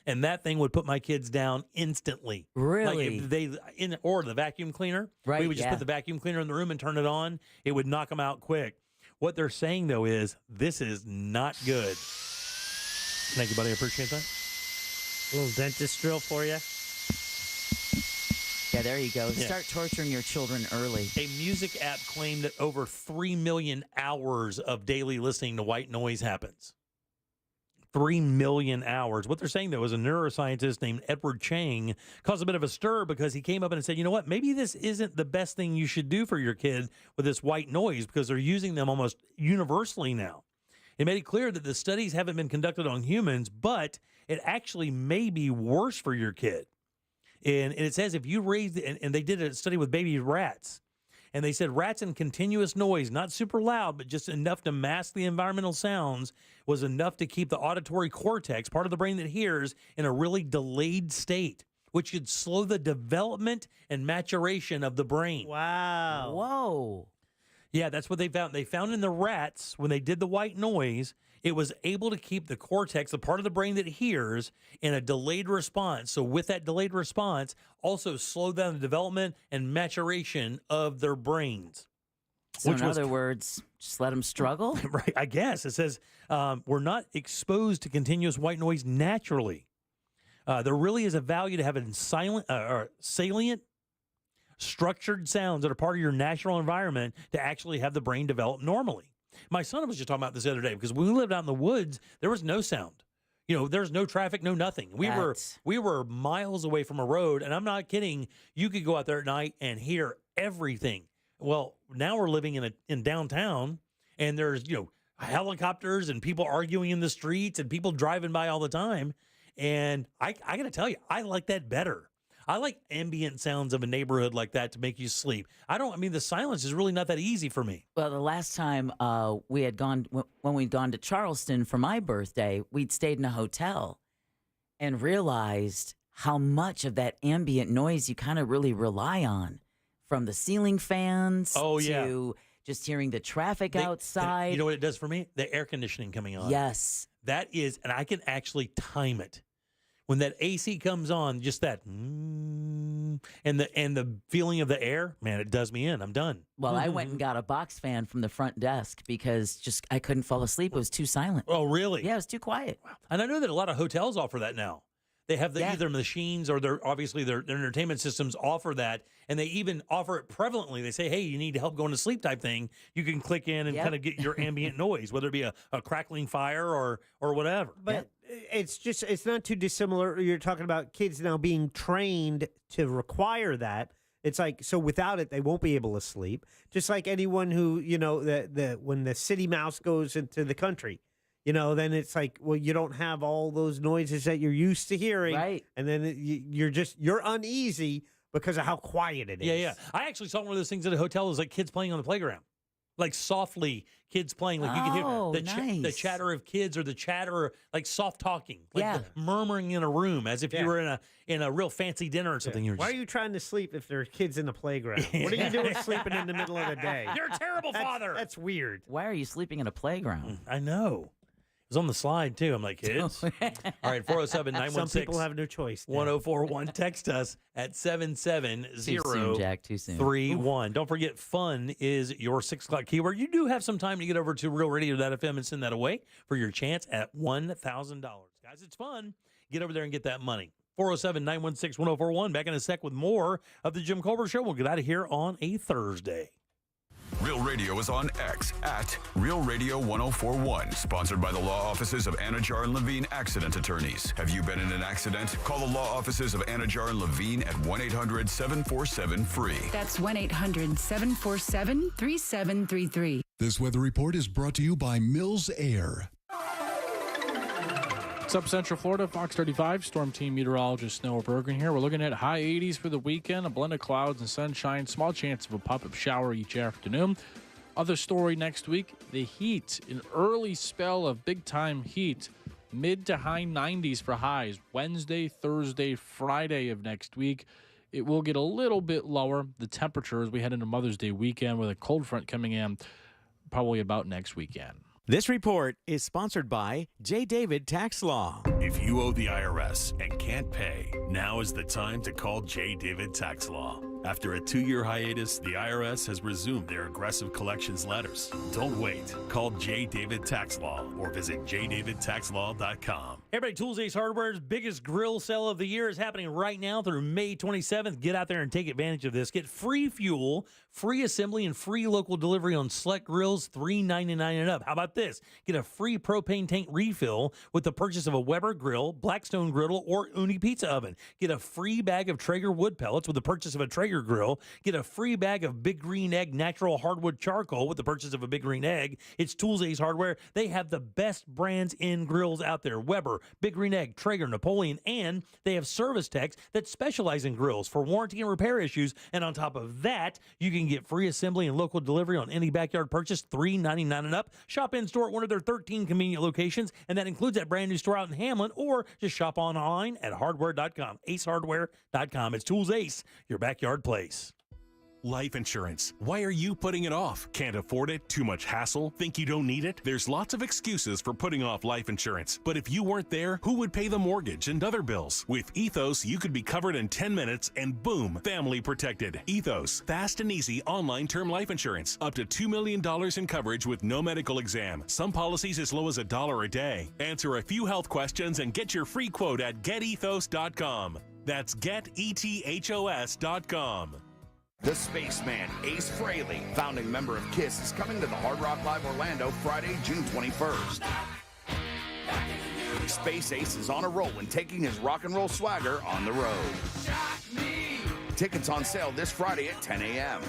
And that thing would put my kids down instantly. Really? Like or the vacuum cleaner. Right. We would just put the vacuum cleaner in the room and turn it on. It would knock them out quick. What they're saying, though, is this is not good. Thank you, buddy. I appreciate that. A little dentist drill for you. Yeah, there you go. Yeah. Start torturing your children early. A music app claimed that over 3 million hours of daily listening to white noise happens. 3 million hours. What they're saying, though, is a neuroscientist named Edward Chang caused a bit of a stir because he came up and said, you know what, maybe this isn't the best thing you should do for your kid with this white noise because they're using them almost universally now. It made it clear that the studies haven't been conducted on humans, but it actually may be worse for your kid. And it says if you raise, and they did a study with baby rats, and they said rats in continuous noise, not super loud, but just enough to mask the environmental sounds, was enough to keep the auditory cortex, part of the brain that hears, in a really delayed state, which should slow the development and maturation of the brain. Wow. Whoa. Yeah, that's what they found. They found in the rats, when they did the white noise, it was able to keep the cortex, the part of the brain that hears, in a delayed response. So with that delayed response, also slow down the development and maturation of their brains. So in other words, just let them struggle? Right, I guess. It says we're not exposed to continuous white noise naturally. There really is a value to having salient, structured sounds that are part of your natural environment to actually have the brain develop normally. My son was just talking about this the other day because when we lived out in the woods, there was no sound. There's no traffic, no nothing. We were miles away from a road, and I'm not kidding. You could go out there at night and hear everything. Well, now we're living in downtown, and there's helicopters and people arguing in the streets and people driving by all the time. And I got to tell you, I like that better. I like ambient sounds of a neighborhood like that to make you sleep. The silence is really not that easy for me. Well, the last time we had gone, when we'd gone to Charleston for my birthday, we'd stayed in a hotel and realized how much of that ambient noise you kind of really rely on, from the ceiling fans to just hearing the traffic outside. You know what it does for me? The air conditioning coming on. Yes. That is, and I can actually time it. When that AC comes on, just that, and the feeling of the air, man, it does me in. I'm done. Well, I went and got a box fan from the front desk because I couldn't fall asleep. It was too silent. Oh, really? Yeah, it was too quiet. Wow. And I know that a lot of hotels offer that now. They have either machines or their entertainment systems offer that, and they even offer it prevalently. They say, hey, you need help going to sleep type thing. You can click in and kind of get your ambient noise, whether it be a crackling fire or whatever. But it's not too dissimilar. You're talking about kids now being trained to require that. It's like, so without it, they won't be able to sleep. Just like anyone who, when the city mouse goes into the country, then it's like, well, you don't have all those noises that you're used to hearing. Right. And then you're uneasy because of how quiet it is. Yeah. I actually saw one of those things at a hotel. It was like kids playing on the playground. Like softly, kids playing. Like you can hear the chatter of kids or the chatter, like soft talking, like the murmuring in a room as if you were in a real fancy dinner or something. Why are you trying to sleep if there are kids in the playground? What are you doing sleeping in the middle of the day? You're a terrible father. That's weird. Why are you sleeping in a playground? I know. It was on the slide, too. I'm like, kids. All right, 407-916. Some people have no choice. 1041. Text us at 77031. Don't forget, fun is your 6 o'clock keyword. You do have some time to get over to realradio.fm and send that away for your chance at $1,000. Guys, it's fun. Get over there and get that money. 407-916-1041. Back in a sec with more of the Jim Colbert Show. We'll get out of here on a Thursday. Real Radio is on X at Real Radio 1041. Sponsored by the law offices of Anajar and Levine Accident Attorneys. Have you been in an accident? Call the law offices of Anajar and Levine at 1-800-747-FREE. That's 1-800-747-3733. This weather report is brought to you by Mills Air. What's up, Central Florida? Fox 35, Storm Team Meteorologist Noah Bergen here. We're looking at high 80s for the weekend, a blend of clouds and sunshine, small chance of a pop-up shower each afternoon. Other story next week, the heat, an early spell of big-time heat, mid to high 90s for highs, Wednesday, Thursday, Friday of next week. It will get a little bit lower, the temperature, as we head into Mother's Day weekend with a cold front coming in probably about next weekend. This report is sponsored by J. David Tax Law. If you owe the IRS and can't pay, now is the time to call J. David Tax Law. After a 2-year hiatus, the IRS has resumed their aggressive collections letters. Don't wait. Call J. David Tax Law or visit jdavidtaxlaw.com. Everybody, Tools Ace Hardware's biggest grill sale of the year is happening right now through May 27th. Get out there and take advantage of this. Get free fuel, free assembly, and free local delivery on select grills, $3.99 and up. How about this? Get a free propane tank refill with the purchase of a Weber grill, Blackstone griddle, or Uni pizza oven. Get a free bag of Traeger wood pellets with the purchase of a Traeger grill. Get a free bag of Big Green Egg natural hardwood charcoal with the purchase of a Big Green Egg. It's Tools Ace Hardware. They have the best brands in grills out there. Weber, Big Green Egg, Traeger, Napoleon, and they have service techs that specialize in grills for warranty and repair issues. And on top of that, you can get free assembly and local delivery on any backyard purchase, $3.99 and up. Shop in store at one of their 13 convenient locations, and that includes that brand new store out in Hamlin, or just shop online at hardware.com, acehardware.com. It's Tools Ace, your backyard place. Life insurance. Why are you putting it off? Can't afford it? Too much hassle? Think you don't need it? There's lots of excuses for putting off life insurance. But if you weren't there, who would pay the mortgage and other bills? With Ethos, you could be covered in 10 minutes and boom, family protected. Ethos, fast and easy online term life insurance. Up to $2 million in coverage with no medical exam. Some policies as low as $1 a day. Answer a few health questions and get your free quote at getethos.com. That's getethos.com. The Spaceman, Ace Frehley, founding member of KISS, is coming to the Hard Rock Live Orlando Friday, June 21st. Space Ace is on a roll and taking his rock and roll swagger on the road. Tickets on sale this Friday at 10 a.m.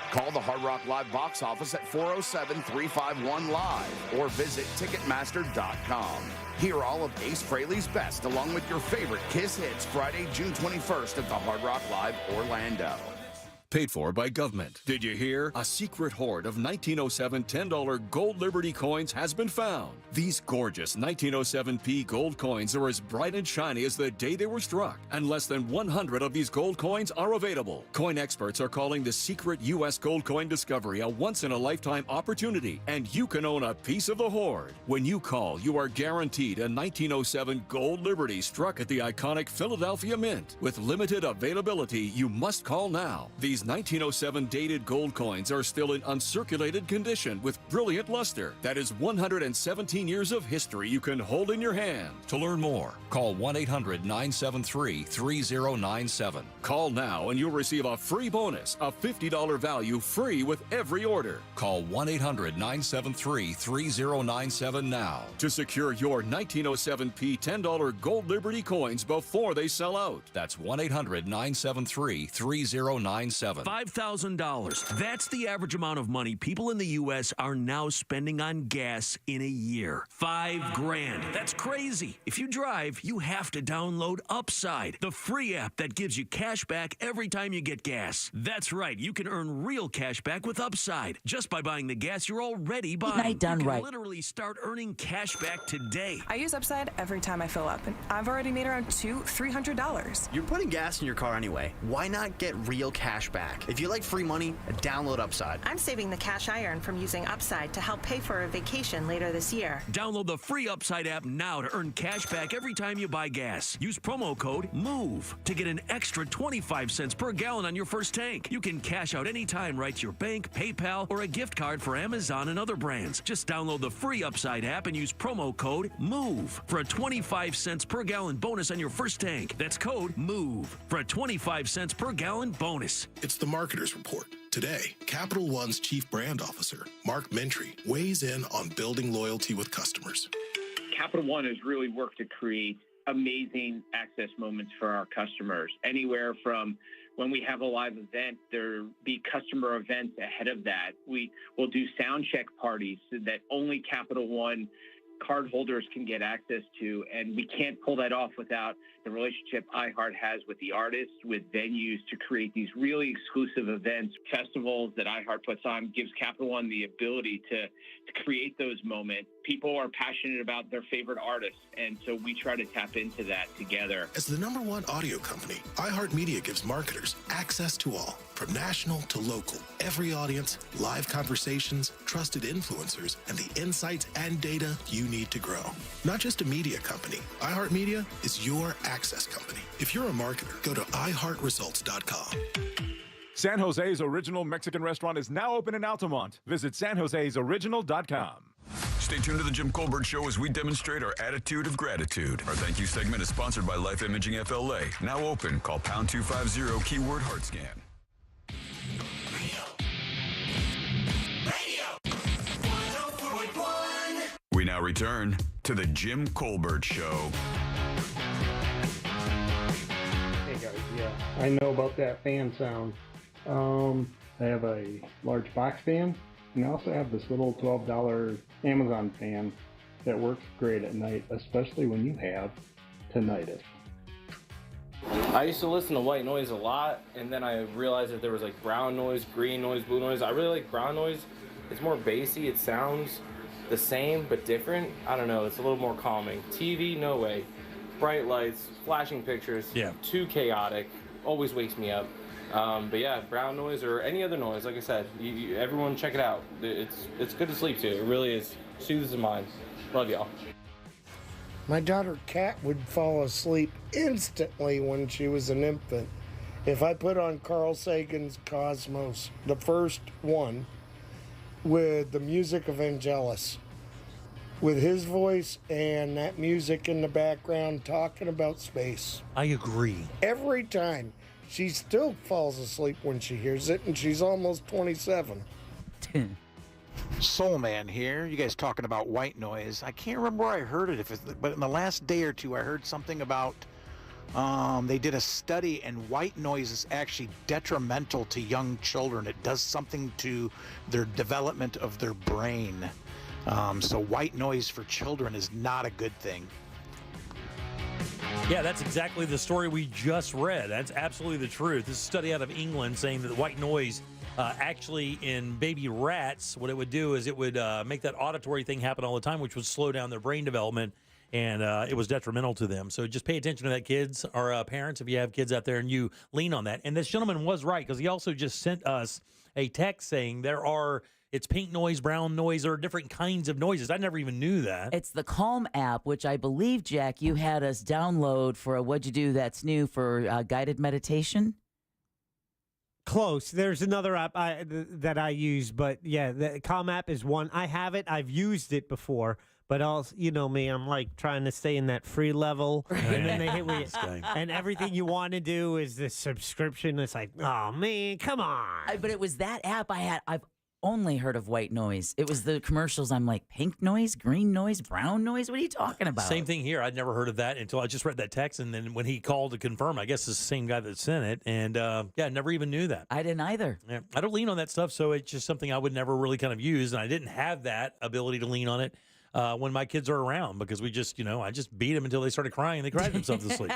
Call the Hard Rock Live box office at 407-351-LIVE or visit Ticketmaster.com. Hear all of Ace Frehley's best along with your favorite KISS hits Friday, June 21st at the Hard Rock Live Orlando. Paid for by government. Did you hear? A secret hoard of 1907 $10 gold Liberty coins has been found. These gorgeous 1907p gold coins are as bright and shiny as the day they were struck, and less than 100 of these gold coins are available. Coin experts are calling the secret U.S. gold coin discovery a once-in-a-lifetime opportunity, and you can own a piece of the hoard. When you call, you are guaranteed a 1907 gold Liberty struck at the iconic Philadelphia Mint. With limited availability, you must call now. These 1907 dated gold coins are still in uncirculated condition with brilliant luster. That is 117 years of history you can hold in your hand. To learn more, call 1-800-973-3097. Call now and you'll receive a free bonus, a $50 value free with every order. Call 1-800-973-3097 now to secure your 1907p $10 gold Liberty coins before they sell out. That's 1-800-973-3097. 7. $5,000. That's the average amount of money people in the U.S. are now spending on gas in a year. $5,000. That's crazy. If you drive, you have to download Upside, the free app that gives you cash back every time you get gas. That's right. You can earn real cash back with Upside just by buying the gas you're already buying. Night done you can right. literally start earning cash back today. I use Upside every time I fill up, and I've already made around $300. You're putting gas in your car anyway. Why not get real cash back? If you like free money, download Upside. I'm saving the cash I earn from using Upside to help pay for a vacation later this year. Download the free Upside app now to earn cash back every time you buy gas. Use promo code MOVE to get an extra 25 cents per gallon on your first tank. You can cash out anytime right to your bank, PayPal, or a gift card for Amazon and other brands. Just download the free Upside app and use promo code MOVE for a 25 cents per gallon bonus on your first tank. That's code MOVE for a 25 cents per gallon bonus. It's the Marketer's Report. Today, Capital One's Chief Brand Officer, Mark Mentry, weighs in on building loyalty with customers. Capital One has really worked to create amazing access moments for our customers. Anywhere from when we have a live event, there be customer events ahead of that. We will do sound check parties that only Capital One cardholders can get access to, and we can't pull that off without the relationship iHeart has with the artists, with venues to create these really exclusive events, festivals that iHeart puts on, gives Capital One the ability to create those moments. People are passionate about their favorite artists, and so we try to tap into that together. As the #1 audio company, iHeartMedia gives marketers access to all, from national to local, every audience, live conversations, trusted influencers, and the insights and data you need to grow. Not just a media company, iHeartMedia is your access company. If you're a marketer, go to iHeartResults.com. San Jose's original Mexican restaurant is now open in Altamont. Visit sanjosesoriginal.com. Stay tuned to the Jim Colbert Show as we demonstrate our attitude of gratitude. Our thank you segment is sponsored by Life Imaging FLA. Now open. Call pound 250 keyword heart scan. We now return to the Jim Colbert Show. Hey guys, yeah, I know about that fan sound. I have a large box fan, and I also have this little $12 Amazon fan that works great at night, especially when you have tinnitus. I used to listen to white noise a lot, and then I realized that there was like brown noise, green noise, blue noise. I really like brown noise. It's more bassy. It sounds the same but different. I don't know. It's a little more calming. TV, no way. Bright lights, flashing pictures. Yeah. Too chaotic. Always wakes me up. But yeah, brown noise or any other noise, like I said, everyone check it out. It's good to sleep to. It really is. Soothes the mind. Love y'all. My daughter Kat would fall asleep instantly when she was an infant. If I put on Carl Sagan's Cosmos, the first one, with the music of Angelus, with his voice and that music in the background talking about space. I agree. Every time. She still falls asleep when she hears it, and she's almost 27. Soul Man here. You guys talking about white noise. I can't remember where I heard it, but in the last day or two, I heard something about they did a study, and white noise is actually detrimental to young children. It does something to their development of their brain. So white noise for children is not a good thing. Yeah, that's exactly the story we just read. That's absolutely the truth. This is a study out of England saying that white noise actually in baby rats, what it would do is it would make that auditory thing happen all the time, which would slow down their brain development, and it was detrimental to them. So just pay attention to that, kids, or parents, if you have kids out there and you lean on that. And this gentleman was right, because he also just sent us a text saying it's pink noise, brown noise, or different kinds of noises. I never even knew that. It's the Calm app, which I believe, Jack, you had us download for a What'd You Do That's New for guided meditation. Close. There's another app that I use, but yeah, the Calm app is one. I have it. I've used it before, but also, you know me, I'm like trying to stay in that free level, and then they hit me, and everything you want to do is this subscription. It's like, oh man, come on. But it was that app I had. I've only heard of white noise. It was the commercials. I'm like, pink noise, green noise, brown noise? What are you talking about? Same thing here. I'd never heard of that until I just read that text. And then when he called to confirm, I guess it's the same guy that sent it. And I never even knew that. I didn't either. Yeah, I don't lean on that stuff. So it's just something I would never really kind of use. And I didn't have that ability to lean on it when my kids are around because we just, I just beat them until they started crying and they cried themselves to sleep.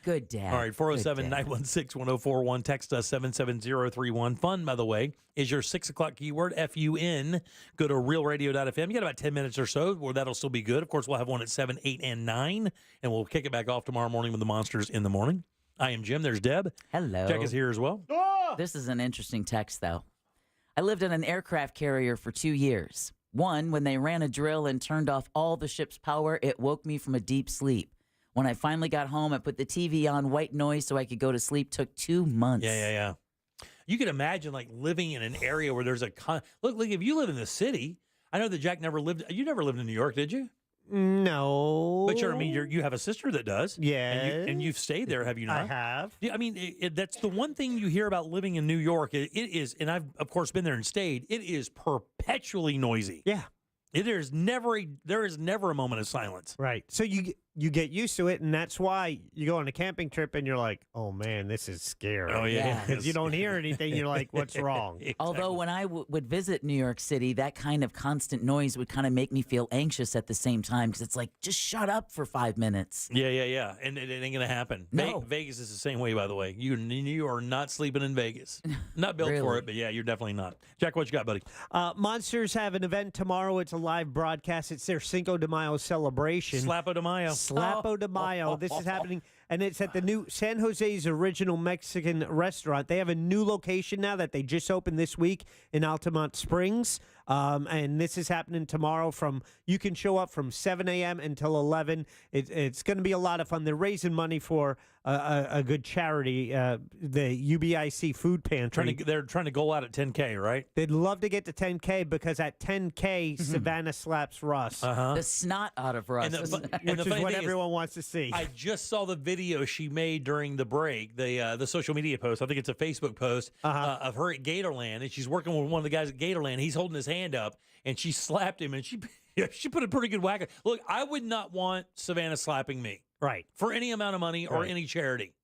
Good dad. All right, 407-916-1041. Text us 77031. Fun, by the way, is your 6 o'clock keyword, F-U-N. Go to realradio.fm. You got about 10 minutes or so where that'll still be good. Of course, we'll have one at 7, 8, and 9, and we'll kick it back off tomorrow morning with the Monsters in the Morning. I am Jim. There's Deb. Hello. Jack is here as well. This is an interesting text, though. I lived in an aircraft carrier for 2 years. One, when they ran a drill and turned off all the ship's power, it woke me from a deep sleep. When I finally got home, I put the TV on white noise so I could go to sleep. Took 2 months. Yeah. You can imagine like living in an area where there's look, if you live in the city, I know that Jack never lived. You never lived in New York, did you? No. But you have a sister that does. Yeah. And you've stayed there, have you not? I have. Yeah, I mean, that's the one thing you hear about living in New York. It is, and I've, of course, been there and stayed. It is perpetually noisy. Yeah. There is never a moment of silence. Right. So you get used to it, and that's why you go on a camping trip and you're like, oh, man, this is scary. Oh, yeah. Because you don't hear anything. You're like, what's wrong? Exactly. Although when I would visit New York City, that kind of constant noise would kind of make me feel anxious at the same time because it's like, just shut up for 5 minutes. Yeah. And it ain't going to happen. No. Vegas is the same way, by the way. You are not sleeping in Vegas. Not built for it, but yeah, you're definitely not. Jack, what you got, buddy? Monsters have an event tomorrow. It's a live broadcast. It's their Cinco de Mayo celebration. Slappo de Mayo. Slappo de Mayo. This is happening, and it's at the new San Jose's Original Mexican Restaurant. They have a new location now that they just opened this week in Altamont Springs. And this is happening tomorrow you can show up from 7 a.m. until 11. It's going to be a lot of fun. They're raising money for a good charity, the UBIC Food Pantry. They're trying to go out at 10K, right? They'd love to get to 10K because at 10K, Savannah slaps Russ. The snot out of Russ. Which is what everyone wants to see. I just saw the video she made during the break, the social media post. I think it's a Facebook post of her at Gatorland, and she's working with one of the guys at Gatorland. He's holding his hand up, and she slapped him, and she put a pretty good whack. Look, I would not want Savannah slapping me. Right. For any amount of money or any charity.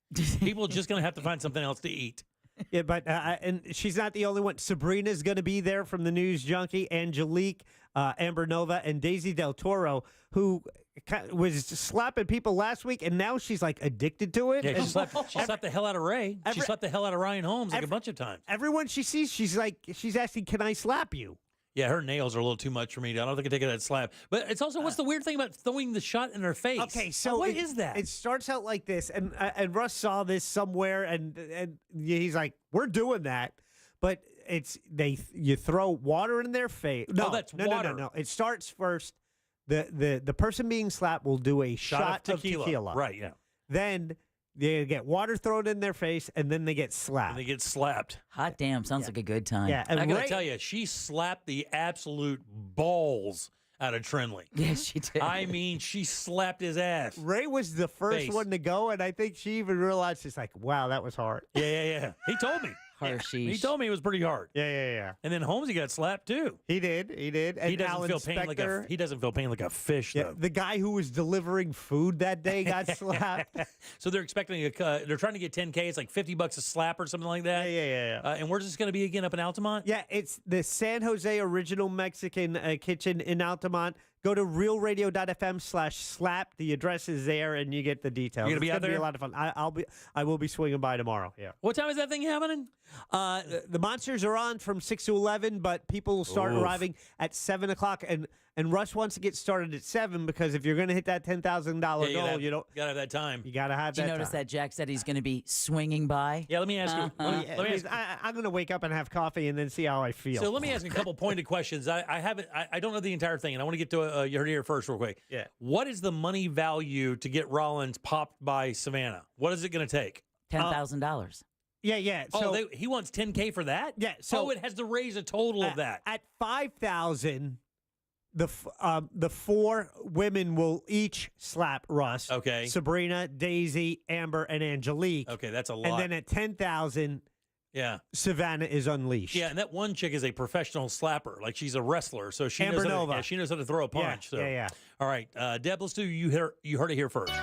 People are just going to have to find something else to eat. Yeah, but and she's not the only one. Sabrina's going to be there from the News Junkie. Angelique, Amber Nova, and Daisy Del Toro, who was slapping people last week, and now she's like addicted to it. Yeah, she slapped the hell out of Ray. She slapped the hell out of Ryan Holmes like a bunch of times. Everyone she sees, she's asking, "Can I slap you?" Yeah, her nails are a little too much for me. I don't think I can take that slap. But it's also, what's the weird thing about throwing the shot in her face? Okay, so what is that? It starts out like this, and Russ saw this somewhere, and he's like, "We're doing that," but you throw water in their face. No, that's water. No. It starts first. The person being slapped will do a shot of tequila. Right. Yeah. Then they get water thrown in their face, and then they get slapped. Hot damn, sounds like a good time. Yeah, I got to tell you, she slapped the absolute balls out of Trenley. Yes, she did. I mean, she slapped his ass. Ray was the first one to go, and I think she even realized, she's like, wow, that was hard. Yeah. He told me. Harshish. He told me it was pretty hard. Yeah. And then Holmesy got slapped too. He did. And he doesn't Alan feel pain Spector, he doesn't feel pain like a fish though. The guy who was delivering food that day got slapped. So they're expecting they're trying to get 10K. It's like $50 a slap or something like that. Yeah. And where's this going to be again? Up in Altamont? Yeah, it's the San Jose Original Mexican Kitchen in Altamont. Go to realradio.fm/slap. The address is there, and you get the details. You're gonna be out there? It's gonna be a lot of fun. I will be swinging by tomorrow. Yeah. What time is that thing happening? The Monsters are on from 6 to 11, but people will start arriving at 7 o'clock. And Russ wants to get started at 7 because if you're going to hit that $10,000 goal, you don't gotta have that time. You got to have Did that. you notice time. that Jack said he's going to be swinging by? Yeah, let me ask you. Let me ask you. I'm going to wake up and have coffee and then see how I feel. So let me ask you a couple pointed questions. I don't know the entire thing, and I want to get to you heard it here first real quick. Yeah. What is the money value to get Rollins popped by Savannah? What is it going to take? $10,000. Yeah. So he wants 10K for that? Yeah. So it has to raise a total of that. At 5,000, the 4 women will each slap Russ. Okay. Sabrina, Daisy, Amber, and Angelique. Okay, that's a lot. And then at 10,000, Yeah. Savannah is unleashed. Yeah, and that one chick is a professional slapper. Like, she's a wrestler, so she Amber knows how Nova. to, she knows how to throw a punch. So. Yeah. All right, Deb, let's do you heard it here first.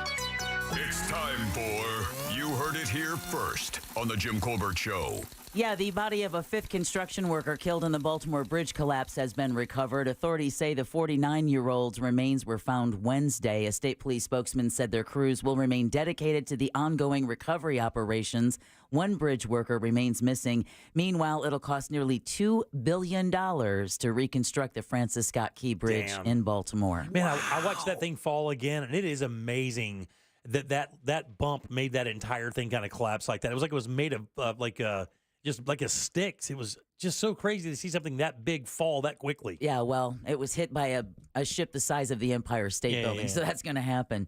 It's time for You Heard It Here First on The Jim Colbert Show. Yeah, the body of a fifth construction worker killed in the Baltimore bridge collapse has been recovered. Authorities say the 49-year-old's remains were found Wednesday. A state police spokesman said their crews will remain dedicated to the ongoing recovery operations. One bridge worker remains missing. Meanwhile, it'll cost nearly $2 billion to reconstruct the Francis Scott Key Bridge in Baltimore. Man, I watched that thing fall again, and it is amazing that bump made that entire thing kind of collapse like that. It was like it was made of just like a sticks. It was just so crazy to see something that big fall that quickly. Yeah, well, it was hit by a ship the size of the Empire State Building, so that's going to happen.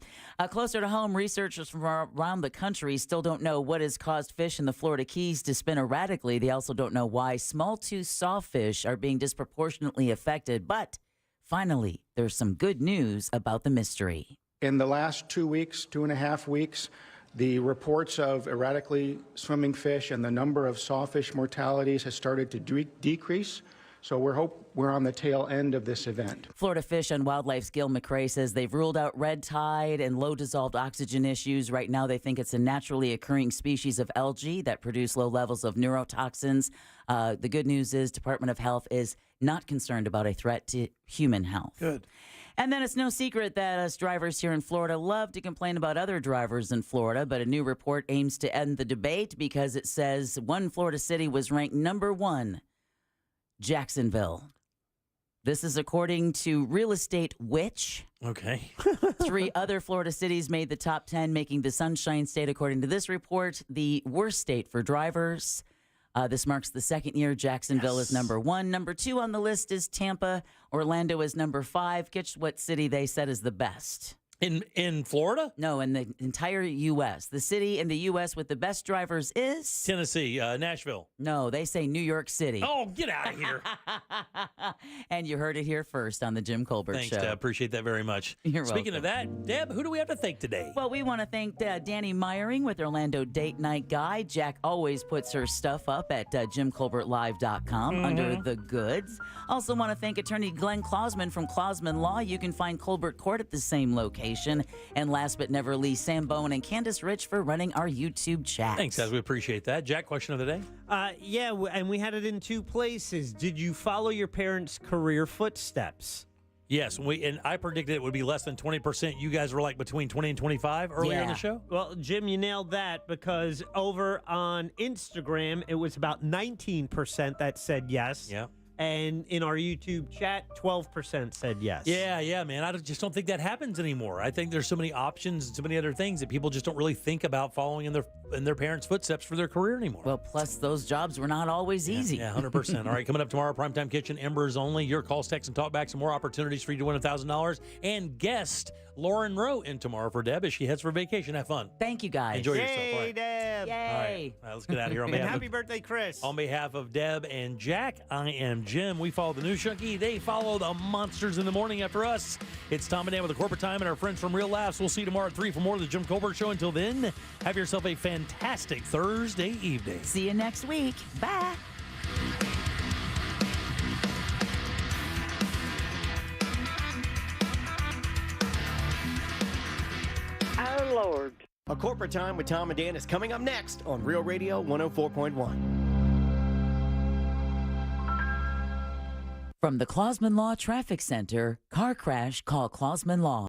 Closer to home, researchers from around the country still don't know what has caused fish in the Florida Keys to spin erratically. They also don't know why small-tooth sawfish are being disproportionately affected. But finally, there's some good news about the mystery. In the last 2 weeks, 2.5 weeks, the reports of erratically swimming fish and the number of sawfish mortalities has started to decrease. So we're on the tail end of this event. Florida Fish and Wildlife's Gil McRae says they've ruled out red tide and low dissolved oxygen issues. Right now, they think it's a naturally occurring species of algae that produce low levels of neurotoxins. The good news is Department of Health is not concerned about a threat to human health. Good. And then it's no secret that us drivers here in Florida love to complain about other drivers in Florida, but a new report aims to end the debate because it says one Florida city was ranked number 1, Jacksonville. This is according to Real Estate Witch. Okay. 3 other Florida cities made the top 10, making the Sunshine State, according to this report, the worst state for drivers. This marks the second year Jacksonville is number 1. Number 2 on the list is Tampa. Orlando is number 5. Guess what city they said is the best? In Florida? No, in the entire U.S. The city in the U.S. with the best drivers is? Tennessee, Nashville. No, they say New York City. Oh, get out of here. And you heard it here first on the Jim Colbert Thanks, Show. Deb. Appreciate that very much. You're Speaking welcome. of that, Deb, who do we have to thank today? Well, we want to thank Danny Meyering with Orlando Date Night Guide. Jack always puts her stuff up at JimColbertLive.com under the goods. Also want to thank attorney Glenn Klausman from Klausman Law. You can find Colbert Court at the same location. And last but never least, Sam Bowen and Candace Rich for running our YouTube chat. Thanks, guys. We appreciate that. Jack, question of the day? And we had it in 2 places. Did you follow your parents' career footsteps? Yes, and I predicted it would be less than 20%. You guys were like between 20 and 25 earlier in the show? Well, Jim, you nailed that because over on Instagram, it was about 19% that said yes. Yeah. And in our YouTube chat, 12% said yes. Yeah, man. I just don't think that happens anymore. I think there's so many options and so many other things that people just don't really think about following in their parents' footsteps for their career anymore. Well, plus those jobs were not always easy. Yeah, 100%. All right, coming up tomorrow, Primetime Kitchen, Embers only. Your calls, texts, and talkbacks, and more opportunities for you to win $1,000. And guest Lauren Rowe in tomorrow for Deb as she heads for vacation. Have fun. Thank you, guys. Enjoy Yay, yourself. All right. Deb. Yay. All right, let's get out of here. On And behalf happy birthday, Chris. On behalf of Deb and Jack, I am Jim. We follow the News Junkie. They follow the monsters in the morning after us. It's Tom and Dan with the Corporate Time and our friends from Real Laughs. We'll see you tomorrow at 3 for more of the Jim Colbert Show. Until then, have yourself a fantastic Thursday evening. See you next week. Bye. Our Lord. A Corporate Time with Tom and Dan is coming up next on Real Radio 104.1. From the Klausman Law Traffic Center, car crash, call Klausman Law.